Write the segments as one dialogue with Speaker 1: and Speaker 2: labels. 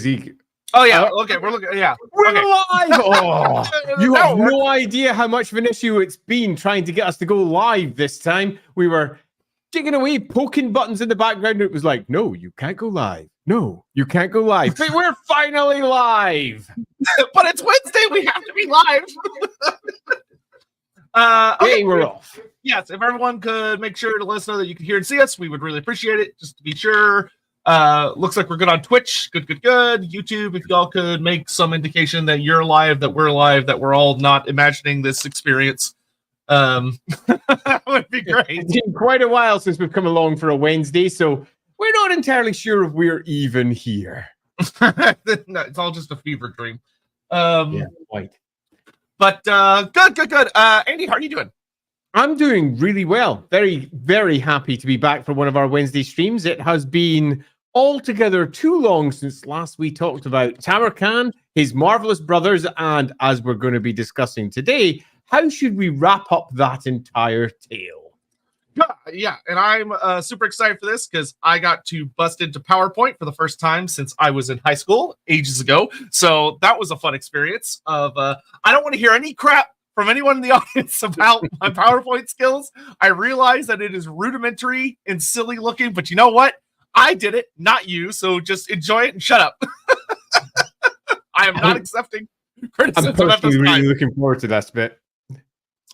Speaker 1: he?
Speaker 2: Oh yeah, okay, we're looking. Yeah,
Speaker 1: we're
Speaker 2: okay.
Speaker 1: live. Oh, you have no idea how much of an issue it's been trying to get us to go live this time. We were digging away, poking buttons in the background. And it was like, no, you can't go live. No, you can't go live. But we're finally live.
Speaker 2: But it's Wednesday. We have to be live.
Speaker 1: Okay, we're off.
Speaker 2: Yes, if everyone could make sure to let us know that you can hear and see us, we would really appreciate it. Just to be sure. Looks like we're good on Twitch. Good. YouTube, if y'all could make some indication that you're live, that we're live, that we're all not imagining this experience. That would be great.
Speaker 1: It's been quite a while since we've come along for a Wednesday, so we're not entirely sure if we're even here.
Speaker 2: No, it's all just a fever dream.
Speaker 1: Yeah, quite.
Speaker 2: But good. Andy, how are you doing?
Speaker 1: I'm doing really well. Very, very happy to be back for one of our Wednesday streams. It has been altogether too long since last we talked about TAMURKHAN, his marvelous brothers, and as we're going to be discussing today, how should we wrap up that entire tale?
Speaker 2: Yeah, and I'm super excited for this because I got to bust into PowerPoint for the first time since I was in high school ages ago. So that was a fun experience. I don't want to hear any crap from anyone in the audience about my PowerPoint skills. I realize that it is rudimentary and silly looking, but you know what? I did it, not you. So just enjoy it and shut up. I am not accepting criticism.
Speaker 1: I'm personally really looking forward to that bit.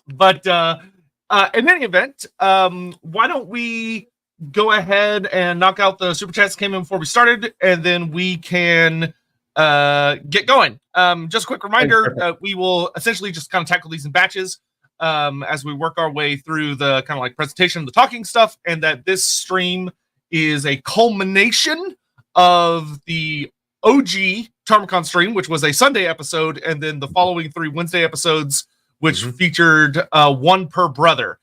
Speaker 2: But in any event, why don't we go ahead and knock out the super chats that came in before we started, and then we can get going. Just a quick reminder, we will essentially just kind of tackle these in batches as we work our way through the kind of like presentation, the talking stuff, and that this stream is a culmination of the OG TAMURKHAN stream, which was a Sunday episode, and then the following 3 Wednesday episodes, which featured one per brother,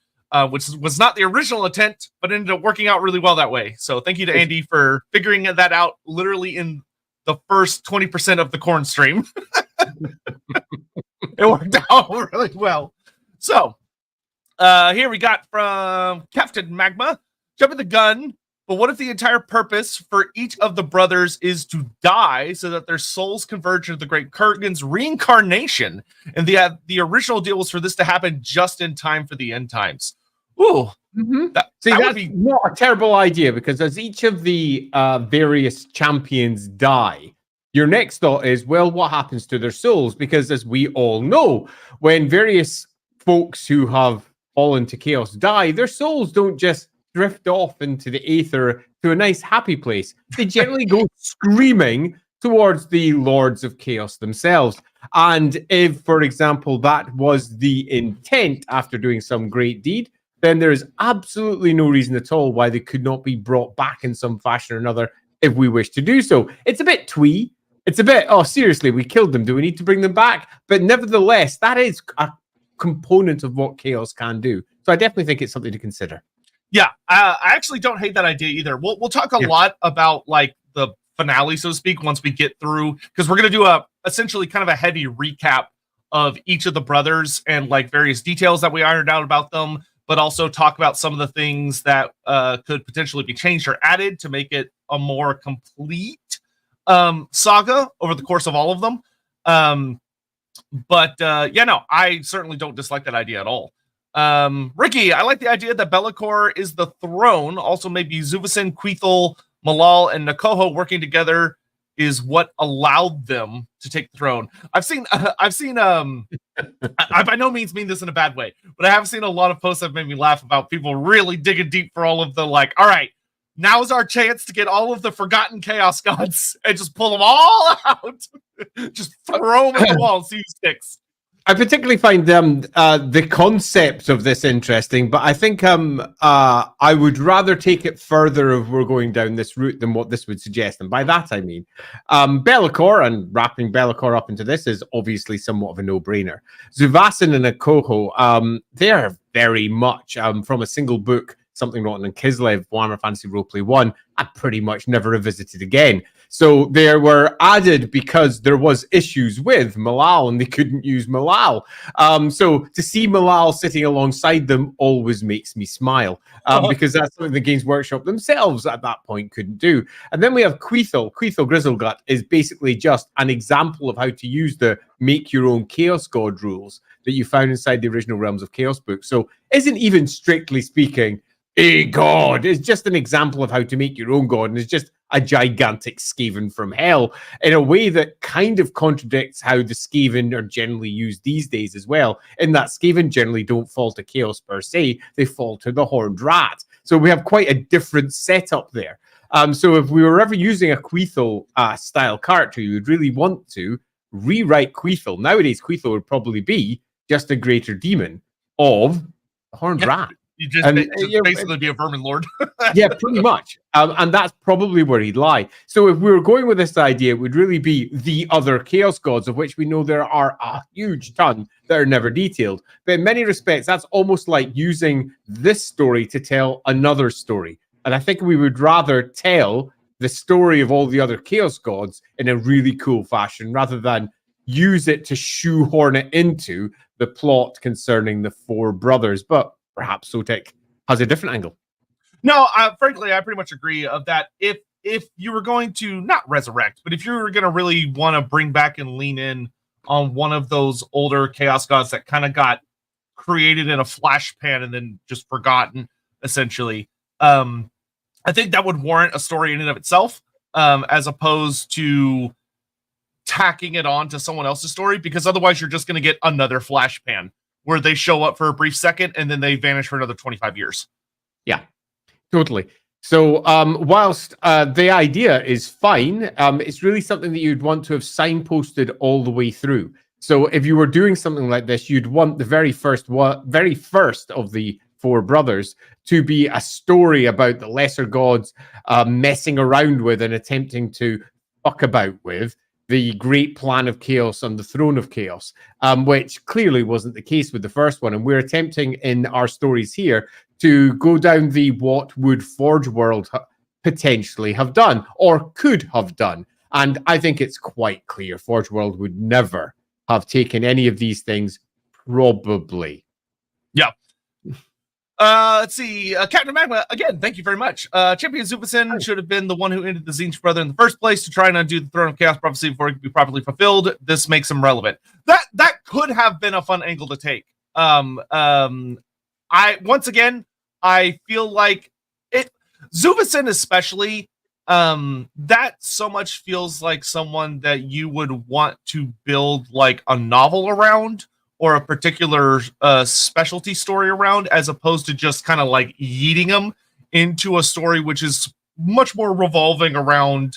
Speaker 2: which was not the original intent, but ended up working out really well that way. So thank you to Andy for figuring that out literally in the first 20% of the corn stream. It worked out really well. So here we got from Captain Magma, jumping the gun. But what if the entire purpose for each of the brothers is to die so that their souls converge into the Great Kurgan's reincarnation? And the original deal was for this to happen just in time for the end times. Ooh.
Speaker 1: That's not a terrible idea, because as each of the various champions die, your next thought is, well, what happens to their souls? Because as we all know, when various folks who have fallen to chaos die, their souls don't just drift off into the aether to a nice happy place. They generally go screaming towards the Lords of Chaos themselves. And if, for example, that was the intent after doing some great deed, then there is absolutely no reason at all why they could not be brought back in some fashion or another if we wish to do so. It's a bit twee. It's a bit, oh, seriously, we killed them. Do we need to bring them back? But nevertheless, that is a component of what Chaos can do. So I definitely think it's something to consider.
Speaker 2: Yeah, I actually don't hate that idea either. We'll talk a lot about like the finale, so to speak, once we get through, because we're going to do essentially kind of a heavy recap of each of the brothers and like various details that we ironed out about them, but also talk about some of the things that could potentially be changed or added to make it a more complete saga over the course of all of them. I certainly don't dislike that idea at all. Ricky, I like the idea that Be'lakor is the throne. Also, maybe Zuvacin, Quethel, Malal, and Nakoho working together is what allowed them to take the throne. I by no means mean this in a bad way, but I have seen a lot of posts that made me laugh about people really digging deep for all of the like, all right, now's our chance to get all of the forgotten chaos gods and just pull them all out. Just throw them at the wall and see who sticks.
Speaker 1: I particularly find the concept of this interesting, but I think I would rather take it further if we're going down this route than what this would suggest. And by that, I mean Be'lakor, and wrapping Be'lakor up into this is obviously somewhat of a no-brainer. Zuvacin and Nakoho, they are very much from a single book, something written in Kislev, Warhammer Fantasy Roleplay 1, I pretty much never revisited again. So they were added because there was issues with Malal and they couldn't use Malal. So to see Malal sitting alongside them always makes me smile, because that's something the Games Workshop themselves at that point couldn't do. And then we have Quethel. Quethel Grizzlegut is basically just an example of how to use the make your own Chaos God rules that you found inside the original Realms of Chaos book. So isn't even strictly speaking a god. It's just an example of how to make your own god, and it's just a gigantic Skaven from hell in a way that kind of contradicts how the Skaven are generally used these days as well, in that Skaven generally don't fall to chaos per se, they fall to the Horned Rat. So we have quite a different setup there. So if we were ever using a Quethel style character, you would really want to rewrite Quethel. Nowadays, Quethel would probably be just a greater demon of the Horned Rat.
Speaker 2: You just basically be a vermin lord.
Speaker 1: Yeah, pretty much. And that's probably where he'd lie. So if we were going with this idea, it would really be the other chaos gods, of which we know there are a huge ton that are never detailed. But in many respects, that's almost like using this story to tell another story. And I think we would rather tell the story of all the other chaos gods in a really cool fashion, rather than use it to shoehorn it into the plot concerning the four brothers. But perhaps Sotek has a different angle.
Speaker 2: No, frankly, I pretty much agree of that. If you were going to not resurrect, but if you were going to really want to bring back and lean in on one of those older chaos gods that kind of got created in a flash pan and then just forgotten, essentially, I think that would warrant a story in and of itself, as opposed to tacking it on to someone else's story, because otherwise you're just going to get another flash pan where they show up for a brief second and then they vanish for another 25 years.
Speaker 1: Yeah, totally. So whilst the idea is fine, it's really something that you'd want to have signposted all the way through. So if you were doing something like this, you'd want the very first of the four brothers to be a story about the lesser gods messing around with and attempting to fuck about with the great plan of chaos on the throne of chaos, which clearly wasn't the case with the first one. And we're attempting in our stories here to go down the what would Forge World potentially have done or could have done. And I think it's quite clear Forge World would never have taken any of these things, probably.
Speaker 2: Yeah. Let's see. Captain Magma, again, thank you very much. Champion Zubicin should have been the one who ended the Tzeentch brother in the first place to try and undo the Throne of Chaos prophecy before it could be properly fulfilled. This makes him relevant. That could have been a fun angle to take. I feel like it, Zubicin especially, that so much feels like someone that you would want to build like a novel around, or a particular specialty story around, as opposed to just kind of like yeeting them into a story which is much more revolving around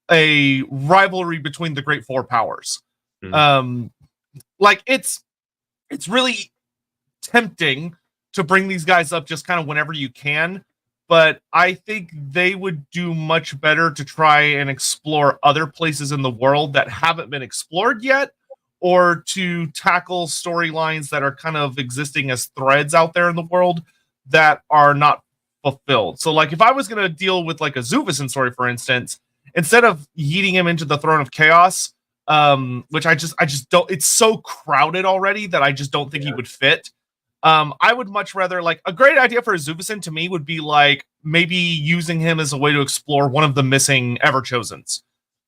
Speaker 2: a rivalry between the great four powers. Like it's really tempting to bring these guys up just kind of whenever you can, but I think they would do much better to try and explore other places in the world that haven't been explored yet, or to tackle storylines that are kind of existing as threads out there in the world that are not fulfilled. So like if I was going to deal with like a Zuvicin story, for instance, instead of yeeting him into the Throne of Chaos, which I just don't, it's so crowded already that I just don't think he would fit. I would much rather, like, a great idea for a Zuvicin to me would be like maybe using him as a way to explore one of the missing Everchosens.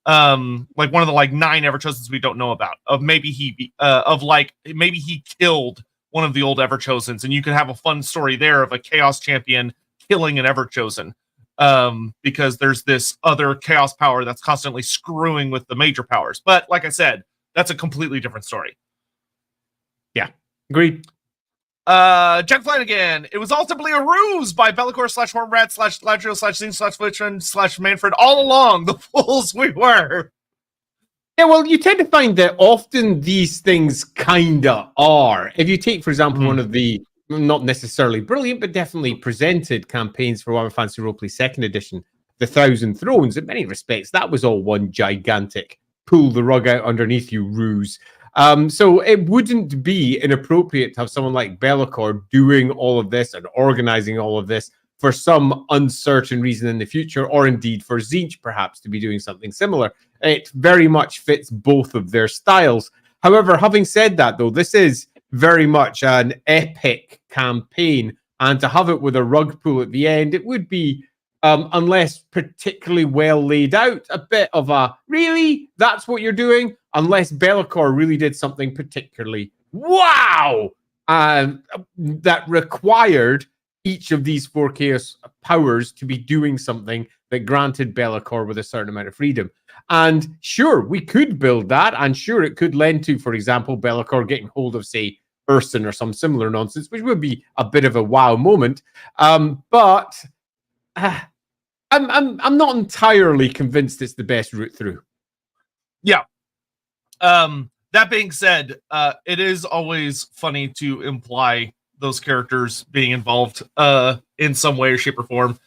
Speaker 2: Like one of the like 9 Everchosens we don't know about, of maybe he maybe he killed one of the old Everchosens, and you could have a fun story there of a chaos champion killing an Everchosen, because there's this other chaos power that's constantly screwing with the major powers. But like I said, that's a completely different story.
Speaker 1: Yeah, agreed.
Speaker 2: Jack Flanagan, it was ultimately a ruse by Bellicor / Hornrat / Ladrio / Zing / Flitchman / Manfred all along, the fools we were.
Speaker 1: Yeah, well, you tend to find that often these things kinda are. If you take, for example, one of the not necessarily brilliant, but definitely presented campaigns for Warhammer Fantasy Roleplay 2nd edition, The Thousand Thrones, in many respects, that was all one gigantic pull the rug out underneath you ruse. So it wouldn't be inappropriate to have someone like Bellicor doing all of this and organizing all of this for some uncertain reason in the future, or indeed for Tzeentch perhaps to be doing something similar. It very much fits both of their styles. However, having said that, though, this is very much an epic campaign, and to have it with a rug pull at the end, it would be, unless particularly well laid out, a bit of a, really? That's what you're doing? Unless Be'lakor really did something particularly wow! That required each of these 4 chaos powers to be doing something that granted Be'lakor with a certain amount of freedom. And sure, we could build that, and sure, it could lend to, for example, Be'lakor getting hold of, say, Urson or some similar nonsense, which would be a bit of a wow moment. But I'm not entirely convinced it's the best route through.
Speaker 2: Yeah. That being said, it is always funny to imply those characters being involved in some way or shape or form.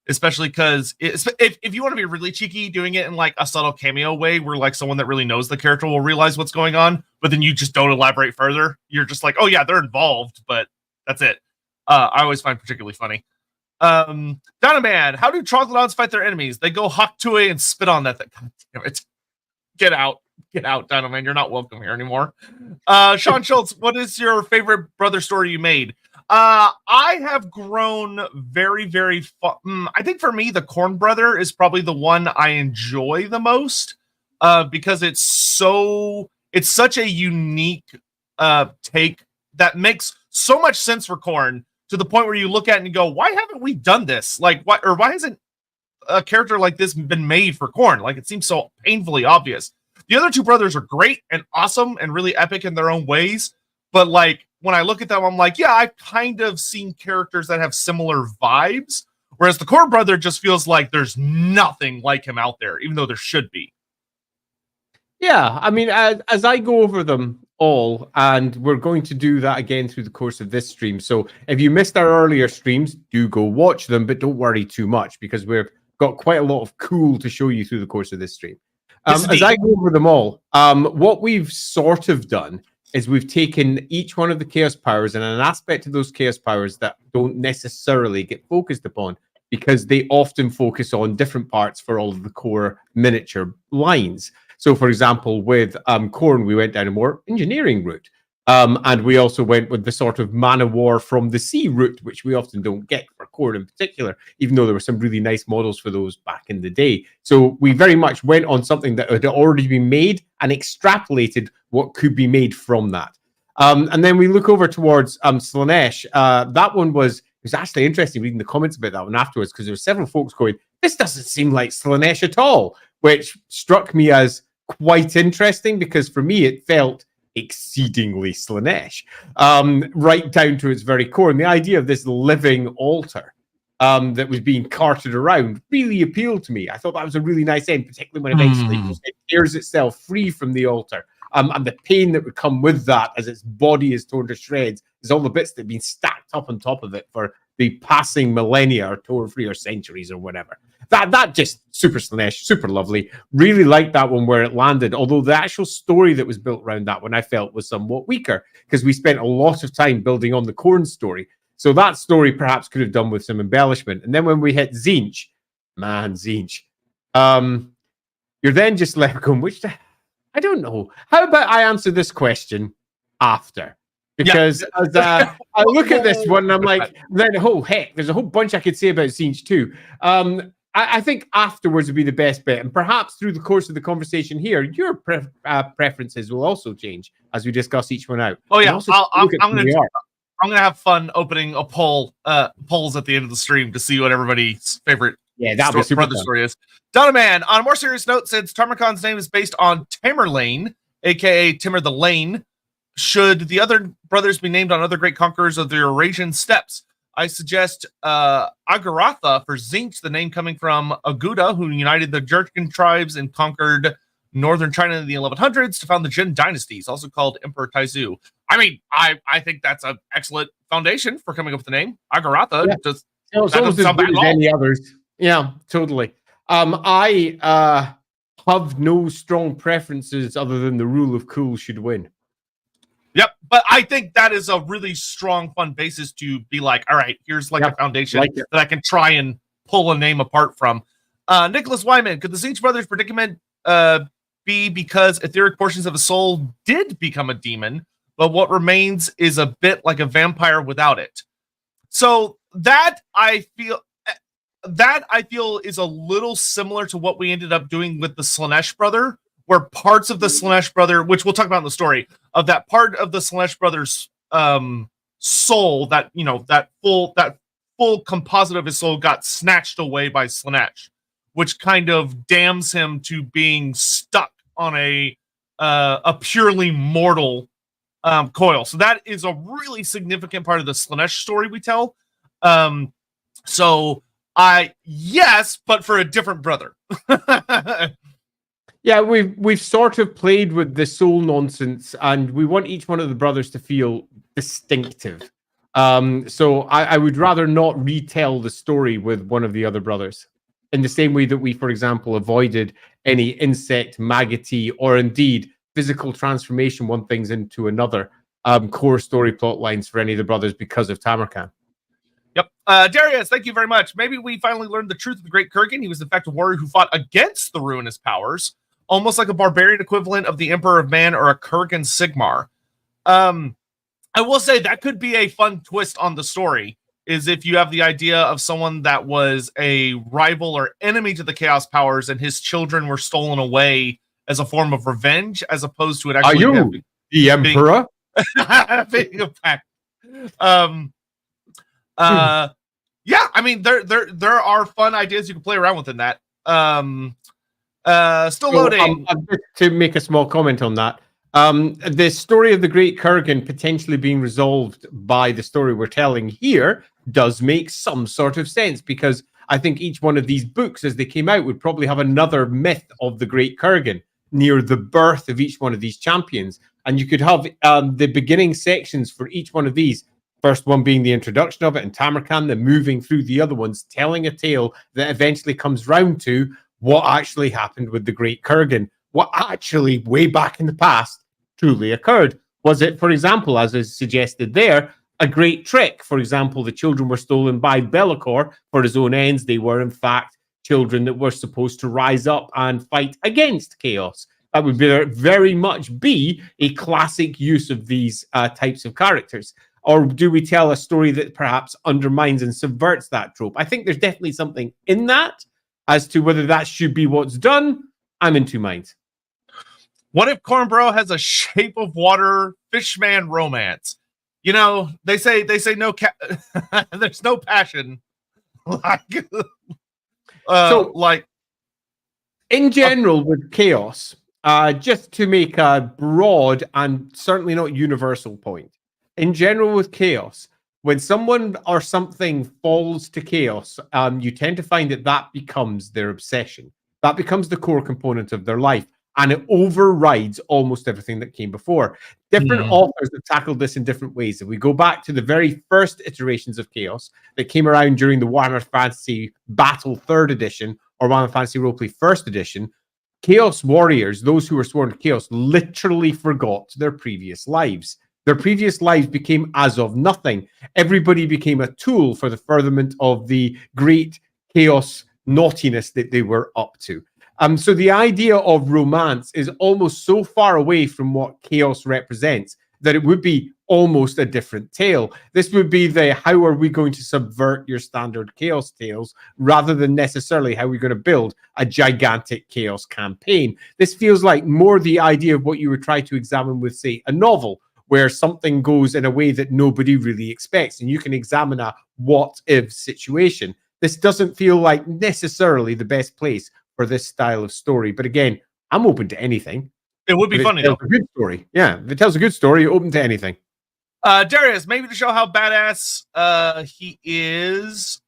Speaker 2: Especially because if you want to be really cheeky, doing it in like a subtle cameo way where like someone that really knows the character will realize what's going on, but then you just don't elaborate further. You're just like, oh yeah, they're involved, but that's it. I always find particularly funny. Donoman, how do troglodytes fight their enemies? They go hawk to it and spit on that thing. God damn it. Get out, Donovan. You're not welcome here anymore. Sean Schultz, what is your favorite brother story you made? I have grown very, very I think for me, the Corn Brother is probably the one I enjoy the most, because it's such a unique take that makes so much sense for Corn, to the point where you look at it and go, why haven't we done this? Like, why hasn't a character like this been made for Corn? Like, it seems so painfully obvious. The other 2 brothers are great and awesome and really epic in their own ways, but like, when I look at them, I'm like, yeah, I've kind of seen characters that have similar vibes, whereas the Corn Brother just feels like there's nothing like him out there, even though there should be.
Speaker 1: Yeah, I mean, as I go over them all, and we're going to do that again through the course of this stream. So if you missed our earlier streams, do go watch them, but don't worry too much, because we've got quite a lot of cool to show you through the course of this stream. As I go over them all, what we've sort of done is we've taken each one of the chaos powers and an aspect of those chaos powers that don't necessarily get focused upon, because they often focus on different parts for all of the core miniature lines. So, for example, with Khorne, we went down a more engineering route. And we also went with the sort of man of war from the sea route, which we often don't get for Khorne in particular, even though there were some really nice models for those back in the day. So we very much went on something that had already been made and extrapolated what could be made from that. And then we look over towards Slaanesh. That one was actually interesting reading the comments about that one afterwards, because there were several folks going, this doesn't seem like Slaanesh at all, which struck me as quite interesting, because for me it felt exceedingly Slaanesh, right down to its very core. And the idea of this living altar that was being carted around really appealed to me. I thought that was a really nice end, particularly when eventually it tears itself free from the altar. And the pain that would come with that as its body is torn to shreds is all the bits that have been stacked up on top of it for the passing millennia or torn free or centuries or whatever. That just super Slaanesh, super lovely. Really liked that one where it landed, although the actual story that was built around that one I felt was somewhat weaker, because we spent a lot of time building on the Khorne story. So that story perhaps could have done with some embellishment. And then when we hit Tzeentch, you're then just left going, I don't know. How about I answer this question after? Because as I look at this one, and I'm like, then, oh, heck, there's a whole bunch I could say about Tzeentch too. I think afterwards would be the best bet. And perhaps through the course of the conversation here, your preferences will also change as we discuss each one out.
Speaker 2: Oh, yeah. I'm going to have fun opening a polls at the end of the stream to see what everybody's favorite brother story is. Donoman, on a more serious note, since TAMURKHAN'S name is based on Tamerlane, a.k.a. Timur the Lane, should the other brothers be named on other great conquerors of the Eurasian steppes? I suggest Agaratha for Tzeentch, the name coming from Aguda, who united the Jurchen tribes and conquered northern China in the 1100s to found the Jin dynasties, also called Emperor Taizu. I mean, I think that's an excellent foundation for coming up with the name. Agaratha doesn't sound bad at all.
Speaker 1: Any others. Yeah, totally. I have no strong preferences other than the rule of cool should win.
Speaker 2: Yep, but I think that is a really strong, fun basis to be like, all right, here's like a foundation that I can try and pull a name apart from. Nicholas Wyman, could the Siege Brothers predicament be because etheric portions of a soul did become a demon, but what remains is a bit like a vampire without it? So that I feel is a little similar to what we ended up doing with the Slanesh brother, where parts of the Slanesh brother, which we'll talk about in the story, of that part of the Slanesh brother's soul, that that full composite of his soul got snatched away by Slanesh, which kind of damns him to being stuck on a purely mortal coil. So that is a really significant part of the Slanesh story we tell. So yes, but for a different brother.
Speaker 1: Yeah, we've sort of played with the soul nonsense, and we want each one of the brothers to feel distinctive. So I would rather not retell the story with one of the other brothers, in the same way that we, for example, avoided any insect, maggoty, or indeed physical transformation one thing's into another core story plot lines for any of the brothers because of TAMURKHAN.
Speaker 2: Yep. Darius, thank you very much. Maybe we finally learned the truth of the Great Kurgan. He was, in fact, a warrior who fought against the ruinous powers, almost like a barbarian equivalent of the Emperor of Man or a Kurgan Sigmar. I will say that could be a fun twist on the story, is if you have the idea of someone that was a rival or enemy to the Chaos Powers and his children were stolen away as a form of revenge, as opposed to it actually
Speaker 1: Are you the Emperor?
Speaker 2: Being a fact. Yeah, I mean, there are fun ideas you can play around with in that. Still loading.
Speaker 1: To make a small comment on that, the story of the Great Kurgan potentially being resolved by the story we're telling here does make some sort of sense, because I think each one of these books, as they came out, would probably have another myth of the Great Kurgan near the birth of each one of these champions. And you could have the beginning sections for each one of these. First one being the introduction of it, and TAMURKHAN, then moving through the other ones, telling a tale that eventually comes round to what actually happened with the Great Kurgan. What actually, way back in the past, truly occurred. Was it, for example, as is suggested there, a great trick? For example, the children were stolen by Be'lakor for his own ends. They were, in fact, children that were supposed to rise up and fight against chaos. That would very much be a classic use of these types of characters. Or do we tell a story that perhaps undermines and subverts that trope? I think there's definitely something in that. As to whether that should be what's done, I'm in two minds.
Speaker 2: What if Cornbro has a Shape of Water Fishman romance? You know, they say no there's no passion like like
Speaker 1: in general with chaos, just to make a broad and certainly not universal point. In general with chaos, when someone or something falls to chaos, you tend to find that becomes their obsession. That becomes the core component of their life, and it overrides almost everything that came before. Different authors have tackled this in different ways. If we go back to the very first iterations of chaos that came around during the Warhammer Fantasy Battle 3rd edition or Warhammer Fantasy Roleplay 1st edition, Chaos Warriors, those who were sworn to chaos, literally forgot their previous lives. Their previous lives became as of nothing. Everybody became a tool for the furtherment of the great chaos naughtiness that they were up to. So the idea of romance is almost so far away from what chaos represents that it would be almost a different tale. This would be the how are we going to subvert your standard chaos tales rather than necessarily how we're going to build a gigantic chaos campaign. This feels like more the idea of what you would try to examine with, say, a novel, where something goes in a way that nobody really expects, and you can examine a what-if situation. This doesn't feel like necessarily the best place for this style of story. But again, I'm open to anything.
Speaker 2: It would be funny, though.
Speaker 1: A good story. Yeah, if it tells a good story, you're open to anything.
Speaker 2: Darius, maybe to show how badass he is.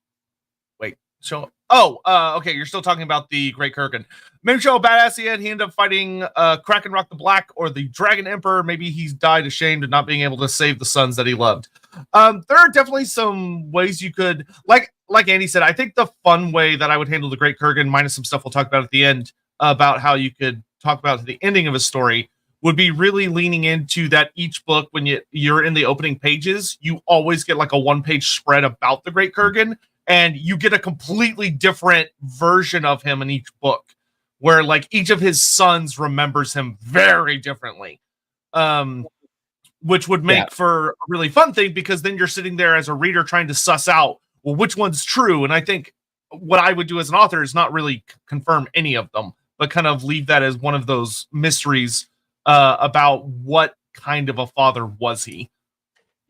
Speaker 2: Wait, show. Okay, you're still talking about the Great Kurgan. Maybe show how badass he ended up fighting Kraken Rock the Black or the Dragon Emperor. Maybe he's died ashamed of not being able to save the sons that he loved. There are definitely some ways you could, like Andy said, I think the fun way that I would handle the Great Kurgan, minus some stuff we'll talk about at the end, about how you could talk about the ending of a story, would be really leaning into that each book, when you're in the opening pages, you always get like a one-page spread about the Great Kurgan, and you get a completely different version of him in each book, where like each of his sons remembers him very differently. Which would make for a really fun thing, because then you're sitting there as a reader trying to suss out, well, which one's true. And I think what I would do as an author is not really confirm any of them, but kind of leave that as one of those mysteries about what kind of a father was he.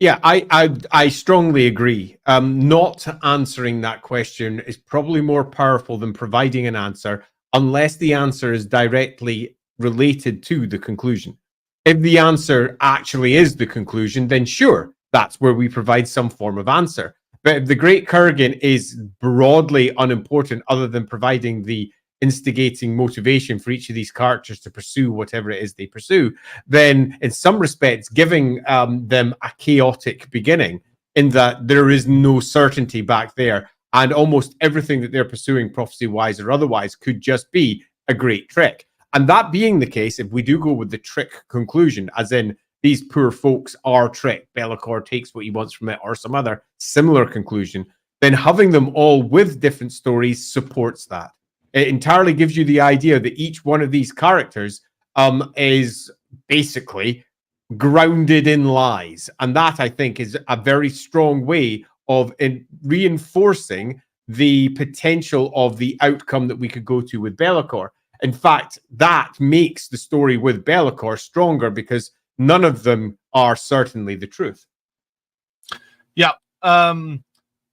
Speaker 1: Yeah, I strongly agree. Not answering that question is probably more powerful than providing an answer, unless the answer is directly related to the conclusion. If the answer actually is the conclusion, then sure, that's where we provide some form of answer. But if the Great Kurgan is broadly unimportant, other than providing the instigating motivation for each of these characters to pursue whatever it is they pursue, then in some respects, giving them a chaotic beginning, in that there is no certainty back there, and almost everything that they're pursuing, prophecy-wise or otherwise, could just be a great trick. And that being the case, if we do go with the trick conclusion, as in these poor folks are tricked, Be'lakor takes what he wants from it, or some other similar conclusion, then having them all with different stories supports that. It entirely gives you the idea that each one of these characters is basically grounded in lies. And that, I think, is a very strong way of reinforcing the potential of the outcome that we could go to with Be'lakor. In fact, that makes the story with Be'lakor stronger, because none of them are certainly the truth.
Speaker 2: Yeah. All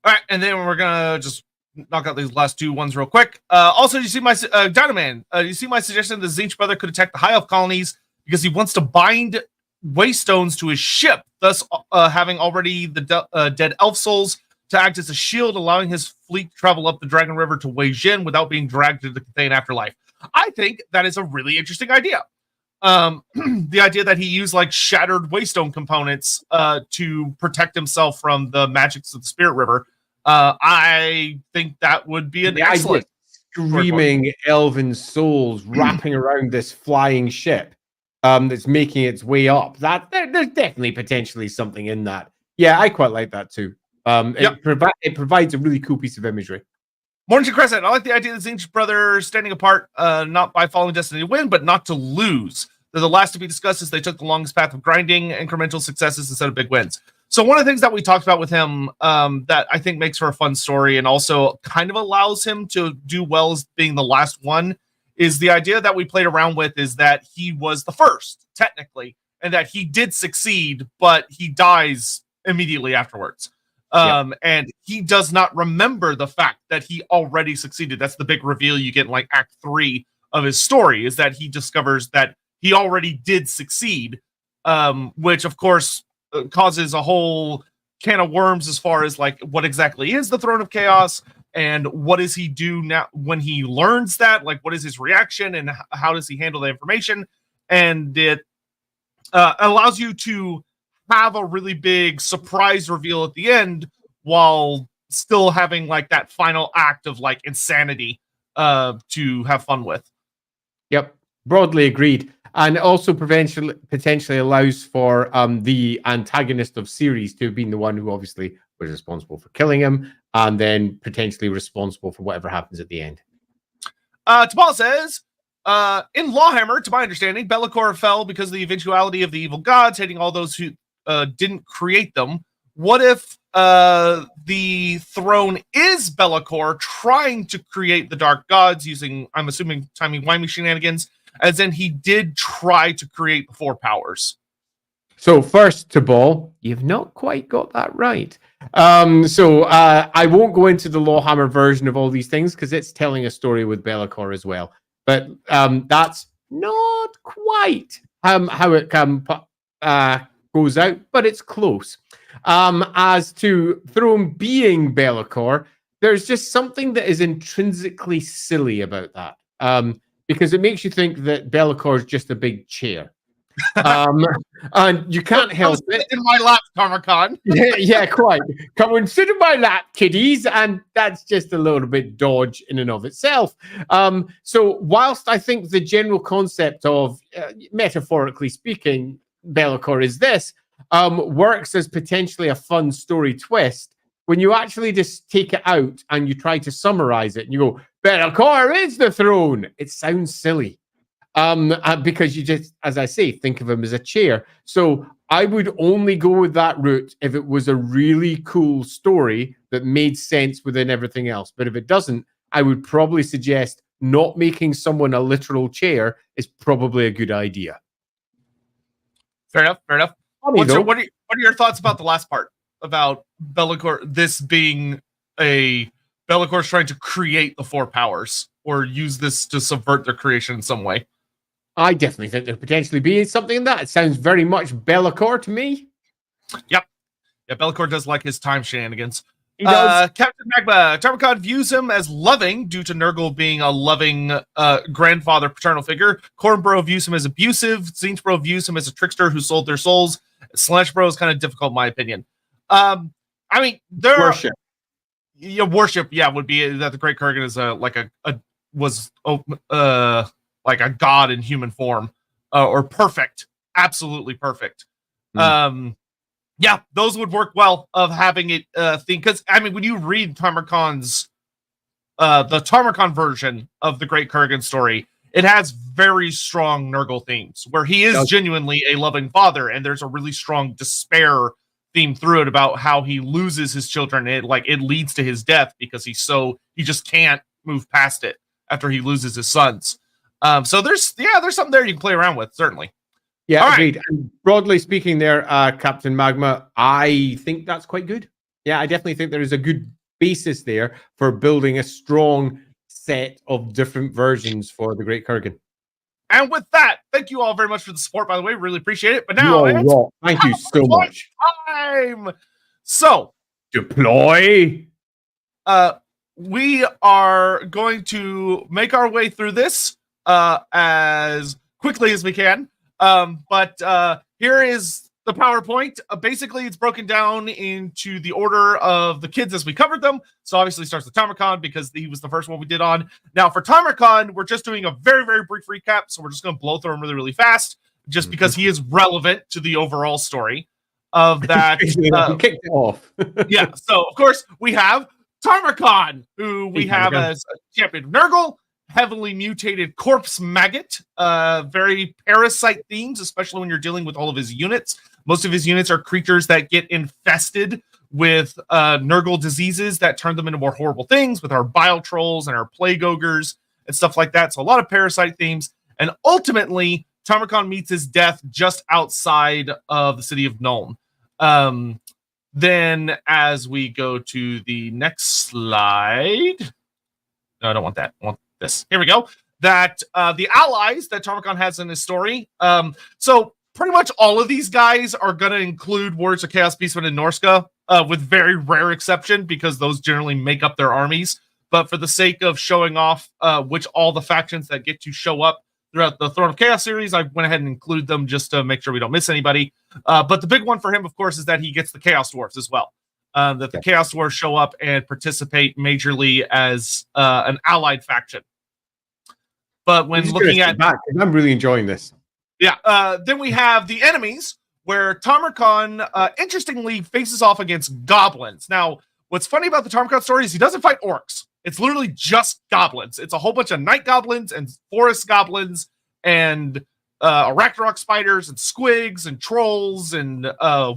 Speaker 2: right, and then we're gonna just knock out these last two ones real quick. Also, you see my Dynaman. You see my suggestion that Tzeentch brother could attack the High Elf colonies because he wants to bind Waystones to his ship, thus having already the dead elf souls to act as a shield, allowing his fleet to travel up the Dragon River to Wei Jin without being dragged to the Cathay afterlife. I think that is a really interesting idea. The idea that he used like shattered Waystone components to protect himself from the magics of the Spirit River. I think that would be an excellent
Speaker 1: screaming elven souls wrapping around this flying ship that's making its way up. That there's definitely potentially something in that. Yeah, I quite like that too. It provides a really cool piece of imagery.
Speaker 2: Mornington Crescent. I like the idea of the Tzeentch brothers standing apart, not by following destiny to win, but not to lose. They're the last to be discussed, as they took the longest path of grinding incremental successes instead of big wins. So one of the things that we talked about with him that I think makes for a fun story and also kind of allows him to do well as being the last one is the idea that we played around with, is that he was the first, technically, and that he did succeed, but he dies immediately afterwards. And he does not remember the fact that he already succeeded. That's the big reveal you get in like Act 3 of his story, is that he discovers that he already did succeed, which of course causes a whole can of worms as far as like what exactly is the Throne of Chaos and what does he do now when he learns that, like what is his reaction and how does he handle the information. And it allows you to have a really big surprise reveal at the end while still having like that final act of like insanity to have fun with.
Speaker 1: Yep, broadly agreed. And also potentially allows for the antagonist of series to have been the one who obviously was responsible for killing him, and then potentially responsible for whatever happens at the end.
Speaker 2: T'Pol says, in LAWhammer, to my understanding, Be'lakor fell because of the eventuality of the evil gods hating all those who didn't create them. What if the throne is Be'lakor trying to create the dark gods using, I'm assuming, timey-wimey shenanigans, as in he did try to create the four powers?
Speaker 1: So first, T'Pol, you've not quite got that right. I won't go into the LAWhammer version of all these things because it's telling a story with Be'lakor as well. But that's not quite how it goes out, but it's close. As to Throne being Be'lakor, there's just something that is intrinsically silly about that. Because it makes you think that Be'lakor is just a big chair. And you can't help it.
Speaker 2: In my lap, TAMURKHAN.
Speaker 1: Yeah, quite. Come and sit in my lap, kiddies, and that's just a little bit dodge in and of itself. So whilst I think the general concept of, metaphorically speaking, Be'lakor is this, works as potentially a fun story twist, when you actually just take it out and you try to summarize it and you go, Be'lakor is the throne, it sounds silly. Because you just, as I say, think of him as a chair. So I would only go with that route if it was a really cool story that made sense within everything else. But if it doesn't, I would probably suggest not making someone a literal chair is probably a good idea.
Speaker 2: Fair enough. Fair enough. What are your thoughts about the last part about Be'lakor? This being Be'lakor's trying to create the four powers or use this to subvert their creation in some way.
Speaker 1: I definitely think there potentially be something in that. It sounds very much Be'lakor to me.
Speaker 2: Yep. Yeah, Be'lakor does like his time shenanigans.
Speaker 1: He does.
Speaker 2: Captain Magma. TAMURKHAN views him as loving due to Nurgle being a loving grandfather paternal figure. Cornbro views him as abusive. Zinchbro views him as a trickster who sold their souls. Slashbro is kind of difficult in my opinion. I mean,
Speaker 1: Worship.
Speaker 2: Worship, would be that the Great Kurgan is like a god in human form, or perfect, absolutely perfect. Yeah, those would work well of having it thing, because I mean, when you read TAMURKHAN'S the TAMURKHAN version of the Great Kurgan story, it has very strong Nurgle themes where he is genuinely a loving father, and there's a really strong despair theme through it about how he loses his children. It leads to his death because he just can't move past it after he loses his sons. So there's something there you can play around with, certainly.
Speaker 1: Yeah, all agreed. Right. And broadly speaking there, Captain Magma, I think that's quite good. Yeah, I definitely think there is a good basis there for building a strong set of different versions for the Great Kurgan.
Speaker 2: And with that, thank you all very much for the support, by the way. Really appreciate it. But now,
Speaker 1: thank you so much.
Speaker 2: Time. So,
Speaker 1: deploy.
Speaker 2: We are going to make our way through this as quickly as we can. But here is the PowerPoint. Basically, it's broken down into the order of the kids as we covered them. So obviously it starts with TAMURKHAN because he was the first one we did on. Now for TAMURKHAN, we're just doing a very, very brief recap. So we're just going to blow through him really, really fast just because he is relevant to the overall story of that.
Speaker 1: Kicked it off.
Speaker 2: Yeah. So of course we have TAMURKHAN, who we have as a champion of Nurgle. Heavily mutated corpse maggot, very parasite themes, especially when you're dealing with all of his units. Most of his units are creatures that get infested with Nurgle diseases that turn them into more horrible things, with our bile trolls and our plague ogres and stuff like that. So a lot of parasite themes. And ultimately, TAMURKHAN meets his death just outside of the city of Nuln. Then as we go to the next slide. No, I don't want that. I want this. Here we go. That the allies that TAMURKHAN has in his story. So pretty much all of these guys are going to include Warriors of Chaos, Beastmen, and Norska, with very rare exception, because those generally make up their armies. But for the sake of showing off which all the factions that get to show up throughout the Throne of Chaos series, I went ahead and include them just to make sure we don't miss anybody. But the big one for him, of course, is that he gets the Chaos Dwarfs as well. That the Chaos Dwarfs show up and participate majorly as an allied faction. But when looking at
Speaker 1: back, I'm really enjoying this.
Speaker 2: Yeah. Then we have the enemies, where TAMURKHAN interestingly faces off against goblins. Now, what's funny about the TAMURKHAN story is he doesn't fight orcs. It's literally just goblins. It's a whole bunch of night goblins and forest goblins and Arachnarok spiders and squigs and trolls and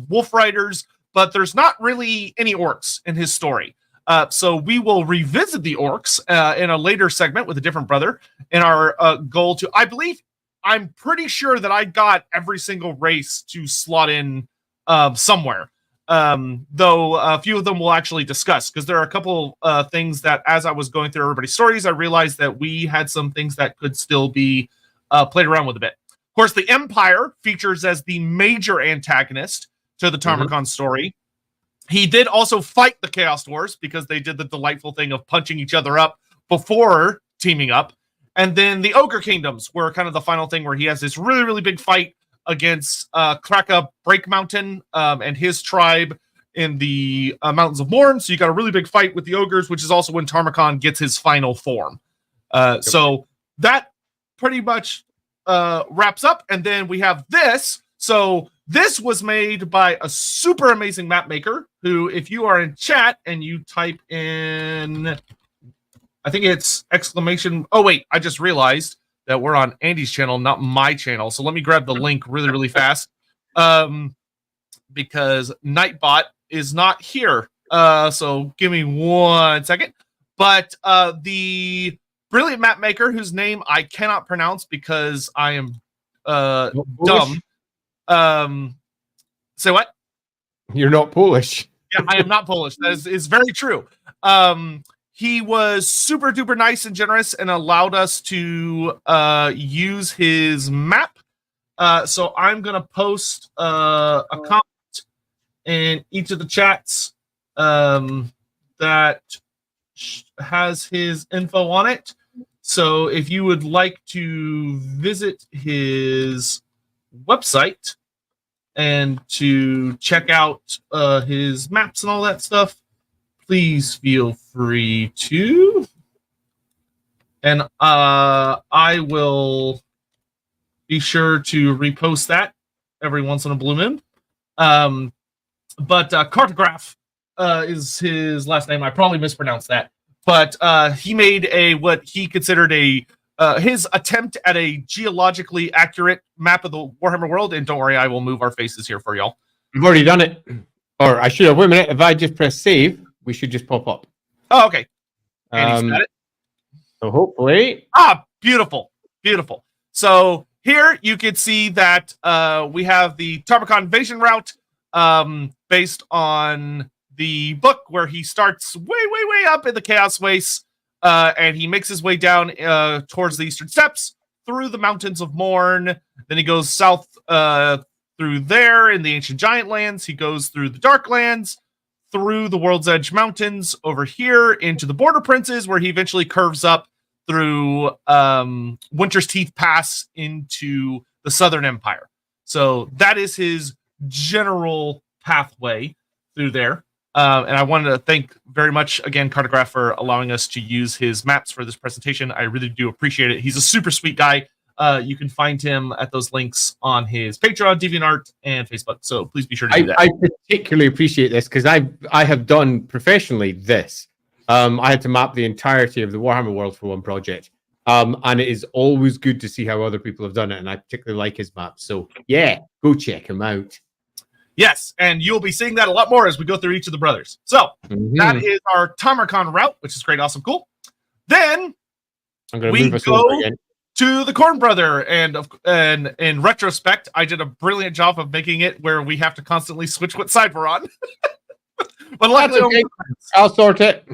Speaker 2: wolf riders. But there's not really any orcs in his story. So we will revisit the orcs in a later segment with a different brother in our goal to, I'm pretty sure that I got every single race to slot in somewhere. Though a few of them we'll actually discuss, because there are a couple things that as I was going through everybody's stories, I realized that we had some things that could still be played around with a bit. Of course, the Empire features as the major antagonist to the TAMURKHAN story. He did also fight the Chaos Dwarfs because they did the delightful thing of punching each other up before teaming up. And then the Ogre Kingdoms were kind of the final thing where he has this really, really big fight against Kraka Break Mountain and his tribe in the Mountains of Morn. So you got a really big fight with the ogres, which is also when TAMURKHAN gets his final form. So that pretty much wraps up. And then we have this. So this was made by a super amazing map maker who, if you are in chat and you type in, I think it's exclamation. Oh, wait, I just realized that we're on Andy's channel, not my channel. So let me grab the link really, really fast. Because Nightbot is not here. So give me 1 second. But the brilliant map maker, whose name I cannot pronounce because I am dumb. Say what?
Speaker 1: You're not Polish.
Speaker 2: Yeah, I am not Polish. That is very true. He was super duper nice and generous and allowed us to use his map. So I'm gonna post a comment in each of the chats that has his info on it. So if you would like to visit his website and to check out his maps and all that stuff, please feel free to. And I will be sure to repost that every once in a blue moon. But Cartograph is his last name. I probably mispronounced that. But he made what he considered his attempt at a geologically accurate map of the Warhammer world. And don't worry, I will move our faces here for y'all.
Speaker 1: I've already done it. Or I should have. Wait a minute. If I just press save, we should just pop up.
Speaker 2: Oh, okay. And he's got it.
Speaker 1: So hopefully.
Speaker 2: Beautiful. Beautiful. So here you can see that we have the TAMURKHAN invasion route based on the book, where he starts way up in the Chaos Wastes, and he makes his way down towards the Eastern Steppes, through the Mountains of Morn. Then he goes south through there in the Ancient Giant Lands. He goes through the Dark Lands, through the World's Edge Mountains, over here into the Border Princes, where he eventually curves up through Winter's Teeth Pass into the Southern Empire. So that is his general pathway through there. And I wanted to thank very much, again, Cartograph, for allowing us to use his maps for this presentation. I really do appreciate it. He's a super sweet guy. You can find him at those links on his Patreon, DeviantArt, and Facebook. So please be sure to do that.
Speaker 1: I particularly appreciate this because I have done professionally this. I had to map the entirety of the Warhammer world for one project. And it is always good to see how other people have done it. And I particularly like his maps. So yeah, go check him out.
Speaker 2: Yes, and you'll be seeing that a lot more as we go through each of the brothers. So that is our TAMURKHAN route, which is great, awesome, cool. Then we go to the Corn Brother, and in retrospect, I did a brilliant job of making it where we have to constantly switch what side we're on. But luckily,
Speaker 1: okay. I'll sort it.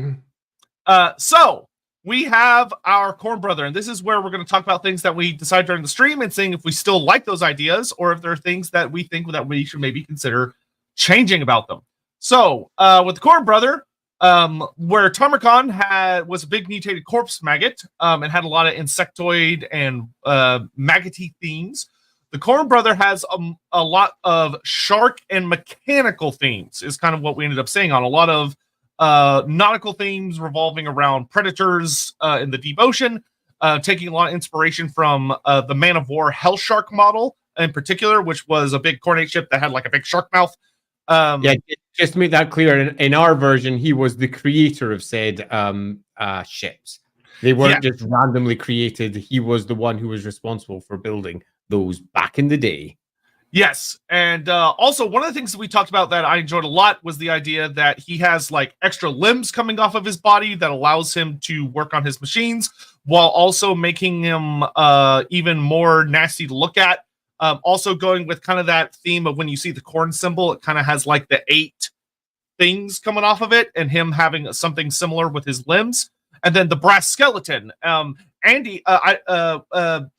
Speaker 2: So we have our Corn Brother, and this is where we're going to talk about things that we decide during the stream and seeing if we still like those ideas or if there are things that we think that we should maybe consider changing about them. So with the Corn Brother, where TAMURKHAN was a big mutated corpse maggot and had a lot of insectoid and maggoty themes, the Corn Brother has a lot of shark and mechanical themes, is kind of what we ended up seeing on a lot of nautical themes revolving around predators in the deep ocean, taking a lot of inspiration from the Man of War Hell Shark model in particular, which was a big Cornate ship that had like a big shark mouth.
Speaker 1: Yeah, just to make that clear, in our version, he was the creator of said ships. They weren't just randomly created. He was the one who was responsible for building those back in the day.
Speaker 2: Yes, and also one of the things that we talked about that I enjoyed a lot was the idea that he has like extra limbs coming off of his body that allows him to work on his machines while also making him even more nasty to look at. Also going with kind of that theme of when you see the corn symbol, it kind of has like the 8 things coming off of it and him having something similar with his limbs. And then the brass skeleton. Andy,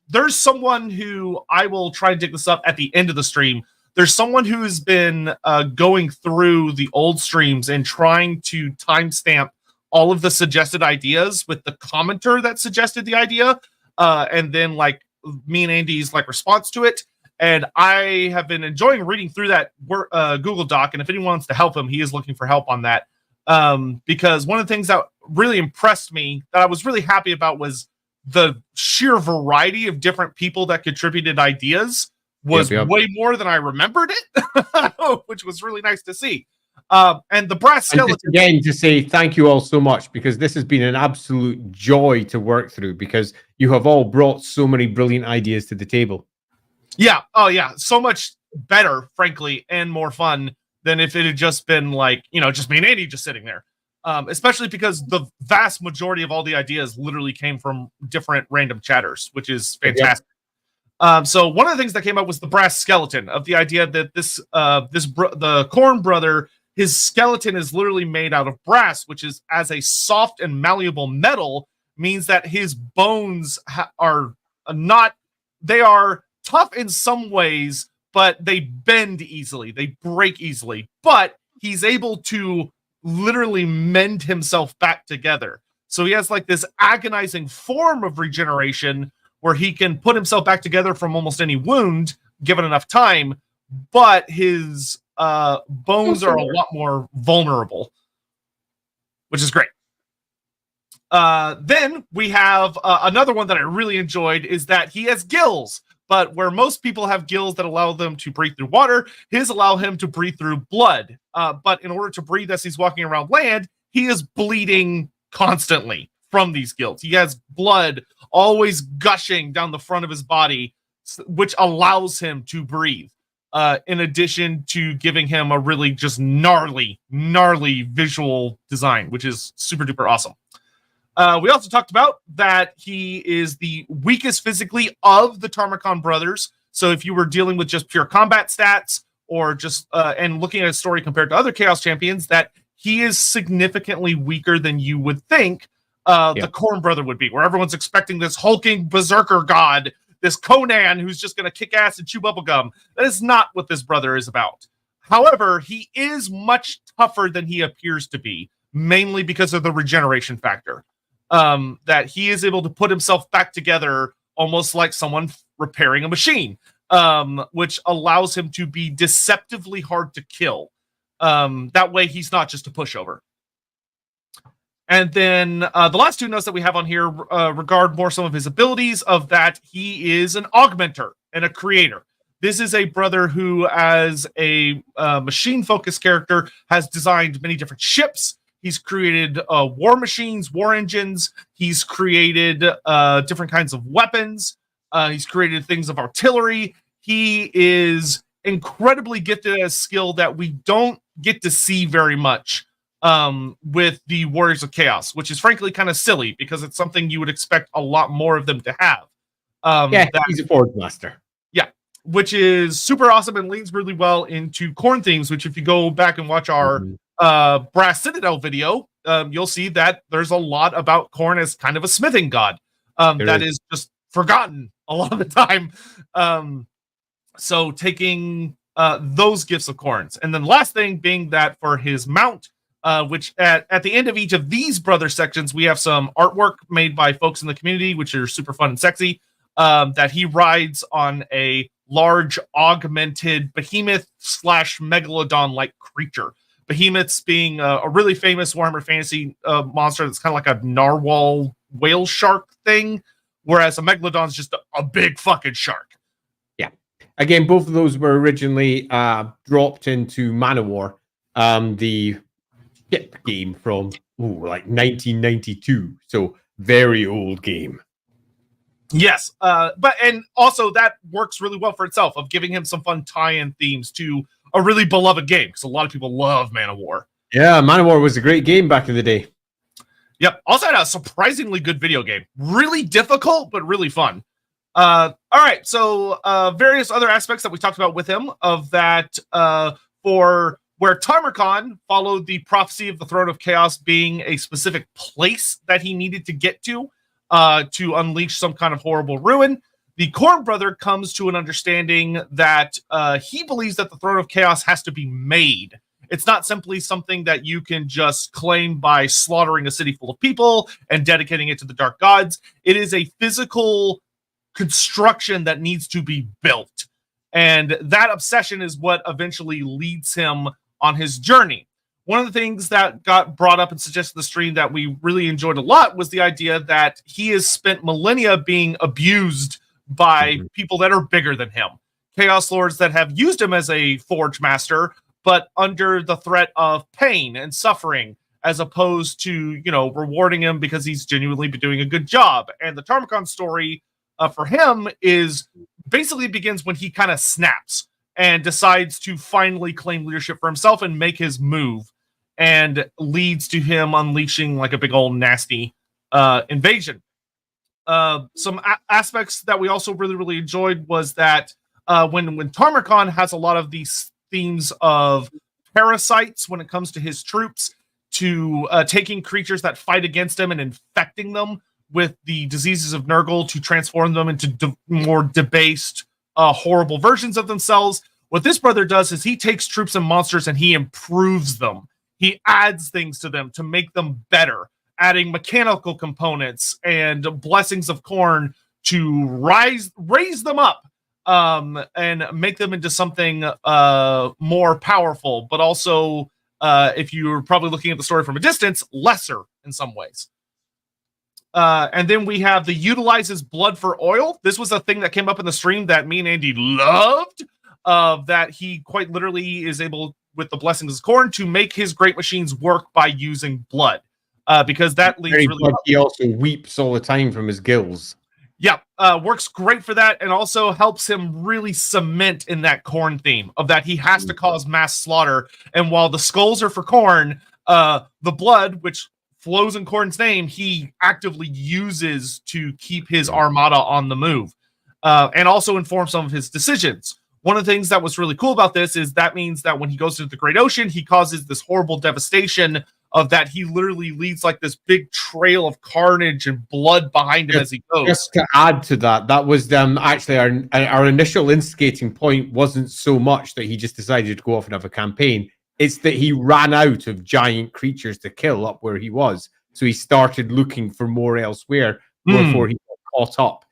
Speaker 2: there's someone who I will try and dig this up at the end of the stream. There's someone who's been going through the old streams and trying to timestamp all of the suggested ideas with the commenter that suggested the idea, and then like me and Andy's like response to it. And I have been enjoying reading through that Google Doc. And if anyone wants to help him, he is looking for help on that. Because one of the things that really impressed me that I was really happy about was the sheer variety of different people that contributed ideas was way more than I remembered it, which was really nice to see. And the brass skeleton.
Speaker 1: And just again, to say thank you all so much, because this has been an absolute joy to work through, because you have all brought so many brilliant ideas to the table.
Speaker 2: Yeah. Oh, yeah. So much better, frankly, and more fun than if it had just been like, just me and Andy just sitting there. Especially because the vast majority of all the ideas literally came from different random chatters, which is fantastic. Yep. So one of the things that came up was the brass skeleton, of the idea that the Khorne brother, his skeleton is literally made out of brass, which is, as a soft and malleable metal, means that his bones are not, they are tough in some ways, but they bend easily, they break easily, but he's able to literally mend himself back together. So he has like this agonizing form of regeneration where he can put himself back together from almost any wound given enough time, but his bones are a lot more vulnerable, which is great. Then we have another one that I really enjoyed, is that he has gills, but where most people have gills that allow them to breathe through water, his allow him to breathe through blood. But in order to breathe as he's walking around land, he is bleeding constantly from these gills. He has blood always gushing down the front of his body, which allows him to breathe. In addition to giving him a really just gnarly visual design, which is super duper awesome. We also talked about that he is the weakest physically of the TAMURKHAN brothers. So if you were dealing with just pure combat stats, or just and looking at a story compared to other Chaos champions, that he is significantly weaker than you would think the Khorne brother would be, where everyone's expecting this hulking berserker god, this Conan who's just going to kick ass and chew bubblegum. That is not what this brother is about. However, he is much tougher than he appears to be, mainly because of the regeneration factor. That he is able to put himself back together almost like someone repairing a machine, which allows him to be deceptively hard to kill. That way he's not just a pushover. And then the last two notes that we have on here regard more some of his abilities, of that he is an augmenter and a creator. This is a brother who, as a machine-focused character, has designed many different ships. He's created war machines, war engines. He's created different kinds of weapons. He's created things of artillery. He is incredibly gifted at a skill that we don't get to see very much with the Warriors of Chaos, which is frankly kind of silly, because it's something you would expect a lot more of them to have.
Speaker 1: He's a forge master.
Speaker 2: Yeah, which is super awesome and leads really well into Khorne themes, which if you go back and watch our Brass Citadel video, you'll see that there's a lot about Khorne as kind of a smithing god that is just forgotten a lot of the time. So taking those gifts of Khorne's. And then last thing being that for his mount, which at the end of each of these brother sections, we have some artwork made by folks in the community, which are super fun and sexy, that he rides on a large augmented behemoth / megalodon-like creature. Behemoths being a really famous Warhammer Fantasy monster that's kind of like a narwhal whale shark thing, whereas a megalodon is just a big fucking shark.
Speaker 1: Yeah. Again, both of those were originally dropped into Manowar, the ship game from like 1992. So very old game.
Speaker 2: Yes, but and also that works really well for itself, of giving him some fun tie-in themes to a really beloved game, because a lot of people love Man of War.
Speaker 1: Yeah, Man of War was a great game back in the day.
Speaker 2: Yep. Also had a surprisingly good video game. Really difficult, but really fun. All right, so various other aspects that we talked about with him, of that for where TAMURKHAN followed the prophecy of the Throne of Chaos being a specific place that he needed to get to unleash some kind of horrible ruin. The Khorne brother comes to an understanding that he believes that the Throne of Chaos has to be made. It's not simply something that you can just claim by slaughtering a city full of people and dedicating it to the dark gods. It is a physical construction that needs to be built. And that obsession is what eventually leads him on his journey. One of the things that got brought up and suggested in the stream that we really enjoyed a lot was the idea that he has spent millennia being abused by people that are bigger than him. Chaos Lords that have used him as a Forge Master, but under the threat of pain and suffering, as opposed to, rewarding him because he's genuinely been doing a good job. And the TAMURKHAN story for him is basically begins when he kind of snaps and decides to finally claim leadership for himself and make his move, and leads to him unleashing like a big old nasty invasion. Some aspects that we also really, really enjoyed was that when TAMURKHAN has a lot of these themes of parasites when it comes to his troops, to taking creatures that fight against him and infecting them with the diseases of Nurgle to transform them into more debased, horrible versions of themselves. What this brother does is he takes troops and monsters and he improves them. He adds things to them to make them better, adding mechanical components and blessings of Khorne to raise them up, and make them into something more powerful, but also, if you're probably looking at the story from a distance, lesser in some ways. And then we have the utilizes blood for oil. This was a thing that came up in the stream that me and Andy loved, that he quite literally is able, with the blessings of Khorne, to make his great machines work by using blood. Because that leads really well.
Speaker 1: He also weeps all the time from his gills.
Speaker 2: Yeah, works great for that, and also helps him really cement in that Khorne theme of that he has to cause mass slaughter. And while the skulls are for Khorne, the blood, which flows in Khorne's name, he actively uses to keep his armada on the move, and also inform some of his decisions. One of the things that was really cool about this is that means that when he goes into the Great Ocean, he causes this horrible devastation of that he literally leaves like this big trail of carnage and blood behind him as he goes.
Speaker 1: Just to add to that, that was actually our initial instigating point wasn't so much that he just decided to go off and have a campaign. It's that he ran out of giant creatures to kill up where he was. So he started looking for more elsewhere before he got caught up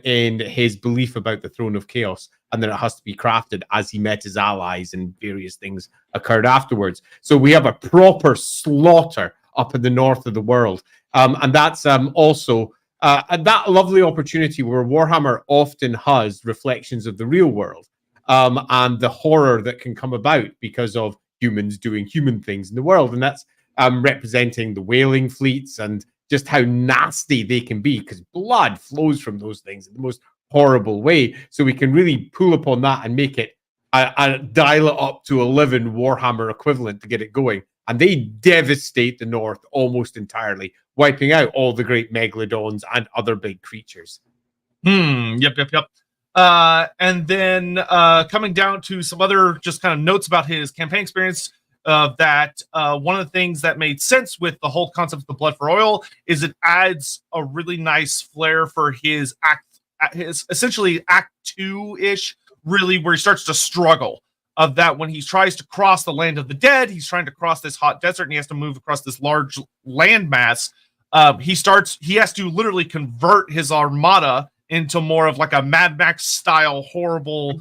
Speaker 1: in his belief about the Throne of Chaos. And then it has to be crafted as he met his allies and various things occurred afterwards. So we have a proper slaughter up in the north of the world. And that's also that lovely opportunity where Warhammer often has reflections of the real world, and the horror that can come about because of humans doing human things in the world. And that's representing the whaling fleets and just how nasty they can be, because blood flows from those things in the most horrible way. So we can really pull upon that and make it dial it up to 11 Warhammer equivalent to get it going. And they devastate the north almost entirely, wiping out all the great megalodons and other big creatures.
Speaker 2: Yep. And then coming down to some other just kind of notes about his campaign experience, that one of the things that made sense with the whole concept of the blood for oil is it adds a really nice flair for his essentially act 2-ish, really, where he starts to struggle, of that when he tries to cross the land of the dead, he's trying to cross this hot desert and he has to move across this large landmass. He has to literally convert his armada into more of like a Mad Max style horrible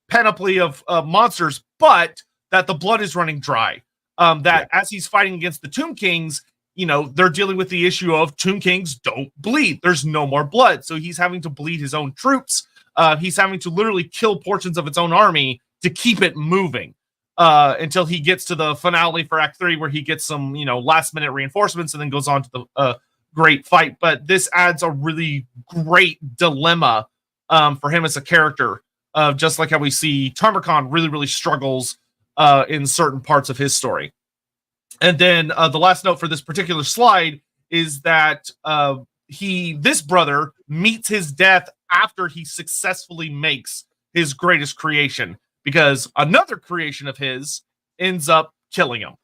Speaker 2: panoply of monsters, but that the blood is running dry. As he's fighting against the Tomb Kings, they're dealing with the issue of Tomb Kings don't bleed. There's no more blood. So he's having to bleed his own troops. He's having to literally kill portions of its own army to keep it moving, until he gets to the finale for Act 3, where he gets some, last minute reinforcements and then goes on to the great fight. But this adds a really great dilemma for him as a character, just like how we see TAMURKHAN really, really struggles in certain parts of his story. And then the last note for this particular slide is that this brother meets his death after he successfully makes his greatest creation, because another creation of his ends up killing him,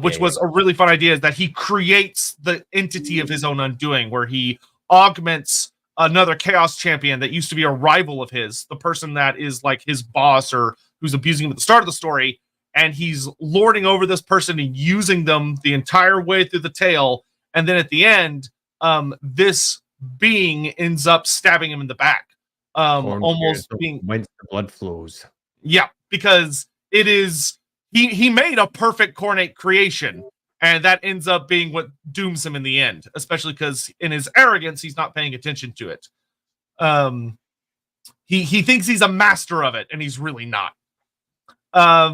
Speaker 2: which was a really fun idea, is that he creates the entity of his own undoing, where he augments another chaos champion that used to be a rival of his, the person that is like his boss or who's abusing him at the start of the story. And he's lording over this person and using them the entire way through the tale. And then at the end, this being ends up stabbing him in the back.
Speaker 1: Almost being whence the blood flows.
Speaker 2: Yeah, because it is he made a perfect Khornate creation, and that ends up being what dooms him in the end, especially because in his arrogance he's not paying attention to it. He thinks he's a master of it, and he's really not.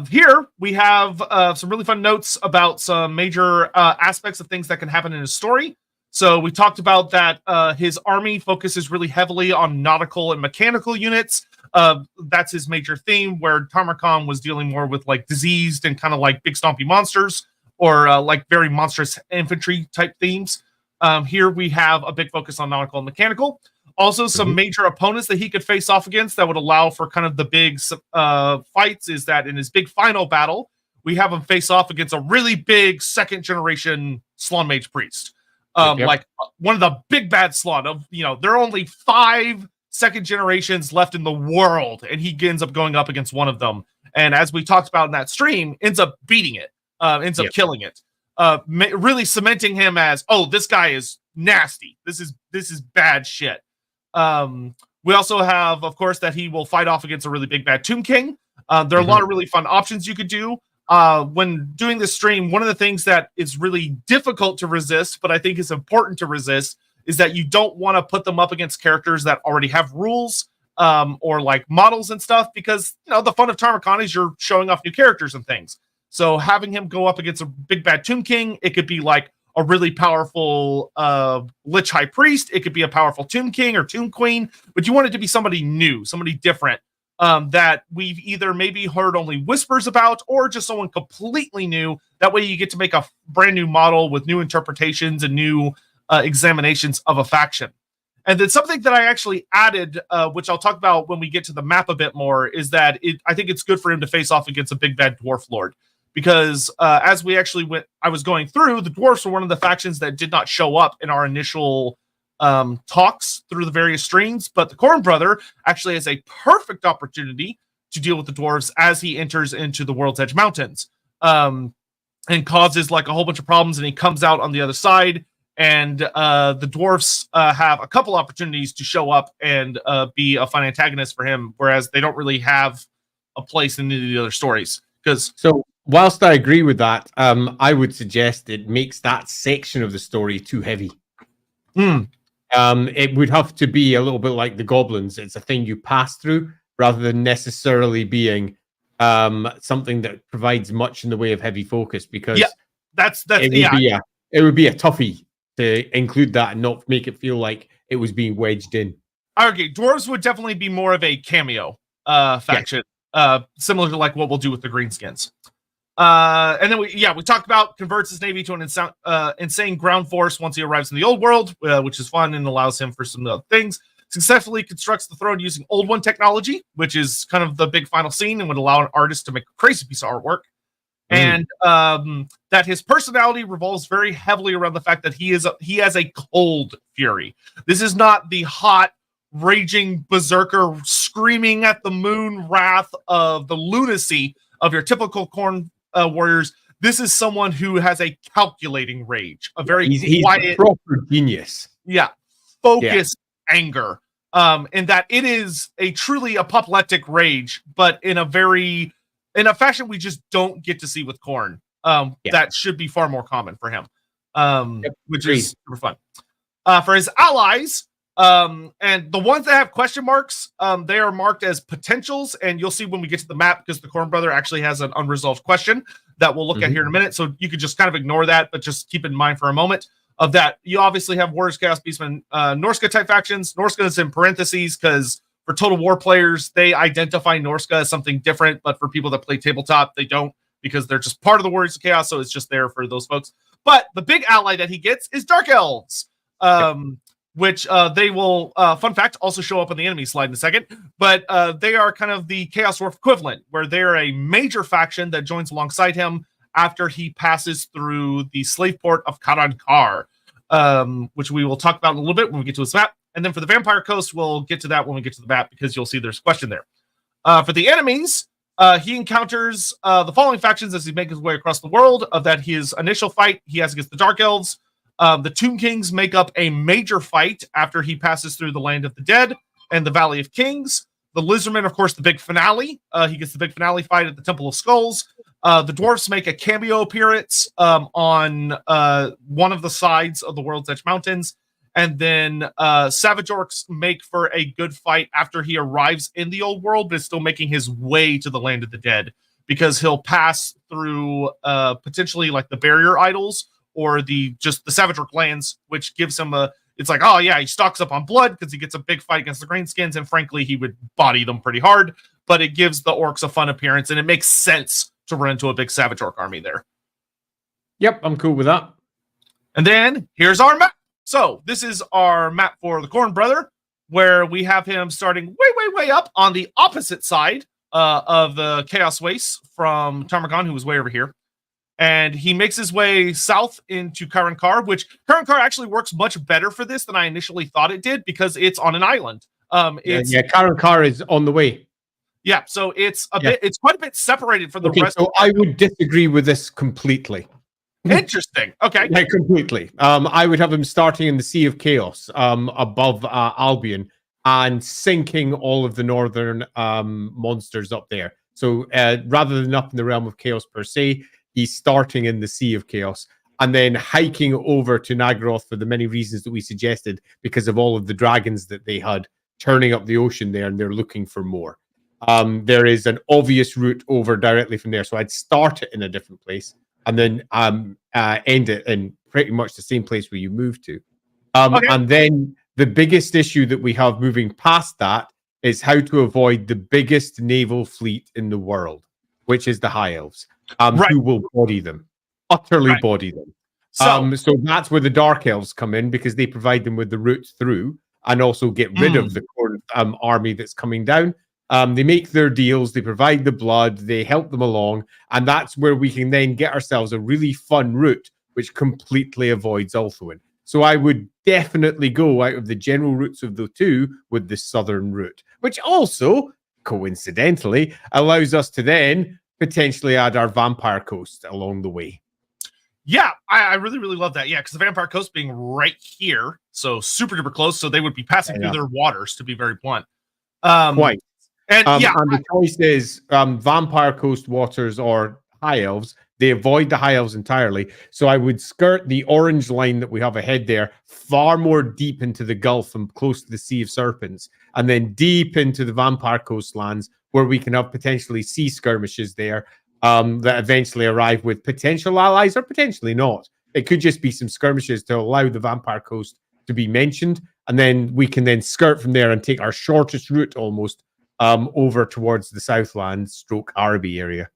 Speaker 2: Here we have some really fun notes about some major aspects of things that can happen in his story. So we talked about that his army focuses really heavily on nautical and mechanical units. That's his major theme, where TAMURKHAN was dealing more with like diseased and kind of like big stompy monsters, or like very monstrous infantry type themes. Here we have a big focus on nautical and mechanical. Also, some major opponents that he could face off against that would allow for kind of the big fights is that in his big final battle, we have him face off against a really big second generation Slaanesh Mage Priest. Like one of the big bad Slaanesh of, there are only 5 second generations left in the world, and he ends up going up against one of them. And as we talked about in that stream, ends up beating it, ends up killing it, really cementing him as, oh, this guy is nasty. This is bad shit. We also have, of course, that he will fight off against a really big bad Tomb King. There are a lot of really fun options you could do. When doing this stream, one of the things that is really difficult to resist, but I think is important to resist, is that you don't want to put them up against characters that already have rules, or like models and stuff, because the fun of TAMURKHAN is you're showing off new characters and things. So having him go up against a big bad Tomb King, it could be like a really powerful Lich High Priest, it could be a powerful Tomb King or Tomb Queen, but you want it to be somebody new, somebody different, that we've either maybe heard only whispers about, or just someone completely new. That way you get to make a brand new model with new interpretations and new examinations of a faction. And then something that I actually added, which I'll talk about when we get to the map a bit more, is that I think it's good for him to face off against a big bad Dwarf Lord. Because as we actually I was going through, the dwarves were one of the factions that did not show up in our initial talks through the various streams, but the Khorne brother actually has a perfect opportunity to deal with the dwarves as he enters into the World's Edge Mountains, and causes like a whole bunch of problems, and he comes out on the other side, and the dwarves have a couple opportunities to show up and be a fun antagonist for him, whereas they don't really have a place in any of the other stories.
Speaker 1: Whilst I agree with that, I would suggest it makes that section of the story too heavy. It would have to be a little bit like the goblins. It's a thing you pass through rather than necessarily being something that provides much in the way of heavy focus, because it would be a toughie to include that and not make it feel like it was being wedged in.
Speaker 2: Okay, dwarves would definitely be more of a cameo faction, similar to like what we'll do with the greenskins. And then we talked about converts his navy to an insane ground force once he arrives in the old world, which is fun and allows him for some other things. Successfully constructs the throne using Old One technology, which is kind of the big final scene and would allow an artist to make a crazy piece of artwork. And that his personality revolves very heavily around the fact that he has a cold fury. This is not the hot, raging berserker screaming at the moon wrath of the lunacy of your typical Khorne warriors. This is someone who has a calculating rage, a very quiet,
Speaker 1: he's a proper genius.
Speaker 2: Focused anger. And that it is a truly apoplectic rage, but in a fashion we just don't get to see with Khorne. That should be far more common for him, which is super fun. For his allies, and the ones that have question marks, they are marked as potentials, and you'll see when we get to the map, because the Khorne brother actually has an unresolved question that we'll look at here in a minute. So you could just kind of ignore that, but just keep in mind for a moment of that. You obviously have Warriors, Chaos Beastmen, Norska type factions. Norska is in parentheses because for Total War players, they identify Norska as something different, but for people that play tabletop, they don't, because they're just part of the Warriors of Chaos, so it's just there for those folks. But the big ally that he gets is Dark Elves. Which they will, fun fact, also show up on the enemy slide in a second, but they are kind of the Chaos Dwarf equivalent, where they're a major faction that joins alongside him after he passes through the slave port of Karankar, which we will talk about in a little bit when we get to his map. And then for the Vampire Coast, we'll get to that when we get to the map, because you'll see there's a question there. For the enemies, he encounters the following factions as he makes his way across the world. Of that, his initial fight he has against the Dark Elves. The Tomb Kings make up a major fight after he passes through the Land of the Dead, and the Valley of Kings. The Lizardman, of course, the big finale. He gets the big finale fight at the Temple of Skulls. The dwarfs make a cameo appearance on one of the sides of the World's Edge Mountains. And then Savage Orcs make for a good fight after he arrives in the old world, but is still making his way to the Land of the Dead, because he'll pass through potentially like the barrier idols or the Savage Orc lands, which gives him it's like, oh yeah, he stocks up on blood because he gets a big fight against the Greenskins, and frankly, he would body them pretty hard, but it gives the orcs a fun appearance, and it makes sense to run into a big Savage Orc army there.
Speaker 1: Yep, I'm cool with that.
Speaker 2: And then here's our map. So this is our map for the Khorne Brother, where we have him starting way up on the opposite side of the Chaos Wastes from TAMURKHAN, who was way over here. And he makes his way south into Karankar, which Karankar actually works much better for this than I initially thought it did, because it's on an island.
Speaker 1: Karankar is on the way.
Speaker 2: Yeah, so it's it's quite a bit separated from the rest.
Speaker 1: So I would disagree with this completely.
Speaker 2: Interesting. Okay.
Speaker 1: Yeah, completely. I would have him starting in the Sea of Chaos above Albion and sinking all of the northern monsters up there. So rather than up in the Realm of Chaos per se, he's starting in the Sea of Chaos and then hiking over to Naggaroth for the many reasons that we suggested, because of all of the dragons that they had turning up the ocean there, and they're looking for more. There is an obvious route over directly from there. So I'd start it in a different place and then end it in pretty much the same place where you moved to. And then the biggest issue that we have moving past that is how to avoid the biggest naval fleet in the world, which is the High Elves, who will body them, utterly body them. So that's where the Dark Elves come in, because they provide them with the route through and also get rid of the Khorne army that's coming down. They make their deals, they provide the blood, they help them along, and that's where we can then get ourselves a really fun route which completely avoids Ulthuan. So I would definitely go out of the general routes of the two with the southern route, which also, coincidentally, allows us to then potentially add our Vampire Coast along the way.
Speaker 2: Yeah, I really, really love that. Yeah, because the Vampire Coast being right here, so super duper close, so they would be passing through their waters, to be very blunt.
Speaker 1: Quite.
Speaker 2: And
Speaker 1: and the choice is Vampire Coast waters or High Elves. They avoid the High Elves entirely. So I would skirt the orange line that we have ahead there, far more deep into the Gulf and close to the Sea of Serpents, and then deep into the Vampire Coastlands, where we can have potentially sea skirmishes there that eventually arrive with potential allies or potentially not. It could just be some skirmishes to allow the Vampire Coast to be mentioned, and then we can then skirt from there and take our shortest route almost over towards the Southland / Araby area.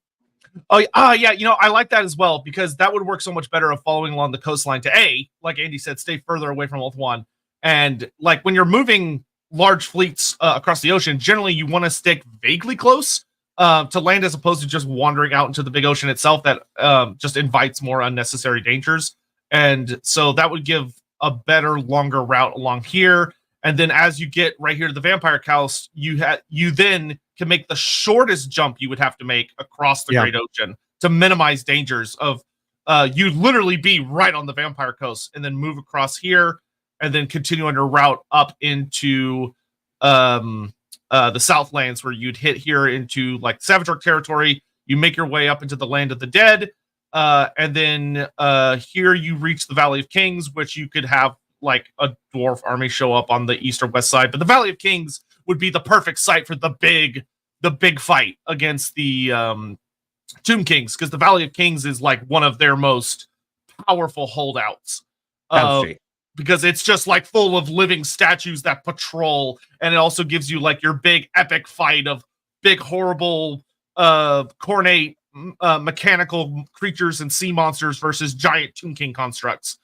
Speaker 2: Yeah, you know, I like that as well, because that would work so much better of following along the coastline to like Andy said, stay further away from Ulthuan. And like when you're moving large fleets across the ocean, generally you want to stick vaguely close to land, as opposed to just wandering out into the big ocean itself that just invites more unnecessary dangers. And so that would give a better, longer route along here. And then as you get right here to the Vampire Coast, you then can make the shortest jump you would have to make across the Great Ocean to minimize dangers of you literally be right on the Vampire Coast and then move across here and then continue on your route up into the Southlands, where you'd hit here into like Savage Orc territory. You make your way up into the Land of the Dead, and then here you reach the Valley of Kings, which you could have like a dwarf army show up on the east or west side, but the Valley of Kings would be the perfect site for the big fight against the Tomb Kings, because the Valley of Kings is like one of their most powerful holdouts. Because it's just like full of living statues that patrol, and it also gives you like your big epic fight of big horrible cornate mechanical creatures and sea monsters versus giant Tomb King constructs.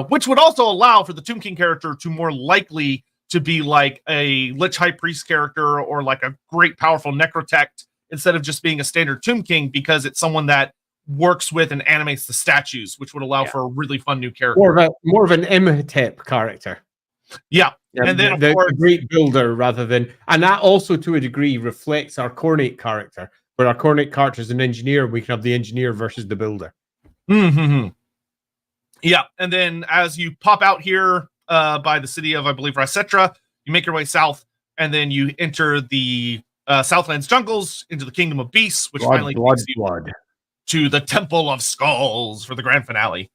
Speaker 2: Which would also allow for the Tomb King character to more likely to be like a Lich High Priest character or like a great powerful Necrotect, instead of just being a standard Tomb King, because it's someone that works with and animates the statues, which would allow for a really fun new character.
Speaker 1: More of an Imhotep character.
Speaker 2: Yeah. And then
Speaker 1: the great builder rather than, and that also to a degree reflects our Khornate character, where our Khornate character is an engineer. We can have the engineer versus the builder.
Speaker 2: Mm-hmm. Yeah, and then as you pop out here by the city of, I believe, Rasetra, you make your way south. and then you enter the Southlands jungles into the Kingdom of Beasts, which finally takes you to the Temple of Skulls for the grand finale.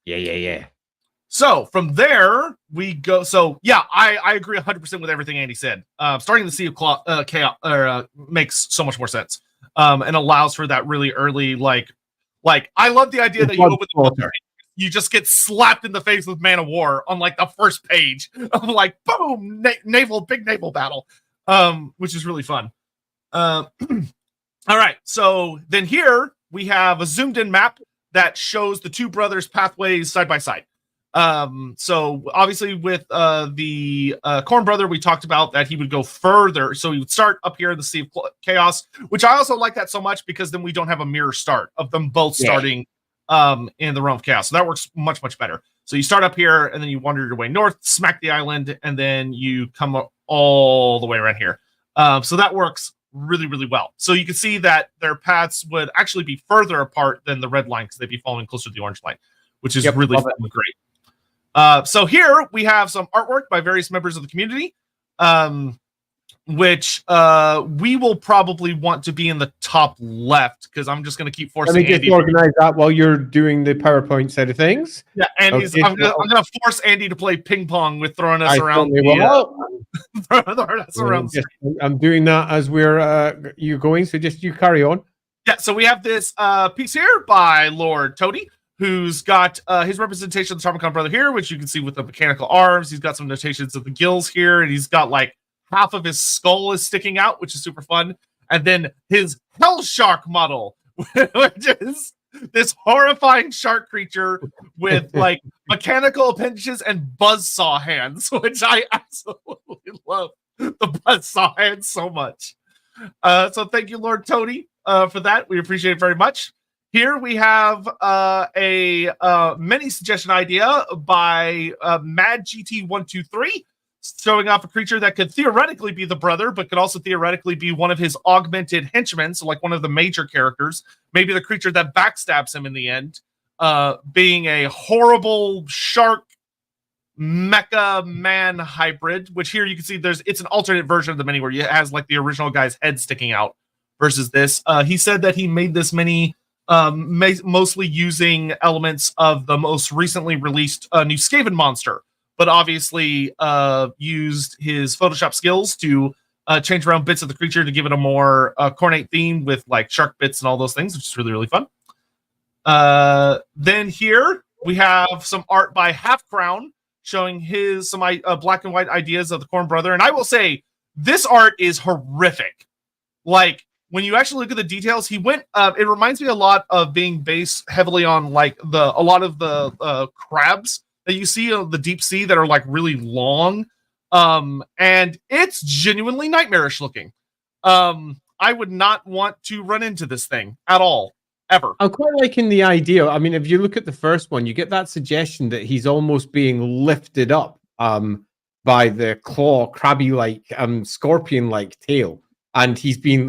Speaker 1: Yeah.
Speaker 2: So from there we go. So yeah, I agree 100% with everything Andy said. Starting the Sea of Chaos makes so much more sense, and allows for that really early like I love the idea that you open the book, you just get slapped in the face with Man of War on like the first page of like boom big naval battle, which is really fun. All right, so then here we have a zoomed in map that shows the two brothers' pathways side by side. So obviously with the Khorne brother, we talked about that he would go further. So he would start up here in the Sea of Chaos, which I also like that so much because then we don't have a mirror start of them both starting in the Realm of Chaos. So that works much, much better. So you start up here and then you wander your way north, smack the island, and then you come up all the way around here. So that works really, really well. So you can see that their paths would actually be further apart than the red line because they'd be following closer to the orange line, which is really fun and great. So here we have some artwork by various members of the community, which we will probably want to be in the top left because I'm just going to keep forcing
Speaker 1: Andy. Let me just
Speaker 2: Andy
Speaker 1: organize that while you're doing the PowerPoint side of things.
Speaker 2: Yeah, Andy's. Okay. I'm going to force Andy to play ping pong with throwing us around.
Speaker 1: I'm doing that as we're you're going, so just you carry on.
Speaker 2: Yeah, so we have this piece here by Lord Toady, who's got his representation of the TAMURKHAN brother here, which you can see with the mechanical arms. He's got some notations of the gills here, and he's got like half of his skull is sticking out, which is super fun. And then his Hell Shark model, which is this horrifying shark creature with like mechanical appendages and buzzsaw hands, which I absolutely love the buzzsaw hands so much. So thank you, Lord Toady, for that. We appreciate it very much. Here we have a mini suggestion idea by Mad GT123, showing off a creature that could theoretically be the brother, but could also theoretically be one of his augmented henchmen, so like one of the major characters, maybe the creature that backstabs him in the end, being a horrible shark mecha man hybrid, which here you can see it's an alternate version of the mini where it has like the original guy's head sticking out versus this. He said that he made this mini mostly using elements of the most recently released new Skaven monster, but obviously used his Photoshop skills to change around bits of the creature to give it a more cornate theme with like shark bits and all those things, which is really, really fun. Then here we have some art by Half Crown showing some black and white ideas of the Khorne brother. And I will say, this art is horrific. Like, when you actually look at the details, he went, it reminds me a lot of being based heavily on like a lot of the crabs that you see in the deep sea that are like really long. And it's genuinely nightmarish looking. I would not want to run into this thing at all, ever.
Speaker 1: I'm quite liking the idea. I mean, if you look at the first one, you get that suggestion that he's almost being lifted up by the crabby-like, scorpion-like tail. And he's been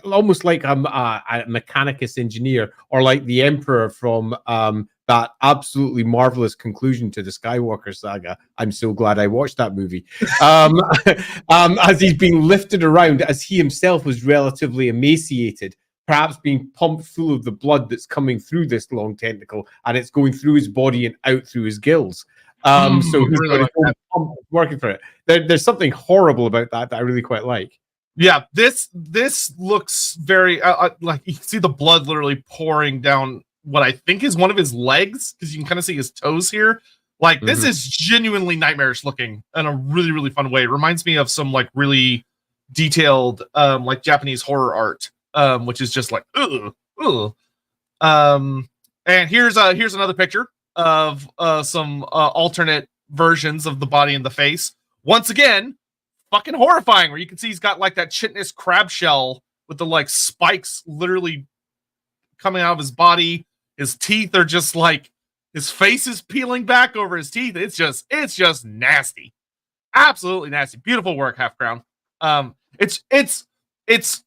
Speaker 1: almost like a mechanicus engineer, or like the Emperor from that absolutely marvelous conclusion to the Skywalker saga. I'm so glad I watched that movie. As he's being lifted around, as he himself was relatively emaciated, perhaps being pumped full of the blood that's coming through this long tentacle, and it's going through his body and out through his gills. So he's really working for it. There's something horrible about that I really quite like.
Speaker 2: Yeah, this looks very like you can see the blood literally pouring down what I think is one of his legs, because you can kind of see his toes here. Like this is genuinely nightmarish looking in a really, really fun way. It reminds me of some like really detailed like Japanese horror art, which is just like ugh. And here's another picture of some alternate versions of the body and the face. Once again, fucking horrifying, where you can see he's got like that chitinous crab shell with the like spikes literally coming out of his body. His teeth are just like, his face is peeling back over his teeth. It's just nasty. Absolutely nasty. Beautiful work, Half Crown. It's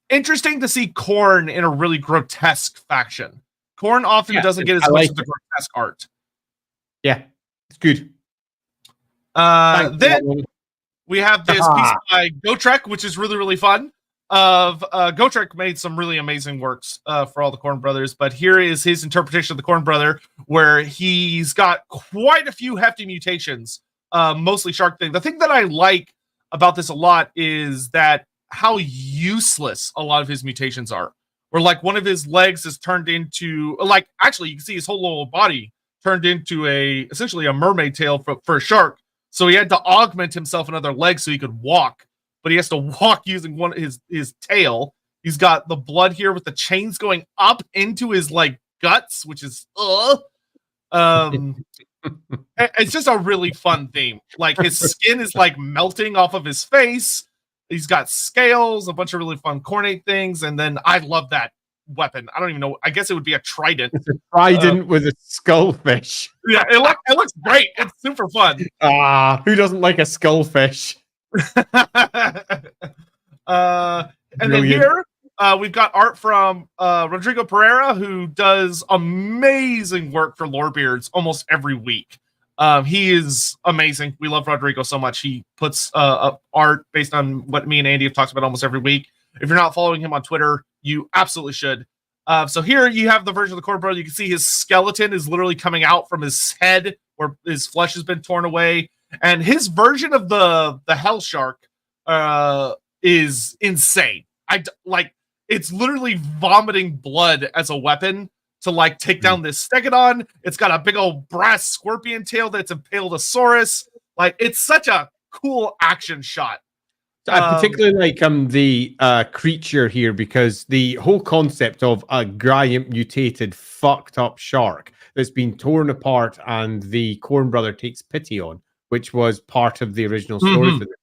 Speaker 2: interesting to see Khorne in a really grotesque faction. Khorne often doesn't get as much of the grotesque art.
Speaker 1: Yeah, it's good.
Speaker 2: Then We have this piece by Gotrek, which is really, really fun. Gotrek made some really amazing works for all the Khorne brothers, but here is his interpretation of the Khorne brother, where he's got quite a few hefty mutations, mostly shark thing. The thing that I like about this a lot is that how useless a lot of his mutations are. Where like one of his legs is turned into, like, actually you can see his whole little body turned into essentially a mermaid tail for a shark. So he had to augment himself another leg so he could walk, but he has to walk using his tail. He's got the blood here with the chains going up into his like guts, which is it's just a really fun theme. Like his skin is like melting off of his face. He's got scales, a bunch of really fun cornate things, and then I love that weapon. I don't even know. I guess it would be a trident.
Speaker 1: It's a trident with a skullfish.
Speaker 2: Yeah, it looks great. It's super fun.
Speaker 1: Who doesn't like a skullfish?
Speaker 2: And then here we've got art from Rodrigo Pereira, who does amazing work for Lorebeards almost every week. He is amazing. We love Rodrigo so much. He puts up art based on what me and Andy have talked about almost every week. If you're not following him on Twitter, you absolutely should. So here you have the version of the Khorne brother. You can see his skeleton is literally coming out from his head, where his flesh has been torn away. And his version of the Hell Shark is insane. It's literally vomiting blood as a weapon to like take down this stegodon. It's got a big old brass scorpion tail that's impaled a saurus. Like, it's such a cool action shot.
Speaker 1: I particularly like the creature here, because the whole concept of a giant mutated fucked up shark that's been torn apart and the Khorne brother takes pity on, which was part of the original story for this.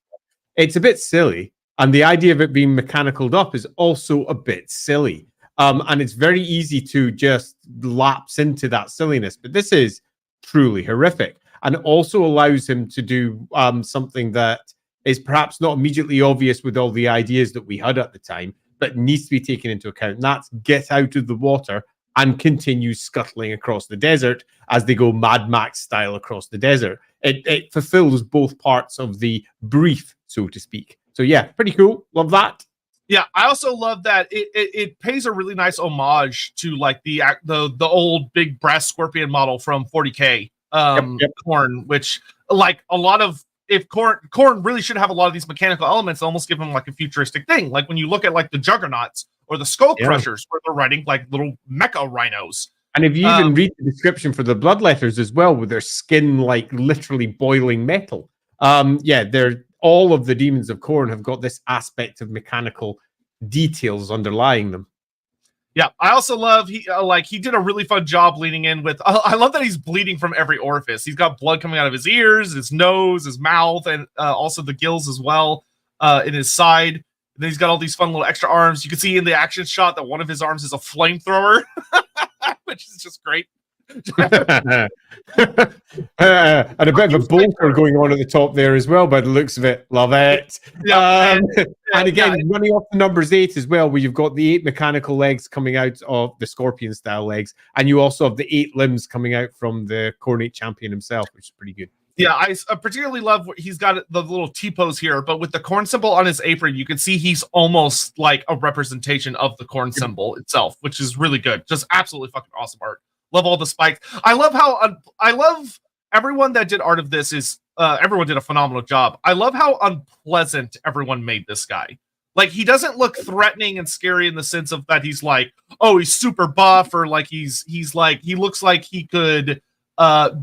Speaker 1: It's a bit silly, and the idea of it being mechanicaled up is also a bit silly. And it's very easy to just lapse into that silliness, but this is truly horrific, and also allows him to do something that is perhaps not immediately obvious with all the ideas that we had at the time, but needs to be taken into account. And that's get out of the water and continue scuttling across the desert as they go Mad Max style across the desert. It fulfills both parts of the brief, so to speak. So yeah, pretty cool. Love that.
Speaker 2: Yeah, I also love that it pays a really nice homage to like the old big brass scorpion model from 40K Khorne, which like a lot of, if Khorne really should have a lot of these mechanical elements, almost give them like a futuristic thing. Like when you look at like the Juggernauts or the Skull Crushers, where they're riding like little mecha rhinos.
Speaker 1: And if you even read the description for the Bloodletters as well, with their skin like literally boiling metal, they're all of the demons of Khorne have got this aspect of mechanical details underlying them.
Speaker 2: Yeah, I also love he did a really fun job leaning in with. I love that he's bleeding from every orifice. He's got blood coming out of his ears, his nose, his mouth, and also the gills as well in his side. And then he's got all these fun little extra arms. You can see in the action shot that one of his arms is a flamethrower, which is just great.
Speaker 1: And a bit of a bolter going on at the top there as well, by the looks of it. Love it. And again, running off the numbers 8 as well, where you've got the 8 mechanical legs coming out of the scorpion style legs, and you also have the 8 limbs coming out from the Khornate champion himself, which is pretty good.
Speaker 2: Yeah, I particularly love what he's got the little T-pose here, but with the Khorne symbol on his apron, you can see he's almost like a representation of the Khorne symbol itself, which is really good. Just absolutely fucking awesome art. Love all the spikes. I love how I love everyone that did art of this is everyone did a phenomenal job. I love how unpleasant everyone made this guy. Like, he doesn't look threatening and scary in the sense of that he's like, oh, he's super buff, or like he's like, he looks like he could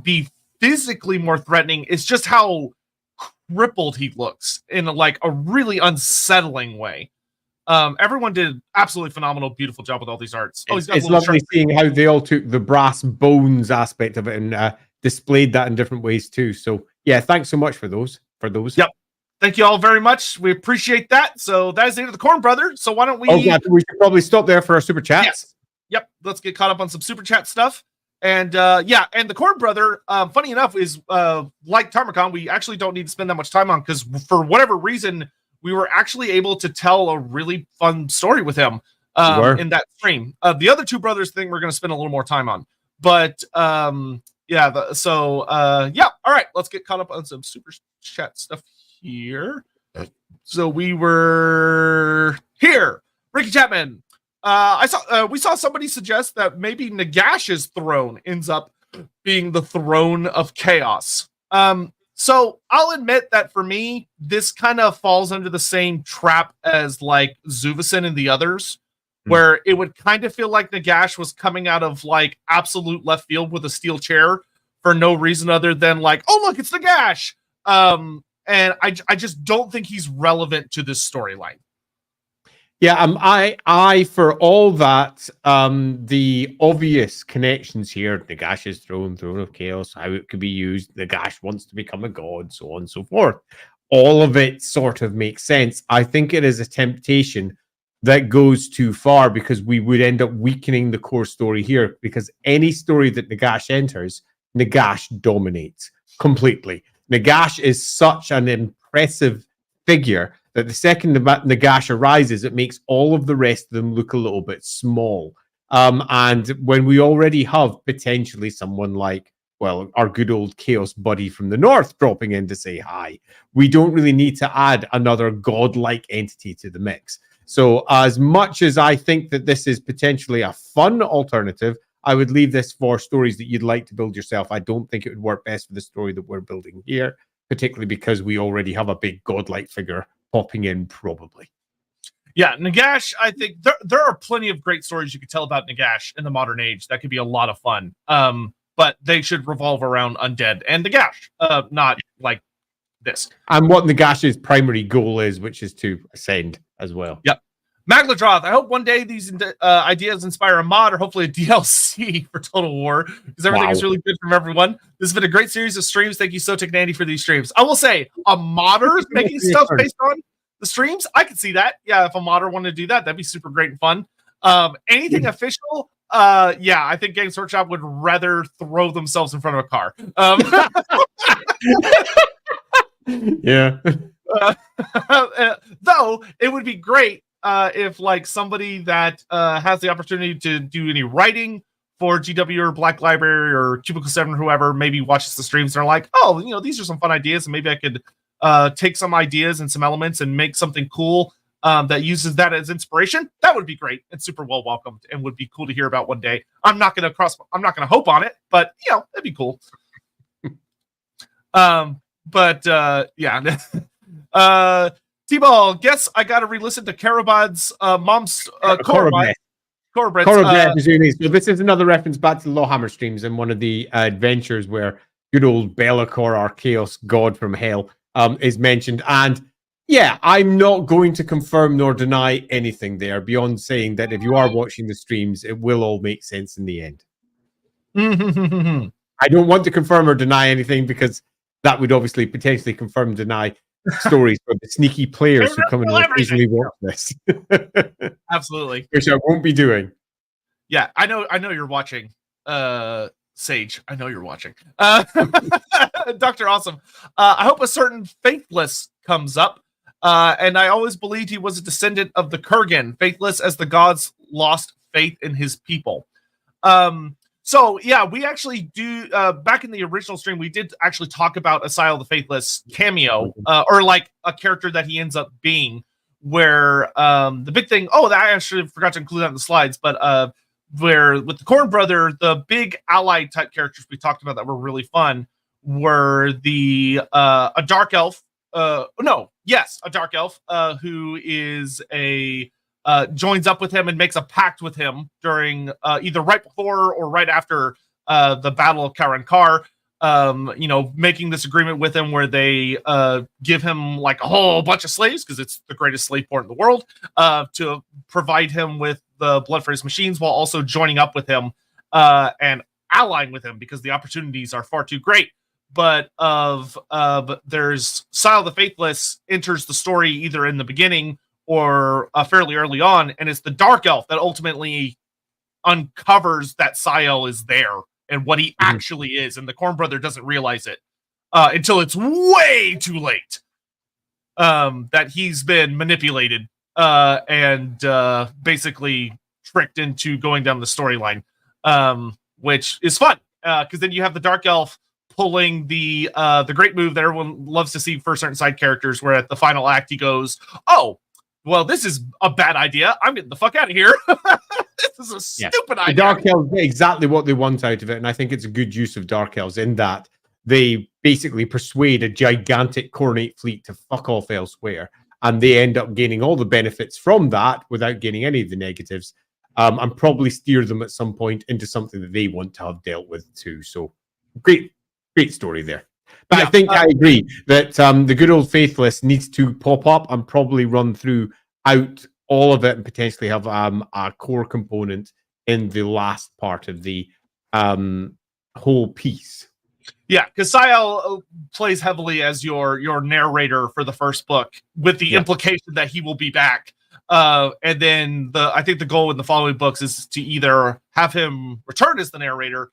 Speaker 2: be physically more threatening. It's just how crippled he looks in like a really unsettling way. Everyone did absolutely phenomenal, beautiful job with all these arts.
Speaker 1: It's lovely seeing how they all took the brass bones aspect of it and displayed that in different ways too. So yeah, thanks so much for those.
Speaker 2: Yep. Thank you all very much. We appreciate that. So that is the end of the Khorne brother. So why don't we?
Speaker 1: We should probably stop there for our super chats.
Speaker 2: Yes. Yep. Let's get caught up on some super chat stuff. And and the Khorne brother, funny enough, is like TAMURKHAN, we actually don't need to spend that much time on, because for whatever reason, we were actually able to tell a really fun story with him in that stream. The other 2 brothers thing we're going to spend a little more time on. But all right, let's get caught up on some super chat stuff here. So we were here. Ricky Chapman. We saw somebody suggest that maybe Nagash's throne ends up being the throne of chaos. So I'll admit that for me, this kind of falls under the same trap as like Zuvison and the others, where it would kind of feel like Nagash was coming out of like absolute left field with a steel chair for no reason other than like, oh look, it's Nagash. And I just don't think he's relevant to this storyline.
Speaker 1: Yeah, I for all that, the obvious connections here, Nagash's throne of chaos, how it could be used, Nagash wants to become a god, so on and so forth. All of it sort of makes sense. I think it is a temptation that goes too far because we would end up weakening the core story here, because any story that Nagash enters, Nagash dominates completely. Nagash is such an impressive figure that the second Nagash arises, it makes all of the rest of them look a little bit small. And when we already have potentially someone like, well, our good old Chaos buddy from the north dropping in to say hi, we don't really need to add another godlike entity to the mix. So as much as I think that this is potentially a fun alternative, I would leave this for stories that you'd like to build yourself. I don't think it would work best for the story that we're building here, particularly because we already have a big godlike figure popping in, probably.
Speaker 2: Yeah, Nagash, I think there are plenty of great stories you could tell about Nagash in the modern age. That could be a lot of fun. But they should revolve around undead and Nagash, not like this.
Speaker 1: And what Nagash's primary goal is, which is to ascend as well.
Speaker 2: Yep. Magladroth, I hope one day these ideas inspire a mod or hopefully a DLC for Total War, because everything is really good from everyone. This has been a great series of streams. Thank you, Sotek and Andy, for these streams. I will say, a modder making stuff based on the streams, I could see that. Yeah, if a modder wanted to do that, that'd be super great and fun. Anything official, yeah, I think Games Workshop would rather throw themselves in front of a car.
Speaker 1: Yeah.
Speaker 2: Though, it would be great if like somebody that has the opportunity to do any writing for GW or Black Library or Cubicle 7 or whoever maybe watches the streams and are like, oh, you know, these are some fun ideas, and maybe I could take some ideas and some elements and make something cool that uses that as inspiration. That would be great and super well welcomed and would be cool to hear about one day. I'm not gonna hope on it, but you know, it'd be cool. Yeah. T-Ball, guess I gotta re-listen to Karabad's mom's Korabad.
Speaker 1: So this is another reference back to the LAWhammer streams and one of the adventures where good old Be'lakor, our chaos god from hell, is mentioned. And yeah, I'm not going to confirm nor deny anything there beyond saying that if you are watching the streams, it will all make sense in the end. I don't want to confirm or deny anything because that would obviously potentially confirm and deny stories for the sneaky players who come and occasionally watch this.
Speaker 2: Absolutely.
Speaker 1: Which I won't be doing.
Speaker 2: Yeah, I know you're watching. Sage, I know you're watching. Dr. Awesome. I hope a certain Faithless comes up. And I always believed he was a descendant of the Kurgan, faithless as the gods lost faith in his people. So yeah, we actually do back in the original stream, we did actually talk about Asile the Faithless cameo, or like a character that he ends up being, where the big thing, I actually forgot to include that in the slides, but where with the Corn Brother, the big ally type characters we talked about that were really fun were a dark elf, a dark elf who is joins up with him and makes a pact with him during either right before or right after the Battle of Karankar, making this agreement with him where they give him like a whole bunch of slaves because it's the greatest slave port in the world, to provide him with the Bloodfrays machines while also joining up with him and allying with him because the opportunities are far too great. But there's Sile the Faithless enters the story either in the beginning or fairly early on, and it's the Dark Elf that ultimately uncovers that Sile is there and what he actually is, and the Corn Brother doesn't realize it until it's way too late that he's been manipulated and basically tricked into going down the storyline, which is fun because then you have the Dark Elf pulling the great move that everyone loves to see for certain side characters, where at the final act he goes, "Oh, well, this is a bad idea. I'm getting the fuck out of here." This is a stupid idea.
Speaker 1: The Dark Elves get exactly what they want out of it, and I think it's a good use of Dark Elves in that they basically persuade a gigantic Khornate fleet to fuck off elsewhere, and they end up gaining all the benefits from that without gaining any of the negatives, and probably steer them at some point into something that they want to have dealt with too. So great story there. But I think I agree that the good old Faithless needs to pop up and probably run throughout all of it and potentially have a core component in the last part of the whole piece.
Speaker 2: Yeah, because Sael plays heavily as your narrator for the first book, with the implication that he will be back. And then I think the goal in the following books is to either have him return as the narrator,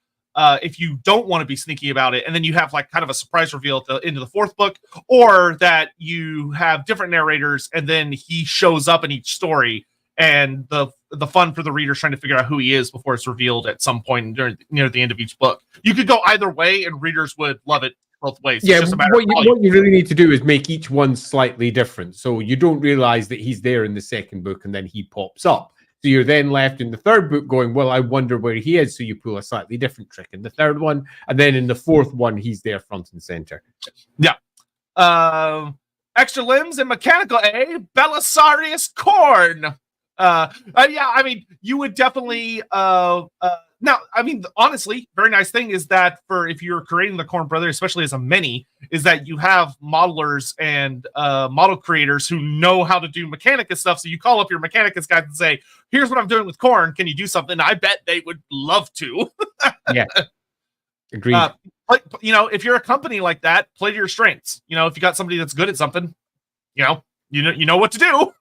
Speaker 2: if you don't want to be sneaky about it, and then you have like kind of a surprise reveal at the end of the fourth book, or that you have different narrators and then he shows up in each story, and the fun for the readers trying to figure out who he is before it's revealed at some point near the end of each book. You could go either way, and readers would love it both ways.
Speaker 1: Yeah, what you really need to do is make each one slightly different, so you don't realize that he's there in the second book and then he pops up. So you're then left in the third book going, well, I wonder where he is. So you pull a slightly different trick in the third one. And then in the fourth one, he's there front and center.
Speaker 2: Yeah. Extra limbs and mechanical A, Belisarius Khorne. Yeah, I mean, you would definitely... now, I mean, honestly, very nice thing is that if you're creating the Khorne brother, especially as a mini, is that you have modelers and model creators who know how to do Mechanicus stuff. So you call up your Mechanicus guys and say, here's what I'm doing with Khorne. Can you do something? I bet they would love to.
Speaker 1: Yeah. Agreed.
Speaker 2: You know, if you're a company like that, play to your strengths. You know, if you got somebody that's good at something, you know what to do.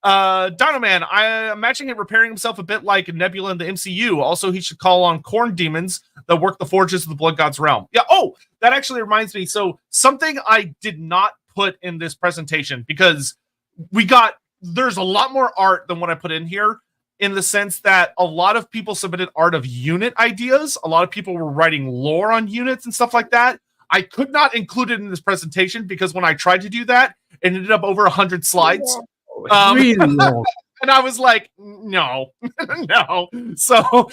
Speaker 2: Dino Man, I imagine him repairing himself a bit like Nebula in the MCU. Also, he should call on Khorne demons that work the forges of the Blood God's realm. Yeah. Oh, that actually reminds me. So something I did not put in this presentation, because there's a lot more art than what I put in here, in the sense that a lot of people submitted art of unit ideas. A lot of people were writing lore on units and stuff like that. I could not include it in this presentation because when I tried to do that, it ended up over 100 slides.
Speaker 1: Really
Speaker 2: and I was like, no. So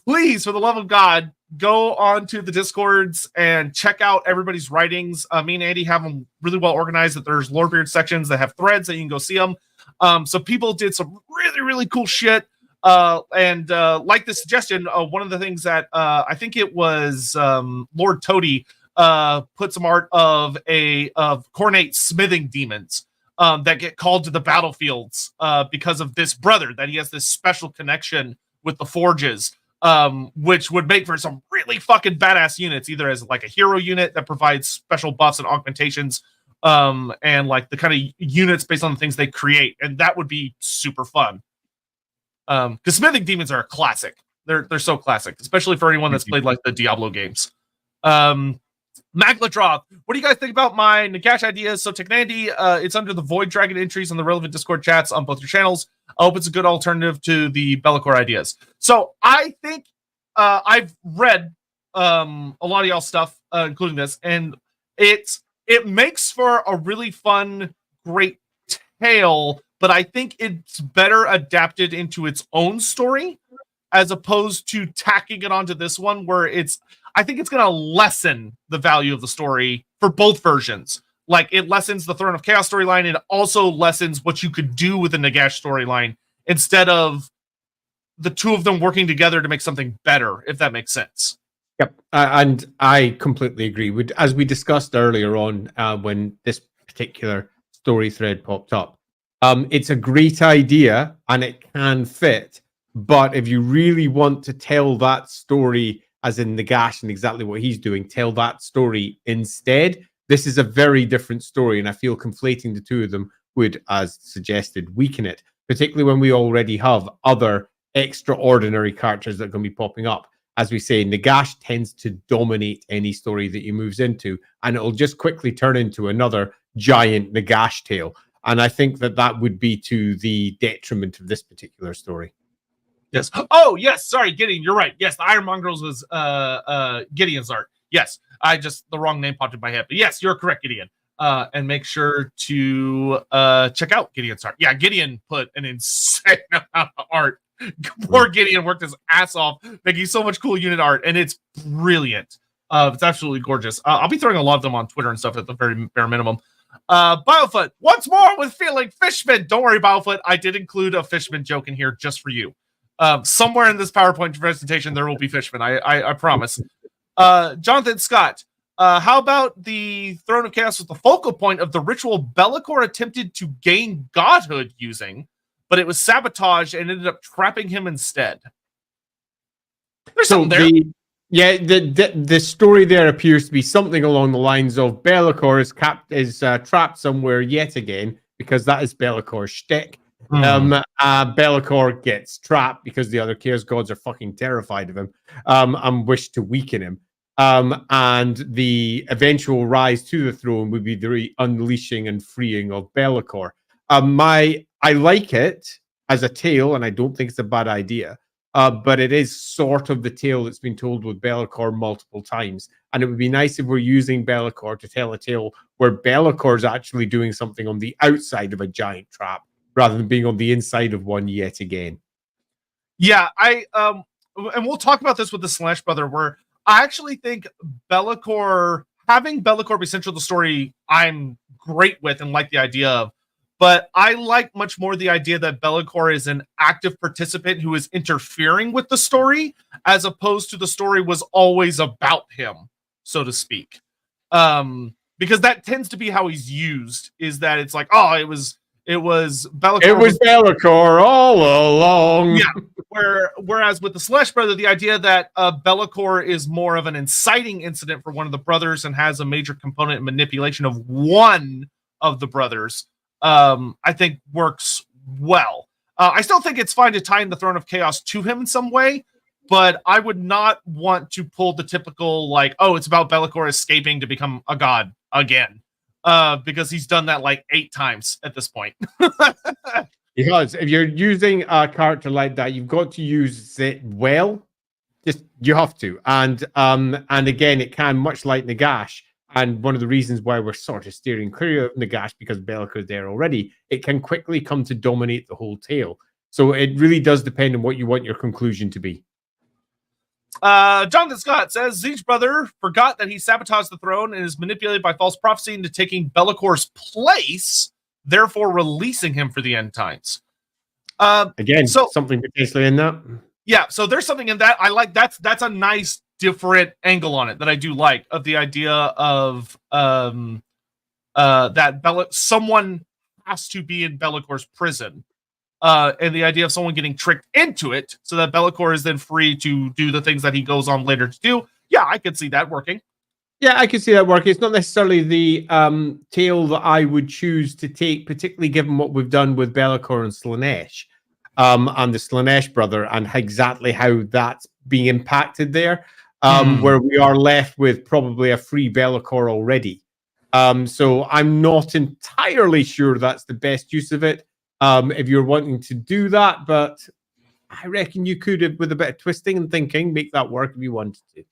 Speaker 2: please, for the love of God, go on to the Discords and check out everybody's writings. Me and Andy have them really well organized, that there's Lorebeard sections that have threads that you can go see them. So people did some really, really cool shit. And like the suggestion, one of the things that I think it was Lord Toady put some art of Khornate smithing demons that get called to the battlefields because of this brother, that he has this special connection with the forges, which would make for some really fucking badass units, either as like a hero unit that provides special buffs and augmentations, and like the kind of units based on the things they create, and that would be super fun. Because smithing demons are a classic. They're so classic, especially for anyone that's played like the Diablo games. Magladroth, what do you guys think about my Nagash ideas? So Technandy, it's under the Void Dragon entries on the relevant Discord chats on both your channels. I hope it's a good alternative to the Be'lakor ideas. So I think I've read a lot of y'all's stuff, including this, and it makes for a really fun, great tale, but I think it's better adapted into its own story as opposed to tacking it onto this one, where I think it's going to lessen the value of the story for both versions. Like, it lessens the Throne of Chaos storyline, and it also lessens what you could do with the Nagash storyline, instead of the two of them working together to make something better, if that makes sense.
Speaker 1: Yep, and I completely agree. As we discussed earlier on, when this particular story thread popped up, it's a great idea and it can fit, but if you really want to tell that story, as in Nagash and exactly what he's doing, tell that story instead, this is a very different story, and I feel conflating the two of them would, as suggested, weaken it, particularly when we already have other extraordinary characters that are going to be popping up. As we say, Nagash tends to dominate any story that he moves into, and it'll just quickly turn into another giant Nagash tale. And I think that would be to the detriment of this particular story.
Speaker 2: Yes. Oh, yes. Sorry, Gideon. You're right. Yes, the Iron Mongrels was Gideon's art. Yes, the wrong name popped in my head. But yes, you're correct, Gideon. And make sure to check out Gideon's art. Yeah, Gideon put an insane amount of art. Poor Gideon worked his ass off making so much cool unit art, and it's brilliant. It's absolutely gorgeous. I'll be throwing a lot of them on Twitter and stuff at the very bare minimum. Biofoot, once more with feeling Fishman. Don't worry, Biofoot. I did include a Fishman joke in here just for you. Somewhere in this PowerPoint presentation, there will be Fishman. I promise. Jonathan Scott, how about the Throne of Chaos was the focal point of the ritual Be'lakor attempted to gain godhood using, but it was sabotaged and ended up trapping him instead. There's something there.
Speaker 1: The story there appears to be something along the lines of Be'lakor is trapped somewhere yet again, because that is Be'lakor's shtick. Be'lakor gets trapped because the other Chaos gods are fucking terrified of him and wish to weaken him. And the eventual rise to the throne would be the unleashing and freeing of Be'lakor. I like it as a tale, and I don't think it's a bad idea. But it is sort of the tale that's been told with Be'lakor multiple times. And it would be nice if we're using Be'lakor to tell a tale where Be'lakor is actually doing something on the outside of a giant trap rather than being on the inside of one yet again.
Speaker 2: Yeah, and we'll talk about this with the Slash Brother, where I actually think having Be'lakor be central to the story, I'm great with and like the idea of. But I like much more the idea that Be'lakor is an active participant who is interfering with the story, as opposed to the story was always about him, so to speak. Because that tends to be how he's used, is that it's like, oh, it was Be'lakor.
Speaker 1: It was Be'lakor all along.
Speaker 2: Yeah. Whereas with the Slash Brother, the idea that Be'lakor is more of an inciting incident for one of the brothers and has a major component in manipulation of one of the brothers, I think works well. I still think it's fine to tie in the Throne of Chaos to him in some way, but I would not want to pull the typical, like, oh, it's about Be'lakor escaping to become a god again. Because he's done that like 8 times at this point.
Speaker 1: Because if you're using a character like that, you've got to use it well. You have to. And again, it can, much like Nagash, and one of the reasons why we're sort of steering clear of Nagash, because Be'lakor is there already, it can quickly come to dominate the whole tale. So it really does depend on what you want your conclusion to be.
Speaker 2: Jonathan Scott says, Siege Brother forgot that he sabotaged the throne and is manipulated by false prophecy into taking Be'lakor's place, therefore releasing him for the end times.
Speaker 1: Again, something potentially in that.
Speaker 2: Yeah, so there's something in that. I like that's a nice different angle on it that I do like, of the idea of that someone has to be in Be'lakor's prison. And the idea of someone getting tricked into it so that Be'lakor is then free to do the things that he goes on later to do. Yeah, I could see that working.
Speaker 1: Yeah, I can see that working. It's not necessarily the tale that I would choose to take, particularly given what we've done with Be'lakor and Slaanesh, and the Slaanesh brother, and exactly how that's being impacted there, where we are left with probably a free Be'lakor already. So I'm not entirely sure that's the best use of it. If you're wanting to do that, but I reckon you could, with a bit of twisting and thinking, make that work if you wanted to.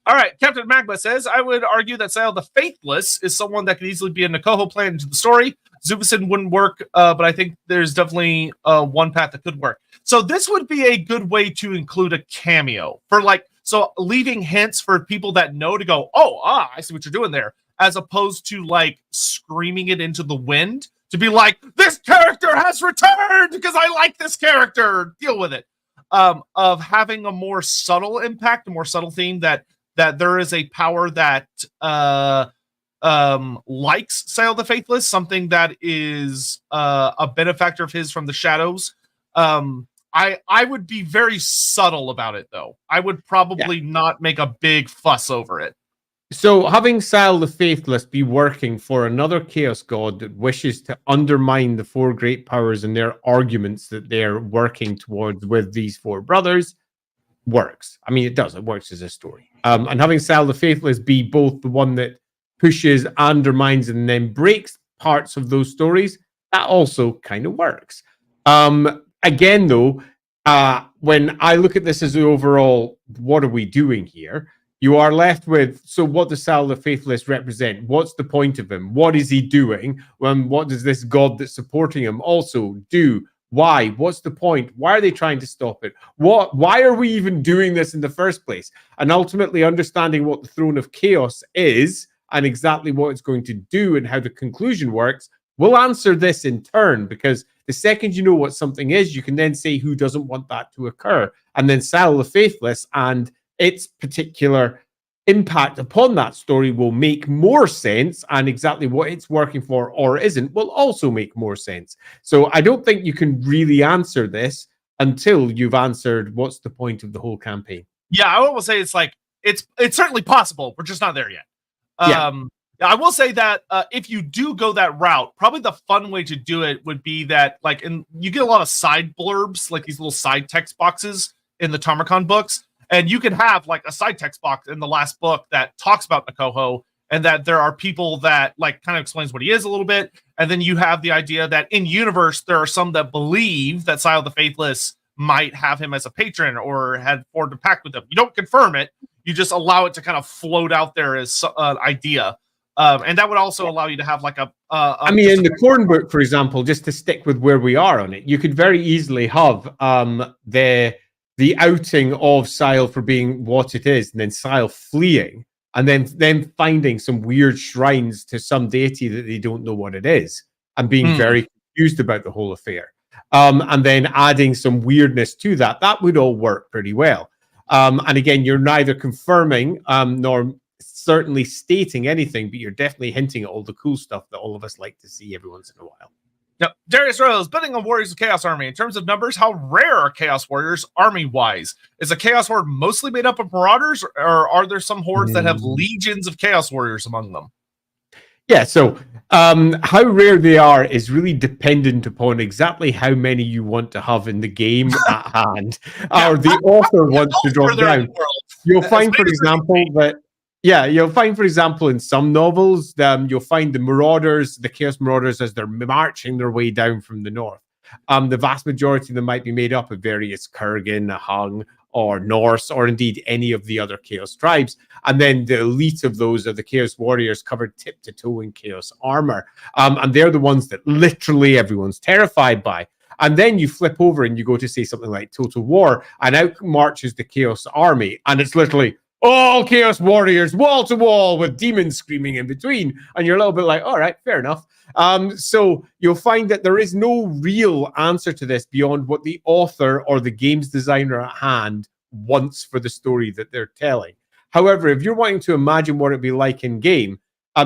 Speaker 2: All right, Captain Magma says, I would argue that Sail the Faithless is someone that could easily be a Nakoho plan into the story. Zubison wouldn't work, but I think there's definitely one path that could work. So this would be a good way to include a cameo for so leaving hints for people that know to go, I see what you're doing there, as opposed to screaming it into the wind. To be like, this character has returned because I like this character. Deal with it. Of having a more subtle impact, a more subtle theme that there is a power that likes Sail the Faithless, something that is a benefactor of his from the shadows. I would be very subtle about it, though. I would probably not make a big fuss over it.
Speaker 1: So having Sail the Faithless be working for another Chaos God that wishes to undermine the 4 great powers and their arguments that they're working towards with these 4 brothers works. I mean, it does. It works as a story. And having Sail the Faithless be both the one that pushes, undermines, and then breaks parts of those stories, that also kind of works. Again, though, when I look at this as the overall, what are we doing here? you are left with, so what does Sal the Faithless represent? What's the point of him? What is he doing? What does this god that's supporting him also do? Why? What's the point? Why are they trying to stop it? Why are we even doing this in the first place? And ultimately understanding what the Throne of Chaos is and exactly what it's going to do and how the conclusion works will answer this in turn, because the second you know what something is, you can then say who doesn't want that to occur. And then Sal the Faithless and its particular impact upon that story will make more sense, and exactly what it's working for or isn't will also make more sense. So I don't think you can really answer this until you've answered what's the point of the whole campaign.
Speaker 2: Yeah, I will say it's like it's certainly possible. We're just not there yet.
Speaker 1: Yeah.
Speaker 2: I will say that if you do go that route, probably the fun way to do it would be that, like, and you get a lot of side blurbs, like these little side text boxes in the TAMURKHAN books. And you could have like a side text box in the last book that talks about Nakoho, and that there are people that like kind of explains what he is a little bit. And then you have the idea that in universe, there are some that believe that Sile the Faithless might have him as a patron or had formed a pact with him. You don't confirm it. You just allow it to kind of float out there as an idea. And that would also allow you to have like
Speaker 1: I mean, in the Corn book, for example, just to stick with where we are on it, you could very easily have the outing of Sile for being what it is, and then Sile fleeing, and then finding some weird shrines to some deity that they don't know what it is, and being very confused about the whole affair. And then adding some weirdness to that. That would all work pretty well. And again, you're neither confirming nor certainly stating anything, but you're definitely hinting at all the cool stuff that all of us like to see every once in a while.
Speaker 2: Now, Darius Rose, building a Warriors of Chaos army. In terms of numbers, how rare are Chaos Warriors army-wise? Is a Chaos Horde mostly made up of Marauders, or are there some hordes that have legions of Chaos Warriors among them?
Speaker 1: Yeah, so how rare they are is really dependent upon exactly how many you want to have in the game at hand, or the author wants to drop down. You'll find, for example, that you'll find, for example, in some novels, you'll find the Marauders, the Chaos Marauders, as they're marching their way down from the north. The vast majority of them might be made up of various Kurgan, Hung, or Norse, or indeed any of the other Chaos tribes. And then the elite of those are the Chaos Warriors, covered tip to toe in Chaos armor. And they're the ones that literally everyone's terrified by. And then you flip over and you go to say something like Total War, and out marches the Chaos army, and it's literally all Chaos Warriors, wall to wall, with demons screaming in between. And you're a little bit like, all right, fair enough. So you'll find that there is no real answer to this beyond what the author or the games designer at hand wants for the story that they're telling. However, if you're wanting to imagine what it'd be like in game,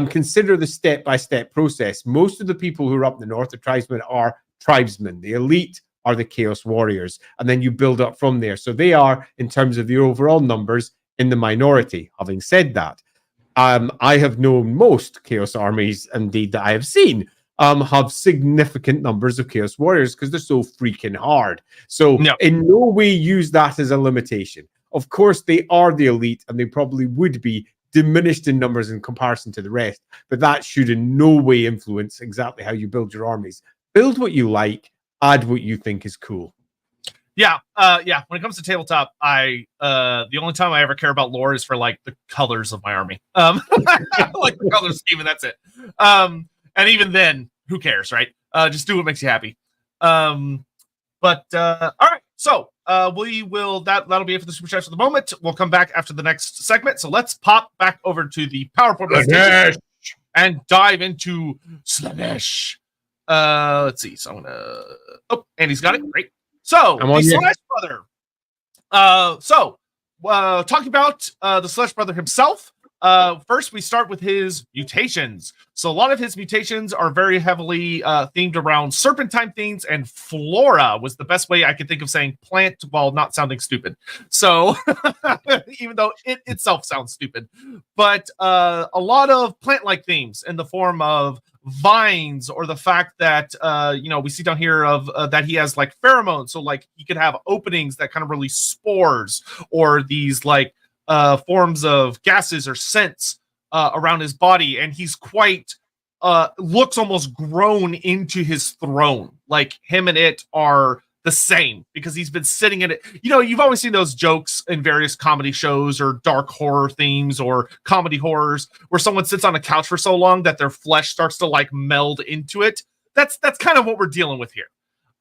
Speaker 1: consider the step-by-step process. Most of the people who are up in the north, the tribesmen, are tribesmen. The elite are the Chaos Warriors. And then you build up from there. So they are, in terms of the overall numbers, in the minority. Having said that, I have known most Chaos armies, indeed, that I have seen have significant numbers of Chaos Warriors because they're so freaking hard. So in no way use that as a limitation. Of course, they are the elite, and they probably would be diminished in numbers in comparison to the rest, but that should in no way influence exactly how you build your armies. Build what you like, add what you think is cool.
Speaker 2: Yeah. When it comes to tabletop, the only time I ever care about lore is for like the colors of my army. Like the color scheme, and that's it. And even then, who cares, right? Just do what makes you happy. All right. So that'll be it for the super chats for the moment. We'll come back after the next segment. So let's pop back over to the PowerPoint presentation and dive into Slanesh. Let's see. So I'm gonna Andy's got it. Great. So the Slash brother. Talking about the Slash brother himself. First, we start with his mutations. So a lot of his mutations are very heavily themed around serpentine things, and flora was the best way I could think of saying plant while not sounding stupid. So even though it itself sounds stupid, but a lot of plant-like themes in the form of vines, or the fact that we see down here of that he has like pheromones, so like he could have openings that kind of release spores, or these like forms of gases or scents around his body, and he's quite looks almost grown into his throne. Like him and it are the same because he's been sitting in it. You know, you've always seen those jokes in various comedy shows or dark horror themes or comedy horrors where someone sits on a couch for so long that their flesh starts to like meld into it. That's kind of what we're dealing with here.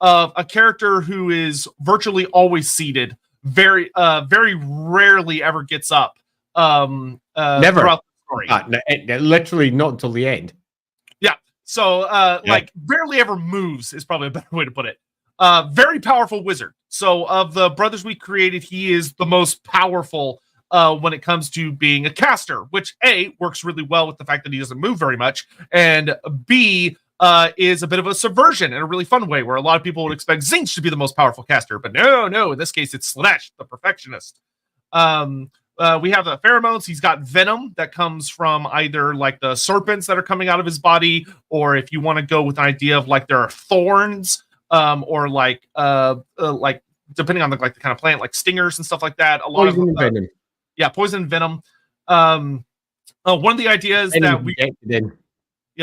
Speaker 2: A character who is virtually always seated, very rarely ever gets up.
Speaker 1: Never.
Speaker 2: Throughout the
Speaker 1: story. Literally not until the end.
Speaker 2: Yeah. So like rarely ever moves is probably a better way to put it. Very powerful wizard. So of the brothers we created, he is the most powerful when it comes to being a caster, which A, works really well with the fact that he doesn't move very much, and B, is a bit of a subversion in a really fun way, where a lot of people would expect Zinch to be the most powerful caster, but no, in this case, it's Slaanesh, the perfectionist. We have the pheromones. He's got venom that comes from either like the serpents that are coming out of his body, or if you want to go with an idea of like there are thorns, or like depending on the like the kind of plant, like stingers and stuff like that. A lot poison of venom. Poison venom. One of the ideas that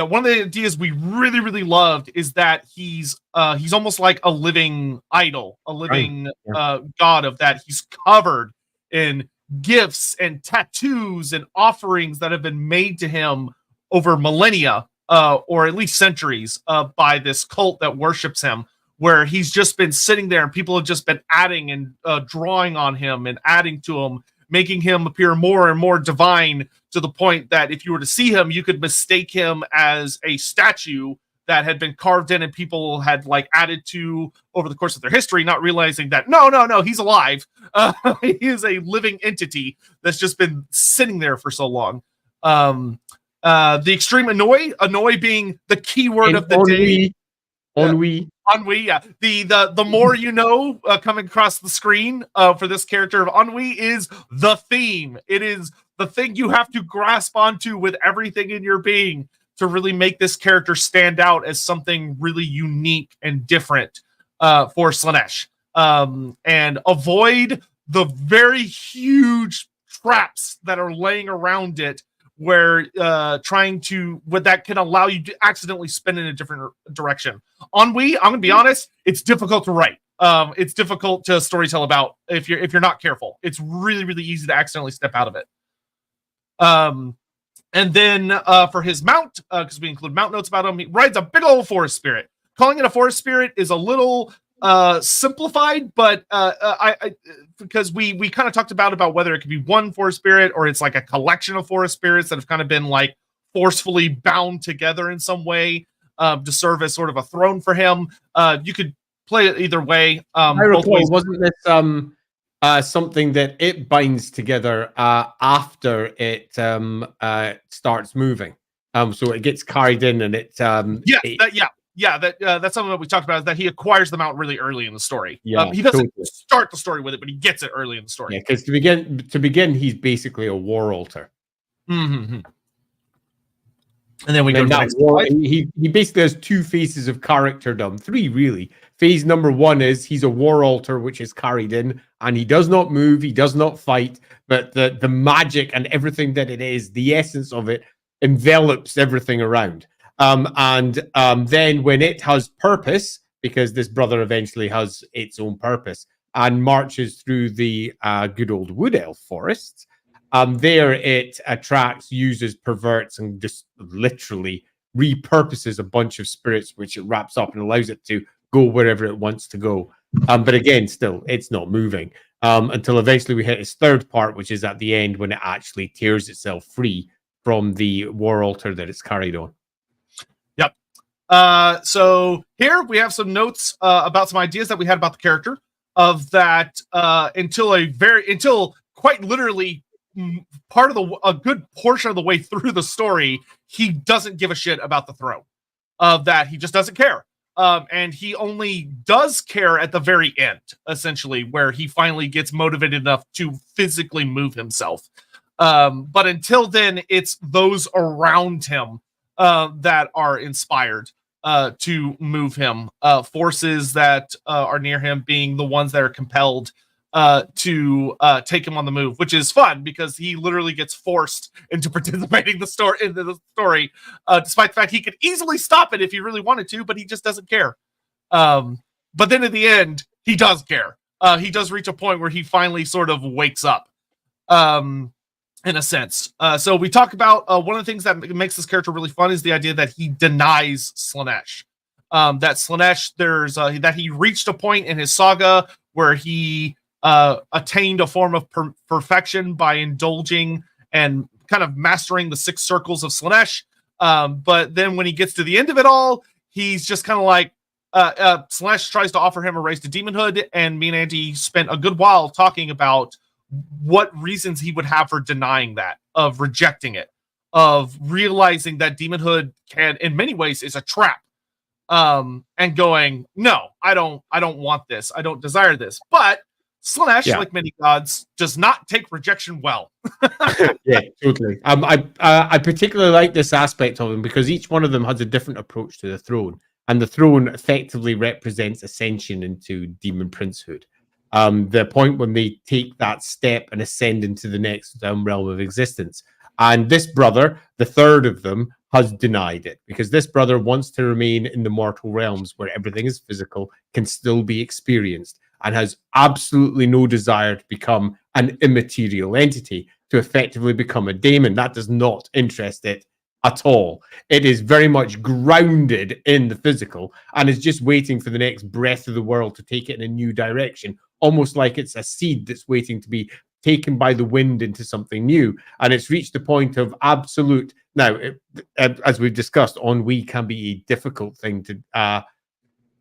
Speaker 2: one of the ideas we really, really loved is that he's almost like a living idol, a living god of that. He's covered in gifts and tattoos and offerings that have been made to him over millennia, or at least centuries, by this cult that worships him, where he's just been sitting there and people have just been adding and drawing on him and adding to him, making him appear more and more divine, to the point that if you were to see him, you could mistake him as a statue that had been carved in and people had like added to over the course of their history, not realizing that no, he's alive. He is a living entity that's just been sitting there for so long. The extreme annoy being the keyword of the day. Ennui, yeah. The more you know, coming across the screen for this character of Ennui is the theme. It is the thing you have to grasp onto with everything in your being to really make this character stand out as something really unique and different for Slaanesh. And avoid the very huge traps that are laying around it, where that can allow you to accidentally spin in a different direction. Ennui, I'm gonna be honest, it's difficult to write. It's difficult to storytell about if you're not careful. It's really, really easy to accidentally step out of it. And then for his mount, because we include mount notes about him, he rides a big old forest spirit. Calling it a forest spirit is a little simplified, but because we kind of talked about whether it could be one forest spirit or it's like a collection of forest spirits that have kind of been like forcefully bound together in some way to serve as sort of a throne for him. You could play it either way.
Speaker 1: I recall, wasn't this something that it binds together after it starts moving? So it gets carried in and it that's something that we talked about, is that he acquires the mount really early in the story. He doesn't start the story with it, but he gets it early in the story. Yeah, because to begin, he's basically a war altar.
Speaker 2: Mm-hmm. And then we go to the next
Speaker 1: he basically has two phases of characterdom, three really. Phase number one is he's a war altar, which is carried in, and he does not move, he does not fight, but the magic and everything that it is, the essence of it, envelops everything around. Then when it has purpose, because this brother eventually has its own purpose and marches through the good old wood elf forests, there it attracts, uses, perverts, and just literally repurposes a bunch of spirits, which it wraps up and allows it to go wherever it wants to go. But again, still, it's not moving until eventually we hit its third part, which is at the end when it actually tears itself free from the war altar that it's carried on.
Speaker 2: Yep. So here we have some notes about some ideas that we had about the character, of that until quite literally a good portion of the way through the story, he doesn't give a shit about the throne. That he just doesn't care. And he only does care at the very end, essentially, where he finally gets motivated enough to physically move himself. But until then, it's those around him that are inspired to move him. Forces that are near him being the ones that are compelled to take him on the move, which is fun because he literally gets forced into participating in the story, despite the fact he could easily stop it if he really wanted to, but he just doesn't care. But then at the end, he does care. He does reach a point where he finally sort of wakes up, in a sense. So we talk about one of the things that makes this character really fun is the idea that he denies Slaanesh. That Slaanesh, that he reached a point in his saga where he attained a form of perfection by indulging and kind of mastering the 6 circles of Slaanesh. But then when he gets to the end of it all, he's just kind of like, Slaanesh tries to offer him a raise to demonhood, and me and Andy spent a good while talking about what reasons he would have for denying that, of rejecting it, of realizing that demonhood can, in many ways, is a trap, and going, no, I don't want this, I don't desire this. But Slaanesh, like many gods, does not take rejection well.
Speaker 1: Yeah, totally. I particularly like this aspect of them because each one of them has a different approach to the throne. And the throne effectively represents ascension into demon princehood. The point when they take that step and ascend into the next realm of existence. And this brother, the third of them, has denied it because this brother wants to remain in the mortal realms where everything is physical, can still be experienced, and has absolutely no desire to become an immaterial entity, to effectively become a daemon. That does not interest it at all. It is very much grounded in the physical and is just waiting for the next breath of the world to take it in a new direction, almost like it's a seed that's waiting to be taken by the wind into something new. And it's reached a point of absolute. Now, as we've discussed, ennui can be a difficult thing to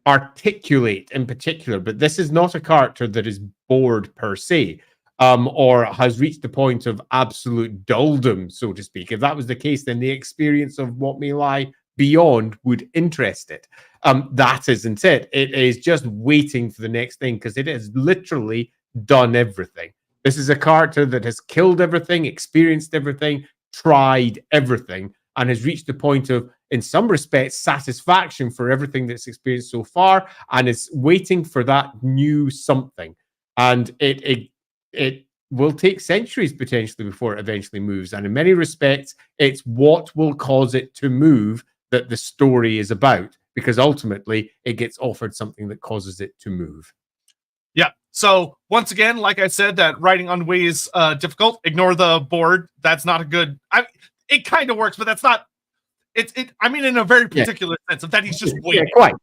Speaker 1: articulate in particular, but this is not a character that is bored per se. Or has reached the point of absolute dulldom, so to speak. If that was the case, then the experience of what may lie beyond would interest it. That isn't it. It is just waiting for the next thing because it has literally done everything. This is a character that has killed everything, experienced everything, tried everything, and has reached the point of, in some respects, satisfaction for everything that's experienced so far, and is waiting for that new something. And it will take centuries potentially before it eventually moves. And in many respects, it's what will cause it to move that the story is about, because ultimately it gets offered something that causes it to move.
Speaker 2: Yeah. So once again, like I said, that writing ennui is difficult. Ignore the board. That's not a good. It kind of works, but that's not. I mean, in a very particular sense of that he's just waiting.
Speaker 1: Yeah, quite.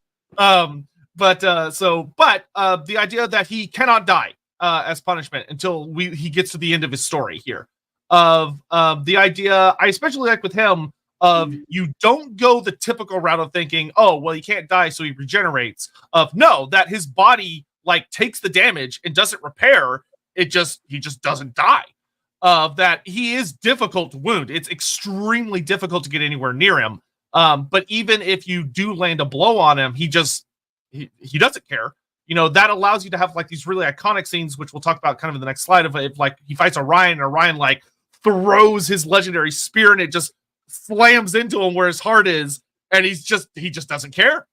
Speaker 2: But the idea that he cannot die as punishment until he gets to the end of his story here. Of the idea, I especially like with him, of you don't go the typical route of thinking, oh, well, he can't die, so he regenerates. Of no, that his body like takes the damage and doesn't repair. He just doesn't die. That he is difficult to wound. It's extremely difficult to get anywhere near him. But even if you do land a blow on him, he doesn't care. You know, that allows you to have like these really iconic scenes, which we'll talk about kind of in the next slide, of if like he fights Orion, and Orion like throws his legendary spear and it just slams into him where his heart is, and he just doesn't care.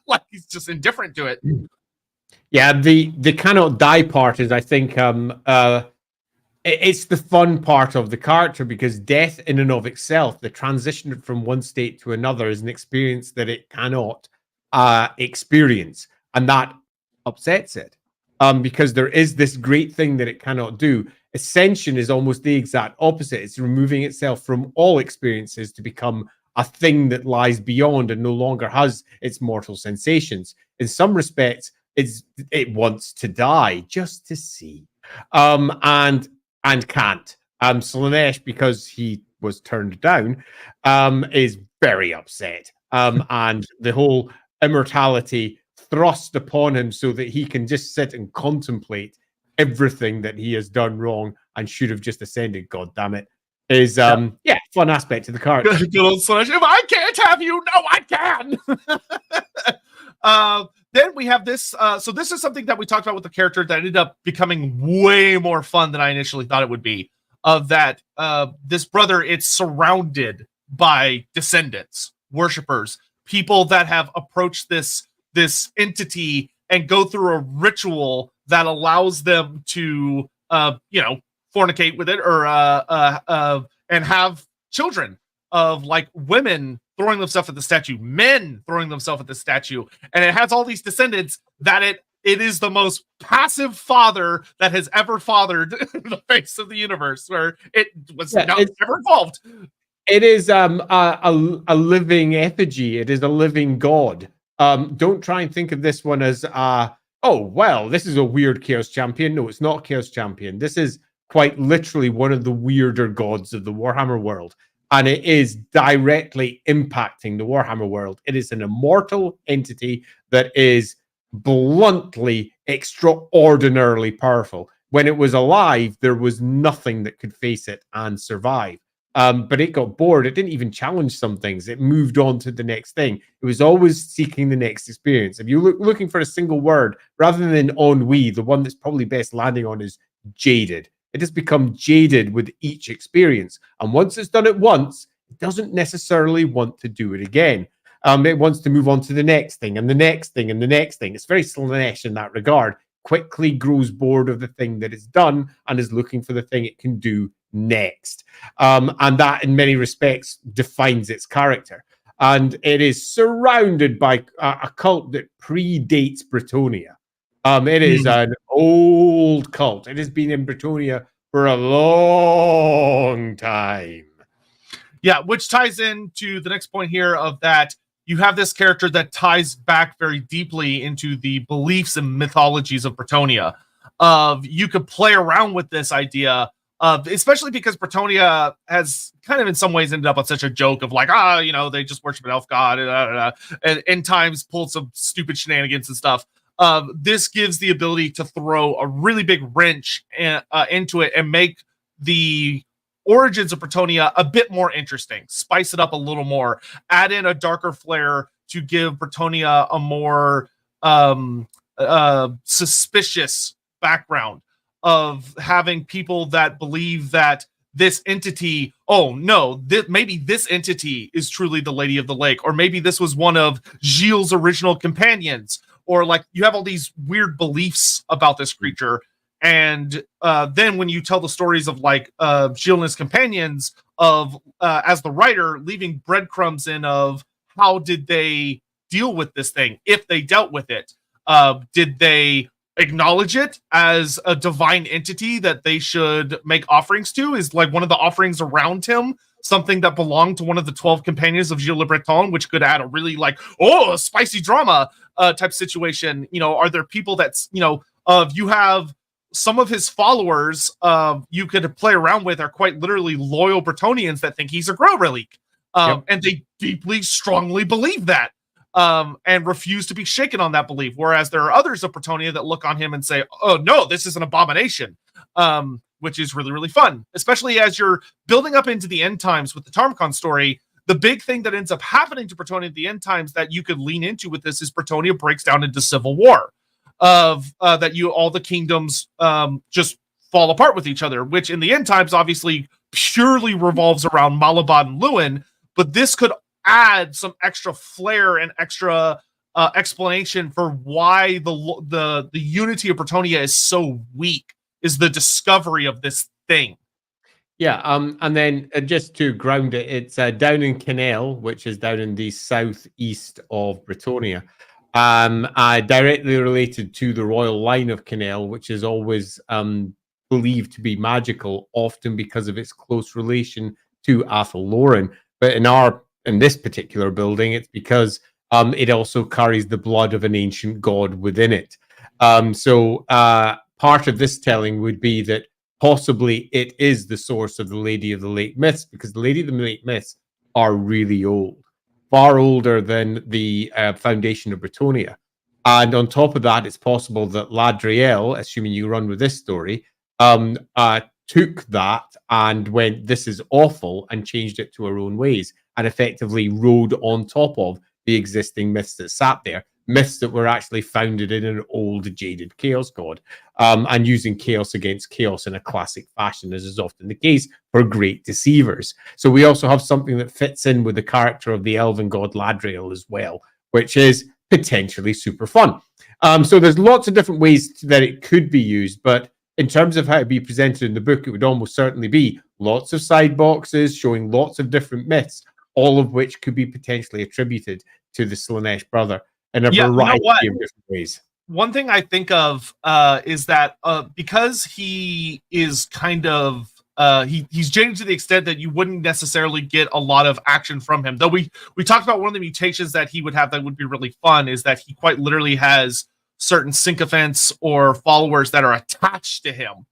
Speaker 2: Like he's just indifferent to it.
Speaker 1: Yeah, the cannot die part is, I think, it's the fun part of the character, because death in and of itself, the transition from one state to another, is an experience that it cannot experience, and that upsets it, because there is this great thing that it cannot do. Ascension is almost the exact opposite. It's removing itself from all experiences to become a thing that lies beyond and no longer has its mortal sensations. In some respects, it wants to die just to see, and can't. Slaanesh, because he was turned down, is very upset, and the whole immortality thrust upon him so that he can just sit and contemplate everything that he has done wrong and should have just ascended. God damn it! Is fun aspect of the card.
Speaker 2: Good old Slaanesh. If I can't have you, no, I can. Then we have this. So this is something that we talked about with the character that ended up becoming way more fun than I initially thought it would be. Of that, this brother, it's surrounded by descendants, worshippers, people that have approached this entity and go through a ritual that allows them to, fornicate with it, or and have children of like women throwing themselves at the statue, men throwing themselves at the statue, and it has all these descendants that it is the most passive father that has ever fathered the face of the universe, where it was never involved.
Speaker 1: It is a living effigy. It is a living god. Don't try and think of this one as oh, well, this is a weird Chaos Champion. No, it's not Chaos Champion. This is quite literally one of the weirder gods of the Warhammer world. And it is directly impacting the Warhammer world. It is an immortal entity that is bluntly extraordinarily powerful. When it was alive, there was nothing that could face it and survive. But it got bored. It didn't even challenge some things. It moved on to the next thing. It was always seeking the next experience. If you're looking for a single word, rather than ennui, the one that's probably best landing on is jaded. It has become jaded with each experience. And once it's done it once, it doesn't necessarily want to do it again. It wants to move on to the next thing and the next thing and the next thing. It's very Slanesh in that regard. Quickly grows bored of the thing that it's done and is looking for the thing it can do next. And that, in many respects, defines its character. And it is surrounded by a cult that predates Bretonnia. It is an old cult. It has been in Bretonnia for a long time.
Speaker 2: Yeah, which ties into the next point here of that you have this character that ties back very deeply into the beliefs and mythologies of Bretonnia. You could play around with this idea of, especially because Bretonnia has kind of in some ways ended up on such a joke of like, they just worship an elf god, and end times pulled some stupid shenanigans and stuff. This gives the ability to throw a really big wrench into it and make the origins of Bretonnia a bit more interesting, spice it up a little more, add in a darker flair to give Bretonnia a more suspicious background of having people that believe that this entity, maybe this entity is truly the Lady of the Lake, or maybe this was one of Gilles' original companions, or like you have all these weird beliefs about this creature. And then when you tell the stories of like Gilles and his companions of as the writer leaving breadcrumbs in of how did they deal with this thing, if they dealt with it, did they acknowledge it as a divine entity that they should make offerings to? Is like one of the offerings around him something that belonged to one of the 12 companions of Gilles Le Breton, which could add a really like a spicy drama type situation? Are there people that's you have some of his followers you could play around with are quite literally loyal Bretonians that think he's a Grow relic, and they deeply strongly believe that and refuse to be shaken on that belief, whereas there are others of Bretonnia that look on him and say, oh no, this is an abomination, which is really, really fun, especially as you're building up into the end times with the TAMURKHAN'S story. The big thing that ends up happening to Bretonnia at the end times that you could lean into with this is Bretonnia breaks down into civil war of that all the kingdoms just fall apart with each other, which in the end times obviously purely revolves around Malabad and Lewin, but this could add some extra flair and extra explanation for why the unity of Bretonnia is so weak, is the discovery of this thing.
Speaker 1: Yeah, and then just to ground it, it's down in Canel, which is down in the southeast of Bretonnia, directly related to the royal line of Canel, which is always believed to be magical, often because of its close relation to Athelloren. But in this particular building, it's because it also carries the blood of an ancient god within it. So part of this telling would be that possibly it is the source of the Lady of the Lake myths, because the Lady of the Lake myths are really old, far older than the foundation of Bretonnia. And on top of that, it's possible that Ladriel, assuming you run with this story, took that and went, this is awful, and changed it to her own ways, and effectively rode on top of the existing myths that sat there, myths that were actually founded in an old, jaded chaos god, and using chaos against chaos in a classic fashion, as is often the case for great deceivers. So we also have something that fits in with the character of the elven god Ladriel as well, which is potentially super fun. So there's lots of different ways that it could be used, but in terms of how it'd be presented in the book, it would almost certainly be lots of side boxes showing lots of different myths, all of which could be potentially attributed to the Slanesh brother in a
Speaker 2: Yeah, you know
Speaker 1: variety
Speaker 2: what?
Speaker 1: of different ways.
Speaker 2: One thing I think of is that because he is kind of he's jaded to the extent that you wouldn't necessarily get a lot of action from him. Though we talked about one of the mutations that he would have that would be really fun is that he quite literally has certain sycophants or followers that are attached to him.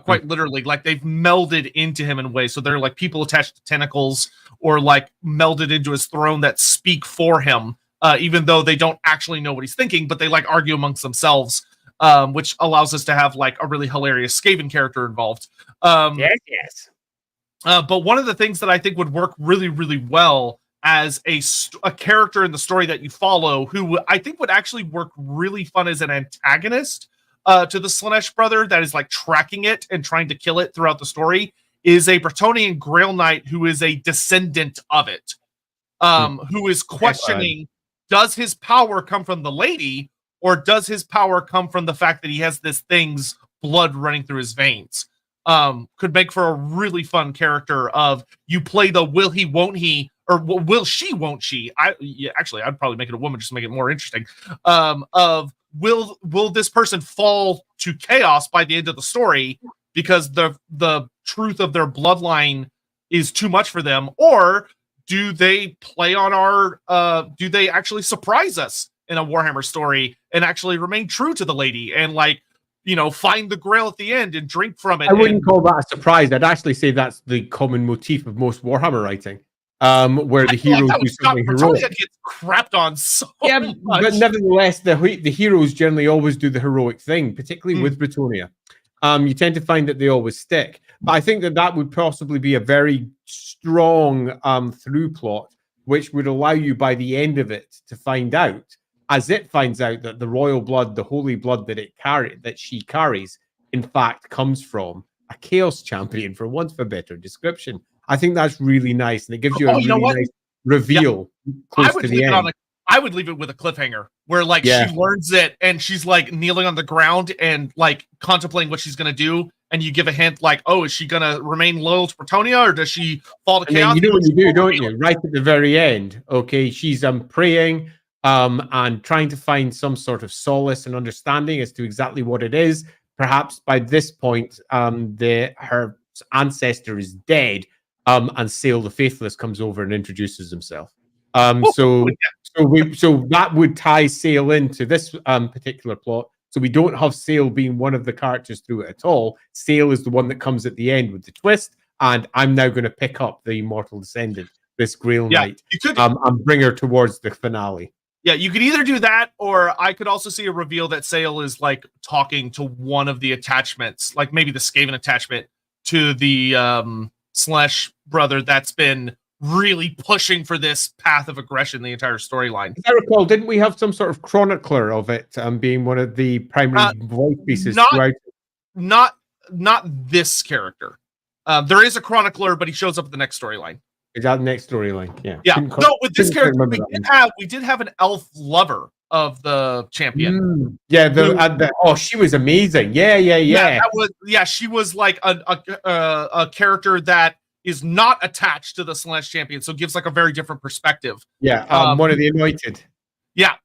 Speaker 2: Quite literally, like they've melded into him in a way. So they're like people attached to tentacles or like melded into his throne that speak for him. Even though they don't actually know what he's thinking, but they like argue amongst themselves, which allows us to have like a really hilarious Skaven character involved.
Speaker 1: Yes.
Speaker 2: But one of the things that I think would work really, really well as a character in the story that you follow, who I think would actually work really fun as an antagonist to the Slanesh brother that is like tracking it and trying to kill it throughout the story, is a Bretonnian Grail Knight who is a descendant of it, who is questioning. Does his power come from the lady, or does his power come from the fact that he has this thing's blood running through his veins? Could make for a really fun character of you play the will he, won't he, or will she, won't she? Actually, I'd probably make it a woman just to make it more interesting. Of will this person fall to chaos by the end of the story because the truth of their bloodline is too much for them, or do they play on our do they actually surprise us in a Warhammer story and actually remain true to the lady and like, you know, find the grail at the end and drink from it?
Speaker 1: I wouldn't call that a surprise. I'd actually say that's the common motif of most Warhammer writing, where the heroes do something heroic.
Speaker 2: Gets crapped on so
Speaker 1: much. But nevertheless, the heroes generally always do the heroic thing, particularly with Bretonnia. You tend to find that they always stick. But I think that would possibly be a very strong through plot, which would allow you by the end of it to find out, as it finds out, that the royal blood, the holy blood that she carries, in fact, comes from a chaos champion, for want of a better description. I think that's really nice, and it gives you a really nice reveal close to the end.
Speaker 2: I would leave it with a cliffhanger where like she learns it and she's like kneeling on the ground and like contemplating what she's going to do. And you give a hint like, oh, is she going to remain loyal to Bretonnia or does she fall to chaos?
Speaker 1: You know what you do, don't you? Right at the very end. Okay. She's praying and trying to find some sort of solace and understanding as to exactly what it is. Perhaps by this point, her ancestor is dead. And Sale the Faithless comes over and introduces himself. So that would tie Sale into this particular plot. So we don't have Sale being one of the characters through it at all. Sale is the one that comes at the end with the twist, and I'm now going to pick up the immortal descendant, this Grail Knight, and bring her towards the finale.
Speaker 2: Yeah, you could either do that, or I could also see a reveal that Sale is like talking to one of the attachments, like maybe the Skaven attachment to the Slanesh brother that's been really pushing for this path of aggression the entire storyline.
Speaker 1: As I recall, didn't we have some sort of chronicler of it being one of the primary voice pieces throughout?
Speaker 2: Not this character. There is a chronicler, but he shows up at the next storyline.
Speaker 1: Is that the next storyline? Yeah.
Speaker 2: Yeah. No, with this character, we did have an elf lover of the champion.
Speaker 1: She was amazing. Yeah.
Speaker 2: She was like a character that is not attached to the Slanesh champion, so gives like a very different perspective.
Speaker 1: Yeah, one of the anointed.
Speaker 2: Yeah,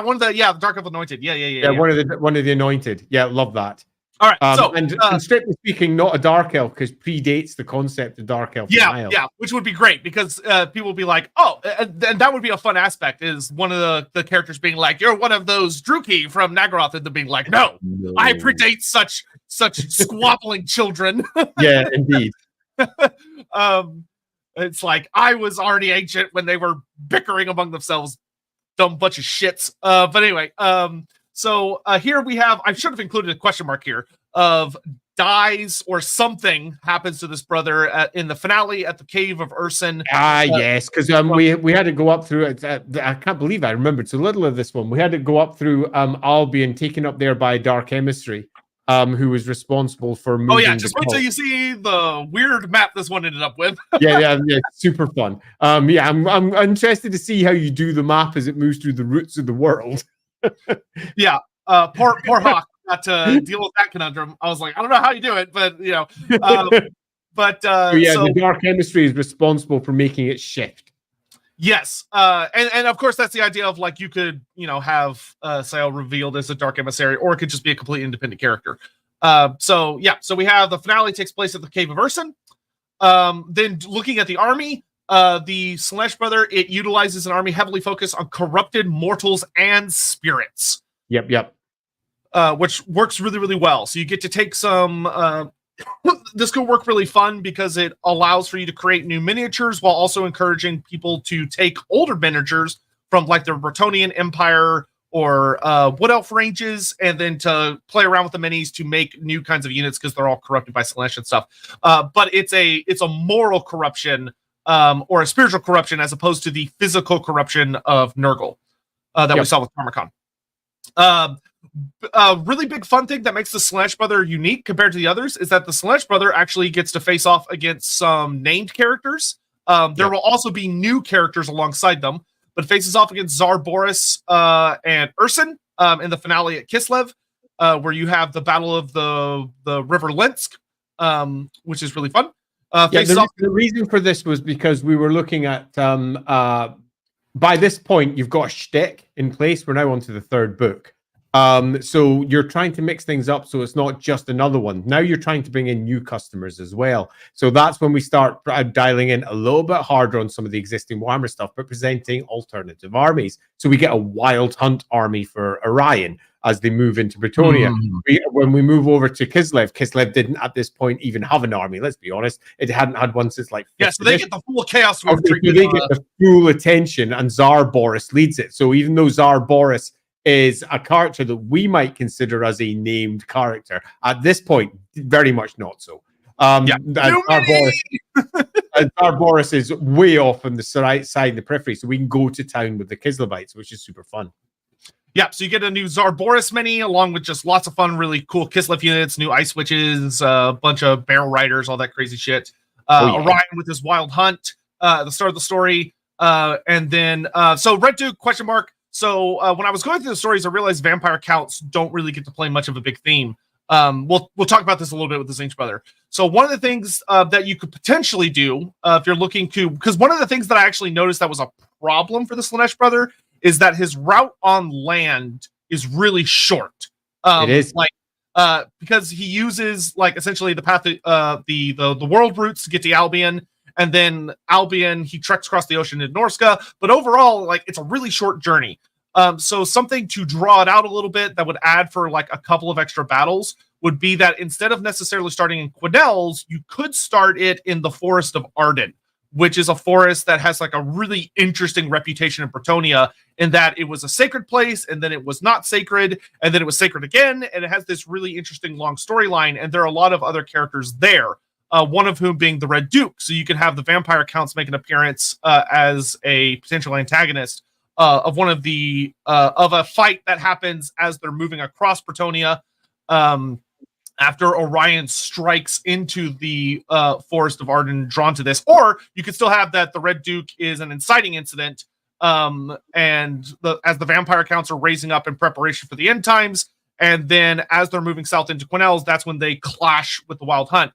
Speaker 2: one of the Dark Elf anointed. Yeah.
Speaker 1: One of the anointed. Yeah, love that.
Speaker 2: All right,
Speaker 1: and strictly speaking, not a dark elf because predates the concept of dark elf.
Speaker 2: Yeah, which would be great because people would be like, oh, and that would be a fun aspect is one of the characters being like, you're one of those Druki from Naggaroth, and them being like, no, I predate such squabbling children.
Speaker 1: Yeah, indeed.
Speaker 2: It's like I was already ancient when they were bickering among themselves, dumb bunch of shits. But anyway, so here we have, I should have included a question mark here of dies or something happens to this brother in the finale at the Cave of Urson.
Speaker 1: Yes, because we had to go up through it. I can't believe I remembered so little of this one. We had to go up through Albion, taken up there by a dark emissary. Who was responsible for moving? Oh yeah,
Speaker 2: just wait till you see the weird map this one ended up with.
Speaker 1: yeah, super fun. I'm interested to see how you do the map as it moves through the roots of the world.
Speaker 2: Yeah, poor Hawk got to deal with that conundrum. I was like, I don't know how you do it, but the dark chemistry is responsible for making it shift. Yes, and of course that's the idea of like you could have Sael revealed as a dark emissary, or it could just be a completely independent character. So we have the finale takes place at the Cave of Ursun. Then looking at the army, the Slanesh Brother, it utilizes an army heavily focused on corrupted mortals and spirits.
Speaker 1: Yep.
Speaker 2: Which works really, really well. So you get to take some. This could work really fun because it allows for you to create new miniatures while also encouraging people to take older miniatures from like the Bretonnian Empire or Wood Elf ranges, and then to play around with the minis to make new kinds of units because they're all corrupted by Slanesh and stuff. But it's a moral corruption or a spiritual corruption as opposed to the physical corruption of Nurgle that we saw with TAMURKHAN. A really big fun thing that makes the Slanesh Brother unique compared to the others is that the Slanesh Brother actually gets to face off against some named characters. There will also be new characters alongside them, but faces off against Tsar Boris and Ursun in the finale at Kislev, where you have the Battle of the River Lensk, which is really fun.
Speaker 1: The reason for this was because we were looking at by this point you've got a shtick in place. We're now on to the third book. So you're trying to mix things up so it's not just another one. Now you're trying to bring in new customers as well. So that's when we start dialing in a little bit harder on some of the existing Warhammer stuff, but presenting alternative armies. So we get a Wild Hunt army for Orion as they move into Bretonnia. When we move over to Kislev didn't at this point even have an army, let's be honest. It hadn't had one since like
Speaker 2: so they get the full chaos
Speaker 1: they get the full attention, and Tsar Boris leads it. So even though Tsar Boris is a character that we might consider as a named character, at this point very much not so. Tsar Boris is way off on the side in the periphery, so we can go to town with the Kislevites, which is super fun.
Speaker 2: Yeah, so you get a new Tsar Boris mini, along with just lots of fun, really cool Kislev units, new ice witches, a bunch of barrel riders, all that crazy shit. Orion with his Wild Hunt at the start of the story. And then, so Red Duke, question mark. So when I was going through the stories, I realized vampire counts don't really get to play much of a big theme. We'll talk about this a little bit with the Slanesh Brother. So one of the things that you could potentially do if you're looking to, because one of the things that I actually noticed that was a problem for the Slanesh Brother is that his route on land is really short.
Speaker 1: It is
Speaker 2: because he uses like essentially the path, the world routes to get to Albion, and then Albion he treks across the ocean to Norska. But overall, like it's a really short journey. So something to draw it out a little bit that would add for like a couple of extra battles would be that instead of necessarily starting in Quenelles, you could start it in the Forest of Arden, which is a forest that has like a really interesting reputation in Bretonnia in that it was a sacred place, and then it was not sacred, and then it was sacred again, and it has this really interesting long storyline, and there are a lot of other characters there, one of whom being the Red Duke. So you can have the vampire counts make an appearance as a potential antagonist of one of the of a fight that happens as they're moving across Bretonnia after Orion strikes into the Forest of Arden drawn to this. Or you could still have that the Red Duke is an inciting incident, and as the vampire counts are raising up in preparation for the end times, and then as they're moving south into Quenelles, that's when they clash with the Wild Hunt.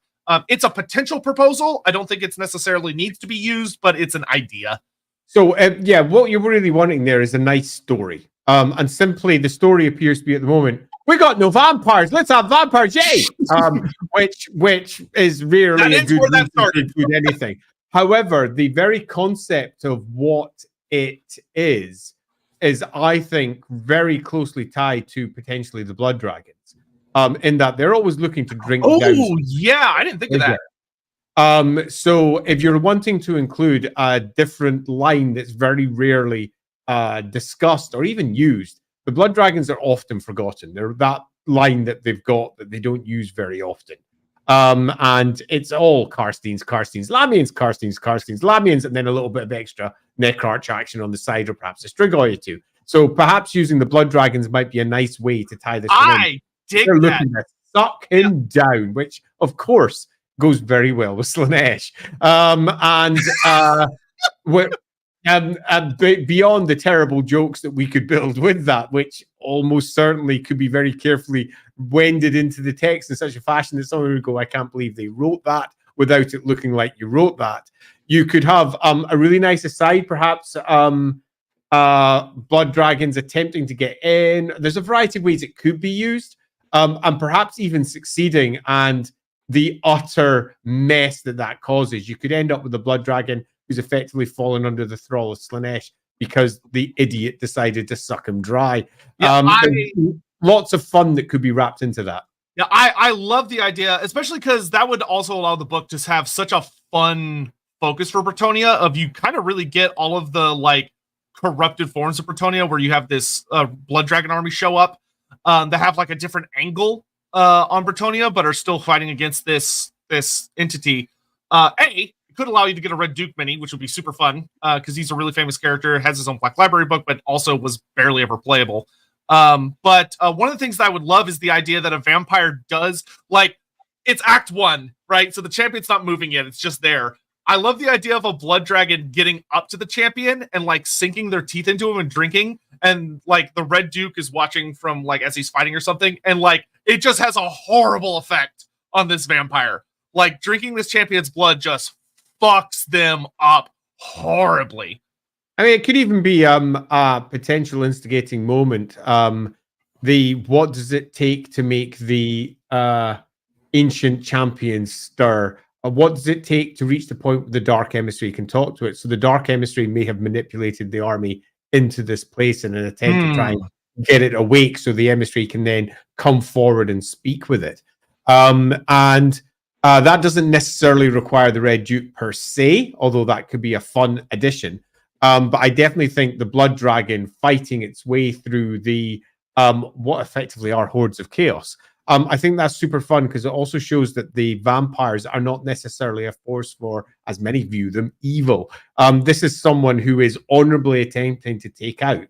Speaker 2: It's a potential proposal. I don't think it's necessarily needs to be used, but it's an idea.
Speaker 1: So what you're really wanting there is a nice story. And simply the story appears to be at the moment, we got no vampires, let's have vampires, yay! Which is rarely a good reason to include anything. However, the very concept of what it is I think very closely tied to potentially the Blood Dragons. In that they're always looking to drink down.
Speaker 2: Oh yeah, I didn't think of that.
Speaker 1: So if you're wanting to include a different line that's very rarely discussed or even used, the Blood Dragons are often forgotten. They're that line that they've got that they don't use very often. And it's all Karsteins, Lamians, and then a little bit of extra Necrarch action on the side, or perhaps a Strigoi or two. So perhaps using the Blood Dragons might be a nice way to tie this in.
Speaker 2: They're
Speaker 1: looking to suck him down, which of course goes very well with Slanesh. Beyond the terrible jokes that we could build with that, which almost certainly could be very carefully wended into the text in such a fashion that someone would go, I can't believe they wrote that without it looking like you wrote that. You could have a really nice aside, perhaps blood dragons attempting to get in. There's a variety of ways it could be used, and perhaps even succeeding, and the utter mess that causes. You could end up with a blood dragon who's effectively fallen under the thrall of Slaanesh because the idiot decided to suck him dry.
Speaker 2: Yeah,
Speaker 1: lots of fun that could be wrapped into that.
Speaker 2: Yeah, I love the idea, especially because that would also allow the book to have such a fun focus for Bretonia. Of you kind of really get all of the like corrupted forms of Bretonia, where you have this blood dragon army show up that have like a different angle on Bretonia, but are still fighting against this entity. It could allow you to get a Red Duke mini, which would be super fun because he's a really famous character, has his own Black Library book, but also was barely ever playable. But one of the things that I would love is the idea that a vampire does, like, it's Act 1, right? So the champion's not moving yet, it's just there. I love the idea of a blood dragon getting up to the champion and like sinking their teeth into him and drinking, and like the Red Duke is watching from like as he's fighting or something, and like it just has a horrible effect on this vampire. Like drinking this champion's blood just fucks them up horribly.
Speaker 1: I mean, it could even be a potential instigating moment. What does it take to make the ancient champion stir? What does it take to reach the point where the Dark Emissary can talk to it? So the Dark Emissary may have manipulated the army into this place in an attempt to try and get it awake, so the Emissary can then come forward and speak with it. And that doesn't necessarily require the Red Duke per se, although that could be a fun addition. But I definitely think the Blood Dragon fighting its way through the what effectively are hordes of chaos. I think that's super fun because it also shows that the vampires are not necessarily a force for, as many view them, evil. This is someone who is honorably attempting to take out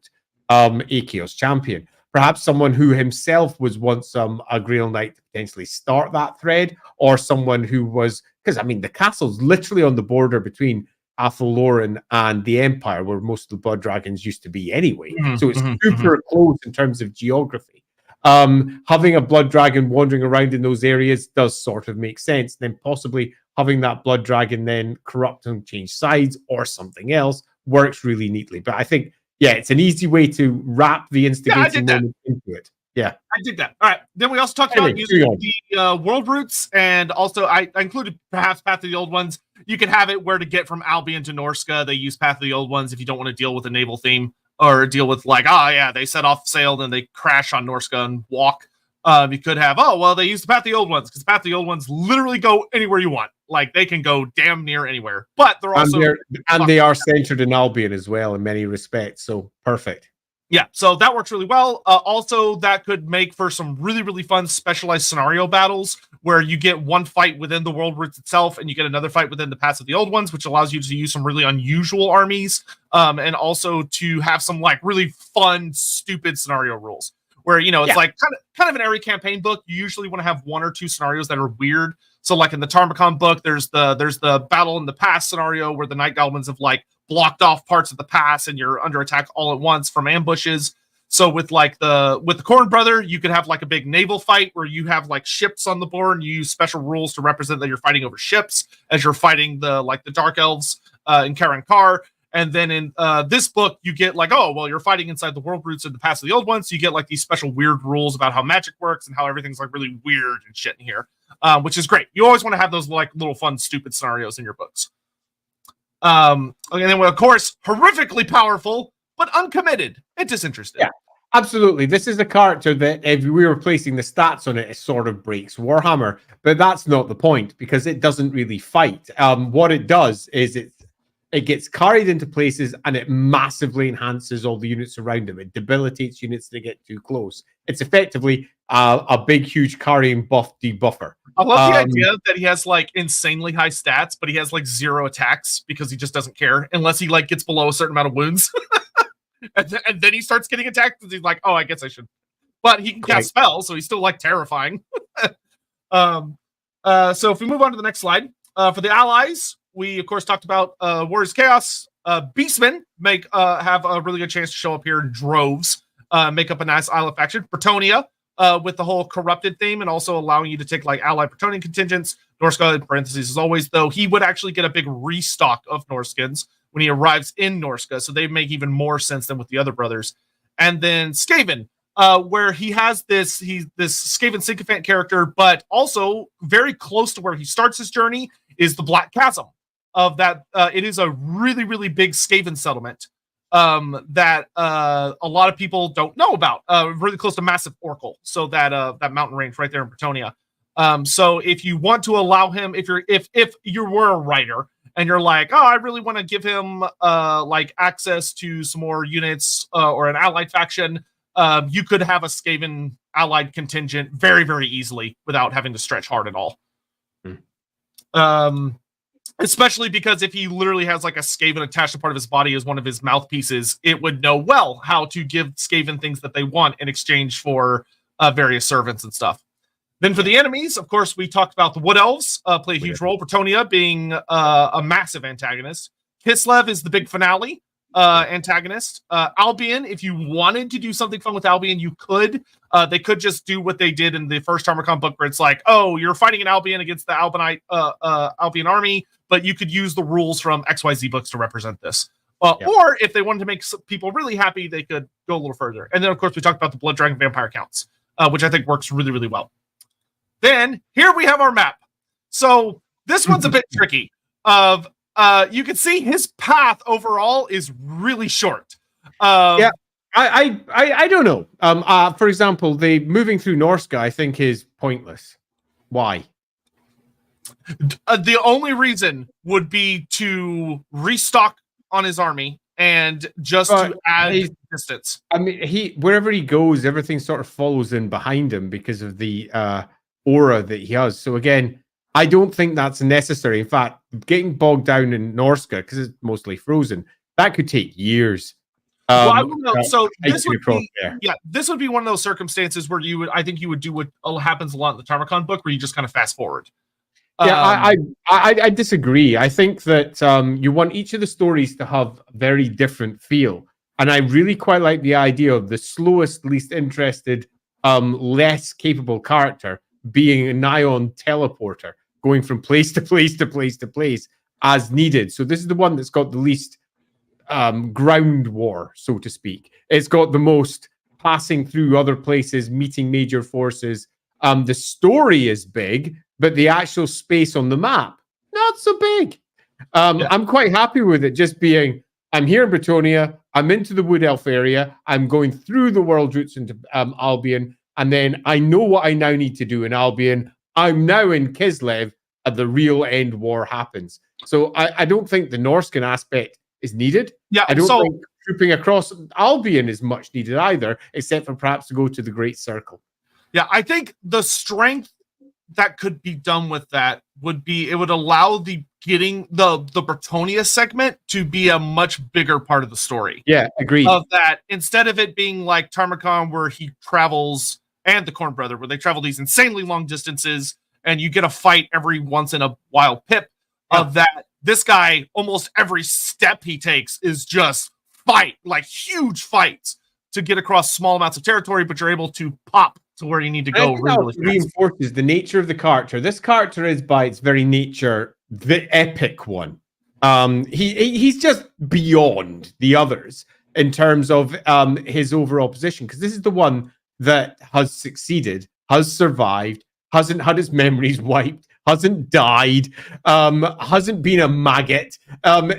Speaker 1: a chaos champion. Perhaps someone who himself was once a Grail Knight to potentially start that thread, or someone who was, because I mean, the castle's literally on the border between Athelloren and the Empire, where most of the Blood Dragons used to be anyway. So it's super close in terms of geography. Having a Blood Dragon wandering around in those areas does sort of make sense. Then possibly having that Blood Dragon then corrupt and change sides or something else works really neatly. But I think, yeah, it's an easy way to wrap the instigating moment into it. Yeah,
Speaker 2: I did that. All right. Then we also talked about using the world routes, and also I included perhaps Path of the Old Ones. You can have it where to get from Albion to Norska. They use Path of the Old Ones if you don't want to deal with a naval theme or deal with like, they set off sail and they crash on Norska and walk. You could have, they use the Path of the Old Ones because Path of the Old Ones literally go anywhere you want. Like they can go damn near anywhere, but they're also
Speaker 1: they are centered in Albion as well in many respects. So perfect.
Speaker 2: Yeah, so that works really well. Also, that could make for some really, really fun specialized scenario battles where you get one fight within the world routes itself and you get another fight within the Paths of the Old Ones, which allows you to use some really unusual armies and also to have some like really fun, stupid scenario rules where, it's like kind of in every campaign book, you usually want to have one or two scenarios that are weird. So like in the TAMURKHAN book, there's the battle in the past scenario where the Night Goblins have like blocked off parts of the pass and you're under attack all at once from ambushes. So with the Corn Brother, you could have like a big naval fight where you have like ships on the board and you use special rules to represent that you're fighting over ships as you're fighting the Dark Elves in Karankar. And then in this book, you get like, you're fighting inside the world routes in the Paths of the Old Ones. So you get like these special weird rules about how magic works and how everything's like really weird and shit in here, which is great. You always want to have those like little fun, stupid scenarios in your books. And then, of course, horrifically powerful, but uncommitted and disinterested.
Speaker 1: Yeah, absolutely. This is a character that if we were placing the stats on it, it sort of breaks Warhammer, but that's not the point because it doesn't really fight. What it does is it gets carried into places and it massively enhances all the units around him. It debilitates units that get too close. It's effectively a big, huge carrying buff debuffer.
Speaker 2: I love the idea that he has like insanely high stats, but he has like 0 attacks because he just doesn't care unless he like gets below a certain amount of wounds. and then he starts getting attacked because he's like, I guess I should. But he can cast spells, so he's still like terrifying. So if we move on to the next slide, for the allies, we of course talked about Warriors Chaos. Beastmen have a really good chance to show up here in droves, make up a nice Isle of faction. Bretonia with the whole corrupted theme, and also allowing you to take like allied Bretonnian contingents. Norsca, in parentheses, as always, though, he would actually get a big restock of Norskins when he arrives in Norsca, so they make even more sense than with the other brothers. And then Skaven, where he has this Skaven sycophant character, but also very close to where he starts his journey is the Black Chasm of that. It is a really, really big Skaven settlement that a lot of people don't know about. Really close to Massive Oracle, so that mountain range right there in Bretonnia. So if you want to allow him, if you were a writer and you're like, oh, I really want to give him like access to some more units or an allied faction, you could have a Skaven allied contingent very, very easily without having to stretch hard at all. Especially because if he literally has like a Skaven attached to part of his body as one of his mouthpieces, it would know well how to give Skaven things that they want in exchange for various servants and stuff. Then for the enemies, of course, we talked about the Wood Elves play a huge role. Bretonnia being a massive antagonist. Kislev is the big finale antagonist. Albion, if you wanted to do something fun with Albion, you could. They could just do what they did in the first TAMURKHAN book, where it's like, oh, you're fighting an Albion against the Albion army, but you could use the rules from XYZ books to represent this. Or if they wanted to make people really happy, they could go a little further. And then, of course, we talked about the Blood Dragon Vampire counts, which I think works really, really well. Then here we have our map. So this one's a bit tricky. You can see his path overall is really short.
Speaker 1: I don't know. For example, the moving through Norsca, I think, is pointless. Why?
Speaker 2: The only reason would be to restock on his army and just to add distance.
Speaker 1: I mean, wherever he goes, everything sort of follows in behind him because of the aura that he has. So again, I don't think that's necessary. In fact, getting bogged down in Norsca, because it's mostly frozen, that could take years.
Speaker 2: Well, I don't know. So this would be one of those circumstances where I think you would do what happens a lot in the TAMURKHAN book, where you just kind of fast forward.
Speaker 1: I disagree. I think that you want each of the stories to have a very different feel. And I really quite like the idea of the slowest, least interested, less capable character being an ion teleporter, going from place to place to place to place as needed. So this is the one that's got the least ground war, so to speak. It's got the most passing through other places, meeting major forces. The story is big, but the actual space on the map, not so big. I'm quite happy with it just being, I'm here in Bretonnia, I'm into the Wood Elf area, I'm going through the world routes into Albion, and then I know what I now need to do in Albion. I'm now in Kislev, and the real end war happens. So I don't think the Norscan aspect is needed.
Speaker 2: Yeah,
Speaker 1: I don't think trooping across Albion is much needed either, except for perhaps to go to the Great Circle.
Speaker 2: Yeah, I think the strength that could be done with that would be, it would allow the Bretonnia segment to be a much bigger part of the story.
Speaker 1: Yeah, agreed.
Speaker 2: Of that, instead of it being like TAMURKHAN, where he travels, and the Corn Brother, where they travel these insanely long distances, and you get a fight every once in a while pip of that. This guy, almost every step he takes is just fight, like huge fights to get across small amounts of territory, but you're able to pop to where you need to go. Really
Speaker 1: reinforces the nature of the character. This character is, by its very nature, the epic one. He's just beyond the others in terms of his overall position, because this is the one that has succeeded, has survived, hasn't had his memories wiped, hasn't died, hasn't been a maggot,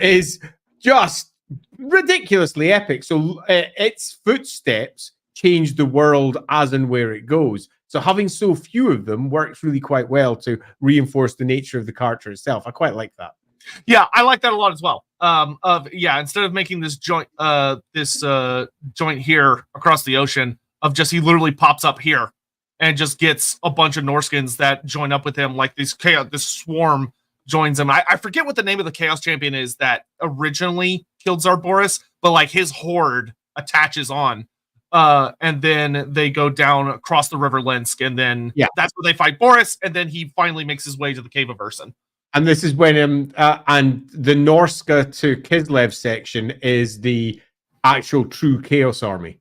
Speaker 1: is just ridiculously epic. So its footsteps change the world as and where it goes. So having so few of them works really quite well to reinforce the nature of the character itself. I quite like that.
Speaker 2: Yeah, I like that a lot as well. Instead of making this joint joint here across the ocean, of just he literally pops up here and just gets a bunch of Norskins that join up with him, like this swarm joins him. I forget what the name of the Chaos Champion is that originally killed Zarboris, but like his horde attaches on. And then they go down across the River Lensk, and then that's where they fight Boris, and then he finally makes his way to the Cave of Urson.
Speaker 1: And this is when and the Norsca to Kislev section is the actual true Chaos Army.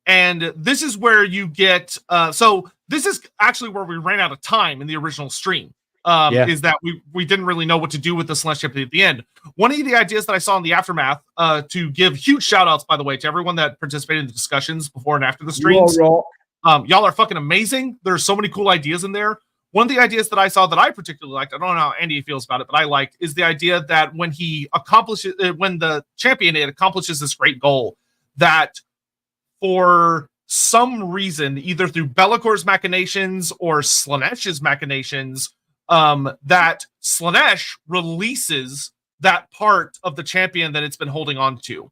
Speaker 2: And this is where you get so this is actually where we ran out of time in the original stream. Is that we didn't really know what to do with the Celeste champion at the end. One of the ideas that I saw in the aftermath, to give huge shout outs, by the way, to everyone that participated in the discussions before and after the streams. Y'all are fucking amazing. There's so many cool ideas in there. One of the ideas that I saw that I particularly liked, I don't know how Andy feels about it, but I liked, is the idea that when he accomplishes, when the champion accomplishes this great goal, that for some reason, either through Be'lakor's machinations or Slanesh's machinations, that Slanesh releases that part of the champion that it's been holding on to.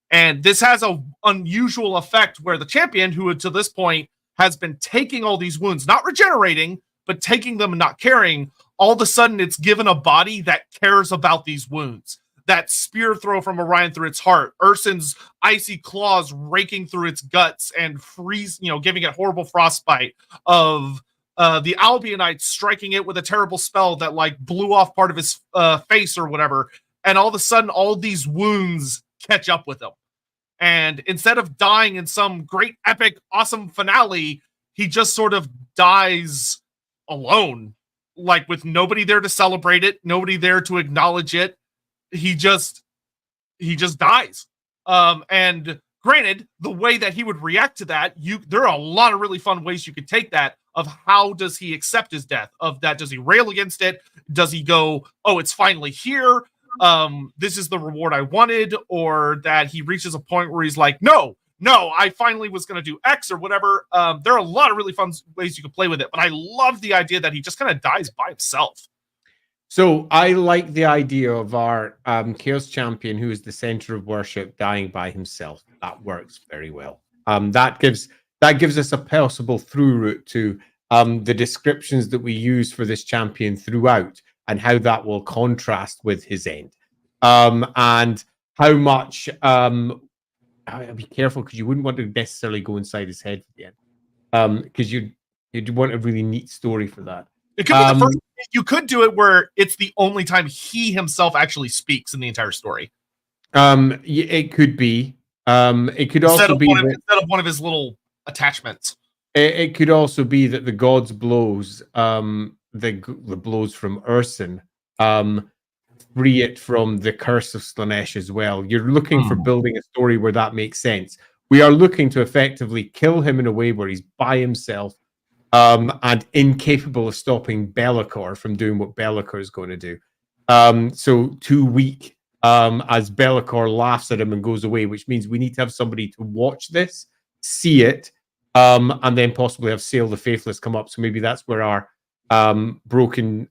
Speaker 2: And this has an unusual effect where the champion, who to this point has been taking all these wounds, not regenerating, but taking them and not caring, all of a sudden it's given a body that cares about these wounds. That spear throw from Orion through its heart, Ursun's icy claws raking through its guts and giving it horrible frostbite, of the Albionites striking it with a terrible spell that like blew off part of his face or whatever. And all of a sudden, all these wounds catch up with him. And instead of dying in some great, epic, awesome finale, he just sort of dies alone, like with nobody there to celebrate it, nobody there to acknowledge it. He just dies. And granted, the way that he would react to that, there are a lot of really fun ways you could take that, of how does he accept his death, of that, does he rail against it? Does he go, oh, it's finally here, this is the reward I wanted, or that he reaches a point where he's like, no, I finally was going to do X or whatever. There are a lot of really fun ways you can play with it, but I love the idea that he just kind of dies by himself.
Speaker 1: So I like the idea of our Chaos Champion, who is the center of worship, dying by himself. That works very well. That gives us a possible through route to the descriptions that we use for this champion throughout, and how that will contrast with his end, and how much. I'll be careful, because you wouldn't want to necessarily go inside his head at the end, because you'd want a really neat story for that.
Speaker 2: It could be the first. You could do it where it's the only time he himself actually speaks in the entire story.
Speaker 1: It could be. It could also be
Speaker 2: instead of one of his little attachments.
Speaker 1: It could also be that the god's blows, the blows from Ursun, free it from the curse of Slanesh as well. You're looking for building a story where that makes sense. We are looking to effectively kill him in a way where he's by himself, and incapable of stopping Be'lakor from doing what Be'lakor is going to do. So too weak, as Be'lakor laughs at him and goes away, which means we need to have somebody to watch this, see it, and then possibly have Sail the Faithless come up. So maybe that's where our broken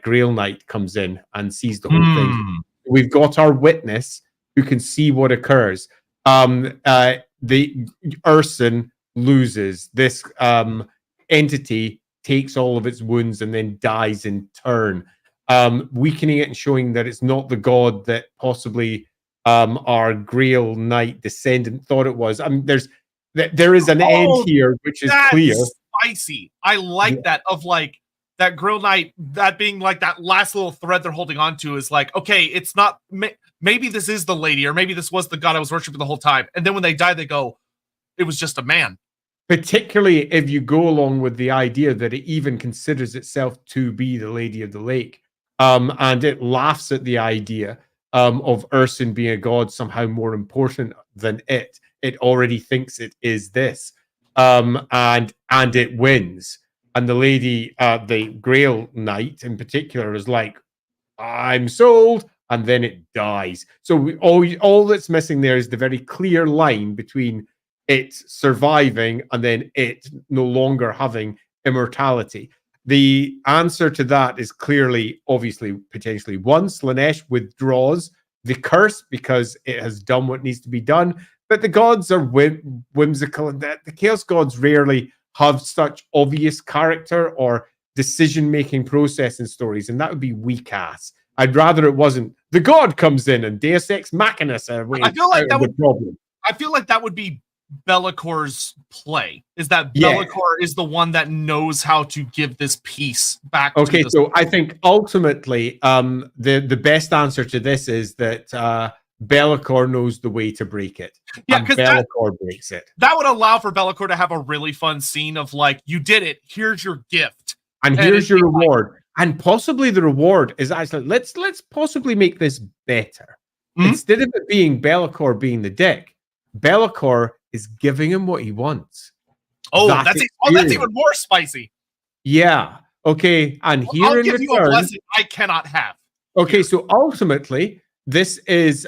Speaker 1: Grail Knight comes in and sees the whole thing. We've got our witness who can see what occurs. The Ursun loses. This entity takes all of its wounds and then dies in turn, weakening it and showing that it's not the god that possibly our Grail Knight descendant thought it was. I mean, there is an end here, which is clear.
Speaker 2: Spicy. I like that, of like that Grail Knight, that being like that last little thread they're holding on to, is like, okay, it's not, maybe this is the lady, or maybe this was the god I was worshiping the whole time. And then when they die, they go, it was just a man. Particularly
Speaker 1: if you go along with the idea that it even considers itself to be the Lady of the Lake, and it laughs at the idea of Ursun being a god somehow more important than it. It already thinks it is this, and it wins. And the lady, the Grail Knight in particular, is like, "I'm sold," and then it dies. So all that's missing there is the very clear line between it surviving and then it no longer having immortality. The answer to that is clearly, obviously, potentially one, Slanesh withdraws the curse because it has done what needs to be done. But the gods are whimsical, and that the Chaos gods rarely have such obvious character or decision-making process in stories, and that would be weak ass. I'd rather it wasn't the god comes in and Deus Ex Machina. I feel like that would problem.
Speaker 2: I feel like that would be Be'lakor's play, is that Be'lakor is the one that knows how to give this piece back.
Speaker 1: Okay, so I think ultimately the best answer to this is that Be'lakor knows the way to break it.
Speaker 2: Yeah,
Speaker 1: because Be'lakor breaks it.
Speaker 2: That would allow for Be'lakor to have a really fun scene of like, you did it. Here's your gift,
Speaker 1: and here's your reward. And possibly the reward is actually let's possibly make this better. Instead of it being Be'lakor being the dick, Be'lakor is giving him what he wants.
Speaker 2: Oh, that's even more spicy.
Speaker 1: Yeah. Okay. And here
Speaker 2: I'll
Speaker 1: in
Speaker 2: give
Speaker 1: return,
Speaker 2: you a blessing I cannot have.
Speaker 1: Okay, so ultimately, this is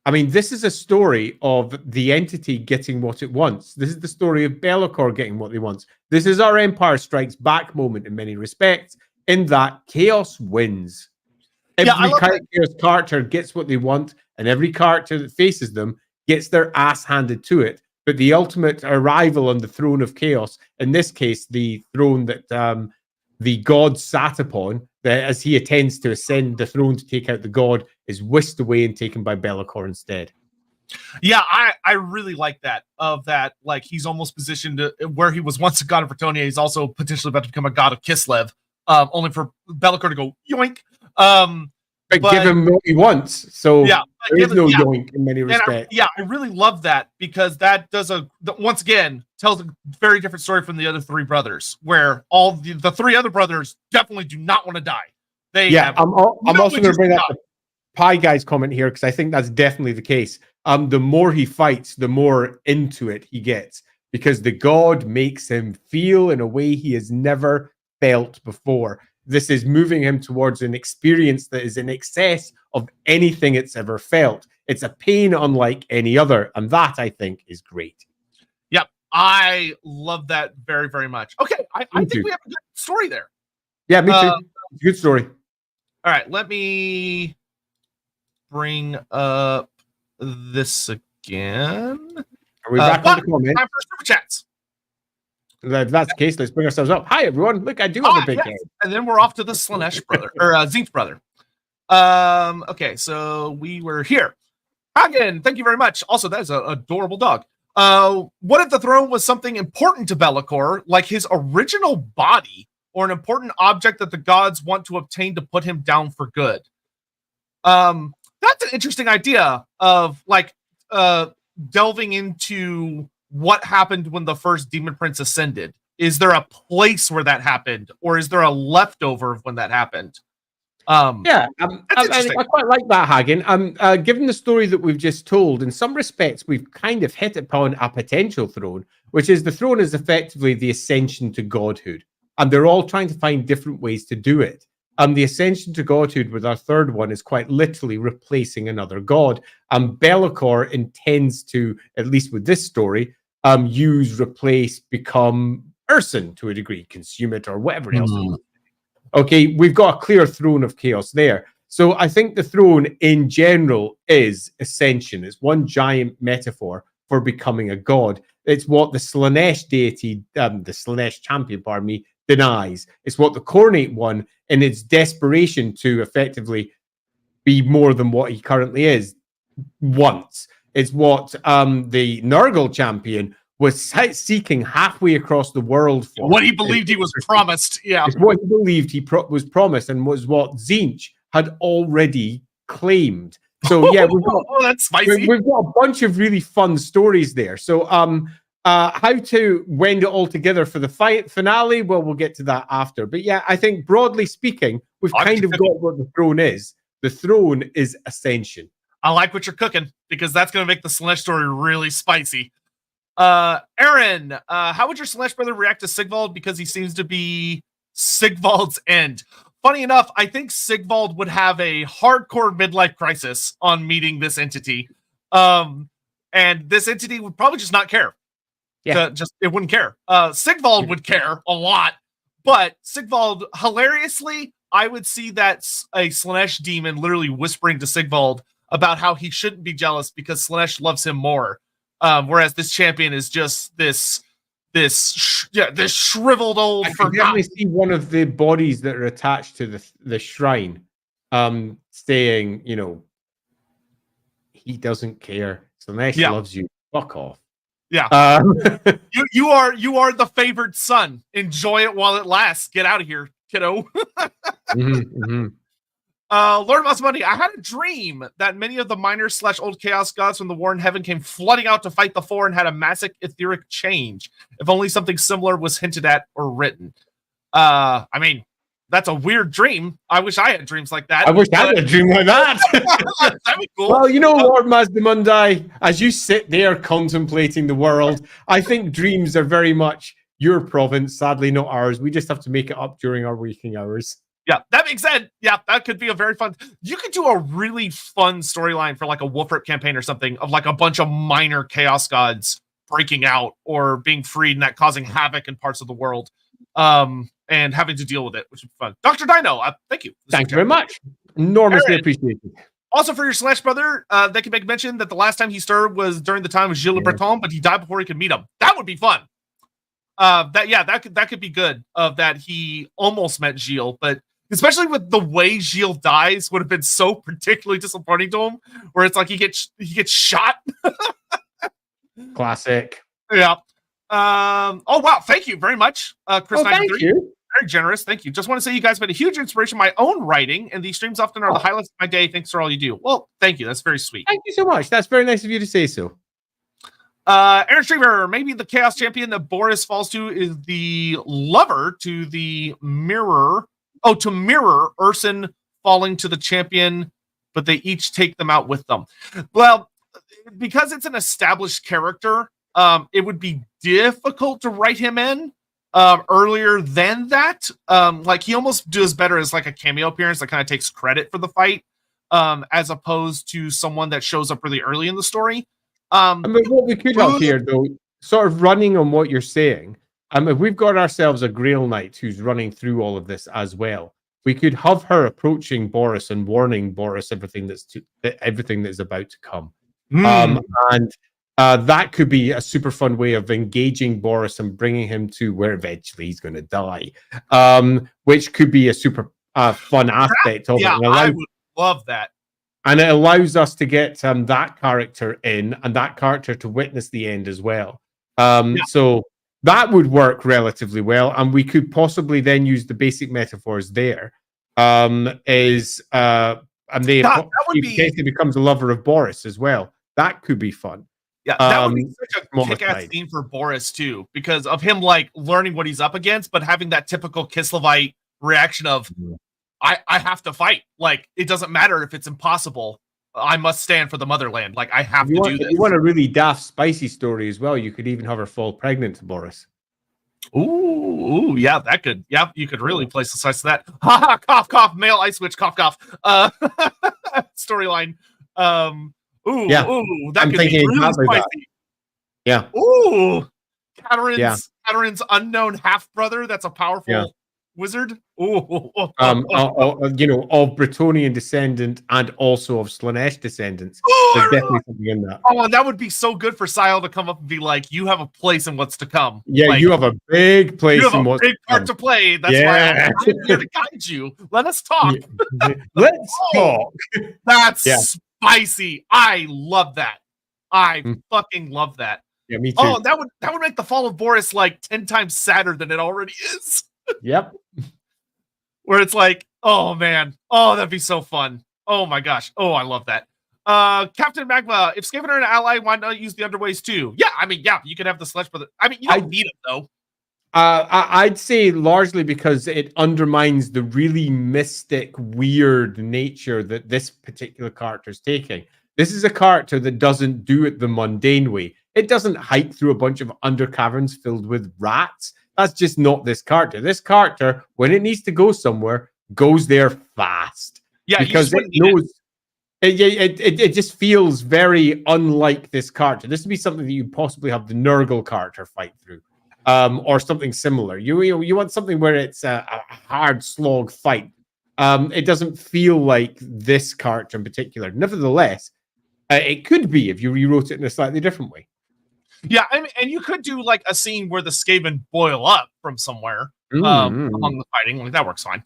Speaker 1: this is a story of the entity getting what it wants. This is the story of Be'lakor getting what he wants. This is our Empire Strikes Back moment in many respects, in that chaos wins. Every chaos character gets what they want, and every character that faces them gets their ass handed to it. But the ultimate arrival on the throne of chaos, in this case, the throne that the god sat upon, as he attempts to ascend the throne to take out the god, is whisked away and taken by Be'lakor instead.
Speaker 2: Yeah, I really like that. Like he's almost positioned to, where he was once a god of Bretonnia, he's also potentially about to become a god of Kislev. Only for Be'lakor to go yoink.
Speaker 1: But give him what he wants. So
Speaker 2: yeah,
Speaker 1: there is no yoink in many respects.
Speaker 2: I really love that, because that does once again tells a very different story from the other three brothers, where all the three other brothers definitely do not want to die.
Speaker 1: I'm also going to bring up the Pie Guy's comment here, because I think that's definitely the case. The more he fights, the more into it he gets, because the god makes him feel in a way he has never felt before. This is moving him towards an experience that is in excess of anything it's ever felt. It's a pain unlike any other, and that, I think, is great.
Speaker 2: Yep, I love that very, very much. Okay, I think we have a good story there.
Speaker 1: Yeah, me too. Good story.
Speaker 2: All right, let me bring up this again.
Speaker 1: Are we back on the comment?
Speaker 2: Time for super chats.
Speaker 1: If that's the case, let's bring ourselves up. Hi, everyone. Look, I do have a big head.
Speaker 2: And then we're off to the Slaanesh brother, or Zink's brother. Okay, so we were here. Hagen, thank you very much. Also, that is an adorable dog. What if the throne was something important to Be'lakor, like his original body, or an important object that the gods want to obtain to put him down for good? That's an interesting idea of like delving into what happened when the first demon prince ascended. Is there a place where that happened, or is there a leftover of when that happened?
Speaker 1: I quite like that, Hagen. Given the story that we've just told, in some respects, we've kind of hit upon a potential throne, which is the throne is effectively the ascension to godhood, and they're all trying to find different ways to do it. The ascension to godhood with our third one is quite literally replacing another god. Be'lakor intends to, at least with this story, use, replace, become Urson to a degree, consume it, or whatever else. Okay, we've got a clear throne of chaos there. So I think the throne in general is ascension. It's one giant metaphor for becoming a god. It's what the Slaanesh deity, the Slaanesh champion, pardon me, denies. It's what the Khornate one, in its desperation to effectively be more than what he currently is, wants. It's what the Nurgle champion was seeking halfway across the world for.
Speaker 2: What he believed he was promised. Yeah.
Speaker 1: It's what he believed he was promised, and was what Tzeentch had already claimed. So yeah,
Speaker 2: that's spicy.
Speaker 1: We've got a bunch of really fun stories there. So how to wend it all together for the finale, well, we'll get to that after. But yeah, I think broadly speaking, we've kind of got what the throne is. The throne is ascension.
Speaker 2: I like what you're cooking, because that's going to make the Slaanesh story really spicy. Aaron, how would your Slaanesh brother react to Sigvald, because he seems to be Sigvald's end? Funny enough, I think Sigvald would have a hardcore midlife crisis on meeting this entity. And this entity would probably just not care. Yeah. It wouldn't care. Sigvald would care a lot, but Sigvald, hilariously, I would see that a Slaanesh demon literally whispering to Sigvald about how he shouldn't be jealous because Slaanesh loves him more. Whereas this champion is just this shriveled old.
Speaker 1: I can definitely see one of the bodies that are attached to the shrine, saying, he doesn't care. Slaanesh loves you. Fuck off.
Speaker 2: Yeah. You are the favored son. Enjoy it while it lasts. Get out of here, kiddo. Lord Money, I had a dream that many of the miners / old chaos gods from the war in heaven came flooding out to fight the four and had a massive etheric change. If only something similar was hinted at or written. I mean, that's a weird dream. I wish I had dreams like that.
Speaker 1: I wish I had a dream like that.
Speaker 2: That'd be cool.
Speaker 1: Well, you know, Lord Mazdamundi, as you sit there contemplating the world, I think dreams are very much your province, sadly not ours. We just have to make it up during our waking hours.
Speaker 2: Yeah, that makes sense. Yeah, that could be a very fun. You could do a really fun storyline for like a Wolf Rip campaign or something of like a bunch of minor chaos gods breaking out or being freed and that causing havoc in parts of the world, and having to deal with it, which would be fun. Dr. Dino, thank you.
Speaker 1: Thank you very much. Enormously
Speaker 2: Aaron,
Speaker 1: appreciated.
Speaker 2: Also for your Slash brother, they can make mention that the last time he stirred was during the time of Gilles Le Breton, but he died before he could meet him. That would be fun. That could be good. That he almost met Gilles, but especially with the way Gilles dies would have been so particularly disappointing to him, where it's like he gets shot.
Speaker 1: Classic.
Speaker 2: Yeah. Oh wow, thank you very much, Chris.
Speaker 1: Thank you.
Speaker 2: Very generous. Thank you. Just want to say you guys have been a huge inspiration in my own writing, and these streams often are the highlights of my day. Thanks for all you do. Well, thank you. That's very sweet.
Speaker 1: Thank you so much. That's very nice of you to say so.
Speaker 2: Aaron Streamer, maybe the Chaos Champion that Boris falls to is the lover to the mirror. Oh, to mirror Urson falling to the champion, but they each take them out with them. Well, because it's an established character, it would be difficult to write him in earlier than that. Like he almost does better as like a cameo appearance that kind of takes credit for the fight, as opposed to someone that shows up really early in the story.
Speaker 1: I mean, what we could have here, though, sort of running on what you're saying, if we've got ourselves a Grail Knight who's running through all of this as well, we could have her approaching Boris and warning Boris everything that's about to come. And that could be a super fun way of engaging Boris and bringing him to where eventually he's going to die, which could be a super fun aspect of it.
Speaker 2: Yeah, I would love that.
Speaker 1: And it allows us to get that character in and that character to witness the end as well. So that would work relatively well. And we could possibly then use the basic metaphors there. And he potentially becomes a lover of Boris as well. That could be fun.
Speaker 2: Yeah, that would be such a kick-ass scene for Boris, too, because of him, like, learning what he's up against, but having that typical Kislevite reaction of, I have to fight. Like, it doesn't matter if it's impossible. I must stand for the motherland. Like, I have to do this.
Speaker 1: If you want a really daft, spicy story as well, you could even have her fall pregnant to Boris.
Speaker 2: Ooh, yeah, that could. Yeah, you could really place the size of that. Ha ha, cough, cough, male ice witch, cough, cough. Storyline. That could be really spicy.
Speaker 1: That. Yeah.
Speaker 2: Ooh, Katerin's unknown half brother. That's a powerful wizard. Ooh.
Speaker 1: Of Bretonnian descendant and also of Slaanesh descendants. There's definitely something in that.
Speaker 2: Oh, that would be so good for Sile to come up and be like, "You have a place in what's to come."
Speaker 1: Yeah,
Speaker 2: like,
Speaker 1: you have a big place.
Speaker 2: You have a big part to play. That's why I'm here to guide you. Let us talk.
Speaker 1: Let's talk.
Speaker 2: That's spicy. I love that. I fucking love that.
Speaker 1: Yeah, me too.
Speaker 2: Oh, that would make the fall of Boris like 10 times sadder than it already is.
Speaker 1: Yep.
Speaker 2: Where it's like, oh man, that'd be so fun. Oh my gosh. Oh, I love that. Captain Magma, if Skaven are an ally, why not use the Underways too? Yeah, I mean, you could have the Slush Brother. I mean, you don't need it though.
Speaker 1: I'd say largely because it undermines the really mystic, weird nature that this particular character is taking. This is a character that doesn't do it the mundane way. It doesn't hike through a bunch of under caverns filled with rats. That's just not this character. This character, when it needs to go somewhere, goes there fast. Yeah, because it knows. It just feels very unlike this character. This would be something that you possibly have the Nurgle character fight through, or something similar. You want something where it's a hard slog fight. It doesn't feel like this character in particular. Nevertheless, it could be if you rewrote it in a slightly different way.
Speaker 2: Yeah, I mean, and you could do like a scene where the Skaven boil up from somewhere among the fighting. Like that works fine.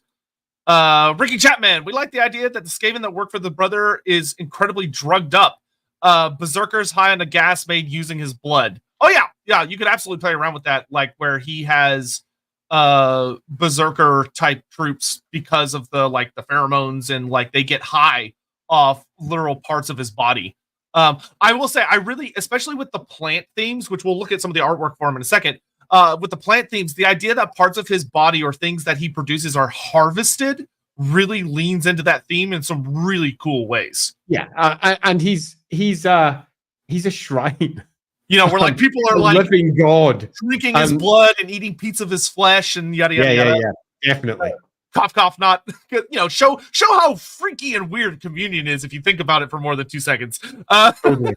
Speaker 2: Ricky Chapman, we like the idea that the Skaven that work for the brother is incredibly drugged up. Berserker's high on a gas made using his blood. Oh yeah, you could absolutely play around with that, like where he has berserker type troops because of the pheromones, and like they get high off literal parts of his body. I will say I really, especially with the plant themes, which we'll look at some of the artwork for him in a second. With the plant themes, the idea that parts of his body or things that he produces are harvested really leans into that theme in some really cool ways.
Speaker 1: Yeah, and he's a shrine.
Speaker 2: You know, where like people are
Speaker 1: a
Speaker 2: like
Speaker 1: living god,
Speaker 2: drinking his blood and eating pieces of his flesh and yada yada yada.
Speaker 1: Yeah, definitely.
Speaker 2: Cough, cough, not, you know, show how freaky and weird communion is if you think about it for more than 2 seconds.
Speaker 1: Totally.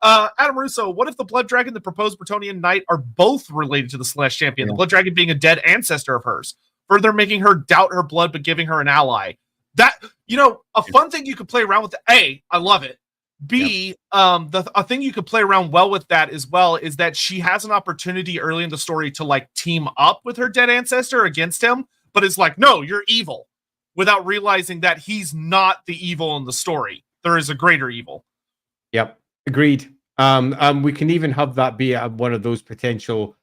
Speaker 2: Adam Russo, what if the Blood Dragon, the proposed Bretonian Knight, are both related to the Celeste Champion? The Blood Dragon being a dead ancestor of hers, further making her doubt her blood but giving her an ally. That, you know, a fun thing you could play around with. A, I love it. B, a thing you could play around well with that as well is that she has an opportunity early in the story to like team up with her dead ancestor against him, but it's like, no, you're evil, without realizing that he's not the evil in the story. There is a greater evil.
Speaker 1: Yep, agreed. We can even have that be one of those potential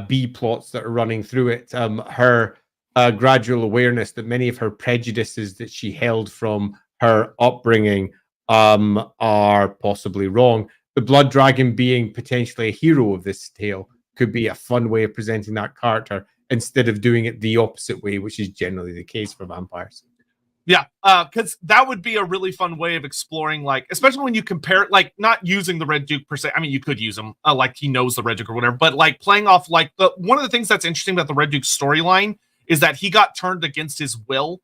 Speaker 1: B plots that are running through it. Her gradual awareness that many of her prejudices that she held from her upbringing are possibly wrong. The Blood Dragon being potentially a hero of this tale could be a fun way of presenting that character instead of doing it the opposite way, which is generally the case for vampires.
Speaker 2: Yeah, because that would be a really fun way of exploring, like, especially when you compare, like, not using the Red Duke per se. I mean, you could use him, like he knows the Red Duke or whatever, but like playing off like one of the things that's interesting about the Red Duke storyline is that he got turned against his will,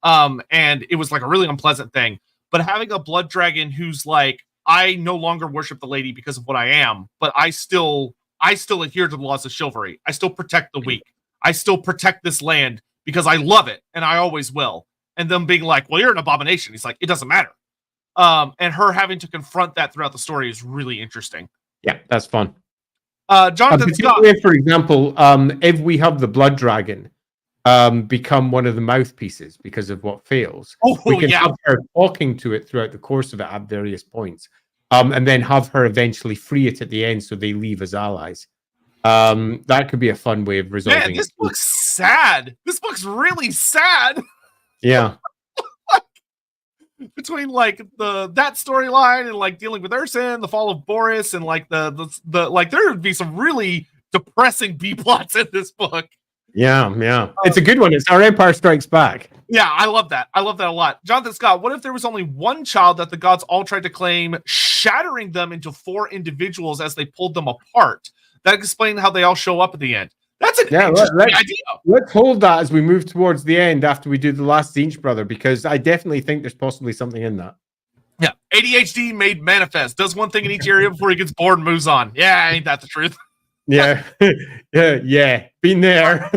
Speaker 2: and it was like a really unpleasant thing. But having a Blood Dragon who's like, I no longer worship the lady because of what I am, but I still adhere to the laws of chivalry. I still protect the weak. I still protect this land because I love it and I always will. And them being like, well, you're an abomination. He's like, it doesn't matter. And her having to confront that throughout the story is really interesting.
Speaker 1: Yeah, that's fun.
Speaker 2: Jonathan Scott.
Speaker 1: For example, if we have the Blood Dragon become one of the mouthpieces because of what fails, we can have her talking to it throughout the course of it at various points, and then have her eventually free it at the end so they leave as allies. That could be a fun way of resolving.
Speaker 2: Man, this book's sad. This book's really sad.
Speaker 1: Yeah.
Speaker 2: Between like that storyline and like dealing with Urson, the fall of Boris, and like the like there would be some really depressing B plots in this book.
Speaker 1: Yeah. It's a good one. It's Our Empire Strikes Back.
Speaker 2: Yeah, I love that. I love that a lot. Jonathan Scott, what if there was only one child that the gods all tried to claim, shattering them into 4 individuals as they pulled them apart? That explains how they all show up at the end. That's an interesting idea.
Speaker 1: Let's hold that as we move towards the end after we do the last Zinch brother, because I definitely think there's possibly something in that.
Speaker 2: Yeah. ADHD made manifest. Does one thing in each area before he gets bored and moves on. Yeah, ain't that the truth?
Speaker 1: Yeah. yeah. Been there.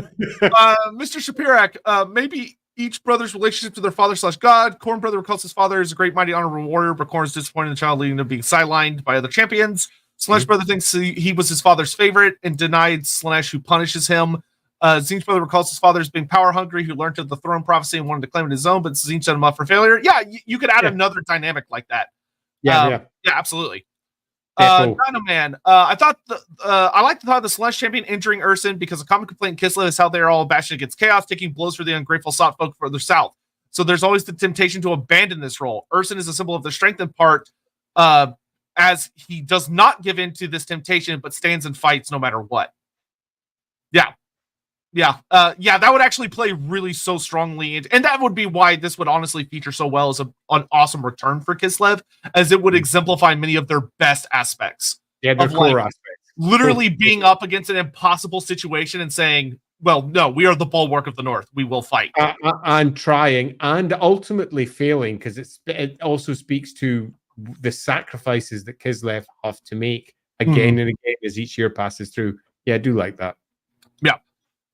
Speaker 2: Mr. Shapirak, maybe each brother's relationship to their father/god. Korn brother recalls his father is a great, mighty, honorable warrior, but Korn is disappointed in the child, leading to being sidelined by other champions. Slanesh brother thinks he was his father's favorite and denied Slanesh, who punishes him. Zinch brother recalls his father as being power hungry, who learned of the throne prophecy and wanted to claim it his own, but Zinch set him up for failure. Yeah, you could add another dynamic like that. Yeah, absolutely. Dino Man, I thought I like the thought of the Celeste champion injuring Urson because a common complaint in Kislev is how they are all bashing against chaos, taking blows for the ungrateful Sot folk further south. So there's always the temptation to abandon this role. Urson is a symbol of the strength in part, as he does not give in to this temptation, but stands and fights no matter what. Yeah, that would actually play really so strongly, and that would be why this would honestly feature so well as an awesome return for Kislev, as it would exemplify many of their best aspects.
Speaker 1: Yeah, their core aspects.
Speaker 2: Literally being up against an impossible situation and saying, well, no, we are the bulwark of the North. We will fight.
Speaker 1: And trying, and ultimately failing, because it also speaks to the sacrifices that Kislev have to make again and again as each year passes through. Yeah, I do like that.
Speaker 2: Yeah.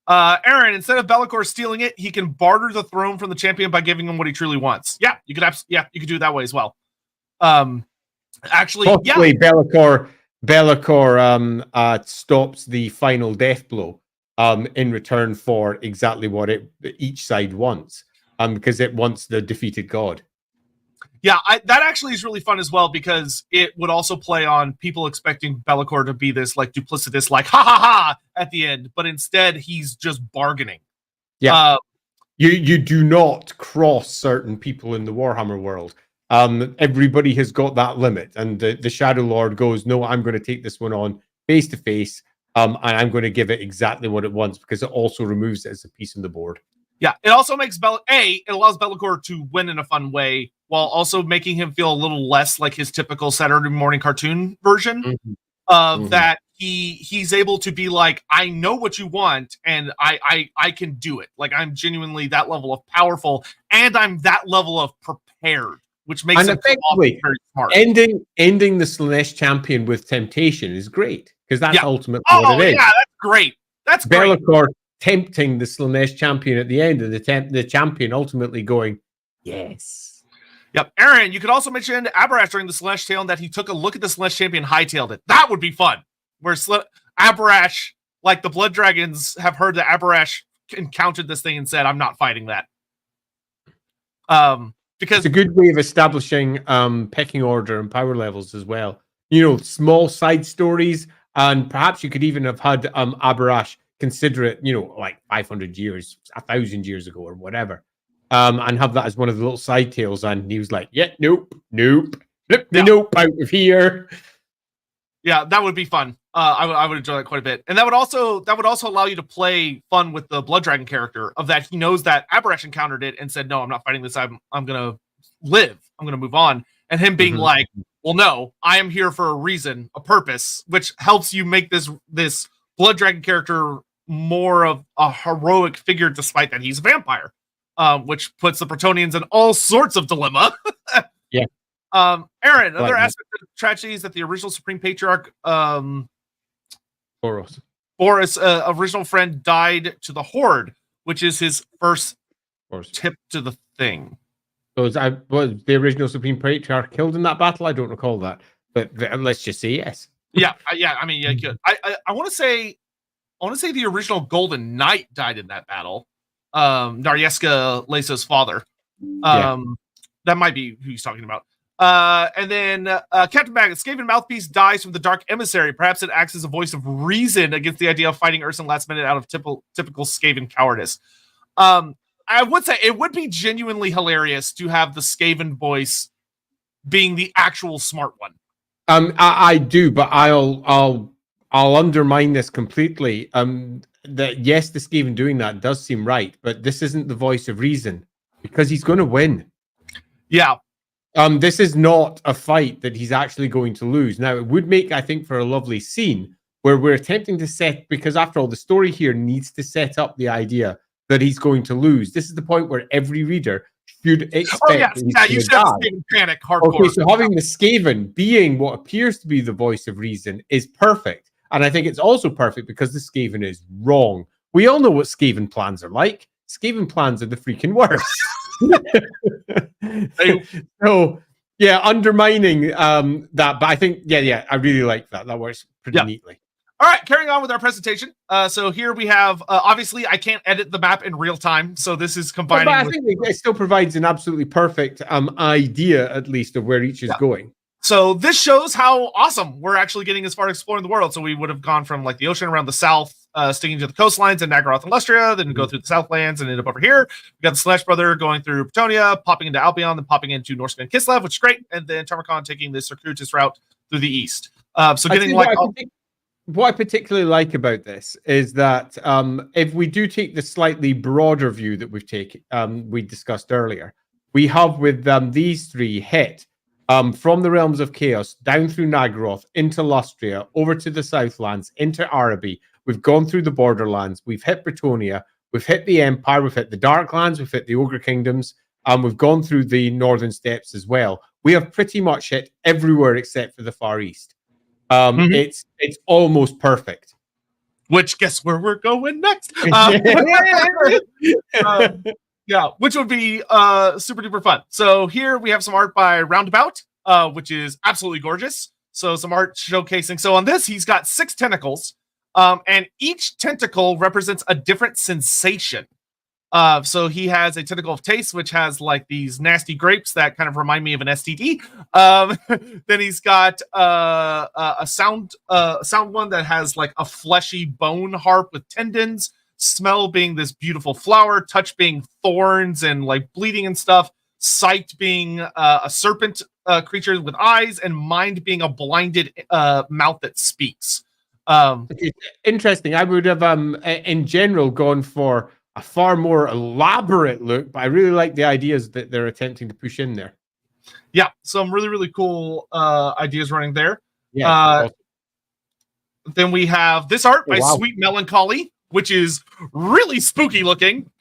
Speaker 2: Aaron, instead of Be'lakor stealing it, he can barter the throne from the champion by giving him what he truly wants. Yeah, you could you could do it that way as well. Actually,
Speaker 1: possibly Be'lakor stops the final death blow in return for exactly what each side wants, because it wants the defeated god.
Speaker 2: Yeah, that actually is really fun as well, because it would also play on people expecting Be'lakor to be this like duplicitous, like ha ha ha at the end, but instead he's just bargaining.
Speaker 1: Yeah, you do not cross certain people in the Warhammer world. Everybody has got that limit, and the Shadow Lord goes, "No, I'm going to take this one on face to face, and I'm going to give it exactly what it wants because it also removes it as a piece on the board."
Speaker 2: Yeah, it also makes it allows Be'lakor to win in a fun way, while also making him feel a little less like his typical Saturday morning cartoon version of that. He's able to be like, I know what you want, and I can do it. Like, I'm genuinely that level of powerful, and I'm that level of prepared, which makes him
Speaker 1: effectively
Speaker 2: very smart.
Speaker 1: Ending the Slanesh champion with temptation is great, because that's ultimately what it is.
Speaker 2: Yeah, that's great. That's
Speaker 1: Be'lakor tempting the Slanesh champion at the end, and the champion ultimately going, yes.
Speaker 2: Yep. Aaron, you could also mention Abarash during the Slanesh tale, and that he took a look at the Slanesh champion, hightailed it. That would be fun. Where Abarash, like the Blood Dragons, have heard that Abarash encountered this thing and said, I'm not fighting that. Because
Speaker 1: it's a good way of establishing pecking order and power levels as well. You know, small side stories, and perhaps you could even have had Abarash consider it, you know, like 500 years, 1,000 years ago or whatever, and have that as one of the little side tales. And he was like, yeah, nope, flip me nope out of here.
Speaker 2: Yeah, that would be fun. I would enjoy that quite a bit. And that would also allow you to play fun with the Blood Dragon character, of that he knows that Abarash encountered it and said, no, I'm not fighting this. I'm gonna live. I'm gonna move on. And him being like, well, no, I am here for a reason, a purpose, which helps you make this Blood Dragon character more of a heroic figure, despite that he's a vampire, which puts the Bretonnians in all sorts of dilemma.
Speaker 1: Yeah.
Speaker 2: Aaron, another aspect of tragedy is that the original Supreme Patriarch, Boris, original friend, died to the Horde, which is his first tip to the thing.
Speaker 1: So was the original Supreme Patriarch killed in that battle? I don't recall that, but let's just say yes.
Speaker 2: Yeah. I mean, yeah, good. I want to say the original Golden Knight died in that battle. Naryeska Lesa's father. That might be who he's talking about. And then Captain Maggot, Skaven mouthpiece dies from the Dark Emissary. Perhaps it acts as a voice of reason against the idea of fighting Urson last minute out of typical Skaven cowardice. I would say it would be genuinely hilarious to have the Skaven voice being the actual smart one.
Speaker 1: I do, but I'll undermine this completely. That yes, the Skaven doing that does seem right, but this isn't the voice of reason, because he's going to win.
Speaker 2: Yeah.
Speaker 1: This is not a fight that he's actually going to lose. Now, it would make, I think, for a lovely scene where we're attempting to set, because after all, the story here needs to set up the idea that he's going to lose. This is the point where every reader should expect.
Speaker 2: You should have Skaven panic hardcore.
Speaker 1: Okay, so having the Skaven being what appears to be the voice of reason is perfect. And I think it's also perfect because the Skaven is wrong. We all know what Skaven plans are like. Skaven plans are the freaking worst. So yeah, undermining that, but I think I really like that. That works pretty neatly.
Speaker 2: All right, carrying on with our presentation. So here we have obviously I can't edit the map in real time, so this is combining.
Speaker 1: But I think it still provides an absolutely perfect idea, at least, of where each is going.
Speaker 2: So this shows how awesome we're actually getting as far as exploring the world. So we would have gone from like the ocean around the south, sticking to the coastlines in Naggaroth and Lustria, then go through the Southlands and end up over here. We got the Slash Brother going through Bretonnia, popping into Albion, then popping into Norscan Kislev, which is great, and then TAMURKHAN taking the circuitous route through the east. So getting like
Speaker 1: what I particularly like about this is that if we do take the slightly broader view that we discussed earlier, we have with these three hit from the Realms of Chaos down through Naggaroth into Lustria, over to the Southlands, into Araby. We've gone through the Borderlands. We've hit Bretonnia. We've hit the Empire. We've hit the Darklands. We've hit the Ogre Kingdoms. We've gone through the Northern Steppes as well. We have pretty much hit everywhere except for the Far East. It's almost perfect.
Speaker 2: Which, guess where we're going next? Which would be super duper fun. So here we have some art by Roundabout, which is absolutely gorgeous. So some art showcasing. So on this, he's got 6 tentacles, and each tentacle represents a different sensation. So he has a tentacle of taste, which has like these nasty grapes that kind of remind me of an STD. Then he's got a sound one that has like a fleshy bone harp with tendons. Smell being this beautiful flower, touch being thorns and like bleeding and stuff. Sight being a serpent creature with eyes, and mind being a blinded mouth that speaks.
Speaker 1: It's interesting. I would have, in general, gone for a far more elaborate look, but I really like the ideas that they're attempting to push in there.
Speaker 2: Yeah, some really, really cool ideas running there.
Speaker 1: Yeah.
Speaker 2: Awesome. Then we have this art by Sweet Melancholy, which is really spooky looking.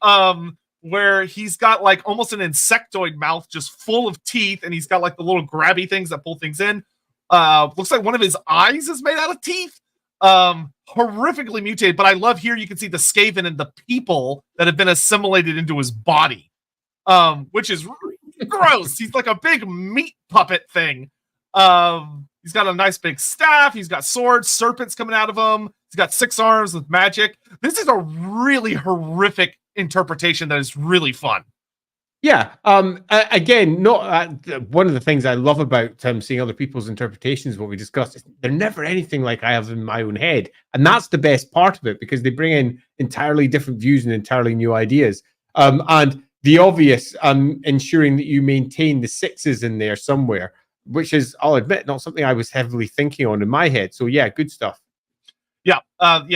Speaker 2: Where he's got like almost an insectoid mouth just full of teeth, and he's got like the little grabby things that pull things in. Looks like one of his eyes is made out of teeth. Horrifically mutated, but I love here you can see the Skaven and the people that have been assimilated into his body, which is gross. He's like a big meat puppet thing. He's got a nice big staff. He's got swords, serpents coming out of him. He's got 6 arms with magic. This is a really horrific interpretation that is really fun.
Speaker 1: Yeah. Again, not one of the things I love about seeing other people's interpretations. What we discussed is they're never anything like I have in my own head, and that's the best part of it because they bring in entirely different views and entirely new ideas. And the obvious, ensuring that you maintain the 6s in there somewhere, which is, I'll admit, not something I was heavily thinking on in my head. So yeah, good stuff.
Speaker 2: Yeah.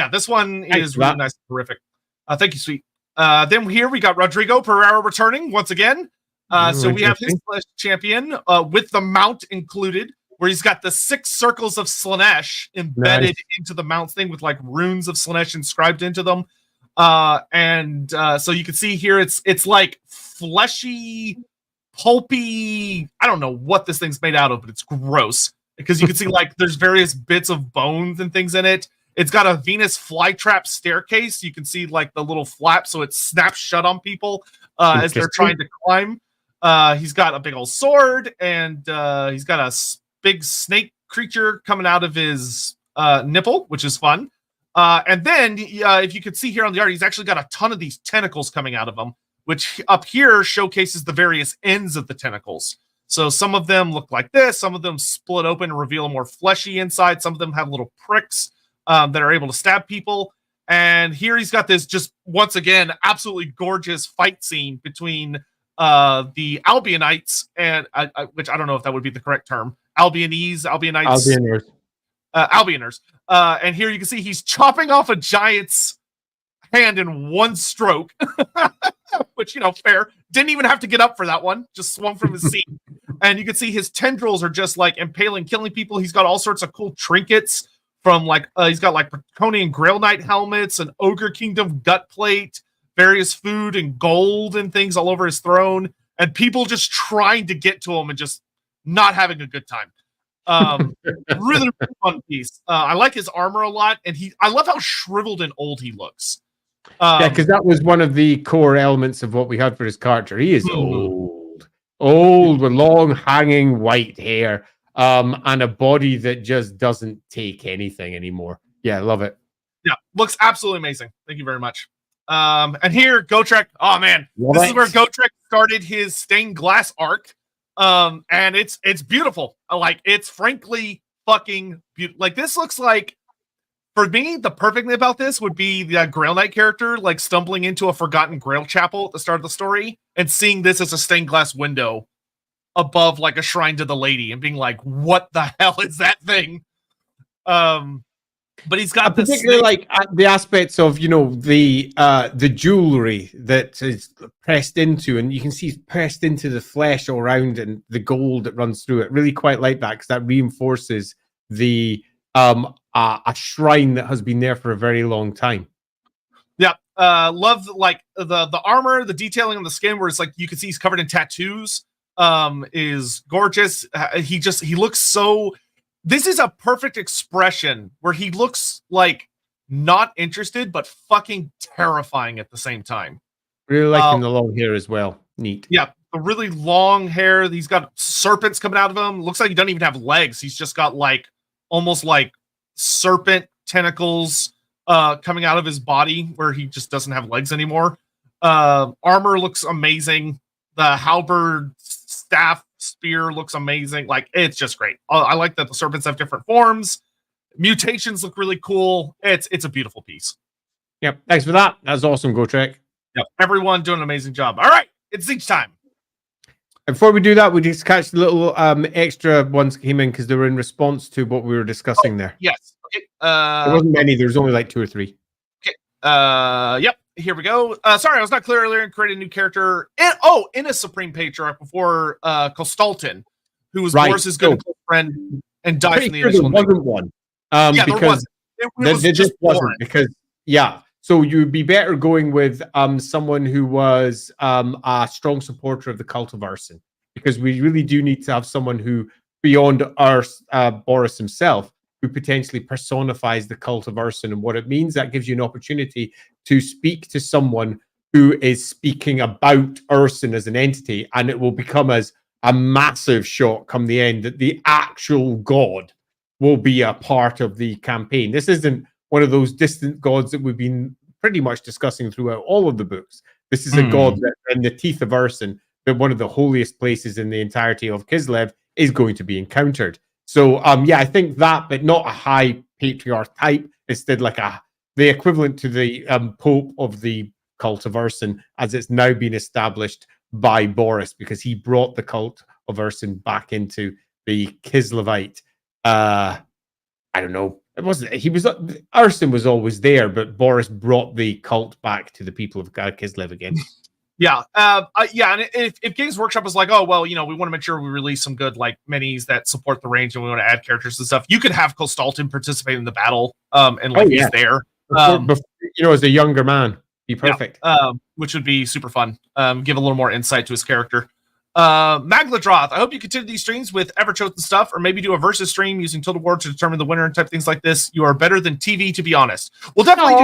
Speaker 2: This one is really nice and terrific. Thank you, Sweet. Then here we got Rodrigo Pereira returning once again. So we have his flesh champion with the mount included, where he's got the 6 circles of Slaanesh embedded into the mount thing with like runes of Slaanesh inscribed into them. So you can see here it's like fleshy, pulpy. I don't know what this thing's made out of, but it's gross because you can see like there's various bits of bones and things in it. It's got a Venus flytrap staircase. You can see like the little flap, so it snaps shut on people as they're trying to climb. He's got a big old sword, and he's got a big snake creature coming out of his nipple, which is fun. And then, if you could see here on the art, he's actually got a ton of these tentacles coming out of him, which up here showcases the various ends of the tentacles. So some of them look like this. Some of them split open and reveal a more fleshy inside. Some of them have little pricks that are able to stab people. And here he's got this just, once again, absolutely gorgeous fight scene between the Albionites and, which I don't know if that would be the correct term, Albionites. Albioners. And here you can see he's chopping off a giant's hand in one stroke, which, fair. Didn't even have to get up for that one. Just swung from his seat. And you can see his tendrils are just like impaling, killing people. He's got all sorts of cool trinkets from like, he's got like Draconian Grail Knight helmets, an Ogre Kingdom gut plate, various food and gold and things all over his throne, and people just trying to get to him and just not having a good time. Really fun piece. I like his armor a lot, and I love how shriveled and old he looks.
Speaker 1: Yeah, because that was one of the core elements of what we had for his character. He is old with long hanging white hair, and a body that just doesn't take anything anymore. Yeah, I love it.
Speaker 2: Yeah, looks absolutely amazing. Thank you very much. And here, Gotrek. Oh man, this is where Gotrek started his stained glass arc. And it's beautiful. Like, it's frankly fucking beautiful. Like, this looks like, for me, the perfect thing about this would be the Grail Knight character, like, stumbling into a forgotten Grail chapel at the start of the story and seeing this as a stained glass window above, like, a shrine to the lady and being like, what the hell is that thing? But he's got this,
Speaker 1: particularly like the aspects of the jewelry that is pressed into, and you can see it's pressed into the flesh all around, and the gold that runs through it. Really quite like that because that reinforces the a shrine that has been there for a very long time.
Speaker 2: Yeah, love like the armor, the detailing on the skin, where it's like you can see he's covered in tattoos. Is gorgeous. He looks so. This is a perfect expression where he looks like not interested, but fucking terrifying at the same time.
Speaker 1: Really liking the long hair as well. Neat.
Speaker 2: Yeah, the really long hair. He's got serpents coming out of him. Looks like he doesn't even have legs. He's just got like almost like serpent tentacles coming out of his body where he just doesn't have legs anymore. Armor looks amazing. The halberd, staff, spear looks amazing. Like, it's just great. I like that the serpents have different forms. Mutations look really cool. It's a beautiful piece.
Speaker 1: Yep. Thanks for that. That's awesome, Go Trek.
Speaker 2: Yep. Everyone doing an amazing job. All right. It's each time.
Speaker 1: Before we do that, we just catch the little extra ones came in because they were in response to what we were discussing there.
Speaker 2: Yes. Okay.
Speaker 1: There wasn't many. There was only like 2 or 3.
Speaker 2: Okay. Yep. Here we go. Sorry, I was not clear earlier and created a new character. In a Supreme Patriarch before Kostalton, who was Boris's good friend and died in the initial.
Speaker 1: There wasn't one. Because there just wasn't. Because so you'd be better going with someone who was a strong supporter of the cult of arson, because we really do need to have someone who, beyond Boris himself, who potentially personifies the cult of arson and what it means. That gives you an opportunity to speak to someone who is speaking about arson as an entity, and it will become as a massive shock come the end that the actual god will be a part of the campaign. This isn't one of those distant gods that we've been pretty much discussing throughout all of the books. This is a god that, in the teeth of arson, that one of the holiest places in the entirety of Kislev is going to be encountered. So, I think that, but not a high patriarch type. Instead, like the equivalent to the Pope of the cult of arson, as it's now been established by Boris, because he brought the cult of arson back into the Kislevite. I don't know. It wasn't. Arson was always there, but Boris brought the cult back to the people of Kislev again.
Speaker 2: And if Games Workshop is like, oh well, we want to make sure we release some good like minis that support the range, and we want to add characters and stuff, you could have Kostalton participate in the battle, he's there.
Speaker 1: Before, as a younger man, be perfect.
Speaker 2: Which would be super fun. Give a little more insight to his character. Magladroth, I hope you continue these streams with ever-chosen stuff, or maybe do a versus stream using Total War to determine the winner and type things like this. You are better than TV, to be honest. We'll definitely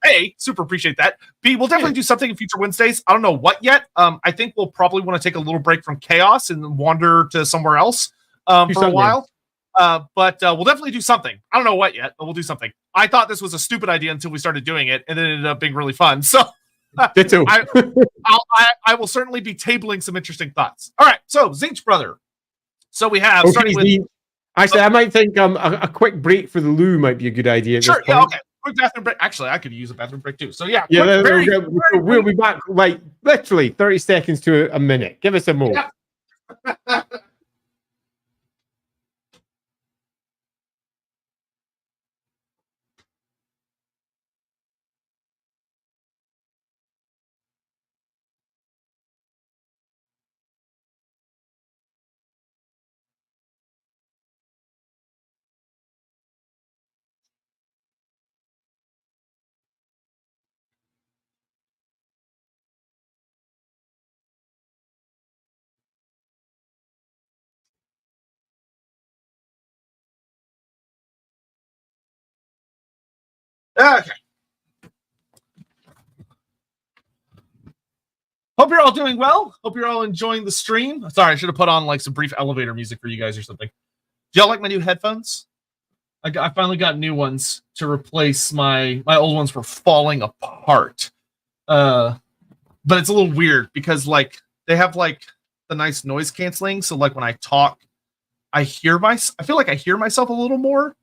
Speaker 2: A, super appreciate that. B, we'll definitely do something in future Wednesdays. I don't know what yet. I think we'll probably want to take a little break from Chaos and wander to somewhere else for a while. But we'll definitely do something. I don't know what yet, but we'll do something. I thought this was a stupid idea until we started doing it, and then it ended up being really fun. So I will certainly be tabling some interesting thoughts. All right, so Zinch brother. So we have starting with.
Speaker 1: Actually, I might think a quick break for the loo might be a good idea.
Speaker 2: Sure. Yeah. Okay. Quick bathroom break. Actually, I could use a bathroom break too. So yeah.
Speaker 1: We'll be back like literally 30 seconds to a minute. Give us a moment.
Speaker 2: Yeah. Okay. Hope you're all doing well. Hope you're all enjoying the stream. Sorry, I should have put on like some brief elevator music for you guys or something. Do y'all like my new headphones? I finally got new ones to replace my old ones were falling apart. But it's a little weird because like they have like the nice noise canceling. So like when I talk, I feel like I hear myself a little more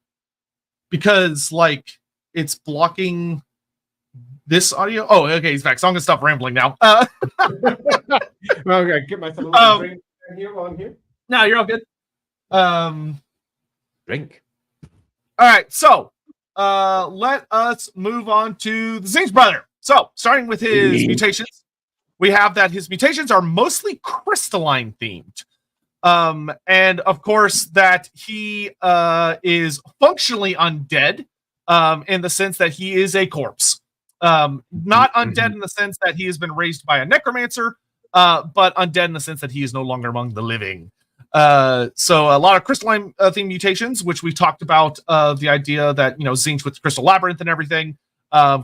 Speaker 2: because like it's blocking this audio. Oh, okay, he's back. So I'm gonna stop rambling now.
Speaker 1: Okay, get myself a little drink here while I'm here.
Speaker 2: No, you're all good.
Speaker 1: Drink.
Speaker 2: All right, so let us move on to the Zinch brother. So starting with his mutations, we have that his mutations are mostly crystalline themed. And of course that he is functionally undead. In the sense that he is a corpse. Not undead in the sense that he has been raised by a necromancer, but undead in the sense that he is no longer among the living. So a lot of crystalline theme mutations, which we've talked about, the idea that, Zinch with Crystal Labyrinth and everything,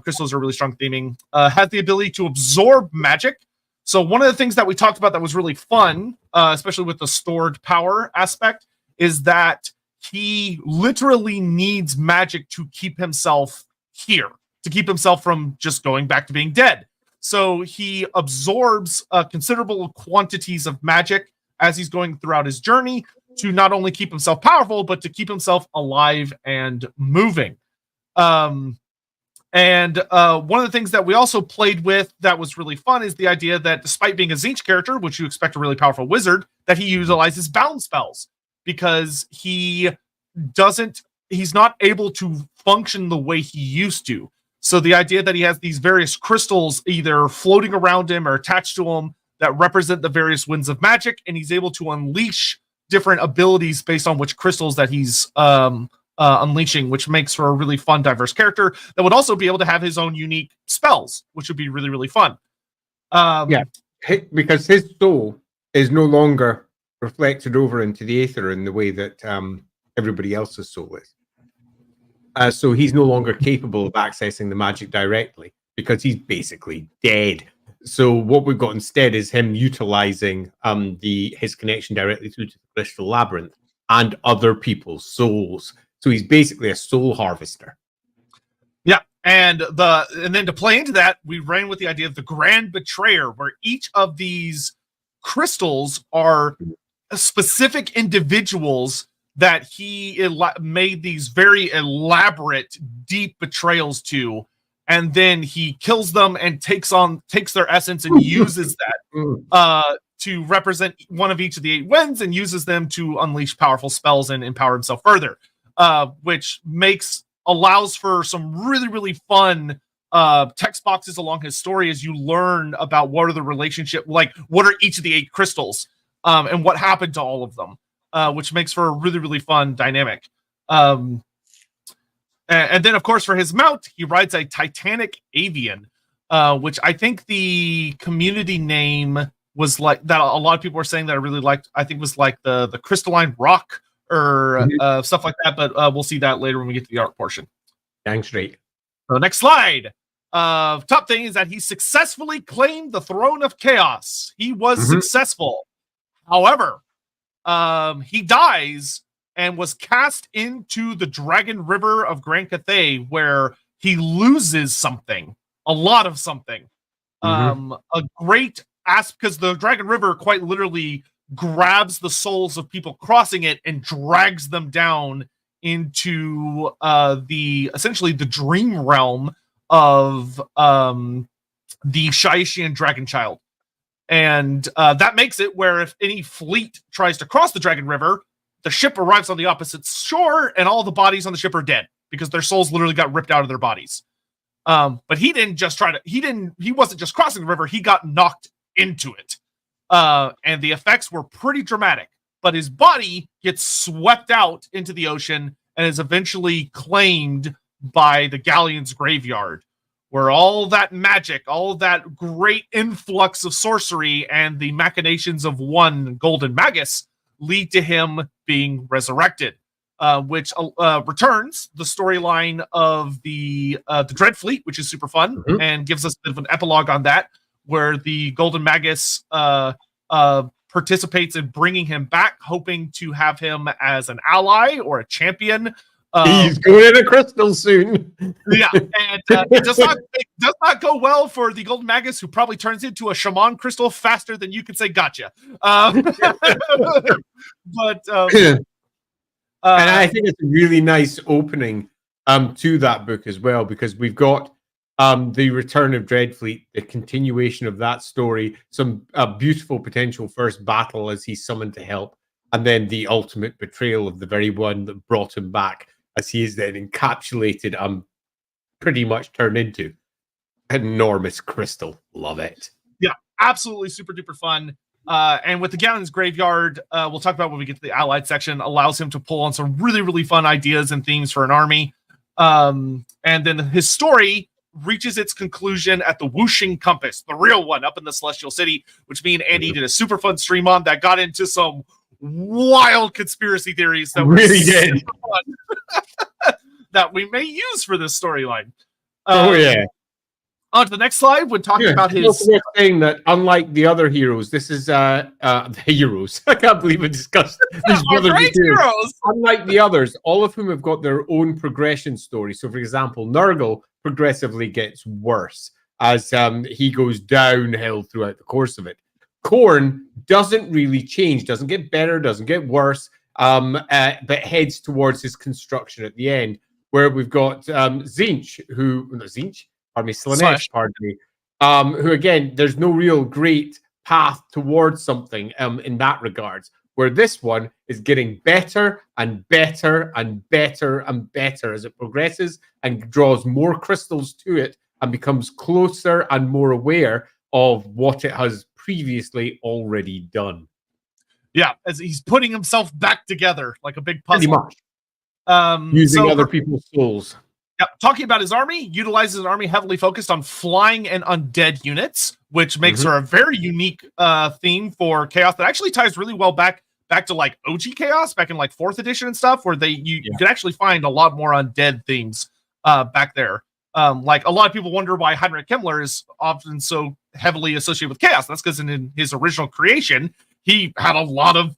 Speaker 2: crystals are really strong theming, has the ability to absorb magic. So one of the things that we talked about that was really fun, especially with the stored power aspect, is that he literally needs magic to keep himself here, to keep himself from just going back to being dead. So he absorbs considerable quantities of magic as he's going throughout his journey to not only keep himself powerful, but to keep himself alive and moving. And one of the things that we also played with that was really fun is the idea that despite being a Tzeentch character, which you expect a really powerful wizard, that he utilizes bound spells because he's not able to function the way he used to. So the idea that he has these various crystals either floating around him or attached to him that represent the various winds of magic, and he's able to unleash different abilities based on which crystals that he's unleashing, which makes for a really fun, diverse character that would also be able to have his own unique spells, which would be really, really fun.
Speaker 1: Because his soul is no longer reflected over into the aether in the way that everybody else's soul is. So he's no longer capable of accessing the magic directly because he's basically dead. So what we've got instead is him utilizing his connection directly through to the Crystal Labyrinth and other people's souls. So he's basically a soul harvester.
Speaker 2: Yeah, and then to play into that, we ran with the idea of the Grand Betrayer, where each of these crystals are specific individuals that he made these very elaborate, deep betrayals to, and then he kills them and takes their essence and uses that to represent one of each of the 8 winds and uses them to unleash powerful spells and empower himself further. Which allows for some really, really fun text boxes along his story as you learn about what are the relationship, like what are each of the 8 crystals, and what happened to all of them, which makes for a really, really fun dynamic. And then, of course, for his mount, he rides a Titanic Avian, which I think the community name was like that. A lot of people were saying that I really liked. I think was like the Crystalline Rock or stuff like that, but we'll see that later when we get to the art portion.
Speaker 1: Dang straight.
Speaker 2: So next slide. Top thing is that he successfully claimed the Throne of Chaos. He was successful. However, he dies and was cast into the Dragon River of Grand Cathay, where he loses something, a lot of something. A great aspect, because the Dragon River quite literally grabs the souls of people crossing it and drags them down into essentially the dream realm of the Shaishian Dragon Child. And that makes it where if any fleet tries to cross the Dragon River, the ship arrives on the opposite shore and all the bodies on the ship are dead because their souls literally got ripped out of their bodies. But he wasn't just crossing the river, he got knocked into it. And the effects were pretty dramatic, but his body gets swept out into the ocean and is eventually claimed by the Galleon's graveyard, where all that magic, all that great influx of sorcery and the machinations of one Golden Magus lead to him being resurrected, which returns the storyline of the Dread Fleet, which is super fun and gives us a bit of an epilogue on that, where the Golden Magus participates in bringing him back, hoping to have him as an ally or a champion.
Speaker 1: He's going in a crystal soon.
Speaker 2: Yeah, and it does not go well for the Golden Magus, who probably turns into a shaman crystal faster than you can say gotcha. But
Speaker 1: and I think it's a really nice opening to that book as well, because we've got the return of Dreadfleet, the continuation of that story, some beautiful potential first battle as he's summoned to help, and then the ultimate betrayal of the very one that brought him back, as he is then encapsulated pretty much turned into an enormous crystal. Love it.
Speaker 2: Yeah, absolutely super duper fun. And with the Galleon's Graveyard, we'll talk about when we get to the Allied section, allows him to pull on some really, really fun ideas and themes for an army. And then his story reaches its conclusion at the Whooshing Compass, the real one up in the Celestial City, which me and Andy did a super fun stream on that got into some wild conspiracy theories that
Speaker 1: really did
Speaker 2: that we may use for this storyline. On to the next slide, when talking about his
Speaker 1: saying that unlike the other heroes, this is the heroes. I can't believe we discussed these
Speaker 2: great heroes.
Speaker 1: Unlike the others, all of whom have got their own progression story. So, for example, Nurgle progressively gets worse as he goes downhill throughout the course of it. Khorne doesn't really change, doesn't get better, doesn't get worse, but heads towards his construction at the end, where we've got Tzeentch, Slaanesh, pardon me, who again, there's no real great path towards something in that regards, where this one is getting better and better and better and better as it progresses and draws more crystals to it and becomes closer and more aware of what it has previously already done.
Speaker 2: Yeah, as he's putting himself back together like a big puzzle.
Speaker 1: Pretty much. Using other people's souls.
Speaker 2: Yeah, talking about his army, utilizes an army heavily focused on flying and undead units, which makes her a very unique theme for Chaos that actually ties really well back to like OG Chaos, back in like 4th edition and stuff, where you can actually find a lot more undead themes back there. Like a lot of people wonder why Heinrich Himmler is often so heavily associated with Chaos. That's because in his original creation, he had a lot of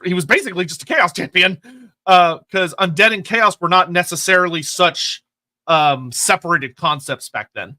Speaker 2: he was basically just a Chaos champion, because undead and Chaos were not necessarily such separated concepts back then.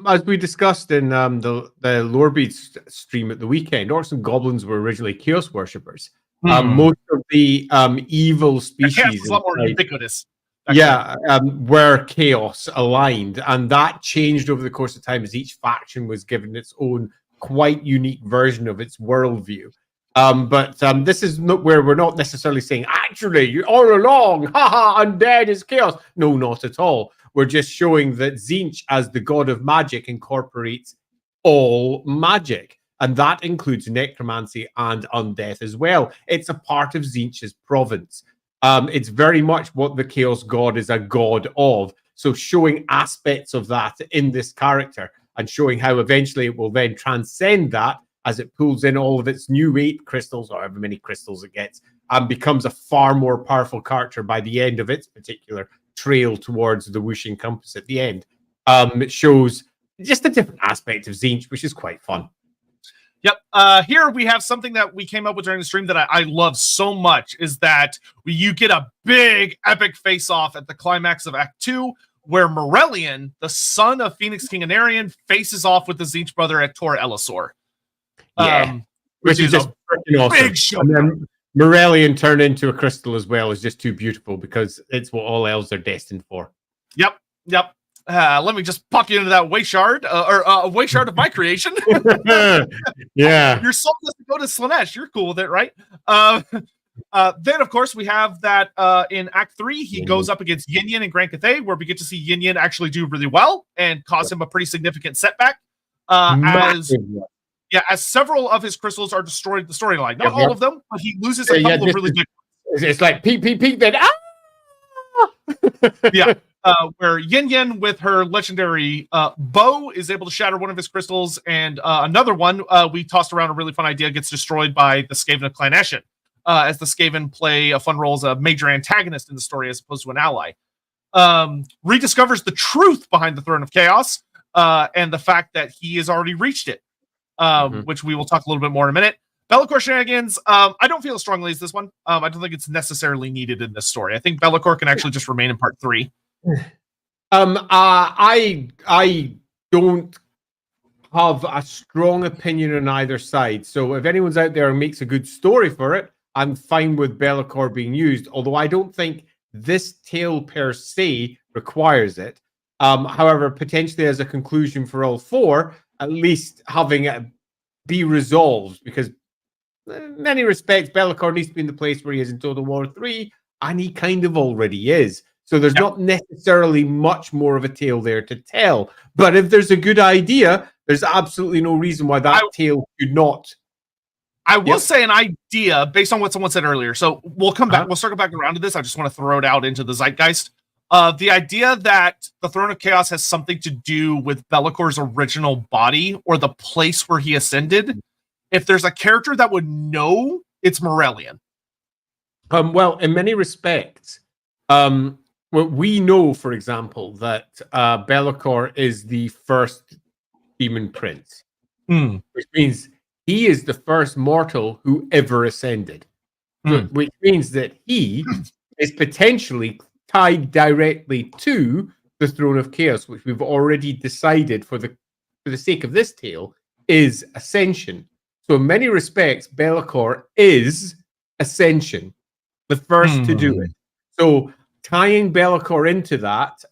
Speaker 1: As we discussed in the Lorebeats stream at the weekend, orcs and goblins were originally Chaos worshippers. Most of the evil species
Speaker 2: Chaos is a lot more ubiquitous.
Speaker 1: Were Chaos aligned, and that changed over the course of time as each faction was given its own quite unique version of its worldview. But this is not where we're not necessarily saying, actually, all along, haha, undead is Chaos. No, not at all. We're just showing that Tzeentch, as the god of magic, incorporates all magic. And that includes necromancy and undeath as well. It's a part of Tzeentch's province. It's very much what the Chaos God is a god of. So showing aspects of that in this character and showing how eventually it will then transcend that as it pulls in all of its new 8 crystals, or however many crystals it gets, and becomes a far more powerful character by the end of its particular trail towards the whooshing compass at the end. It shows just a different aspect of Tzeentch, which is quite fun.
Speaker 2: Yep. Here we have something that we came up with during the stream that I love so much, is that you get a big epic face-off at the climax of Act 2, where Morelian, the son of Phoenix King Anarion, faces off with the Tzeentch brother at Tor Elisor.
Speaker 1: Which is just big show. And then Morelian turned into a crystal as well is just too beautiful, because it's what all elves are destined for.
Speaker 2: Yep. Let me just pop you into that Wayshard, or a Wayshard of my creation.
Speaker 1: Yeah.
Speaker 2: Your soul has to go to Slaanesh. You're cool with it, right? Then, of course, we have that in Act 3, he goes up against Yin Yin and Grand Cathay, where we get to see Yin Yin actually do really well and cause him a pretty significant setback. As several of his crystals are destroyed the storyline. Not all of them, but he loses a couple of really big ones.
Speaker 1: It's like peep, then
Speaker 2: where Yin Yin with her legendary bow is able to shatter one of his crystals, and another one we tossed around a really fun idea gets destroyed by the Skaven of Clan Eshin, as the Skaven play a fun role as a major antagonist in the story as opposed to an ally. Rediscovers the truth behind the Throne of Chaos, and the fact that he has already reached it, which we will talk a little bit more in a minute. Be'lakor shenanigans, I don't feel as strongly as this one. I don't think it's necessarily needed in this story. I think Be'lakor can actually just remain in part 3.
Speaker 1: I don't have a strong opinion on either side. So if anyone's out there and makes a good story for it, I'm fine with Be'lakor being used, although I don't think this tale per se requires it. However, potentially as a conclusion for all 4, at least having it be resolved, because in many respects, Be'lakor needs to be in the place where he is in Total War 3, and he kind of already is. So there's not necessarily much more of a tale there to tell. But if there's a good idea, there's absolutely no reason why that tale should not.
Speaker 2: I will say an idea based on what someone said earlier. So we'll come back. We'll circle back around to this. I just want to throw it out into the zeitgeist. The idea that the Throne of Chaos has something to do with Be'lakor's original body or the place where he ascended. If there's a character that would know, it's Morelian.
Speaker 1: Well, in many respects, well, we know, for example, that Be'lakor is the first demon prince, which means he is the first mortal who ever ascended, which means that he is potentially tied directly to the Throne of Chaos, which we've already decided for the sake of this tale is Ascension. So in many respects, Be'lakor is Ascension, the first to do it. So tying Be'lakor into that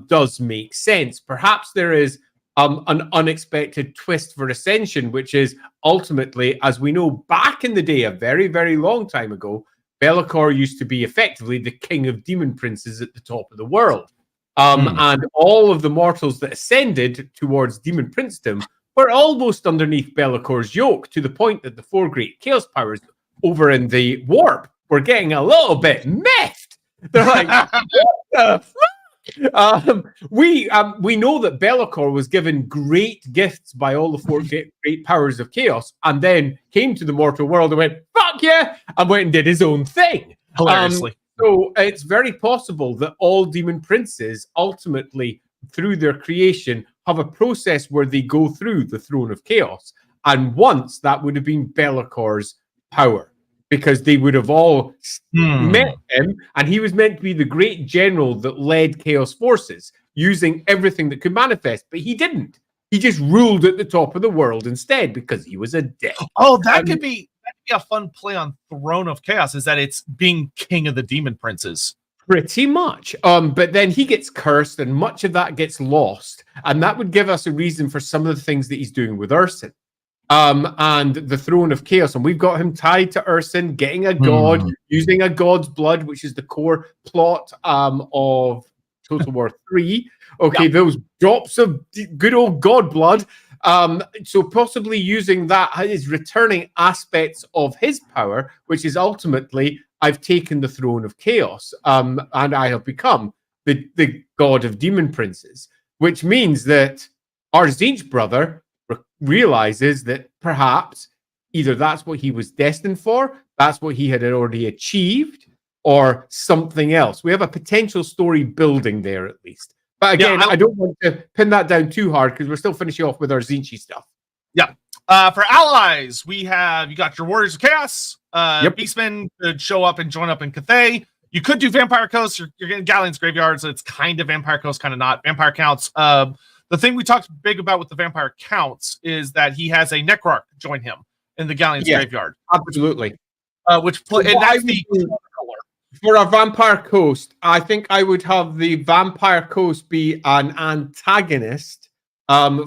Speaker 1: does make sense. Perhaps there is an unexpected twist for Ascension, which is ultimately, as we know, back in the day, a very, very long time ago, Be'lakor used to be effectively the king of demon princes at the top of the world. And all of the mortals that ascended towards demon princedom were almost underneath Be'lakor's yoke, to the point that the four great chaos powers over in the warp were getting a little bit miffed. They're like, what the fuck? We know that Be'lakor was given great gifts by all the four great powers of chaos, and then came to the mortal world and went, fuck yeah, and went and did his own thing.
Speaker 2: Hilariously.
Speaker 1: So it's very possible that all demon princes ultimately, through their creation, have a process where they go through the Throne of Chaos. And once that would have been Be'lakor's power, because they would have all met him, and he was meant to be the great general that led Chaos forces, using everything that could manifest, but he didn't. He just ruled at the top of the world instead because he was a dick.
Speaker 2: Oh, that could be a fun play on Throne of Chaos, is that it's being king of the demon princes.
Speaker 1: Pretty much. But then he gets cursed and much of that gets lost. And that would give us a reason for some of the things that he's doing with Ursin. And the Throne of Chaos. And we've got him tied to Ursin, getting a god, using a god's blood, which is the core plot of Total War 3. Okay, those drops of good old god blood. So possibly using that is returning aspects of his power, which is ultimately, I've taken the Throne of Chaos, and I have become the god of demon princes, which means that our Tzeentch brother realizes that perhaps either that's what he was destined for, that's what he had already achieved, or something else. We have a potential story building there at least. But again, I don't want to pin that down too hard because we're still finishing off with our Tzeentch stuff.
Speaker 2: Yeah. For allies, you got your Warriors of Chaos. Beastmen could show up and join up in Cathay. You could do Vampire Coast. You're getting Galleon's Graveyard, so it's kind of Vampire Coast, kind of not. Vampire Counts. The thing we talked big about with the Vampire Counts is that he has a Necrarch join him in the Galleon's Graveyard.
Speaker 1: Absolutely.
Speaker 2: And that's the color.
Speaker 1: For a Vampire Coast, I think I would have the Vampire Coast be an antagonist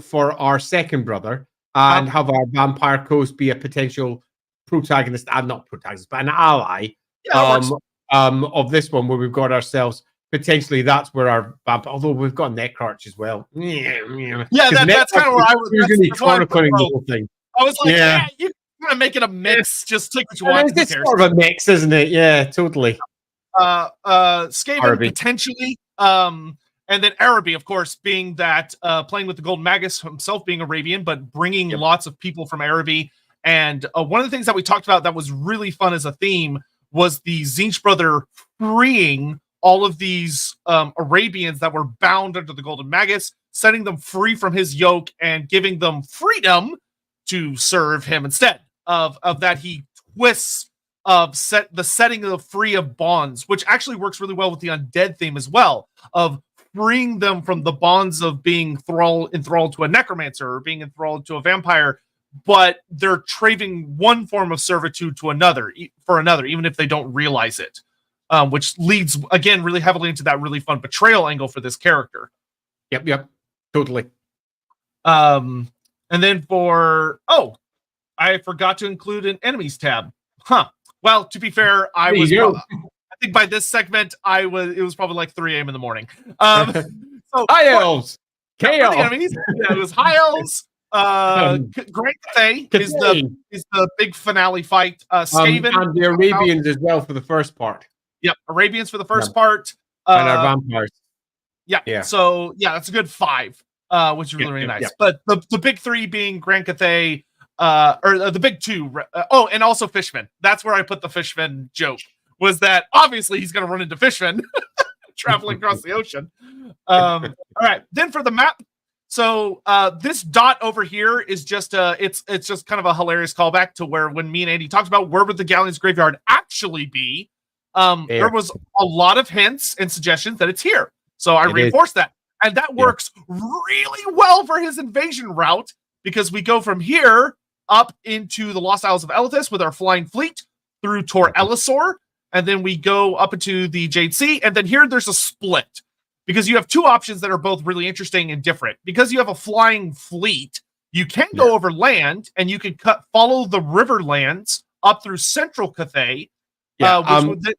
Speaker 1: for our second brother, and have our Vampire Coast be a potential protagonist, and not protagonist, but an ally of this one, where we've got ourselves potentially. That's where our vampire, although we've got Necrarch as well.
Speaker 2: That's kind of where I was
Speaker 1: usually chronicling the whole thing.
Speaker 2: I was like, you kind of make it a mix. Just take what you want.
Speaker 1: It's sort of a mix, isn't it? Yeah, totally.
Speaker 2: Skaven potentially, and then Araby, of course, being that playing with the Golden Magus himself, being Arabian, but bringing lots of people from Araby. And one of the things that we talked about that was really fun as a theme was the Tzeentch brother freeing all of these Arabians that were bound under the Golden Magus, setting them free from his yoke and giving them freedom to serve him instead of that. He twists of the setting of free of bonds, which actually works really well with the undead theme as well, of freeing them from the bonds of being enthralled to a necromancer or being enthralled to a vampire, but they're trading one form of servitude to another, even if they don't realize it, which leads again really heavily into that really fun betrayal angle for this character.
Speaker 1: Yep, totally.
Speaker 2: And then I forgot to include an enemies tab. Well, to be fair, I think by this segment, it was probably like 3 a.m. in the morning. So
Speaker 1: High Elves,
Speaker 2: Chaos. It was High Elves. Great Cathay is the big finale fight. Skaven
Speaker 1: and the Arabians as well for the first part.
Speaker 2: Yep, Arabians for the first part.
Speaker 1: And our vampires.
Speaker 2: Yeah. So that's a good 5, which is really nice. But the big 3 being Grand Cathay. Or the big 2. And also Fishman. That's where I put the Fishman joke. Was that obviously he's going to run into Fishman traveling across the ocean. All right. Then for the map. So this dot over here is just it's just kind of a hilarious callback to when me and Andy talked about where would the Galleon's Graveyard actually be. There was a lot of hints and suggestions that it's here. So I reinforced that. And that works really well for his invasion route, because we go from here up into the Lost Isles of Elithis with our flying fleet through Tor Elisor, and then we go up into the Jade Sea, and then here there's a split, because you have two options that are both really interesting and different. Because you have a flying fleet, you can go over land, and you can follow the riverlands up through central Cathay, which would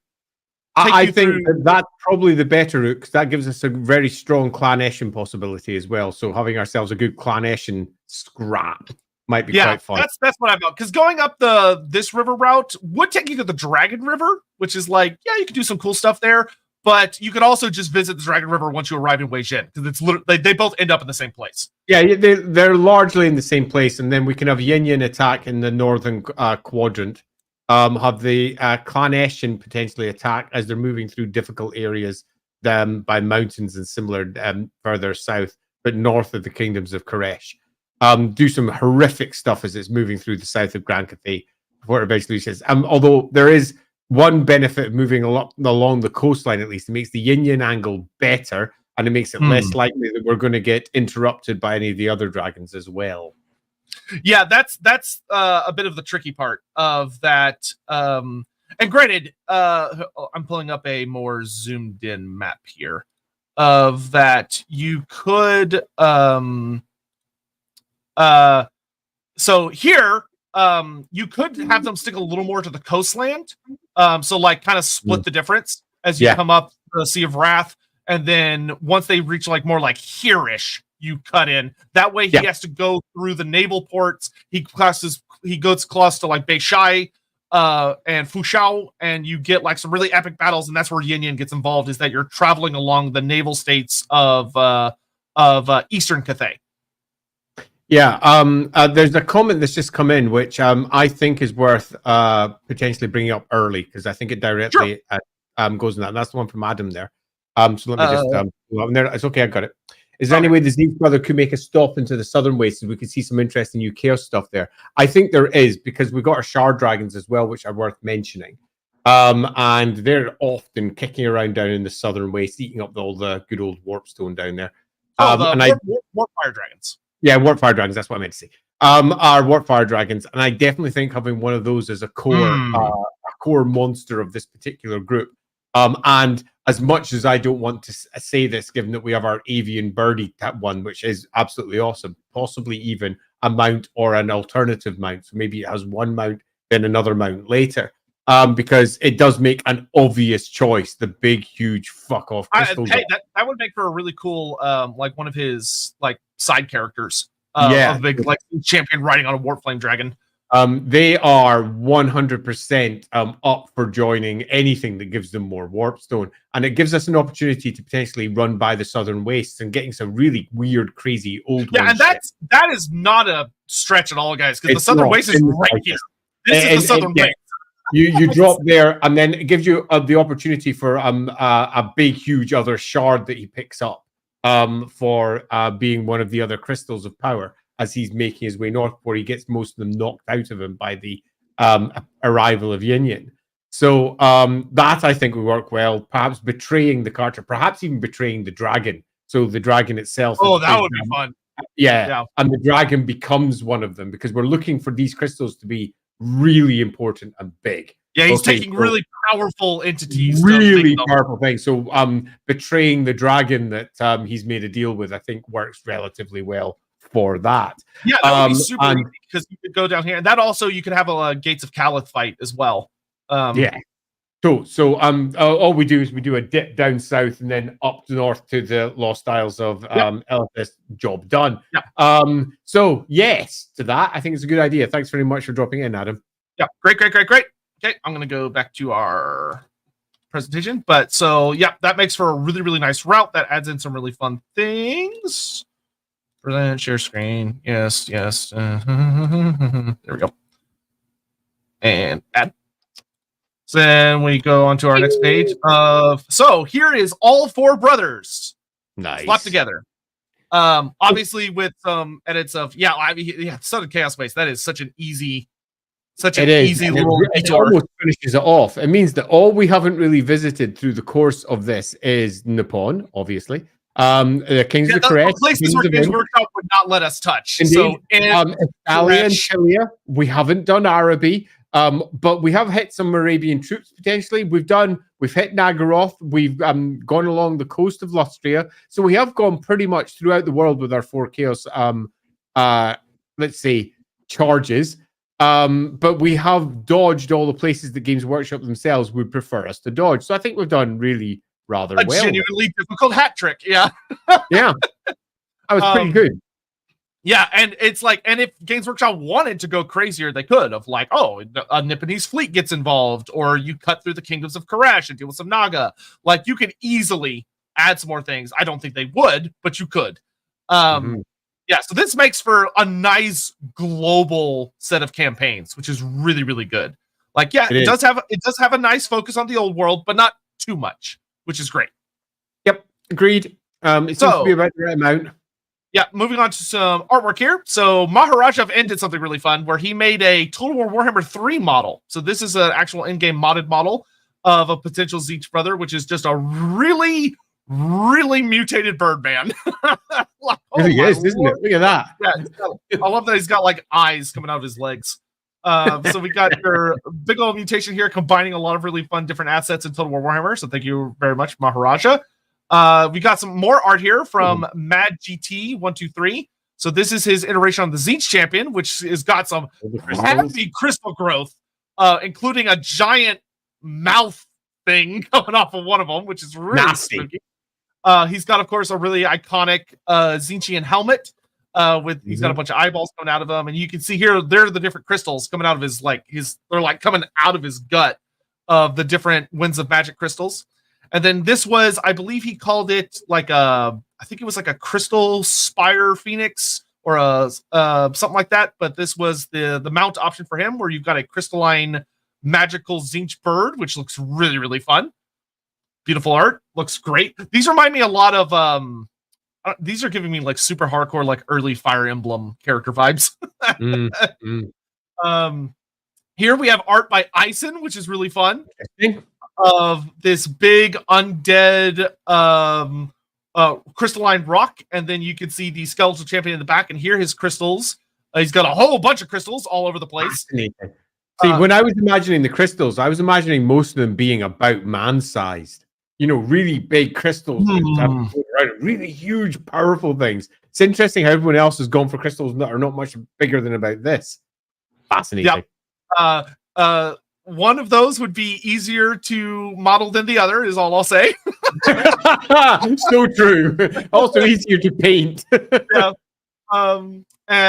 Speaker 1: I think that's probably the better route, because that gives us a very strong Clan-Eshin possibility as well. So having ourselves a good Clan-Eshin scrap might be quite fun.
Speaker 2: That's what I thought. Because going up this river route would take you to the Dragon River, which is like, you could do some cool stuff there. But you could also just visit the Dragon River once you arrive in Wei Jin, because it's literally they both end up in the same place.
Speaker 1: Yeah, they're largely in the same place, and then we can have Yin Yin attack in the northern quadrant. Have the Clan-Eshin potentially attack as they're moving through difficult areas by mountains and similar further south, but north of the kingdoms of Koresh. Do some horrific stuff as it's moving through the south of Grand Cathay before it eventually reaches. Although there is one benefit of moving along the coastline, at least, it makes the Yin-Yin angle better, and it makes it less likely that we're going to get interrupted by any of the other dragons as well.
Speaker 2: Yeah, that's a bit of the tricky part of that. And granted, I'm pulling up a more zoomed in map here of that. You could so here you could have them stick a little more to the coastland, so like kind of split the difference as you come up the Sea of Wrath, and then once they reach like more like here-ish, you cut in. That way he has to go through the naval ports. He goes close to like Beishai and Fushao, and you get like some really epic battles, and that's where Yin Yin gets involved, is that you're traveling along the naval states of Eastern Cathay.
Speaker 1: Yeah, there's a comment that's just come in, which I think is worth potentially bringing up early, because I think it directly goes in that. And that's the one from Adam there. So let me just there. It's okay, I got it. Is there any way the Zeus brother could make a stop into the southern wastes so we could see some interesting new chaos stuff there? I think there is, because we've got our shard dragons as well, which are worth mentioning. And they're often kicking around down in the southern wastes, eating up all the good old warpstone down there.
Speaker 2: Warp fire dragons.
Speaker 1: Yeah, warp fire dragons. That's what I meant to say. Are warp fire dragons, and I definitely think having one of those as a core monster of this particular group. And as much as I don't want to say this, given that we have our avian birdie one, which is absolutely awesome, possibly even a mount or an alternative mount. So maybe it has one mount, then another mount later. Because it does make an obvious choice, the big, huge fuck off crystals.
Speaker 2: That would make for a really cool, like one of his like side characters. A big like champion riding on a warp flame dragon.
Speaker 1: They are 100% up for joining anything that gives them more warpstone, and it gives us an opportunity to potentially run by the southern wastes and getting some really weird, crazy old.
Speaker 2: Yeah, and that is not a stretch at all, guys, because the southern waste is right here. This is the southern waste.
Speaker 1: You drop there, and then it gives you the opportunity for a big, huge other shard that he picks up for being one of the other crystals of power as he's making his way north, where he gets most of them knocked out of him by the arrival of Yin Yin. So that, I think, would work well. Perhaps betraying the Carter, perhaps even betraying the dragon. So the dragon itself.
Speaker 2: Oh, that would be fun.
Speaker 1: Yeah, and the dragon becomes one of them, because we're looking for these crystals to be really important and big.
Speaker 2: Yeah, he's taking really powerful entities.
Speaker 1: Really powerful things. So betraying the dragon that he's made a deal with, I think, works relatively well for that.
Speaker 2: Yeah, that would be super easy, because you could go down here, and that also you could have a Gates of Calith fight as well.
Speaker 1: So all we do is we do a dip down south and then up north to the Lost Isles of Elithis. Job done. So yes to that. I think it's a good idea. Thanks very much for dropping in, Adam.
Speaker 2: Yeah, great. Okay, I'm gonna go back to our presentation. But so that makes for a really, really nice route that adds in some really fun things. Present, share screen. Yes. There we go. And add. So then we go on to our next page so here is all four brothers slapped together. Obviously with some edits of Southern Chaos Base. That is such an easy little detour.
Speaker 1: It almost finishes it off. It means that all we haven't really visited through the course of this is Nippon, obviously. Kings
Speaker 2: Yeah,
Speaker 1: of the Crest,
Speaker 2: places where Games Workshop would not let us touch.
Speaker 1: Indeed.
Speaker 2: So,
Speaker 1: Italia and Chile. We haven't done Araby, but we have hit some Moravian troops potentially. We've hit Nagaroth. We've gone along the coast of Lustria. So we have gone pretty much throughout the world with our 4 Chaos, let's say, charges. But we have dodged all the places that Games Workshop themselves would prefer us to dodge. So I think we've done really rather well.
Speaker 2: Genuinely difficult hat trick. Yeah.
Speaker 1: Yeah. That was pretty good.
Speaker 2: Yeah, and it's like, and if Games Workshop wanted to go crazier, they could have, like, oh, a Nipponese fleet gets involved, or you cut through the kingdoms of Koresh and deal with some Naga. Like, you could easily add some more things. I don't think they would, but you could. Yeah, so this makes for a nice global set of campaigns, which is really, really good. Like, yeah, it does have a nice focus on the old world, but not too much, which is great.
Speaker 1: Yep, agreed. It seems to be about the right amount.
Speaker 2: Yeah, moving on to some artwork here. So Maharaja of N did something really fun where he made a Total War Warhammer 3 model. So this is an actual in-game modded model of a potential Tzeentch brother, which is just a really, really mutated Birdman. Like,
Speaker 1: really is, isn't it? Look at that.
Speaker 2: Yeah, I love that he's got like eyes coming out of his legs. So we got your big old mutation here, combining a lot of really fun different assets in Total War Warhammer. So thank you very much, Maharaja. We got some more art here from Mad GT 123. So this is his iteration on the Tzeentch champion, which has got some heavy crystal growth, including a giant mouth thing coming off of one of them, which is really spooky. He's got, of course, a really iconic Tzeentchian helmet. He's got a bunch of eyeballs coming out of him, and you can see here there are the different crystals coming out of they're like coming out of his gut of the different Winds of Magic crystals. And then this was, I believe he called it like I think it was like a crystal spire phoenix or something like that. But this was the mount option for him, where you've got a crystalline magical Tzeentch bird, which looks really, really fun. Beautiful art, looks great. These remind me a lot of these are giving me like super hardcore, like early Fire Emblem character vibes. Here we have art by Ison, which is really fun. Of this big undead crystalline rock, and then you can see the skeletal champion in the back, and here his crystals. He's got a whole bunch of crystals all over the place. See,
Speaker 1: when I was imagining the crystals, I was imagining most of them being about man-sized. You know, really big crystals, really huge, powerful things. It's interesting how everyone else has gone for crystals that are not much bigger than about this. Fascinating.
Speaker 2: Yeah. One of those would be easier to model than the other, is all I'll say.
Speaker 1: So true. Also easier to paint.
Speaker 2: Yeah.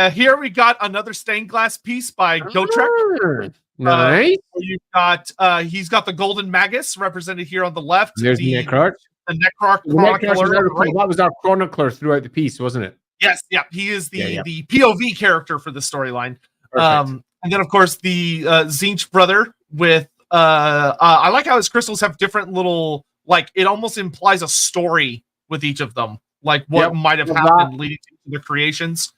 Speaker 2: Here we got another stained glass piece by Gotrek.
Speaker 1: Nice.
Speaker 2: You've got he's got the golden magus represented here on the left.
Speaker 1: There's the Necrarch.
Speaker 2: The Necrarch Chronicler.
Speaker 1: That was our chronicler throughout the piece, wasn't it?
Speaker 2: Yes, yeah. He is the POV character for the storyline. And then, of course, the Tzeentch brother with I like how his crystals have different little, like, it almost implies a story with each of them, like what might have happened leading to their creations.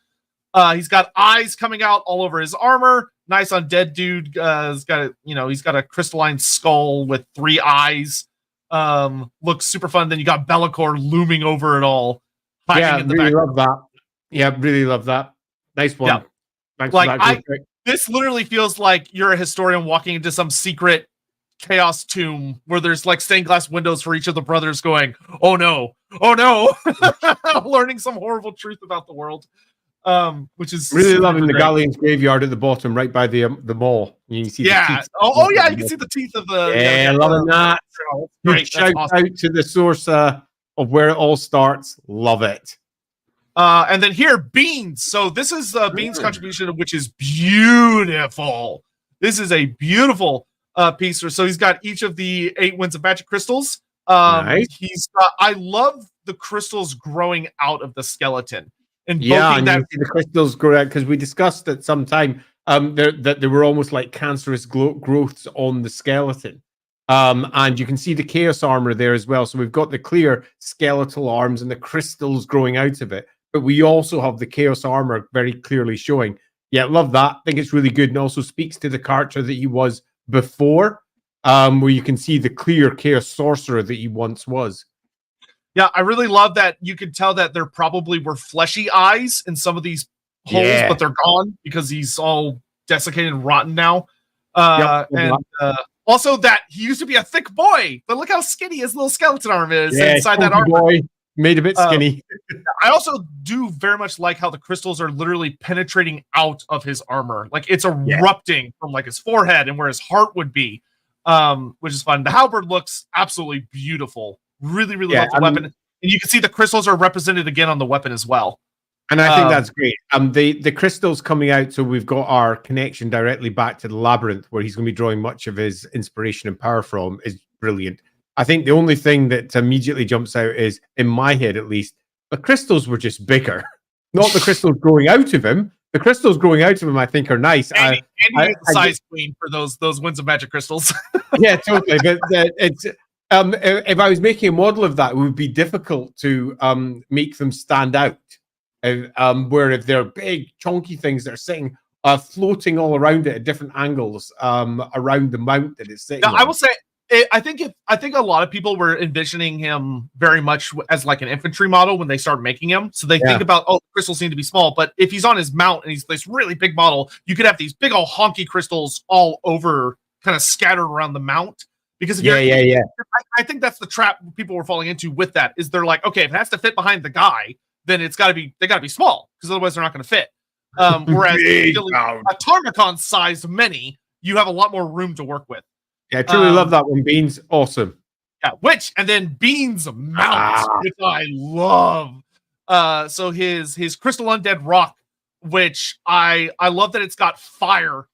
Speaker 2: He's got eyes coming out all over his armor. Nice undead dude. He's got a crystalline skull with 3 eyes. Looks super fun. Then you got Be'lakor looming over it all.
Speaker 1: Yeah, really love that. Yeah, really love that. Nice one.
Speaker 2: Yeah.
Speaker 1: Thanks
Speaker 2: for
Speaker 1: that.
Speaker 2: This literally feels like you're a historian walking into some secret chaos tomb where there's like stained glass windows for each of the brothers going, oh no, learning some horrible truth about the world. Which is
Speaker 1: really loving the Galleon's graveyard at the bottom, right by the mall. You can see the teeth.
Speaker 2: You can see the teeth of the.
Speaker 1: Yeah, loving that.
Speaker 2: Great.
Speaker 1: Shout out to the source of where it all starts. Love it.
Speaker 2: And then here, Beans. So this is Beans' contribution, which is beautiful. This is a beautiful piece. So he's got each of the 8 Winds of Magic crystals.
Speaker 1: Nice.
Speaker 2: I love the crystals growing out of the skeleton.
Speaker 1: And you see the crystals grow out, because we discussed at some time that they were almost like cancerous growths on the skeleton. And you can see the chaos armor there as well. So we've got the clear skeletal arms and the crystals growing out of it. But we also have the chaos armor very clearly showing. Yeah, love that. I think it's really good, and also speaks to the character that he was before, where you can see the clear chaos sorcerer that he once was.
Speaker 2: Yeah, I really love that you could tell that there probably were fleshy eyes in some of these holes, but they're gone because he's all desiccated and rotten now. Also that he used to be a thick boy, but look how skinny his little skeleton arm is inside that armor.
Speaker 1: Boy, made a bit skinny.
Speaker 2: I also do very much like how the crystals are literally penetrating out of his armor. Like it's erupting from like his forehead and where his heart would be, which is fun. The halberd looks absolutely beautiful. Really, really love the weapon. And you can see the crystals are represented again on the weapon as well.
Speaker 1: And I think that's great. The crystals coming out, so we've got our connection directly back to the labyrinth, where he's going to be drawing much of his inspiration and power from, is brilliant. I think the only thing that immediately jumps out is, in my head at least, the crystals were just bigger. Not the crystals growing out of him. The crystals growing out of him, I think, are nice.
Speaker 2: Andy is the size queen for those Winds of Magic crystals.
Speaker 1: Yeah, totally. But it's if I was making a model of that, it would be difficult to make them stand out. Where if they're big, chunky things that are sitting, floating all around it at different angles around the mount that it's sitting.
Speaker 2: Now, I will say, I think a lot of people were envisioning him very much as like an infantry model when they start making him. So they think about, the crystals need to be small. But if he's on his mount and he's this really big model, you could have these big old honky crystals all over, kind of scattered around the mount. Because I think that's the trap people were falling into with that. Is they're like, okay, if it has to fit behind the guy, then they got to be small because otherwise they're not going to fit. Whereas a TAMURKHAN'S sized many, you have a lot more room to work with.
Speaker 1: Yeah, I truly love that one. Beans, awesome.
Speaker 2: Yeah, and then Beans mount, which I love. So his crystal undead rock, which I love that it's got fire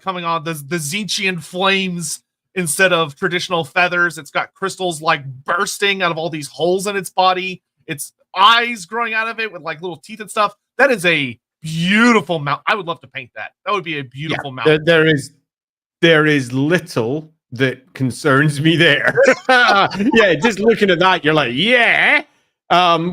Speaker 2: coming on, the Tzeentchian flames instead of traditional feathers. It's got crystals like bursting out of all these holes in its body. It's eyes growing out of it with like little teeth and stuff. That is a beautiful mount. I would love to paint that. That would be a beautiful mount.
Speaker 1: There is little that concerns me there. Yeah, just looking at that, you're like,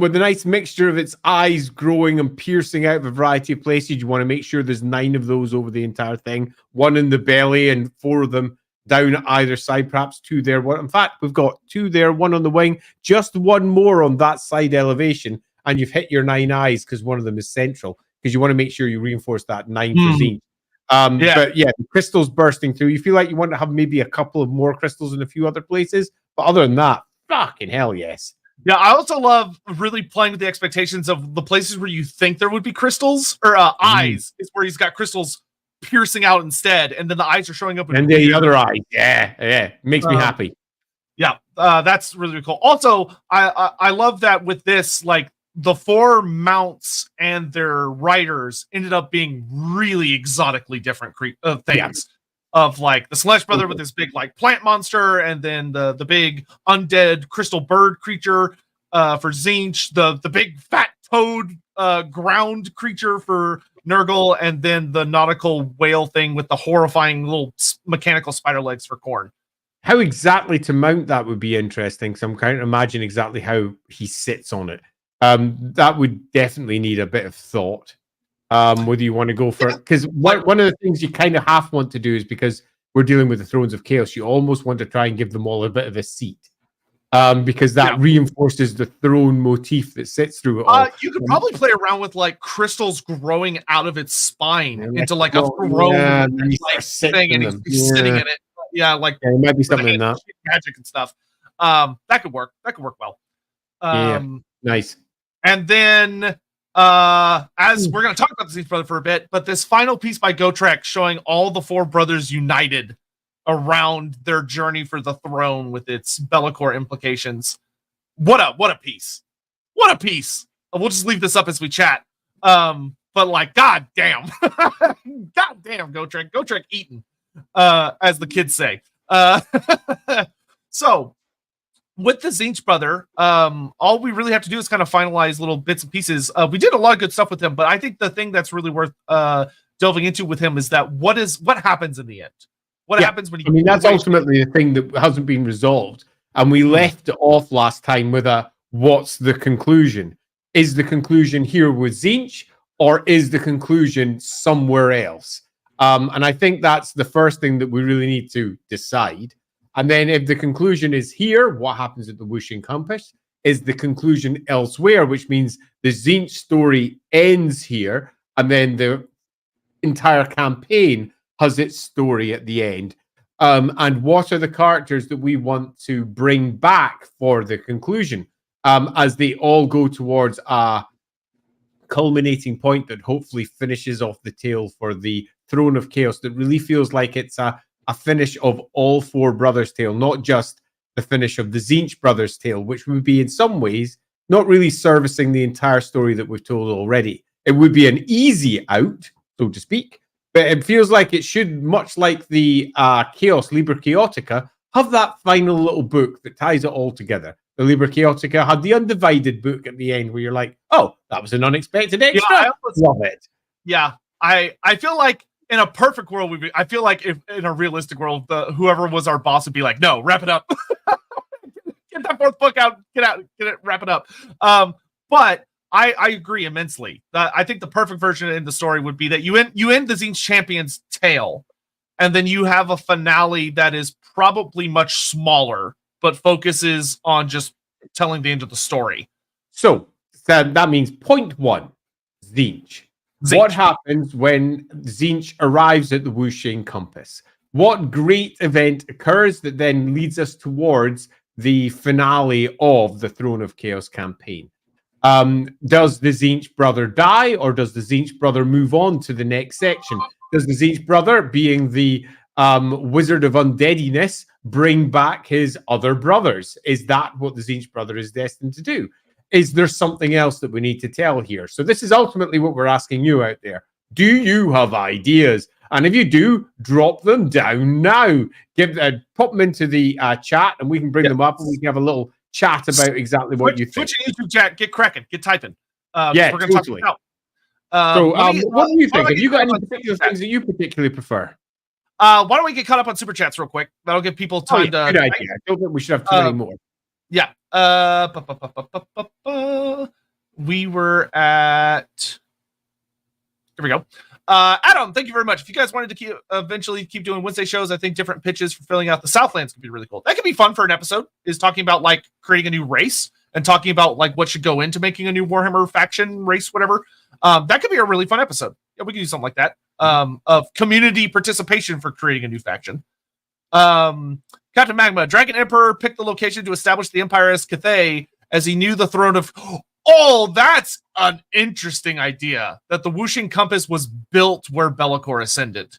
Speaker 1: with a nice mixture of its eyes growing and piercing out of a variety of places. You want to make sure there's 9 of those over the entire thing, 1 in the belly and 4 of them down either side, perhaps 2 there. In fact, we've got 2 there, 1 on the wing, just 1 more on that side elevation, and you've hit your 9 eyes because 1 of them is central, because you want to make sure you reinforce that 9 for Tzeentch. But yeah, the crystals bursting through. You feel like you want to have maybe a couple of more crystals in a few other places, but other than that, fucking hell yes.
Speaker 2: Yeah, I also love really playing with the expectations of the places where you think there would be crystals or eyes, is where he's got crystals piercing out instead, and then the eyes are showing up.
Speaker 1: And the other eye, makes me happy.
Speaker 2: Yeah, that's really, really cool. Also, I love that with this, like the 4 mounts and their riders ended up being really exotically different things. Yeah. Of like the Slash brother with this big like plant monster, and then the big undead crystal bird creature for Tzeentch, the big fat toad ground creature for Nurgle, and then the nautical whale thing with the horrifying little mechanical spider legs for Khorne.
Speaker 1: How exactly to mount that would be interesting. So I'm trying to imagine exactly how he sits on it. That would definitely need a bit of thought. Whether you want to go for it, because one of the things you kind of half want to do is, because we're dealing with the Thrones of Chaos, you almost want to try and give them all a bit of a seat. Because that reinforces the throne motif that sits through it all.
Speaker 2: You could probably play around with like crystals growing out of its spine into like a throne, thing, and he's sitting in it. Yeah, like
Speaker 1: it might be something in that
Speaker 2: magic and stuff. That could work. That could work well.
Speaker 1: Nice.
Speaker 2: And then, as we're going to talk about the Tzeentch brother for a bit, but this final piece by Gotrek showing all the 4 brothers united around their journey for the throne with its Be'lakor implications. What a piece. What a piece. We'll just leave this up as we chat. But like, god damn. God damn, Gotrek. Gotrek eaten, as the kids say. So, with the Tzeentch brother, all we really have to do is kind of finalize little bits and pieces. We did a lot of good stuff with him, but I think the thing that's really worth delving into with him is that what happens in the end? What happens when you... I
Speaker 1: mean, that's ultimately the thing that hasn't been resolved. And we left it off last time with what's the conclusion? Is the conclusion here with Tzeentch, or is the conclusion somewhere else? And I think that's the first thing that we really need to decide. And then if the conclusion is here, what happens at the Whooshing Compass? is the conclusion elsewhere, which means the Tzeentch story ends here, and then the entire campaign has its story at the end. And what are the characters that we want to bring back for the conclusion, as they all go towards a culminating point that hopefully finishes off the tale for the Throne of Chaos, that really feels like it's a finish of all four brothers' tale, not just the finish of the Tzeentch brothers' tale, which would be in some ways not really servicing the entire story that we've told already. It would be an easy out, so to speak, but it feels like it should, much like the Chaos Liber Chaotica, have that final little book that ties it all together. The Liber Chaotica had the undivided book at the end where you're like, oh, that was an unexpected extra.
Speaker 2: Yeah,
Speaker 1: love it.
Speaker 2: Yeah, I feel like in a perfect world, I feel like if in a realistic world, whoever was our boss would be like, no, wrap it up. Get that fourth book out. Get it, wrap it up. But I agree immensely. I think the perfect version in the story would be that you end the Tzeentch champion's tale, and then you have a finale that is probably much smaller, but focuses on just telling the end of the story.
Speaker 1: So that means point one, Tzeentch. What happens when Tzeentch arrives at the Wuxing Compass? What great event occurs that then leads us towards the finale of the Throne of Chaos campaign? Does the Tzeentch brother die, or does the Tzeentch brother move on to the next section? Does the Tzeentch brother, being the Wizard of Undeadiness, bring back his other brothers? Is that what the Tzeentch brother is destined to do? Is there something else that we need to tell here? So this is ultimately what we're asking you out there. Do you have ideas? And if you do, drop them down now. Pop them into the chat, and we can bring them up, and we can have a little chat about exactly what you think.
Speaker 2: Twitch and YouTube chat, get cracking, get typing.
Speaker 1: Yeah,
Speaker 2: we're going to
Speaker 1: totally.
Speaker 2: talk about.
Speaker 1: What do you think? Have you got any particular things that you particularly prefer?
Speaker 2: Why don't we get caught up on super chats real quick? That'll give people time to.
Speaker 1: Good idea. I don't think we should have too many more.
Speaker 2: Yeah. We were at. Here we go. Adam, thank you very much. If you guys wanted to eventually keep doing Wednesday shows, I think different pitches for filling out the Southlands could be really cool. That could be fun for an episode, is talking about like creating a new race and talking about like what should go into making a new Warhammer faction race, whatever. That could be a really fun episode. Yeah, we could do something like that. Of community participation for creating a new faction. Captain Magma, Dragon Emperor picked the location to establish the Empire as Cathay, as he knew the throne of... Oh, that's an interesting idea, that the Wuxing Compass was built where Be'lakor ascended.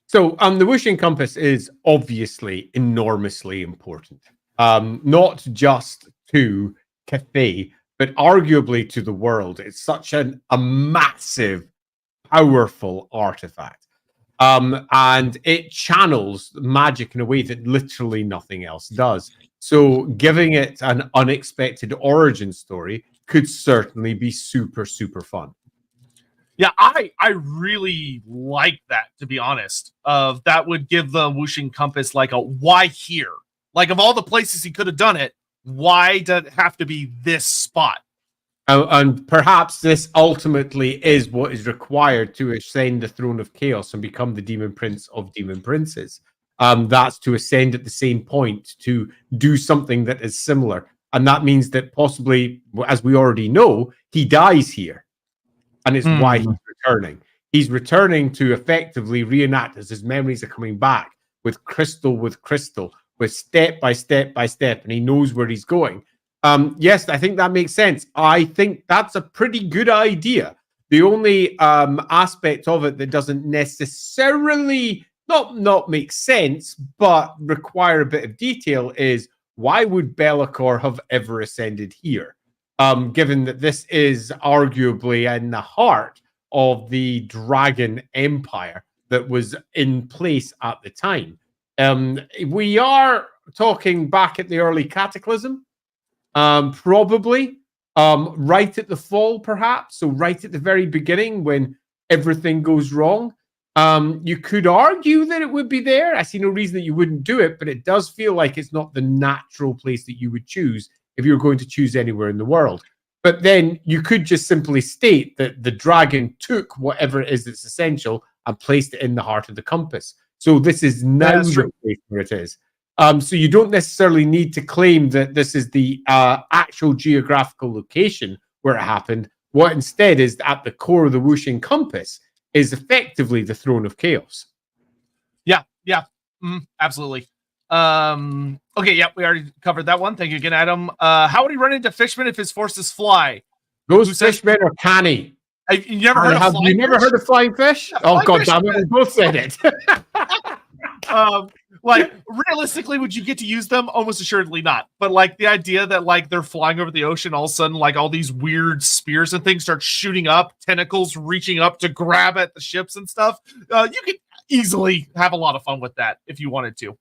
Speaker 1: So the Wuxing Compass is obviously enormously important. Not just to Cathay, but arguably to the world. It's such a massive, powerful artifact. And it channels magic in a way that literally nothing else does. So giving it an unexpected origin story could certainly be super, super fun.
Speaker 2: Yeah, I really like that, to be honest. That would give the Wuxing Compass like a why here? Like, of all the places he could have done it, why did it have to be this spot?
Speaker 1: And perhaps this ultimately is what is required to ascend the Throne of Chaos and become the Demon Prince of Demon Princes. That's to ascend at the same point, to do something that is similar. And that means that possibly, as we already know, he dies here. And it's why he's returning. He's returning to effectively reenact as his memories are coming back with crystal, with step by step by step. And he knows where he's going. Yes, I think that makes sense. I think that's a pretty good idea. The only aspect of it that doesn't necessarily not make sense, but require a bit of detail is, why would Be'lakor have ever ascended here? Given that this is arguably in the heart of the Dragon Empire that was in place at the time. We are talking back at the early Cataclysm, probably right at the fall, perhaps. So right at the very beginning when everything goes wrong. You could argue that it would be there. I see no reason that you wouldn't do it, but it does feel like it's not the natural place that you would choose if you were going to choose anywhere in the world. But then you could just simply state that the dragon took whatever it is that's essential and placed it in the heart of the compass. So this is now the place where it is. So you don't necessarily need to claim that this is the actual geographical location where it happened. What instead is at the core of the whooshing compass is effectively the throne of chaos.
Speaker 2: Yeah, absolutely. Okay, yeah, we already covered that one. Thank you again, Adam. How would he run into Fishman if his forces fly?
Speaker 1: Those fishmen are canny.
Speaker 2: You never heard of flying
Speaker 1: You never heard of flying fish?
Speaker 2: Yeah,
Speaker 1: oh, God damn it, we both said it.
Speaker 2: Like, realistically, would you get to use them? Almost assuredly not. But, like, the idea that, like, they're flying over the ocean, all of a sudden, like, all these weird spears and things start shooting up, tentacles reaching up to grab at the ships and stuff. You could easily have a lot of fun with that if you wanted to.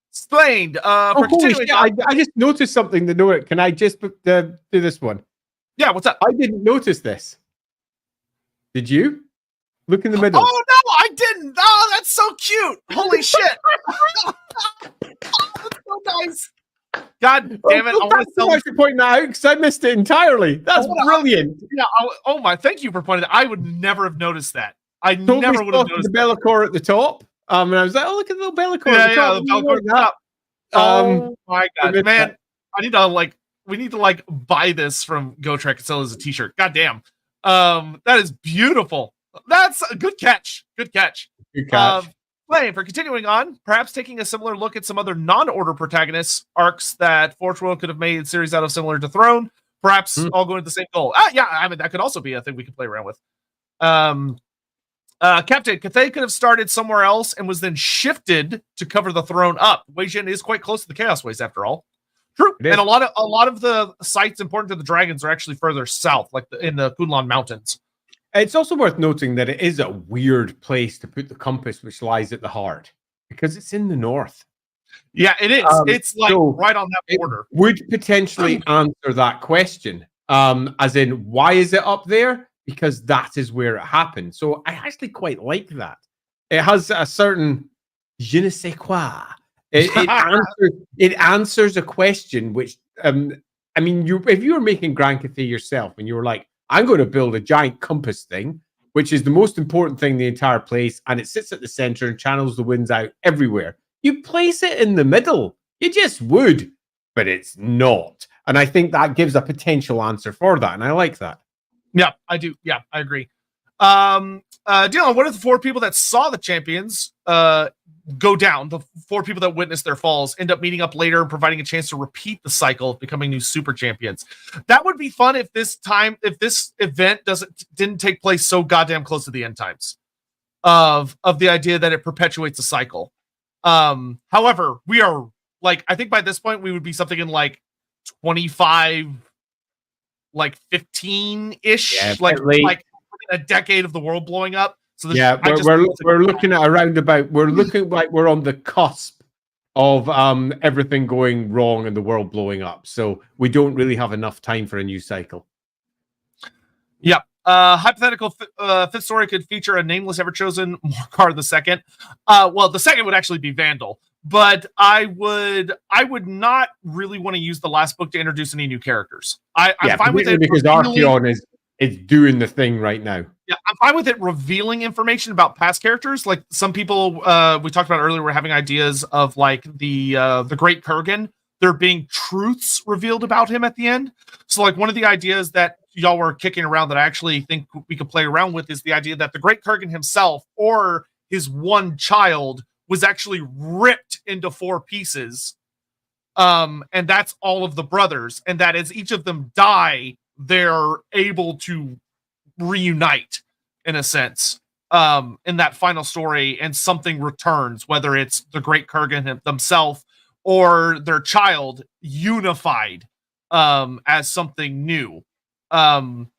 Speaker 2: Explained.
Speaker 1: I just noticed something to know it. Can I just do this one?
Speaker 2: Yeah, what's up?
Speaker 1: I didn't notice this. Did you? Look in the middle.
Speaker 2: Oh, no, I didn't. Oh, that's so cute. Holy shit. Oh, that's so nice. God damn it. I want to
Speaker 1: tell you pointing that out because I missed it entirely. That's brilliant.
Speaker 2: Yeah. Oh, my. Thank you for pointing that. I would never have noticed that. I never would have noticed
Speaker 1: the Bellicor at the top. And I was like, oh, look at the little Bellicor
Speaker 2: at
Speaker 1: the top.
Speaker 2: The Bellicor at the top. Oh, my God. Man, I need to, we need to, buy this from GoTrek and sell it as a t-shirt. God damn. That is beautiful. That's a good catch. Good catch. Playing for continuing on, perhaps taking a similar look at some other non-order protagonists arcs that Forge World could have made series out of, similar to Throne. Perhaps all going to the same goal. Yeah, I mean, that could also be a thing we could play around with. Captain Cathay could have started somewhere else and was then shifted to cover the throne up. Wei Jin is quite close to the Chaos Ways after all. True. And a lot of the sites important to the dragons are actually further south, like in the Kunlun Mountains.
Speaker 1: It's also worth noting that it is a weird place to put the compass, which lies at the heart, because it's in the north.
Speaker 2: Yeah, it is. It's like right on that border.
Speaker 1: Would potentially answer that question. As in, why is it up there? Because that is where it happened. So I actually quite like that. It has a certain je ne sais quoi. It answers a question which, I mean, if you were making Grand Cathay yourself and you were like, I'm going to build a giant compass thing, which is the most important thing in the entire place, and it sits at the center and channels the winds out everywhere. You place it in the middle. You just would, but it's not. And I think that gives a potential answer for that, and I like that.
Speaker 2: Yeah, I do. Yeah, I agree. Dylan, what are the 4 people that saw the champions go down? The 4 people that witnessed their falls end up meeting up later and providing a chance to repeat the cycle of becoming new super champions. That would be fun if this event didn't take place so goddamn close to the end times of the idea that it perpetuates a cycle. However, we are I think by this point we would be something in 25, 15-ish, like a decade of the world blowing up. So we're looking at around about. We're looking like we're on the cusp of everything going wrong and the world blowing up. So we don't really have enough time for a new cycle. Yeah. Hypothetical fifth story could feature a nameless ever chosen Morcar the second. Well, the second would actually be Vandal, but I would not really want to use the last book to introduce any new characters. I'm fine with it because Archeon is doing the thing right now. Yeah, I'm fine with it revealing information about past characters. Like some people we talked about earlier were having ideas of the Great Kurgan. There being truths revealed about him at the end. So one of the ideas that y'all were kicking around that I actually think we could play around with is the idea that the Great Kurgan himself or his one child was actually ripped into 4 pieces. And that's all of the brothers. And that as each of them die, they're able to reunite in a sense in that final story, and something returns, whether it's the Great Kurgan themselves or their child unified as something new,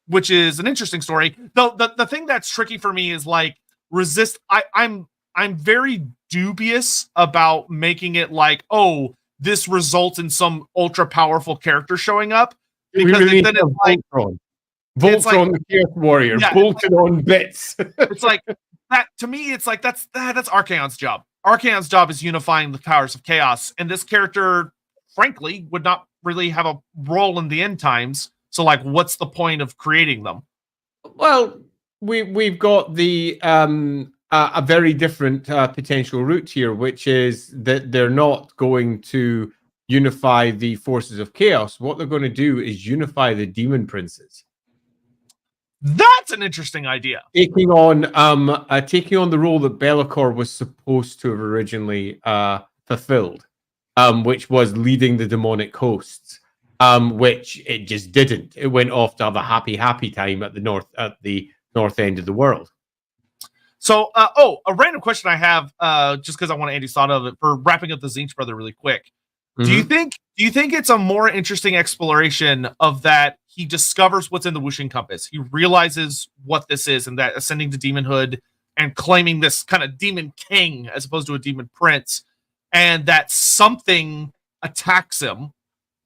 Speaker 2: which is an interesting story. Though the thing that's tricky for me is I'm very dubious about making it this results in some ultra powerful character showing up, because then it's Voltron the Chaos Warrior, bolted on bits. It's that to me. It's that's Archaon's job. Archaon's job is unifying the powers of chaos, and this character, frankly, would not really have a role in the end times. So, what's the point of creating them? Well, we've got the
Speaker 1: a very different potential route here, which is that they're not going to unify the forces of chaos. What they're going to do is unify the demon princes.
Speaker 2: That's an interesting idea.
Speaker 1: Taking on the role that Be'lakor was supposed to have originally fulfilled, which was leading the demonic hosts, which it just didn't. It went off to have a happy time at the north end of the world.
Speaker 2: So, a random question I have, just because I want Andy's thought of it for wrapping up the Zinch brother really quick. Mm-hmm. Do you think it's a more interesting exploration of that he discovers what's in the Whooshing Compass? He realizes what this is, and that ascending to demonhood and claiming this kind of demon king as opposed to a demon prince, and that something attacks him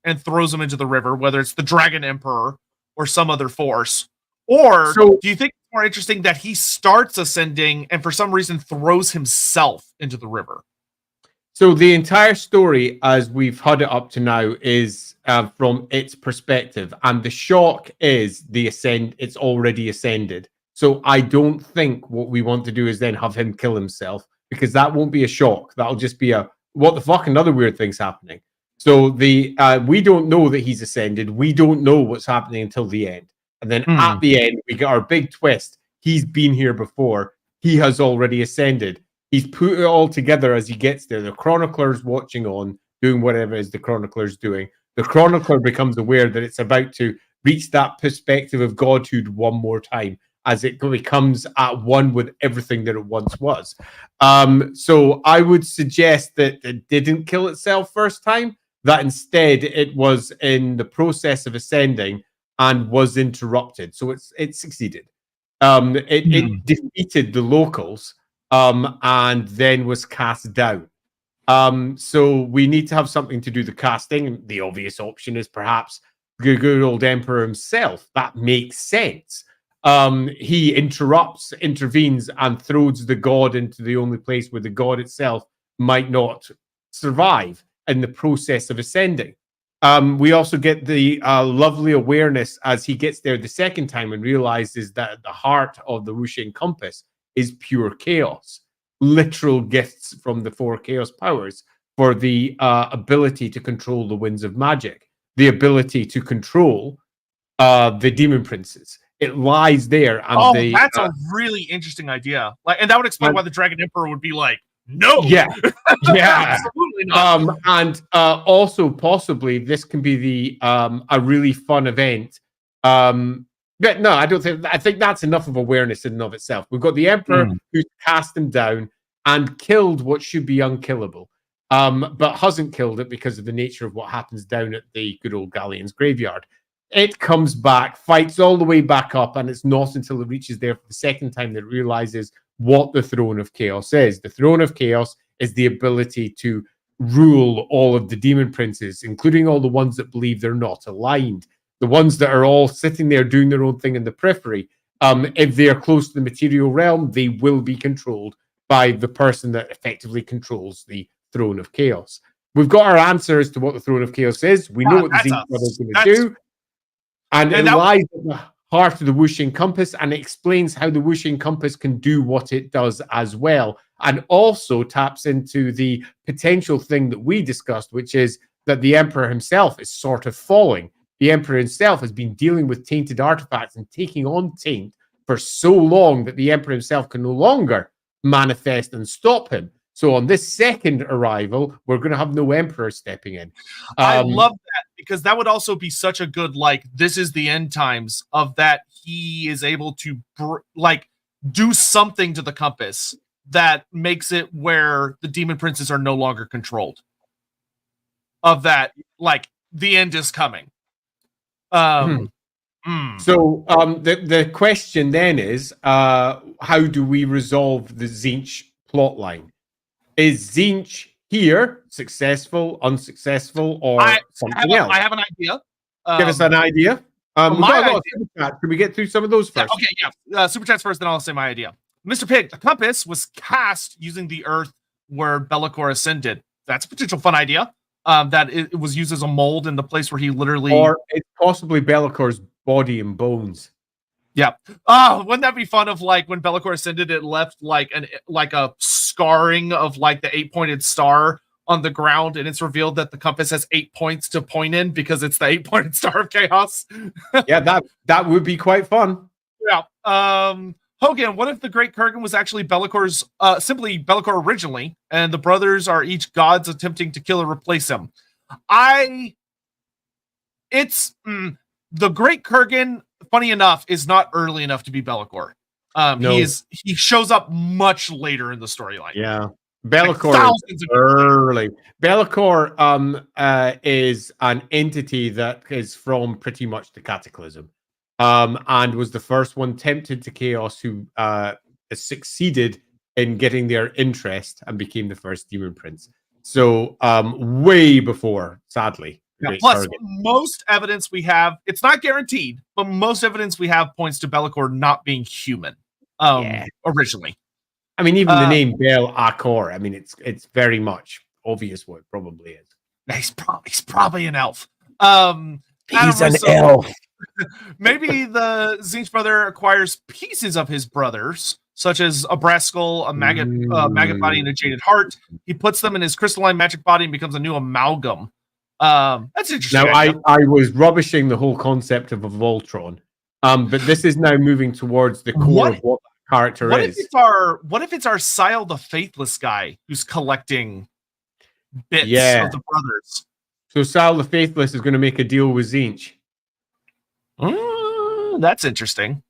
Speaker 2: and throws him into the river, whether it's the Dragon Emperor or some other force. Or do you think it's more interesting that he starts ascending and for some reason throws himself into the river?
Speaker 1: So the entire story, as we've had it up to now, is from its perspective, and the shock is it's already ascended. So I don't think what we want to do is then have him kill himself, because that won't be a shock. That'll just be a what the fuck and other weird things happening. So we don't know that he's ascended. We don't know what's happening until the end. And then at the end, we get our big twist. He's been here before. He has already ascended. He's put it all together as he gets there. The chronicler's watching on, doing whatever it is the chronicler's doing. The chronicler becomes aware that it's about to reach that perspective of godhood one more time, as it becomes at one with everything that it once was. So I would suggest that it didn't kill itself first time, that instead it was in the process of ascending and was interrupted. So it succeeded. It defeated the locals and then was cast down. So we need to have something to do the casting. The obvious option is perhaps the good old emperor himself. That makes sense. He intervenes, and throws the god into the only place where the god itself might not survive in the process of ascending. We also get the lovely awareness as he gets there the second time and realizes that at the heart of the Whooshing Compass is pure chaos, literal gifts from the four chaos powers for the ability to control the winds of magic, the ability to control the demon princes. It lies there. And
Speaker 2: that's a really interesting idea. And that would explain why the Dragon Emperor would be like, no.
Speaker 1: Yeah. Absolutely not. And also possibly this can be a really fun event. But no, I think that's enough of awareness in and of itself. We've got the Emperor who's cast him down and killed what should be unkillable, but hasn't killed it because of the nature of what happens down at the good old Galleon's graveyard. It comes back, fights all the way back up, and it's not until it reaches there for the second time that it realizes what the Throne of Chaos is. The Throne of Chaos is the ability to rule all of the demon princes, including all the ones that believe they're not aligned, the ones that are all sitting there doing their own thing in the periphery. If they are close to the material realm, they will be controlled by the person that effectively controls the Throne of Chaos. We've got our answer as to what the Throne of Chaos is. We know what the Zinch Brothers are going to do. And it lies at the heart of the Whooshing Compass, and it explains how the Whooshing Compass can do what it does as well, and also taps into the potential thing that we discussed, which is that the Emperor himself is sort of falling. The Emperor himself has been dealing with tainted artifacts and taking on taint for so long that the Emperor himself can no longer manifest and stop him. So on this second arrival, we're going to have no Emperor stepping in.
Speaker 2: I love that, because that would also be such a good, this is the end times of that. He is able to do something to the compass that makes it where the demon princes are no longer controlled. Of that, the end is coming.
Speaker 1: So the question then is, how do we resolve the Zinch plotline? Is Zinch here successful, unsuccessful, or something else?
Speaker 2: I have an idea.
Speaker 1: Give us an idea. We've got a lot of super chats. Can we get through some of those first?
Speaker 2: Super chats first, then I'll say my idea. Mr. Pig, the compass was cast using the earth where Be'lakor ascended. That's a potential fun idea. That it was used as a mold in the place where he literally...
Speaker 1: Or it's possibly Bellacor's body and bones.
Speaker 2: Yeah. Oh, wouldn't that be fun of like when Be'lakor ascended, it left like a scarring of like the 8-pointed star on the ground, and it's revealed that the compass has 8 points to point in because it's the 8-pointed star of chaos.
Speaker 1: Yeah, that would be quite fun.
Speaker 2: Yeah. Hogan, what if the Great Kurgan was actually Be'lakor's simply Be'lakor originally, and the brothers are each gods attempting to kill or replace him? The Great Kurgan, funny enough, is not early enough to be Be'lakor. No. He shows up much later in the storyline.
Speaker 1: Yeah. Be'lakor is early. Be'lakor is an entity that is from pretty much the Cataclysm, and was the first one tempted to chaos who succeeded in getting their interest and became the first demon prince. So way before, sadly.
Speaker 2: Yeah, plus, most evidence we have, it's not guaranteed, but most evidence we have points to Be'lakor not being human originally.
Speaker 1: I mean, even the name Be'lakor, I mean, it's very much obvious what it probably is.
Speaker 2: He's probably an elf.
Speaker 1: He's an elf.
Speaker 2: Maybe the Tzeentch brother acquires pieces of his brothers, such as a brass skull, a maggot body, and a jaded heart. He puts them in his crystalline magic body and becomes a new amalgam. That's interesting.
Speaker 1: Now, I was rubbishing the whole concept of a Voltron, but this is now moving towards the core of what that character is.
Speaker 2: What if it's our Sile the Faithless guy who's collecting bits of the brothers?
Speaker 1: So Sile the Faithless is going to make a deal with Tzeentch.
Speaker 2: That's interesting.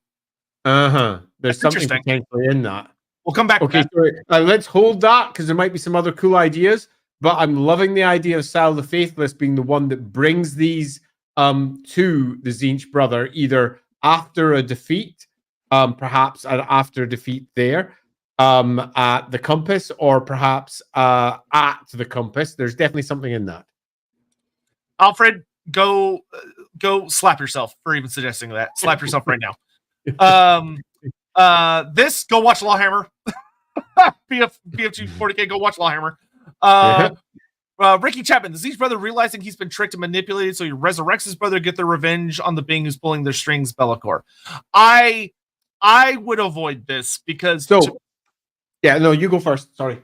Speaker 1: There's something potentially in that.
Speaker 2: We'll come back.
Speaker 1: Okay, so let's hold that because there might be some other cool ideas. But I'm loving the idea of Sile the Faithless being the one that brings these to the Tzeentch brother, either after a defeat, perhaps after a defeat there at the compass, or perhaps at the compass. There's definitely something in that.
Speaker 2: Alfred, go slap yourself for even suggesting that. Slap yourself right now. Go watch LAWhammer. BF240K, go watch LAWhammer. Ricky Chapman, the Tzeentch brother, realizing he's been tricked and manipulated, so he resurrects his brother to get their revenge on the being who's pulling their strings, Be'lakor. I would avoid this because
Speaker 1: you go first. Sorry.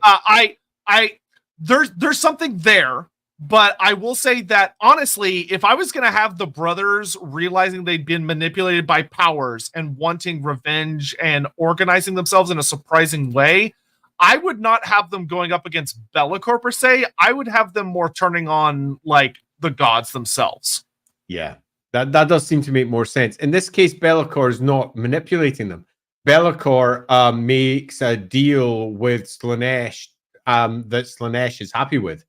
Speaker 2: There's something there, but I will say that honestly, if I was gonna have the brothers realizing they'd been manipulated by powers and wanting revenge and organizing themselves in a surprising way, I would not have them going up against Be'lakor per se. I would have them more turning on like the gods themselves.
Speaker 1: Yeah, that does seem to make more sense. In this case, Be'lakor is not manipulating them. Be'lakor makes a deal with Slaanesh that Slaanesh is happy with.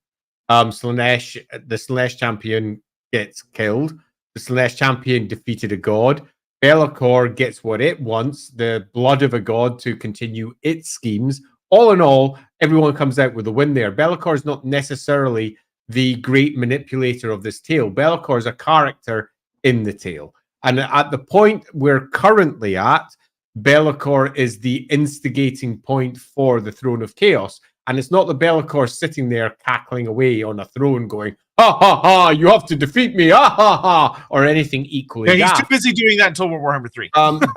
Speaker 1: The Slaanesh champion gets killed. The Slaanesh champion defeated a god. Be'lakor gets what it wants, the blood of a god to continue its schemes. All in all, everyone comes out with a win there. Be'lakor is not necessarily the great manipulator of this tale. Be'lakor is a character in the tale. And at the point we're currently at, Be'lakor is the instigating point for the Throne of Chaos. And it's not the Be'lakor sitting there cackling away on a throne going, ha ha ha, you have to defeat me, ha ha ha, or anything equally.
Speaker 2: Yeah, he's too busy doing that until Warhammer 3.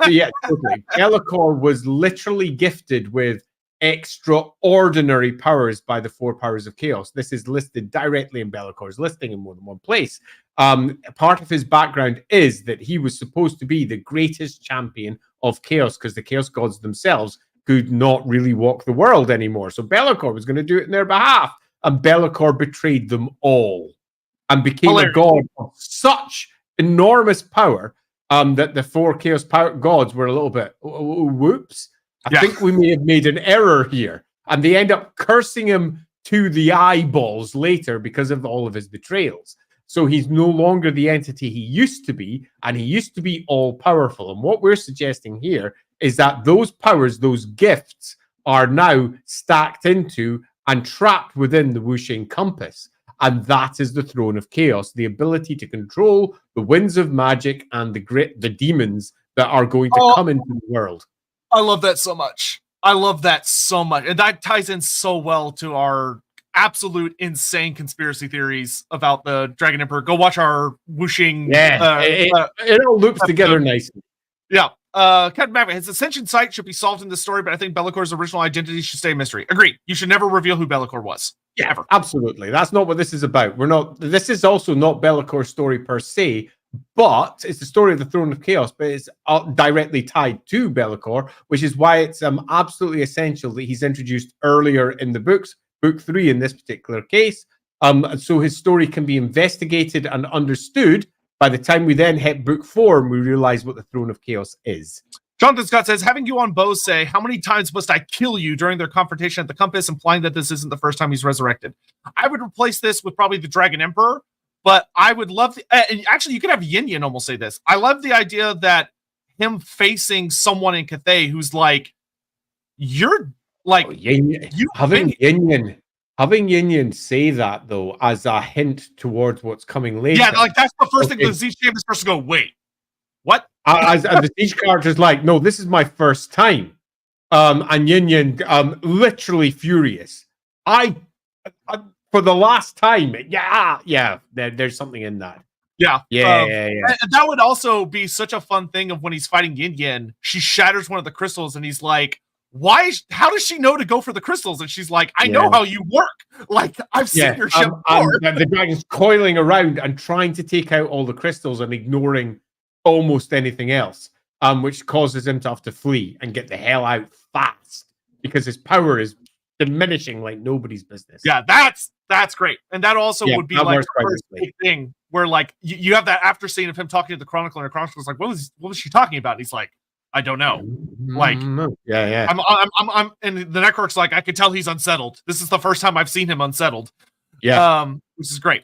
Speaker 1: Yeah, totally. Be'lakor was literally gifted with extraordinary powers by the 4 powers of chaos. This is listed directly in Be'lakor's listing in more than one place. Part of his background is that he was supposed to be the greatest champion of chaos because the chaos gods themselves could not really walk the world anymore. So Be'lakor was going to do it in their behalf, and Be'lakor betrayed them all and became a god of such enormous power that the 4 chaos gods were a little bit, whoops. I think we may have made an error here. And they end up cursing him to the eyeballs later because of all of his betrayals. So he's no longer the entity he used to be, and he used to be all-powerful. And what we're suggesting here is that those powers, those gifts, are now stacked into and trapped within the Wuxing compass. And that is the Throne of Chaos, the ability to control the winds of magic and the demons that are going to come into the world.
Speaker 2: I love that so much. And that ties in so well to our absolute insane conspiracy theories about the Dragon Emperor. Go watch our Wuxing.
Speaker 1: It all loops together nicely.
Speaker 2: Yeah. Captain Magma, his ascension site should be solved in this story, but I think Bellacor's original identity should stay a mystery. Agreed. You should never reveal who Bellacor was.
Speaker 1: Yeah,
Speaker 2: ever.
Speaker 1: Absolutely. That's not what this is about. This is also not Bellacor's story per se, but it's the story of the Throne of Chaos, but it's directly tied to Bellacor, which is why it's absolutely essential that he's introduced earlier in the books, book 3 in this particular case, so his story can be investigated and understood by the time we then hit book 4 and we realize what the Throne of Chaos is.
Speaker 2: Jonathan Scott says, having you on Bo say, how many times must I kill you during their confrontation at the Compass, implying that this isn't the first time he's resurrected. I would replace this with probably the Dragon Emperor, but I would love actually, you could have Yin Yin almost say this. I love the idea that him facing someone in Cathay who's like, you're like...
Speaker 1: Having Yin Yin say that, though, as a hint towards what's coming later.
Speaker 2: Yeah, like that's the first thing the Siege champ is supposed to go, wait, what?
Speaker 1: As the Siege character's like, no, this is my first time. And Yin Yin literally furious. I for the last time, there's something in that.
Speaker 2: Yeah.
Speaker 1: And
Speaker 2: that would also be such a fun thing of when he's fighting Yin Yin, she shatters one of the crystals and he's like, how does she know to go for the crystals? And she's like, I know how you work. Like, I've seen your ship before.
Speaker 1: And the dragon's coiling around and trying to take out all the crystals and ignoring almost anything else, which causes him to have to flee and get the hell out fast because his power is diminishing like nobody's business.
Speaker 2: Yeah, that's great. And that also would be like the first big thing where like you have that after scene of him talking to the Chronicler, and the Chronicler's like, what was she talking about? And he's like, I don't know. Like, I'm and the Necrarch's like, I could tell he's unsettled. This is the first time I've seen him unsettled.
Speaker 1: Yeah.
Speaker 2: Which is great.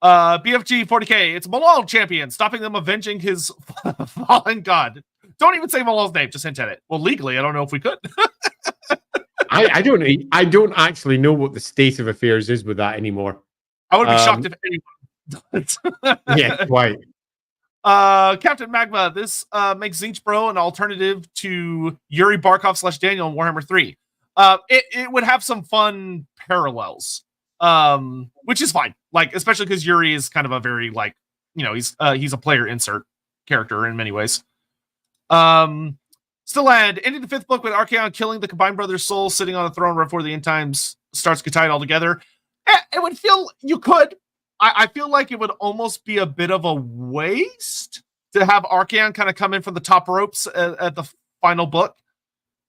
Speaker 2: BFG 40K, it's Malal champion, stopping them avenging his fallen god. Don't even say Malal's name, just hint at it. Well, legally, I don't know if we could.
Speaker 1: I don't actually know what the state of affairs is with that anymore.
Speaker 2: I would be shocked if anyone does.
Speaker 1: Yeah, quite.
Speaker 2: Captain Magma, this makes Zinch Bro an alternative to Yuri Barkov / Daniel in Warhammer 3. It would have some fun parallels, which is fine. Like, especially because Yuri is kind of a very, like, you know, he's a player insert character in many ways. Still ahead, ending the 5th book with Archaon killing the Combined Brothers' soul, sitting on a throne right before the end times starts to tie it all together. It would feel, you could. I feel like it would almost be a bit of a waste to have Archaon kind of come in from the top ropes at the final book.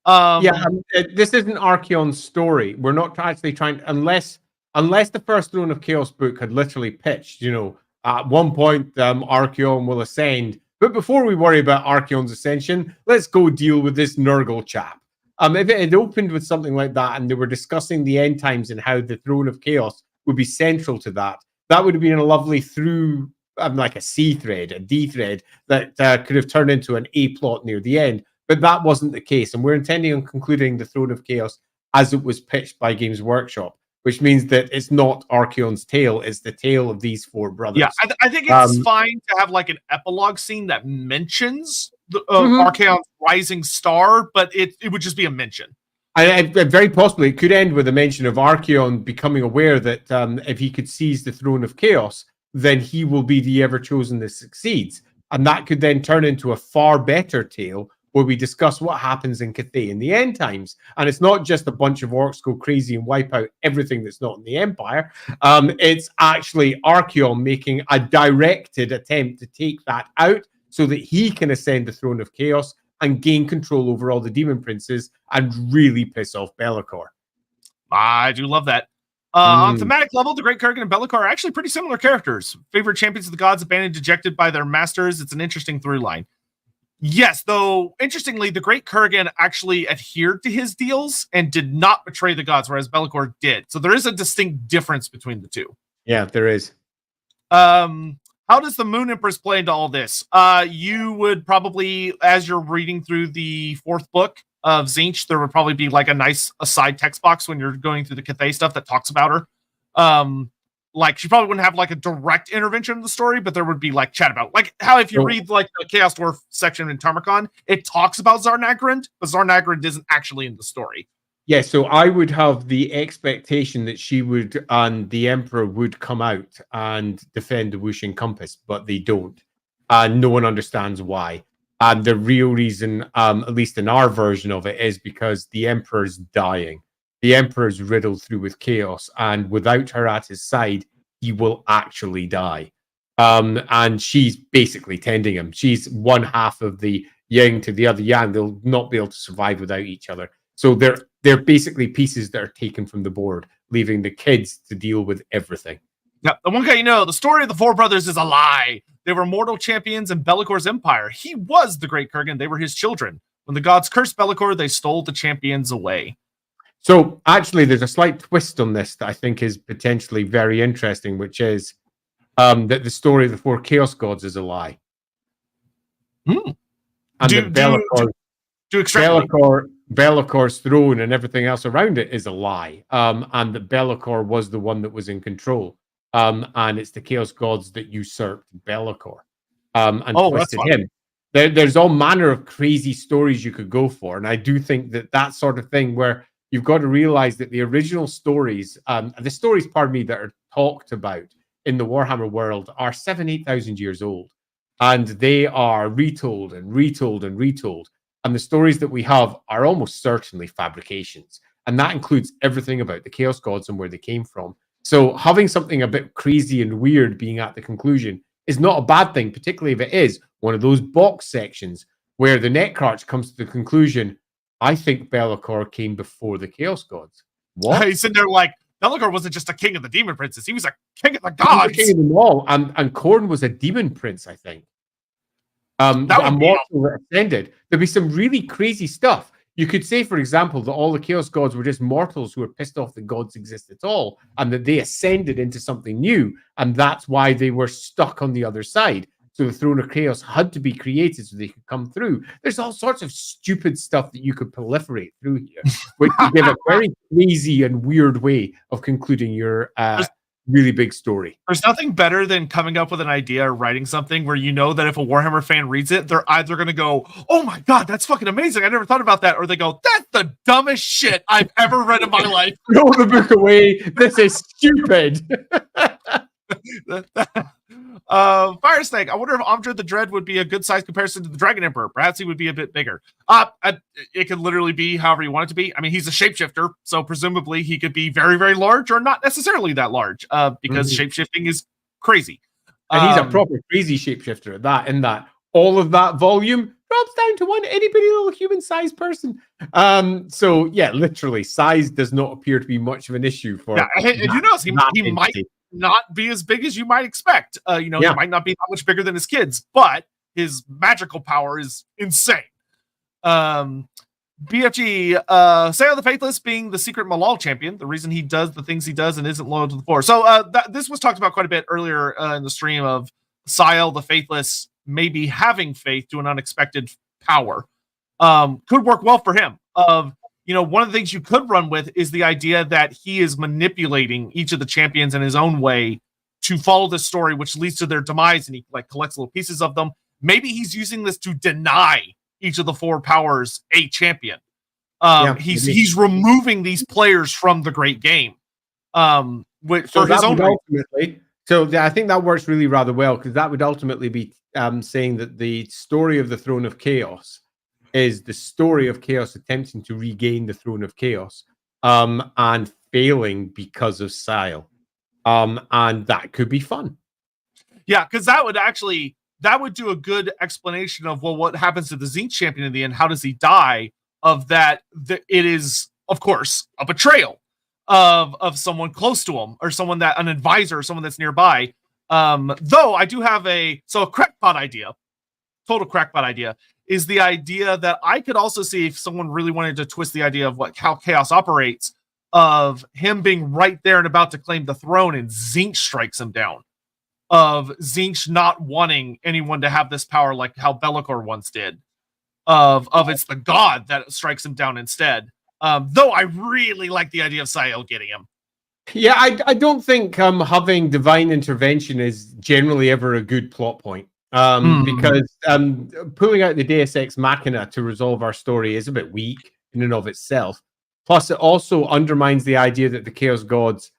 Speaker 1: This isn't Archaon's story. We're not actually trying, unless the first Throne of Chaos book had literally pitched, you know, at one point Archaon will ascend. But before we worry about Archaon's ascension, let's go deal with this Nurgle chap. If it had opened with something like that and they were discussing the end times and how the Throne of Chaos would be central to that, that would have been a lovely through, like a C thread, a D thread that could have turned into an A plot near the end. But that wasn't the case. And we're intending on concluding the Throne of Chaos as it was pitched by Games Workshop, which means that it's not Archaon's tale, it's the tale of these 4 brothers.
Speaker 2: Yeah, I think it's fine to have like an epilogue scene that mentions the, Archaon's rising star, but it would just be a mention.
Speaker 1: Very possibly, it could end with a mention of Archaon becoming aware that if he could seize the Throne of Chaos, then he will be the ever-chosen that succeeds. And that could then turn into a far better tale where we discuss what happens in Cathay in the end times. And it's not just a bunch of orcs go crazy and wipe out everything that's not in the Empire. It's actually Archaon making a directed attempt to take that out so that he can ascend the Throne of Chaos and gain control over all the demon princes and really piss off Be'lakor.
Speaker 2: I do love that. On thematic level, the Great Kurgan and Be'lakor are actually pretty similar characters. Favorite champions of the gods, abandoned, dejected by their masters. It's an interesting through line. Yes, though, interestingly, the Great Kurgan actually adhered to his deals and did not betray the gods, whereas Be'lakor did. So there is a distinct difference between the two.
Speaker 1: Yeah, there is.
Speaker 2: How does the Moon Empress play into all this? You would probably, as you're reading through the 4th book of Zinch, there would probably be like a nice aside text box when you're going through the Cathay stuff that talks about her. Like, she probably wouldn't have like a direct intervention in the story, but there would be like chat about, like how if you read like the Chaos Dwarf section in TAMURKHAN, it talks about Zarnagrind, but Zarnagrind isn't actually in the story.
Speaker 1: Yeah, so I would have the expectation that she would and the Emperor would come out and defend the Whooshing Compass, but they don't. And no one understands why. And the real reason, at least in our version of it, is because the Emperor's dying. The Emperor's riddled through with chaos, and without her at his side, he will actually die. And she's basically tending him. She's one half of the yin to the other yang. They'll not be able to survive without each other. So they're basically pieces that are taken from the board, leaving the kids to deal with everything.
Speaker 2: Yeah, the one guy you know, the story of the four brothers is a lie. They were mortal champions in Be'lakor's empire. He was the great Kurgan. They were his children. When the gods cursed Be'lakor, they stole the champions away.
Speaker 1: So actually, there's a slight twist on this that I think is potentially very interesting, which is that the story of the four chaos gods is a lie.
Speaker 2: Hmm.
Speaker 1: And that Be'lakor's throne and everything else around it is a lie. And that Be'lakor was the one that was in control. And it's the chaos gods that usurped Be'lakor and twisted him. There's all manner of crazy stories you could go for. And I do think that sort of thing where you've got to realize that the original stories, the stories, pardon me, that are talked about in the Warhammer world are 8,000 years old. And they are retold and retold and retold. And the stories that we have are almost certainly fabrications. And that includes everything about the chaos gods and where they came from. So having something a bit crazy and weird being at the conclusion is not a bad thing, particularly if it is one of those box sections where the Necrarch comes to the conclusion, I think Be'lakor came before the chaos gods.
Speaker 2: What? He's sitting there like, Be'lakor wasn't just a king of the demon princes. He was a king of the gods.
Speaker 1: He was a king of them all. And Khorne was a demon prince, I think. That ascended. There'd be some really crazy stuff. You could say, for example, that all the chaos gods were just mortals who were pissed off that gods exist at all, and that they ascended into something new, and that's why they were stuck on the other side. So the throne of chaos had to be created so they could come through. There's all sorts of stupid stuff that you could proliferate through here, which would give a very crazy and weird way of concluding your really big story.
Speaker 2: There's nothing better than coming up with an idea or writing something where you know that if a Warhammer fan reads it, they're either going to go, oh my God, that's fucking amazing. I never thought about that. Or they go, that's the dumbest shit I've ever read in my life.
Speaker 1: Throw the book away. This is stupid.
Speaker 2: Fire Snake, I wonder if Amdred the Dread would be a good size comparison to the Dragon Emperor. Perhaps he would be a bit bigger. It could literally be however you want it to be. I mean, he's a shapeshifter, so presumably he could be very, very large or not necessarily that large, because shapeshifting is crazy.
Speaker 1: And he's a proper crazy shapeshifter in that all of that volume drops down to one itty bitty little human-sized person. So yeah, literally, size does not appear to be much of an issue for.
Speaker 2: Yeah, and who knows? He might not be as big as you might expect. He might not be that much bigger than his kids, but his magical power is insane. BFG, Sayo the Faithless being the secret Malal champion, the reason he does the things he does and isn't loyal to the Force. So this was talked about quite a bit earlier in the stream of Sayo the Faithless maybe having faith to an unexpected power. Could work well for him. One of the things you could run with is the idea that he is manipulating each of the champions in his own way to follow the story, which leads to their demise, and he collects little pieces of them. Maybe he's using this to deny each of the four powers a champion. He's removing these players from the great game. For his own
Speaker 1: ultimately. So I think that works really rather well, because that would ultimately be saying that the story of the Throne of Chaos is the story of chaos attempting to regain the throne of chaos and failing because of Sile. And that could be fun.
Speaker 2: Yeah, because that would do a good explanation of, well, what happens to the Zinc champion in the end? How does he die? Of that, it is, of course, a betrayal of someone close to him, or an advisor, or someone that's nearby. Though I do have a crackpot idea, total crackpot idea, is the idea that I could also see if someone really wanted to twist the idea of how chaos operates, of him being right there and about to claim the throne, and Zinch strikes him down. Of Zinch not wanting anyone to have this power like how Be'lakor once did. Of it's the god that strikes him down instead. Though I really like the idea of Sael getting him.
Speaker 1: Yeah, I don't think having divine intervention is generally ever a good plot point. Because pulling out the Deus Ex Machina to resolve our story is a bit weak in and of itself. Plus, it also undermines the idea that the Chaos Gods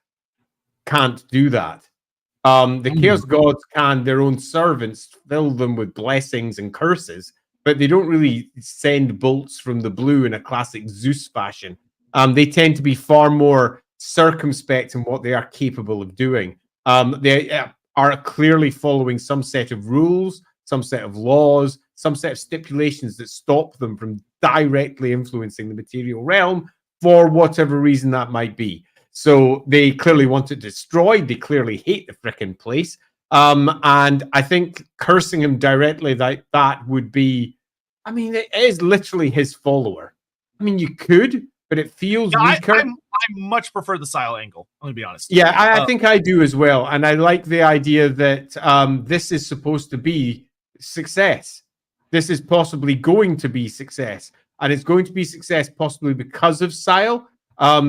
Speaker 1: can't do that. The Chaos Gods can, their own servants, fill them with blessings and curses, but they don't really send bolts from the blue in a classic Zeus fashion. They tend to be far more circumspect in what they are capable of doing. They are clearly following some set of rules, some set of laws, some set of stipulations that stop them from directly influencing the material realm for whatever reason that might be. So they clearly want it destroyed. They clearly hate the frickin' place. And I think cursing him directly like that would be, I mean, it is literally his follower. I mean, you could, but it feels weaker.
Speaker 2: I much prefer the Sile angle. I'm gonna be honest.
Speaker 1: Yeah, I think I do as well. And I like the idea that this is supposed to be success. This is possibly going to be success. And it's going to be success possibly because of Sile,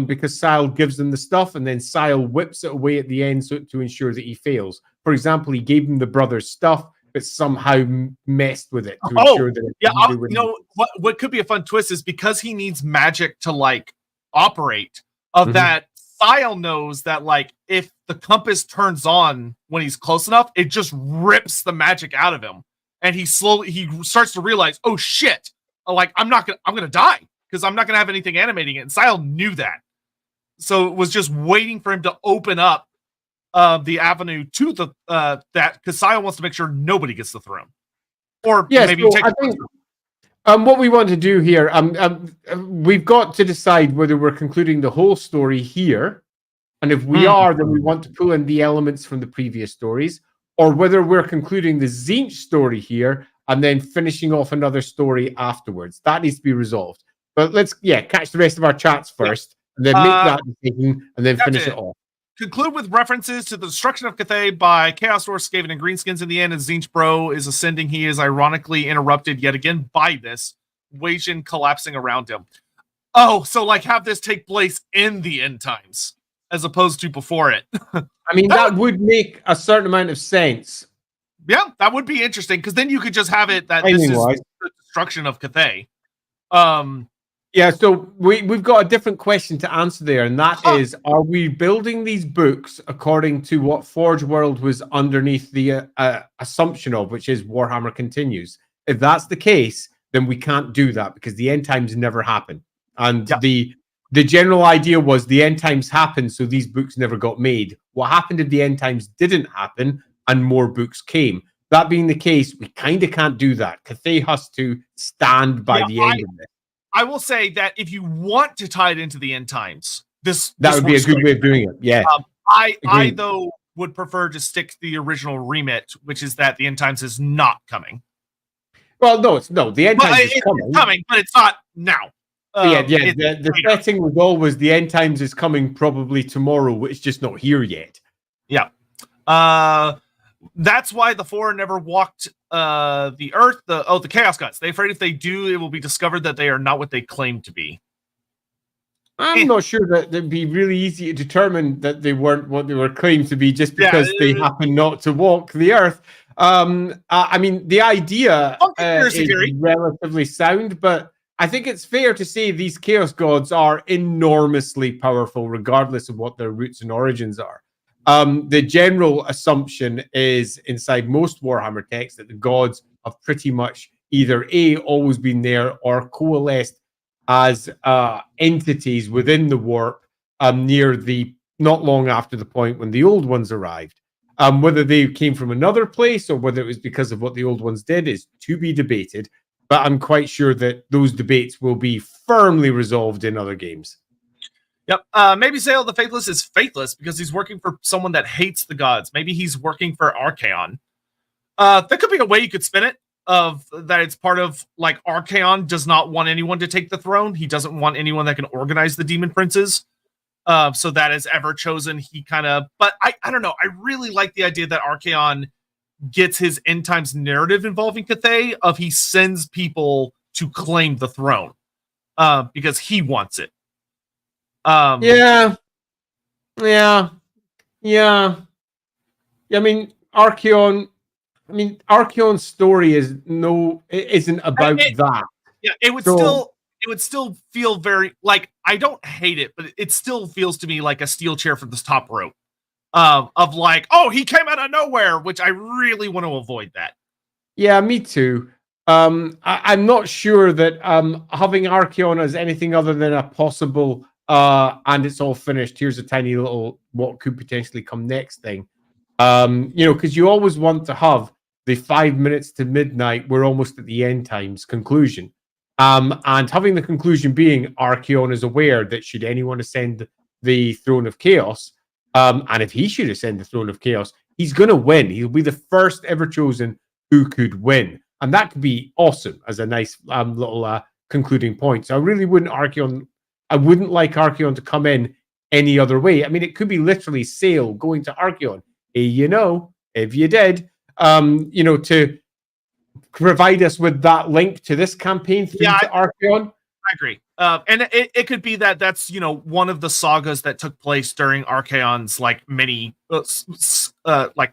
Speaker 1: because Sile gives them the stuff, and then Sile whips it away at the end to ensure that he fails. For example, he gave them the brothers stuff, but somehow messed with it to ensure that.
Speaker 2: You know what could be a fun twist is because he needs magic to like operate. That Sile knows that like if the compass turns on when he's close enough, it just rips the magic out of him, and he starts to realize, oh shit, like I'm gonna die because I'm not gonna have anything animating it. And Sile knew that, so it was just waiting for him to open up the avenue to the that because Sile wants to make sure nobody gets the throne, or maybe take. I think
Speaker 1: what we want to do here, we've got to decide whether we're concluding the whole story here, and if we are, then we want to pull in the elements from the previous stories, or whether we're concluding the Tzeentch story here and then finishing off another story afterwards. That needs to be resolved. But let's catch the rest of our chats first, and then make that decision, and then finish it off.
Speaker 2: Conclude with references to the destruction of Cathay by Chaos Dwarf, Skaven, and Greenskins in the end, as Tzeentch Bro is ascending. He is ironically interrupted yet again by this Weijin collapsing around him. Oh, so like have this take place in the end times as opposed to before it.
Speaker 1: I mean, that would make a certain amount of sense.
Speaker 2: Yeah, that would be interesting because then you could just have it that this is the destruction of Cathay.
Speaker 1: Yeah, so we've got a different question to answer there, and that is, are we building these books according to what Forge World was underneath the assumption of, which is Warhammer continues? If that's the case, then we can't do that because the end times never happen. And the general idea was the end times happened, so these books never got made. What happened if the end times didn't happen and more books came? That being the case, we kind of can't do that. Cathay has to stand by the end of it.
Speaker 2: I will say that if you want to tie it into the end times, that
Speaker 1: would be a good way of doing it. Yeah.
Speaker 2: I though would prefer to stick to the original remit, which is that the end times is not coming.
Speaker 1: Well, the end times is coming.
Speaker 2: It's coming, but it's not now.
Speaker 1: The setting was always the end times is coming probably tomorrow. It's just not here yet.
Speaker 2: Yeah. That's why the Four never walked the Earth. The Chaos Gods. They're afraid if they do, it will be discovered that they are not what they claim to be.
Speaker 1: I'm not sure that it'd be really easy to determine that they weren't what they were claimed to be just because they happen not to walk the Earth. I mean, the idea is relatively sound, but I think it's fair to say these Chaos Gods are enormously powerful, regardless of what their roots and origins are. The general assumption is inside most Warhammer texts that the gods have pretty much either always been there or coalesced as entities within the warp near not long after the point when the old ones arrived. Whether they came from another place or whether it was because of what the old ones did is to be debated, but I'm quite sure that those debates will be firmly resolved in other games.
Speaker 2: Yep. Maybe Zale the Faithless is faithless because he's working for someone that hates the gods. Maybe he's working for Archaon. That could be a way you could spin it, of that it's part of like Archaon does not want anyone to take the throne. He doesn't want anyone that can organize the demon princes. So that is ever chosen. He kind of, but I don't know. I really like the idea that Archaon gets his end times narrative involving Cathay of he sends people to claim the throne because he wants it. I
Speaker 1: mean, Archaon's story isn't about that.
Speaker 2: Yeah, it would still feel very like, I don't hate it, but it still feels to me like a steel chair from the top rope. Of like, oh, he came out of nowhere, which I really want to avoid that.
Speaker 1: Yeah, me too. I'm not sure that having Archeon as anything other than a possible and it's all finished. Here's a tiny little what could potentially come next thing. Because you always want to have the 5 minutes to midnight. We're almost at the end times conclusion. And having the conclusion being Archeon is aware that should anyone ascend the Throne of Chaos, and if he should ascend the Throne of Chaos, he's going to win. He'll be the first ever chosen who could win. And that could be awesome as a nice little concluding point. So I really wouldn't I wouldn't like Archeon to come in any other way. I mean, it could be literally Sail going to Archeon. If you did, to provide us with that link to this campaign through to Archeon.
Speaker 2: I agree. And it could be that's, one of the sagas that took place during Archeon's many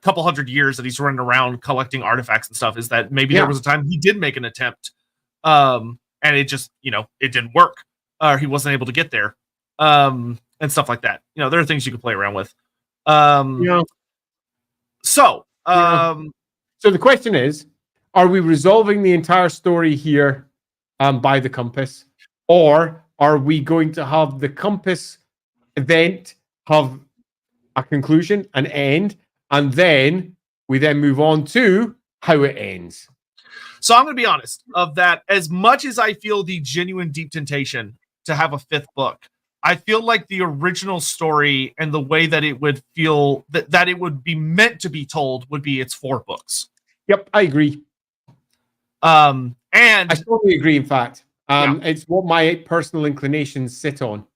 Speaker 2: couple hundred years that he's running around collecting artifacts and stuff, is that maybe there was a time he did make an attempt and it just, it didn't work, or he wasn't able to get there, and stuff like that. There are things you can play around with. So
Speaker 1: the question is, are we resolving the entire story here by the compass? Or are we going to have the compass event have a conclusion, an end, and then we move on to how it ends?
Speaker 2: So I'm going to be honest, of that, as much as I feel the genuine deep temptation to have a fifth book, I feel like the original story and the way that it would feel, that it would be meant to be told, would be its 4 books.
Speaker 1: Yep, I agree.
Speaker 2: And
Speaker 1: I totally agree, in fact. It's what my personal inclinations sit on.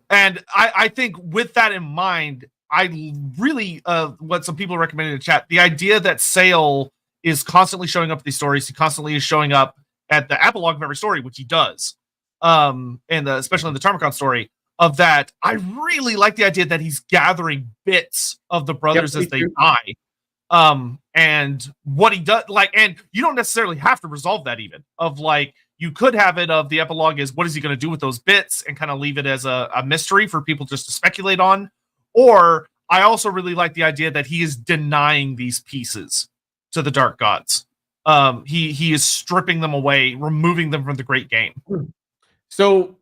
Speaker 2: And I think with that in mind, I really, what some people recommended in the chat, the idea that Sail is constantly showing up at these stories, he constantly is showing up at the epilogue of every story, which he does, and especially in the TAMURKHAN'S story, of that, I really like the idea that he's gathering bits of the brothers as they die. And what he does, and you don't necessarily have to resolve that even, of you could have it of the epilogue is what is he going to do with those bits and kind of leave it as a mystery for people just to speculate on. Or I also really like the idea that he is denying these pieces to the dark gods. He is stripping them away, removing them from the great game.
Speaker 1: So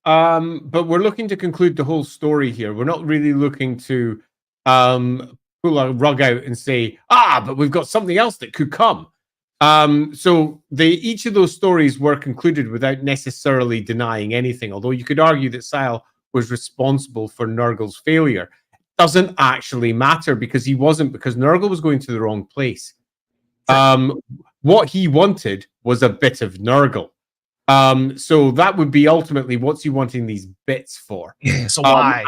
Speaker 1: but we're looking to conclude the whole story here. We're not really looking to pull a rug out and say, but we've got something else that could come. So each of those stories were concluded without necessarily denying anything, although you could argue that Sail was responsible for Nurgle's failure. Doesn't actually matter, because he wasn't, because Nurgle was going to the wrong place. What he wanted was a bit of Nurgle. So that would be ultimately, what's he wanting these bits for?
Speaker 2: Yeah, so why?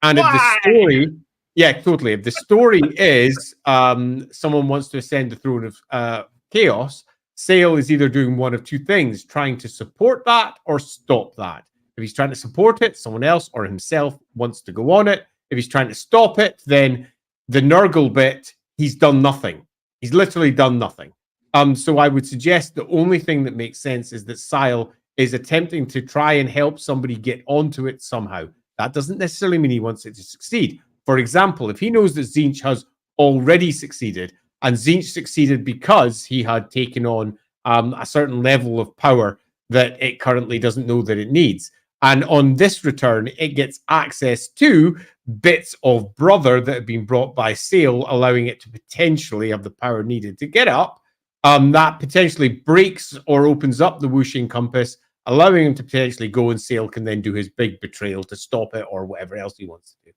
Speaker 1: And if the story... Yeah, totally. If the story is someone wants to ascend the Throne of Chaos, Sail is either doing one of two things, trying to support that or stop that. If he's trying to support it, someone else or himself wants to go on it. If he's trying to stop it, then the Nurgle bit, he's done nothing. He's literally done nothing. So I would suggest the only thing that makes sense is that Sail is attempting to try and help somebody get onto it somehow. That doesn't necessarily mean he wants it to succeed. For example, if he knows that Tzeentch has already succeeded, and Tzeentch succeeded because he had taken on a certain level of power that it currently doesn't know that it needs, and on this return, it gets access to bits of Brother that have been brought by Sail, allowing it to potentially have the power needed to get up, that potentially breaks or opens up the whooshing compass, allowing him to potentially go, and Sail can then do his big betrayal to stop it or whatever else he wants to do.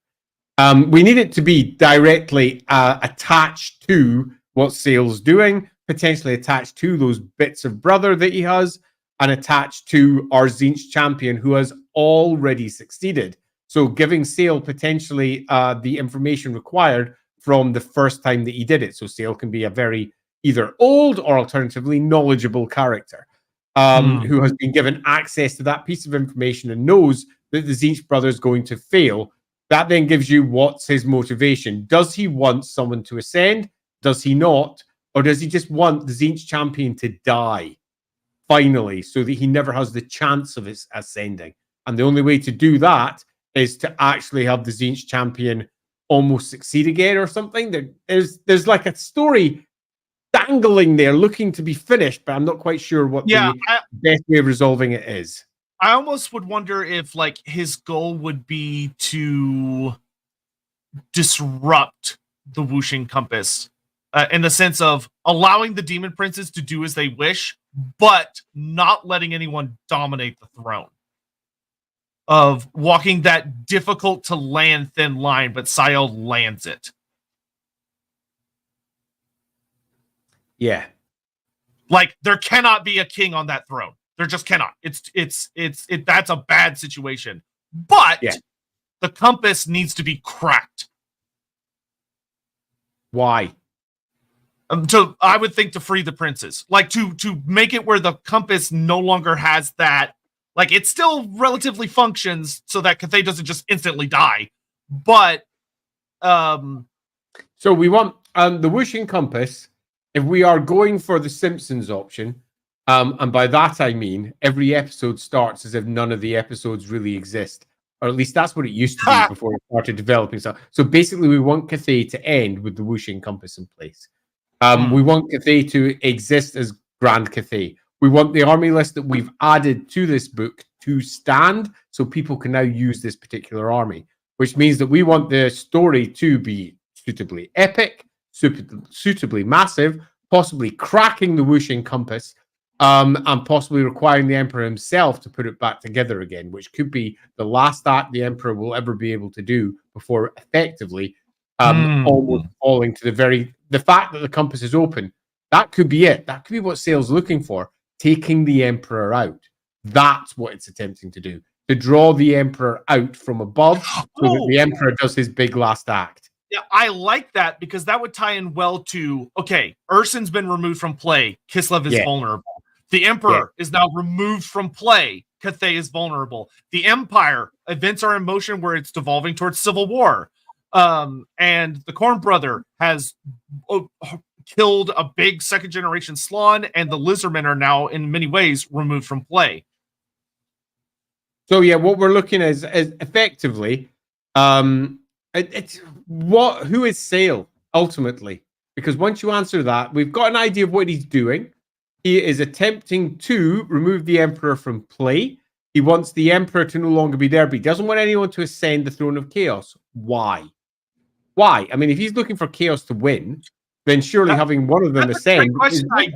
Speaker 1: We need it to be directly attached to what Sail's doing, potentially attached to those bits of Brother that he has, and attached to our Tzeentch champion who has already succeeded. So giving Sail potentially the information required from the first time that he did it. So Sail can be a very either old or alternatively knowledgeable character who has been given access to that piece of information and knows that the Tzeentch brother is going to fail. That then gives you what's his motivation. Does he want someone to ascend? Does he not? Or does he just want the Tzeentch champion to die, finally, so that he never has the chance of his ascending? And the only way to do that is to actually have the Tzeentch champion almost succeed again or something. There's like a story that dangling there, looking to be finished, but I'm not quite sure what the best way of resolving it is.
Speaker 2: I almost would wonder if like his goal would be to disrupt the whooshing compass in the sense of allowing the demon princes to do as they wish, but not letting anyone dominate the throne. Of walking that difficult to land thin line, but Sael lands it.
Speaker 1: Yeah.
Speaker 2: Like there cannot be a king on that throne. There just cannot. That's a bad situation. But the compass needs to be cracked.
Speaker 1: Why?
Speaker 2: I would think to free the princes, like to make it where the compass no longer has that. Like it still relatively functions so that Cathay doesn't just instantly die, but
Speaker 1: so we want the whooshing compass. If we are going for the Simpsons option, and by that I mean every episode starts as if none of the episodes really exist, or at least that's what it used to be before it started developing stuff. So basically, we want Cathay to end with the whooshing compass in place. We want Cathay to exist as Grand Cathay. We want the army list that we've added to this book to stand, so people can now use this particular army, which means that we want the story to be suitably epic, suitably massive, possibly cracking the whooshing compass, and possibly requiring the Emperor himself to put it back together again, which could be the last act the Emperor will ever be able to do before effectively almost falling to the fact that the compass is open. That could be it. That could be what Sail's looking for. Taking the Emperor out. That's what it's attempting to do. To draw the Emperor out from above so that the Emperor does his big last act.
Speaker 2: Yeah, I like that because that would tie in well to, okay, Ursen's been removed from play. Kislev is vulnerable. The Emperor is now removed from play. Cathay is vulnerable. The Empire, events are in motion where it's devolving towards civil war. And the Corn Brother has killed a big second generation Slann, and the Lizardmen are now in many ways removed from play.
Speaker 1: So yeah, what we're looking at is effectively, it's who is Sail ultimately? Because once you answer that, we've got an idea of what he's doing. He is attempting to remove the Emperor from play. He wants the Emperor to no longer be there, but he doesn't want anyone to ascend the throne of chaos. Why? I mean, if he's looking for chaos to win, then surely having one of them ascend.
Speaker 2: Question I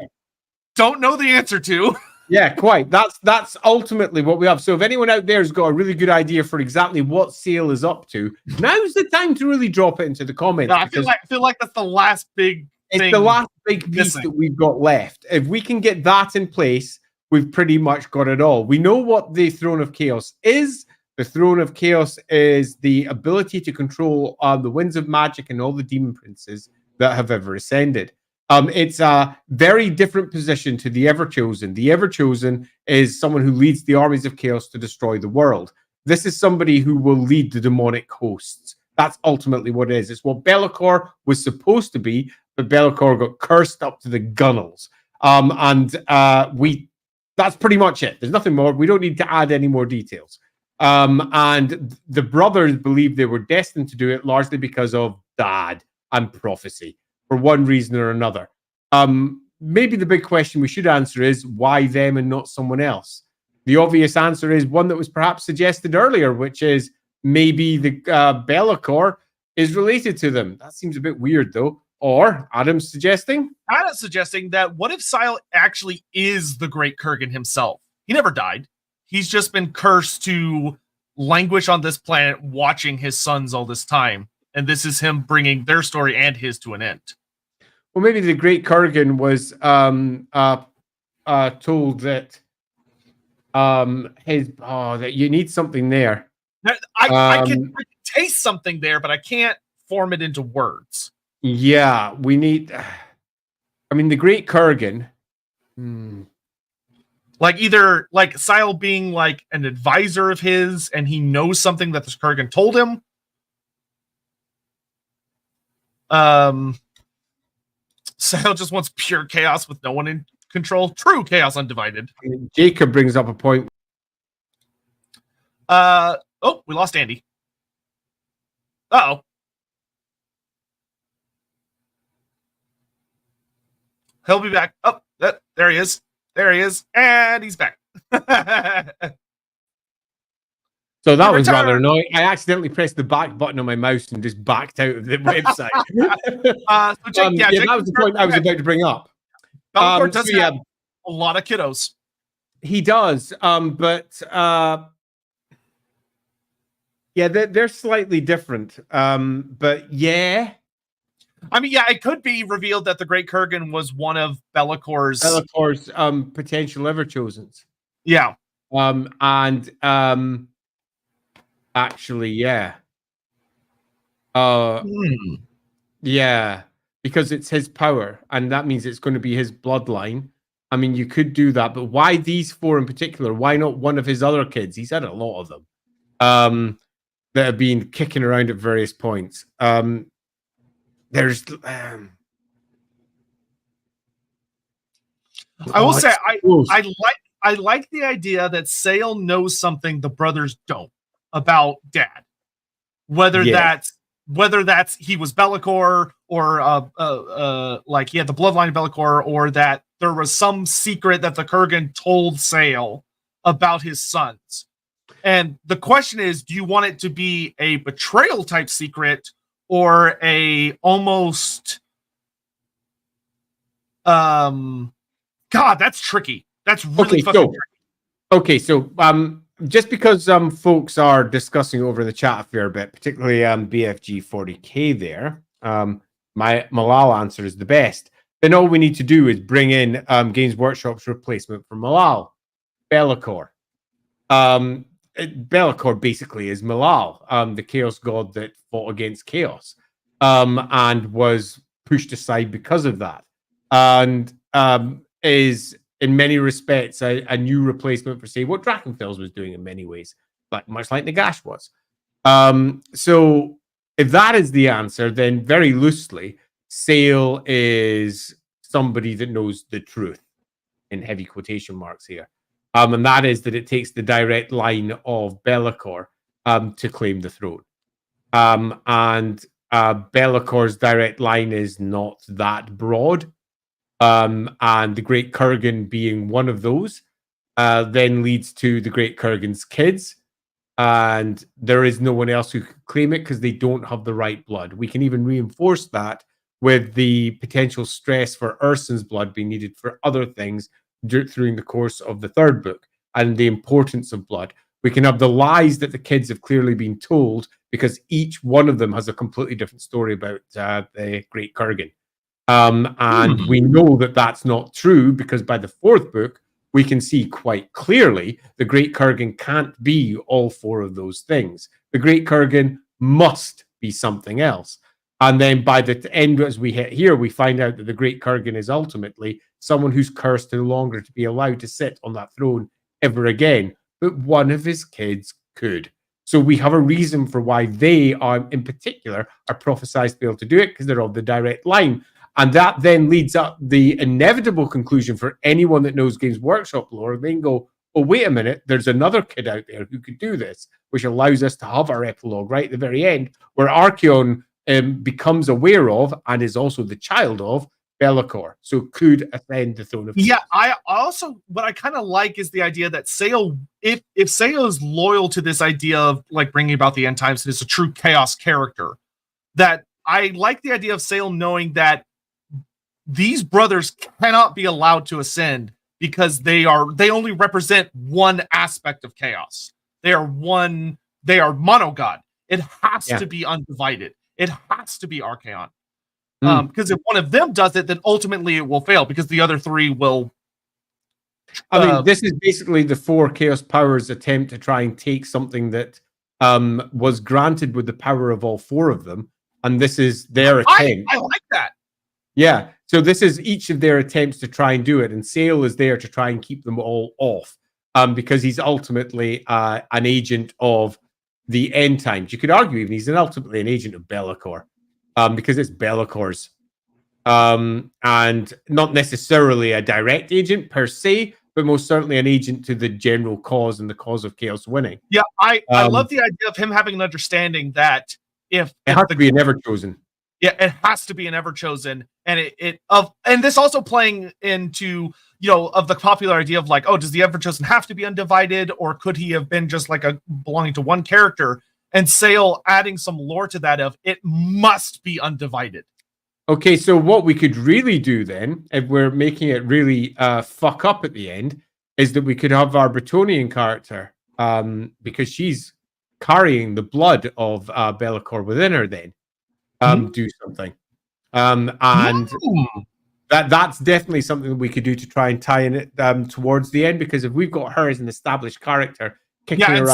Speaker 2: don't know the answer to.
Speaker 1: Yeah, quite. That's ultimately what we have. So if anyone out there has got a really good idea for exactly what Sail is up to, now's the time to really drop it into the comments.
Speaker 2: No, I feel like that's the last big thing.
Speaker 1: It's the last big piece that we've got left. If we can get that in place, we've pretty much got it all. We know what the Throne of Chaos is. The Throne of Chaos is the ability to control the winds of magic and all the demon princes that have ever ascended. It's a very different position to the Everchosen. The Everchosen is someone who leads the armies of chaos to destroy the world. This is somebody who will lead the demonic hosts. That's ultimately what it is. It's what Be'lakor was supposed to be, but Be'lakor got cursed up to the gunnels. That's pretty much it. There's nothing more. We don't need to add any more details. And the brothers believed they were destined to do it largely because of dad and prophecy, for one reason or another. Maybe the big question we should answer is why them and not someone else? The obvious answer is one that was perhaps suggested earlier, which is maybe the Be'lakor is related to them. That seems a bit weird, though. Or Adam's suggesting?
Speaker 2: Adam's suggesting that what if Sael actually is the great Kurgan himself? He never died. He's just been cursed to languish on this planet, watching his sons all this time. And this is him bringing their story and his to an end.
Speaker 1: Well, maybe the great Kurgan was told that that you need something there.
Speaker 2: I can taste something there, but I can't form it into words.
Speaker 1: Yeah, we need. I mean, the great Kurgan.
Speaker 2: Like either like Sael being like an advisor of his, and he knows something that this Kurgan told him. Sael just wants pure chaos with no one in control. True chaos undivided.
Speaker 1: I mean, Jacob brings up a point.
Speaker 2: Oh, we lost Andy. Uh-oh. He'll be back. Oh, there he is. There he is. And he's back.
Speaker 1: So that was rather annoying. I accidentally pressed the back button on my mouse and just backed out of the website.
Speaker 2: Jake,
Speaker 1: that was the point I was about to bring up.
Speaker 2: Be'lakor does have a lot of kiddos.
Speaker 1: He does, but yeah, they're slightly different. But yeah.
Speaker 2: I mean, yeah, it could be revealed that the Great Kurgan was one of Be'lakor's
Speaker 1: potential Everchosens.
Speaker 2: Yeah.
Speaker 1: Actually, yeah. Yeah, because it's his power, and that means it's going to be his bloodline. I mean, you could do that, but why these 4 in particular? Why not one of his other kids? He's had a lot of them that have been kicking around at various points. There's
Speaker 2: I will say I like the idea that Sale knows something the brothers don't about Dad. Whether that's he was Be'lakor, or like he had the bloodline of Be'lakor, or that there was some secret that the Kurgan told Sale about his sons. And the question is, do you want it to be a betrayal type secret, or a almost God, that's tricky. That's really fucking tricky.
Speaker 1: Okay, so just because folks are discussing over the chat a fair bit, particularly BFG 40K there, my Malal answer is the best. Then all we need to do is bring in Games Workshop's replacement for Malal, Be'lakor. Be'lakor basically is Malal, the chaos god that fought against chaos, and was pushed aside because of that, and is in many respects a new replacement for, say, what Drakenfels was doing in many ways, but much like Nagash was. So if that is the answer, then very loosely, Sale is somebody that knows the truth, in heavy quotation marks here. And that is that it takes the direct line of Be'lakor to claim the throne. And Be'lakor's direct line is not that broad. And the Great Kurgan being one of those then leads to the Great Kurgan's kids. And there is no one else who could claim it because they don't have the right blood. We can even reinforce that with the potential stress for Ursun's blood being needed for other things during the course of the 3rd book, and the importance of blood. We can have the lies that the kids have clearly been told, because each one of them has a completely different story about the Great Kurgan. And we know that that's not true, because by the 4th book, we can see quite clearly the Great Kurgan can't be all 4 of those things. The Great Kurgan must be something else. And then by the end, as we hit here, we find out that the Great Kurgan is ultimately someone who's cursed no longer to be allowed to sit on that throne ever again. But one of his kids could. So we have a reason for why they are, in particular, are prophesied to be able to do it, because they're of the direct line. And that then leads up the inevitable conclusion for anyone that knows Games Workshop lore. They can go, oh, wait a minute, there's another kid out there who could do this, which allows us to have our epilogue right at the very end, where Archaon becomes aware of and is also the child of Be'lakor, so could ascend the throne of chaos.
Speaker 2: Yeah, I also, what I kind of like is the idea that Sale, if Sale is loyal to this idea of like bringing about the end times and is a true chaos character, that I like the idea of Sale knowing that these brothers cannot be allowed to ascend because they only represent one aspect of chaos. They are monogod. It has to be undivided. It has to be Archaon. Because if one of them does it, then ultimately it will fail, because the other 3 will.
Speaker 1: I mean, this is basically the 4 Chaos Powers attempt to try and take something that was granted with the power of all 4 of them, and this is their attempt.
Speaker 2: I like that.
Speaker 1: Yeah, so this is each of their attempts to try and do it, and Sale is there to try and keep them all off, because he's ultimately an agent of the end times. You could argue even he's ultimately an agent of Be'lakor. Because it's Be'lakor's, and not necessarily a direct agent per se, but most certainly an agent to the general cause and the cause of chaos winning.
Speaker 2: Yeah, I love the idea of him having an understanding that if
Speaker 1: it has to be an Everchosen.
Speaker 2: Yeah, it has to be an Everchosen, and and this also playing into of the popular idea of like, oh, does the Everchosen have to be undivided, or could he have been just like belonging to one character? And Sale adding some lore to that of it must be undivided.
Speaker 1: Okay, so what we could really do then, if we're making it really fuck up at the end, is that we could have our Bretonnian character, because she's carrying the blood of Be'lakor within her then, do something. And that's definitely something that we could do to try and tie in it towards the end, because if we've got her as an established character kicking around,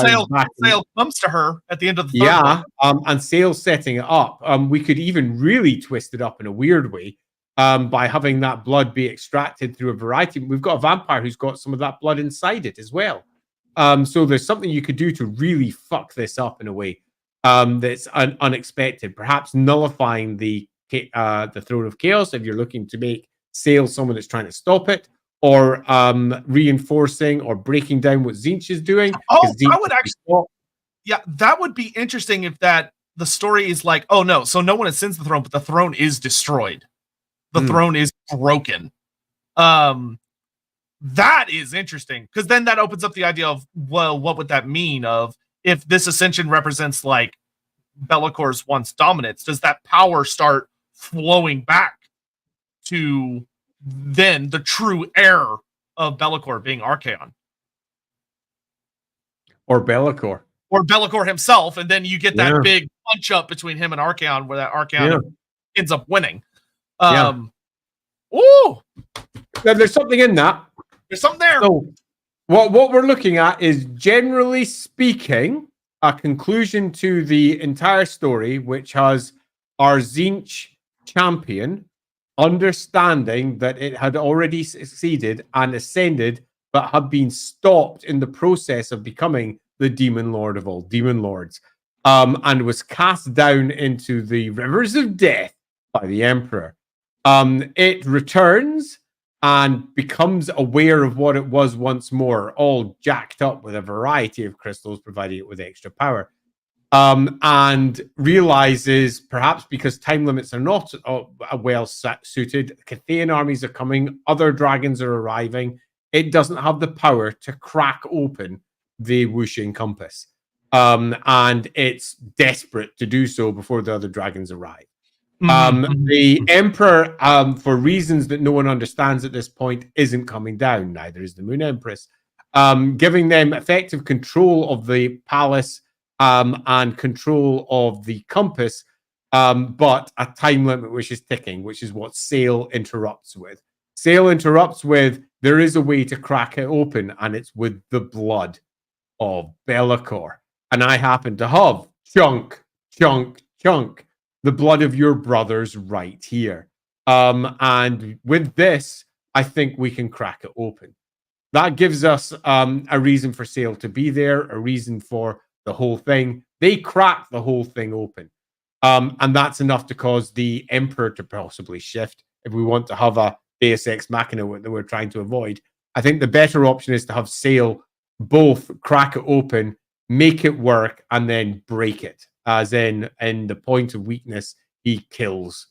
Speaker 2: Sale comes to her at the end of the third
Speaker 1: book. And Sale setting it up, we could even really twist it up in a weird way by having that blood be extracted through a variety. We've got a vampire who's got some of that blood inside it as well. So there's something you could do to really fuck this up in a way that's unexpected, perhaps nullifying the Throne of Chaos if you're looking to make Sale someone that's trying to stop it, or reinforcing or breaking down what Tzeentch is doing.
Speaker 2: Oh, I would actually, that would be interesting if the story is like, oh no, so no one ascends the throne, but the throne is destroyed. The throne is broken. That is interesting, because then that opens up the idea of, well, what would that mean of if this ascension represents like Be'lakor's once dominance? Does that power start flowing back to then the true heir of Be'lakor being Archaon?
Speaker 1: Or Be'lakor.
Speaker 2: Or Be'lakor himself, and then you get that big punch up between him and Archaon, where that Archaon ends up winning. Ooh!
Speaker 1: Now, there's something in that.
Speaker 2: There's something there.
Speaker 1: So, what we're looking at is, generally speaking, a conclusion to the entire story, which has our Tzeentch champion understanding that it had already succeeded and ascended, but had been stopped in the process of becoming the demon lord of all demon lords, and was cast down into the rivers of death by the Emperor. It returns and becomes aware of what it was once more, all jacked up with a variety of crystals, providing it with extra power. And realizes, perhaps because time limits are not well suited, Cathayan armies are coming, other dragons are arriving, it doesn't have the power to crack open the Wuxing compass. And it's desperate to do so before the other dragons arrive. The Emperor, for reasons that no one understands at this point, isn't coming down. Neither is the Moon Empress, giving them effective control of the palace and control of the compass, but a time limit which is ticking, which is what Sale interrupts with. Sale interrupts with, there is a way to crack it open, and it's with the blood of Be'lakor. And I happen to have chunk, the blood of your brothers right here. And with this, I think we can crack it open. That gives us a reason for Sale to be there, a reason for the whole thing. They crack the whole thing open. And that's enough to cause the Emperor to possibly shift if we want to have a Deus Ex Machina that we're trying to avoid. I think the better option is to have Sale both crack it open, make it work, and then break it. As in the point of weakness, he kills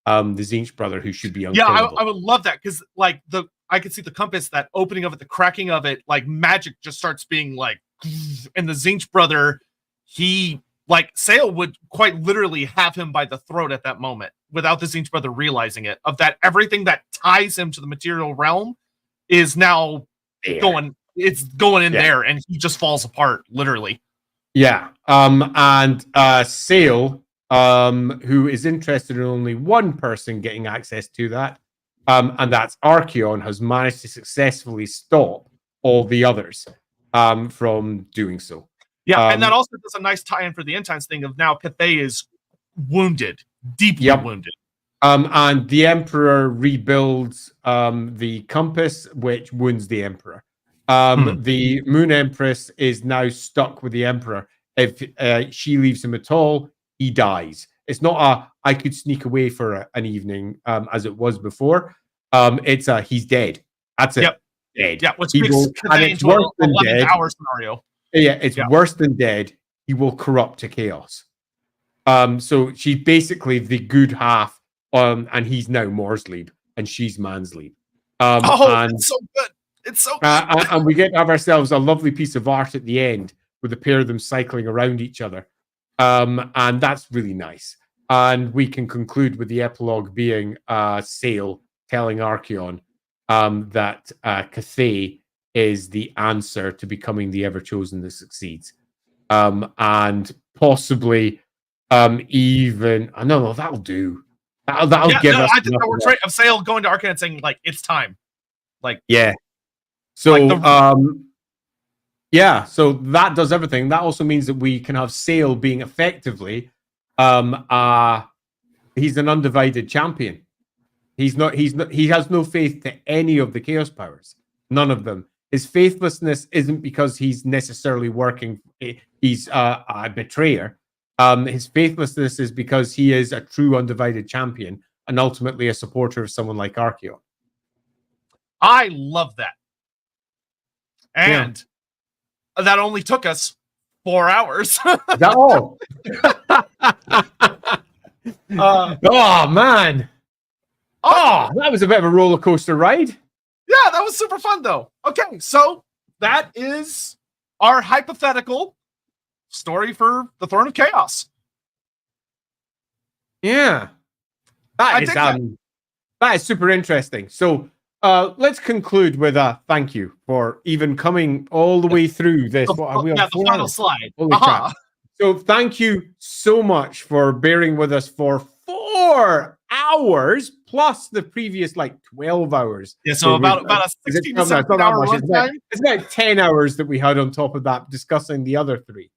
Speaker 1: the Tzeentch brother, who should be unkillable.
Speaker 2: Yeah, I would love that, because like I could see the compass, that opening of it, the cracking of it, like magic just starts being like, and the Tzeentch brother, he like Sale would quite literally have him by the throat at that moment without the Tzeentch brother realizing it. Of that, everything that ties him to the material realm is now going. It's going in there, and he just falls apart literally.
Speaker 1: Yeah. And Sale, who is interested in only one person getting access to that, and that's Archaon, has managed to successfully stop all the others from doing so.
Speaker 2: Yeah, and that also does a nice tie-in for the end times thing of now Cathay is wounded, deeply wounded.
Speaker 1: And the Emperor rebuilds the compass, which wounds the Emperor. The Moon Empress is now stuck with the Emperor. If she leaves him at all, he dies. It's not I could sneak away for an evening as it was before. It's he's dead. That's it.
Speaker 2: Yep.
Speaker 1: Dead.
Speaker 2: Yeah, which makes
Speaker 1: it's worse than
Speaker 2: 11th
Speaker 1: dead.
Speaker 2: Hour scenario.
Speaker 1: Yeah, it's worse than dead. He will corrupt to chaos. So she's basically the good half, and he's now Morsleib, and she's Mansleib.
Speaker 2: It's so good. It's so good.
Speaker 1: And we get to have ourselves a lovely piece of art at the end with the pair of them cycling around each other. And that's really nice. And we can conclude with the epilogue being Sale telling Archeon that Cathay is the answer to becoming the Ever-Chosen that succeeds. And possibly even... I don't know, that'll do. That'll give us...
Speaker 2: I think that works right. Of Sale going to Archeon and saying, like, it's time. Like,
Speaker 1: yeah. So, yeah, so that does everything. That also means that we can have Sale being effectively, he's an undivided champion. He has no faith to any of the Chaos Powers. None of them. His faithlessness isn't because he's necessarily working. He's a betrayer. His faithlessness is because he is a true undivided champion and ultimately a supporter of someone like Archeon.
Speaker 2: I love that. And that only took us 4 hours.
Speaker 1: Is that all? Oh, man. Oh, that was a bit of a roller coaster ride.
Speaker 2: Yeah, that was super fun, though. Okay, so that is our hypothetical story for the Throne of Chaos.
Speaker 1: Yeah. That is super interesting. So let's conclude with a thank you for even coming all the way through this.
Speaker 2: The final slide.
Speaker 1: Holy crap. So thank you so much for bearing with us for 4 hours plus the previous 12 hours.
Speaker 2: Yeah, so about a 16 to 17 hour runtime.
Speaker 1: It's about 10 hours that we had on top of that discussing the other 3.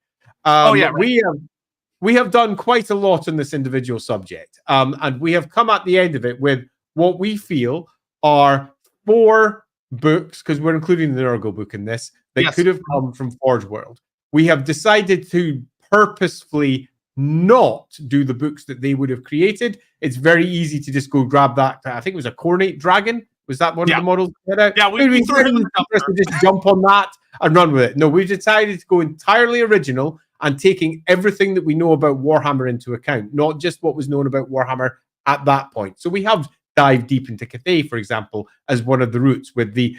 Speaker 1: We have done quite a lot on this individual subject. And we have come at the end of it with what we feel are 4 books, because we're including the Nurgle book in this, that could have come from Forge World. We have decided to purposefully not do the books that they would have created. It's very easy to just go grab that. I think it was a Cornate Dragon. Was that one of the models?
Speaker 2: Yeah, we threw him
Speaker 1: to just jump on that and run with it. No, we've decided to go entirely original and taking everything that we know about Warhammer into account, not just what was known about Warhammer at that point. So we have dived deep into Cathay, for example, as one of the routes with the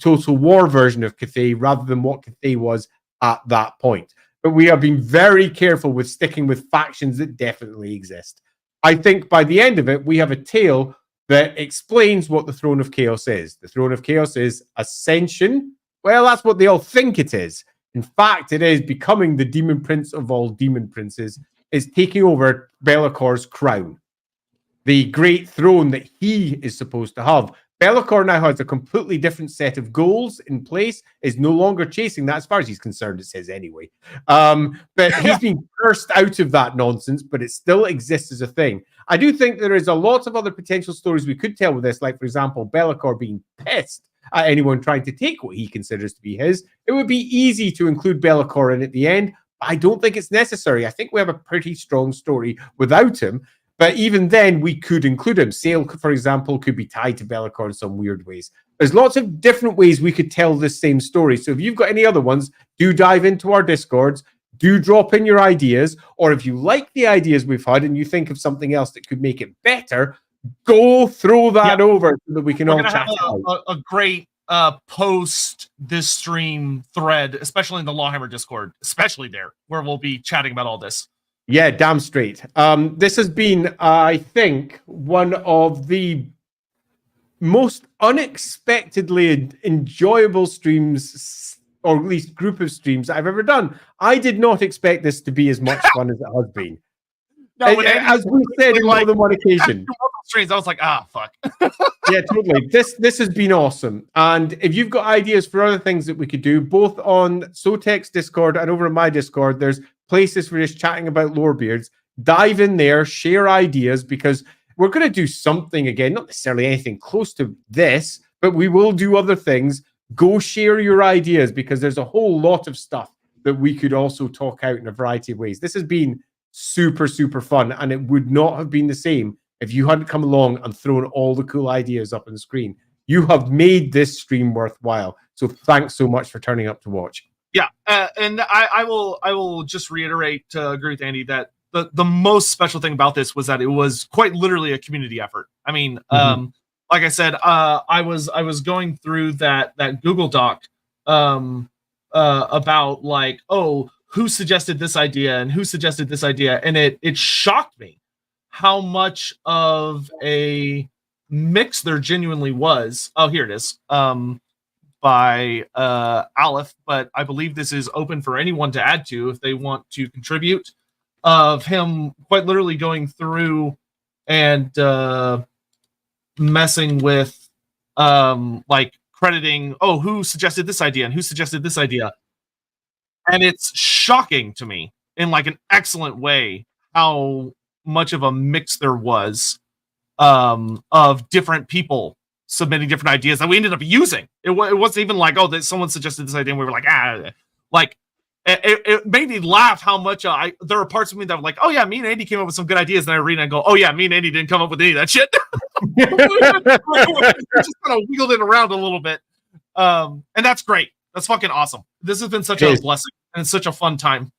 Speaker 1: Total War version of Cathay rather than what Cathay was at that point. But we have been very careful with sticking with factions that definitely exist. I think by the end of it, we have a tale that explains what the Throne of Chaos is. The Throne of Chaos is Ascension. Well, that's what they all think it is. In fact, it is becoming the Demon Prince of all Demon Princes, is taking over Be'lakor's crown. The great throne that he is supposed to have. Be'lakor now has a completely different set of goals in place, is no longer chasing that. As far as he's concerned, it says anyway. But he's been cursed out of that nonsense, but it still exists as a thing. I do think there is a lot of other potential stories we could tell with this, like, for example, Be'lakor being pissed at anyone trying to take what he considers to be his. It would be easy to include Be'lakor in at the end. But I don't think it's necessary. I think we have a pretty strong story without him. But even then, we could include him. Sale, for example, could be tied to Be'lakor in some weird ways. There's lots of different ways we could tell this same story. So if you've got any other ones, do dive into our Discords. Do drop in your ideas. Or if you like the ideas we've had and you think of something else that could make it better, go throw that over so that we can all chat about.
Speaker 2: A great post this stream thread, especially in the LAWhammer Discord, especially there, where we'll be chatting about all this.
Speaker 1: Yeah, damn straight. This has been, I think, one of the most unexpectedly enjoyable streams, or at least group of streams that I've ever done. I did not expect this to be as much fun as it has been. No, as we said on more than one occasion.
Speaker 2: Streams, I was like, fuck.
Speaker 1: Yeah, totally. This has been awesome. And if you've got ideas for other things that we could do, both on Sotek's Discord and over on my Discord, there's places for just chatting about Lorebeards. Dive in there, share ideas, because we're going to do something again, not necessarily anything close to this, but we will do other things. Go share your ideas, because there's a whole lot of stuff that we could also talk out in a variety of ways. This has been super, super fun, and it would not have been the same if you hadn't come along and thrown all the cool ideas up on the screen. You have made this stream worthwhile. So thanks so much for turning up to watch.
Speaker 2: Yeah, and I will just reiterate, agree with Andy, that the most special thing about this was that it was quite literally a community effort. I mean, like I said, I was going through that Google Doc about like, oh, who suggested this idea and who suggested this idea, and it shocked me how much of a mix there genuinely was. Oh, here it is. By Aleph, but I believe this is open for anyone to add to if they want to contribute, of him quite literally going through and messing with like crediting, oh, who suggested this idea and who suggested this idea. And it's shocking to me in like an excellent way how much of a mix there was of different people submitting different ideas that we ended up using. It wasn't even like, oh, that someone suggested this idea and we were like, like it made me laugh how much there are parts of me that were like, oh yeah, me and Andy came up with some good ideas, and I read it and go, oh yeah, me and Andy didn't come up with any of that shit. We just kind of wiggled it around a little bit, and that's great. That's fucking awesome. This has been such a blessing, and it's such a fun time.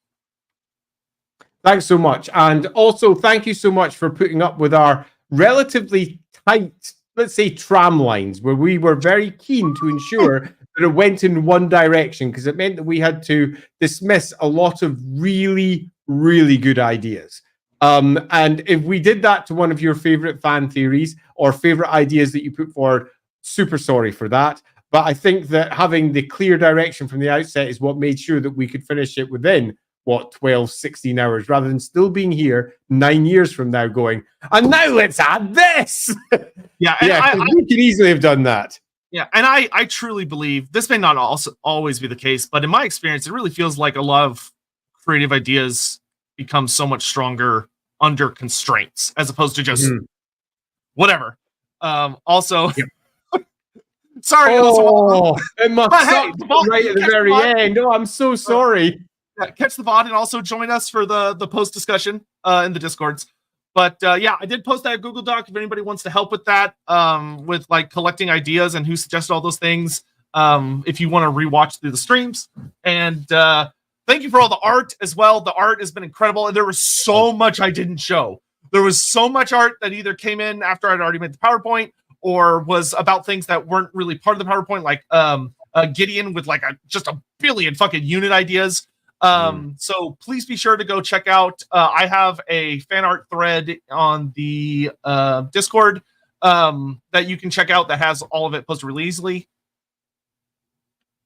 Speaker 1: Thanks so much, and also thank you so much for putting up with our relatively tight, let's say, tram lines, where we were very keen to ensure that it went in one direction, because it meant that we had to dismiss a lot of really, really good ideas. And if we did that to one of your favorite fan theories or favorite ideas that you put forward, super sorry for that. But I think that having the clear direction from the outset is what made sure that we could finish it within, 12, 16 hours, rather than still being here 9 years from now going, and now let's add this.
Speaker 2: Yeah,
Speaker 1: we could easily have done that.
Speaker 2: Yeah, and I truly believe, this may not also always be the case, but in my experience, it really feels like a lot of creative ideas become so much stronger under constraints, as opposed to just whatever. Also, sorry.
Speaker 1: It must suck right at the very end. Oh, I'm so sorry.
Speaker 2: Catch the VOD and also join us for the post discussion in the Discords. But yeah, I did post that Google Doc if anybody wants to help with that, with like collecting ideas and who suggested all those things. If you want to rewatch through the streams. And thank you for all the art as well. The art has been incredible. And there was so much I didn't show. There was so much art that either came in after I'd already made the PowerPoint or was about things that weren't really part of the PowerPoint, like Gideon with like just a billion fucking unit ideas. So please be sure to go check out, I have a fan art thread on the Discord that you can check out that has all of it posted really easily.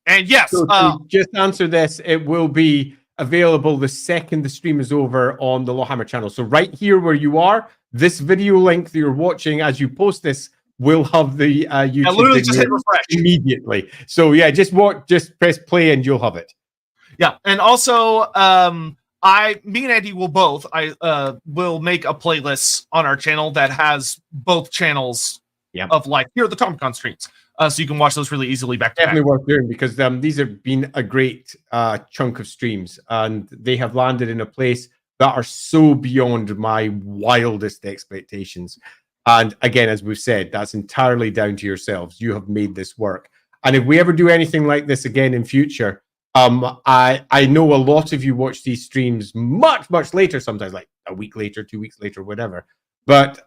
Speaker 2: And yes,
Speaker 1: so to just answer this, it will be available the second the stream is over on the LAWhammer channel. So right here where you are, this video link that you're watching as you post this will have the YouTube
Speaker 2: literally just hit refresh
Speaker 1: immediately. So yeah, just press play and you'll have it.
Speaker 2: Yeah, and also, me and Andy will both, will make a playlist on our channel that has both channels of like, here are the TAMURKHAN'S streams. So you can watch those really easily back to back.
Speaker 1: Definitely worth doing, because these have been a great chunk of streams, and they have landed in a place that are so beyond my wildest expectations. And again, as we've said, that's entirely down to yourselves. You have made this work. And if we ever do anything like this again in future, I know a lot of you watch these streams much, much later, sometimes like a week later, 2 weeks later, whatever. But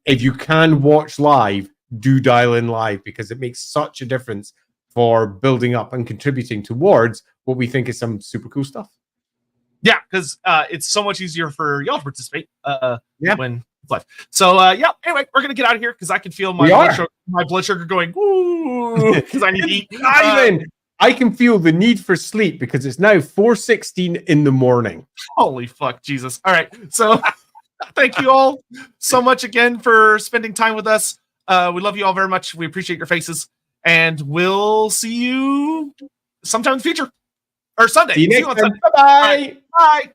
Speaker 1: if you can watch live, do dial in live, because it makes such a difference for building up and contributing towards what we think is some super cool stuff.
Speaker 2: Yeah, because it's so much easier for y'all to participate when live. So yeah, anyway, we're gonna get out of here because I can feel my blood sugar going woo because I need to eat.
Speaker 1: I can feel the need for sleep because it's now 4:16 in the morning.
Speaker 2: Holy fuck, Jesus. All right. So thank you all so much again for spending time with us. We love you all very much. We appreciate your faces. And we'll see you sometime in the future. Or Sunday.
Speaker 1: See you next time. Bye-bye.
Speaker 2: Bye.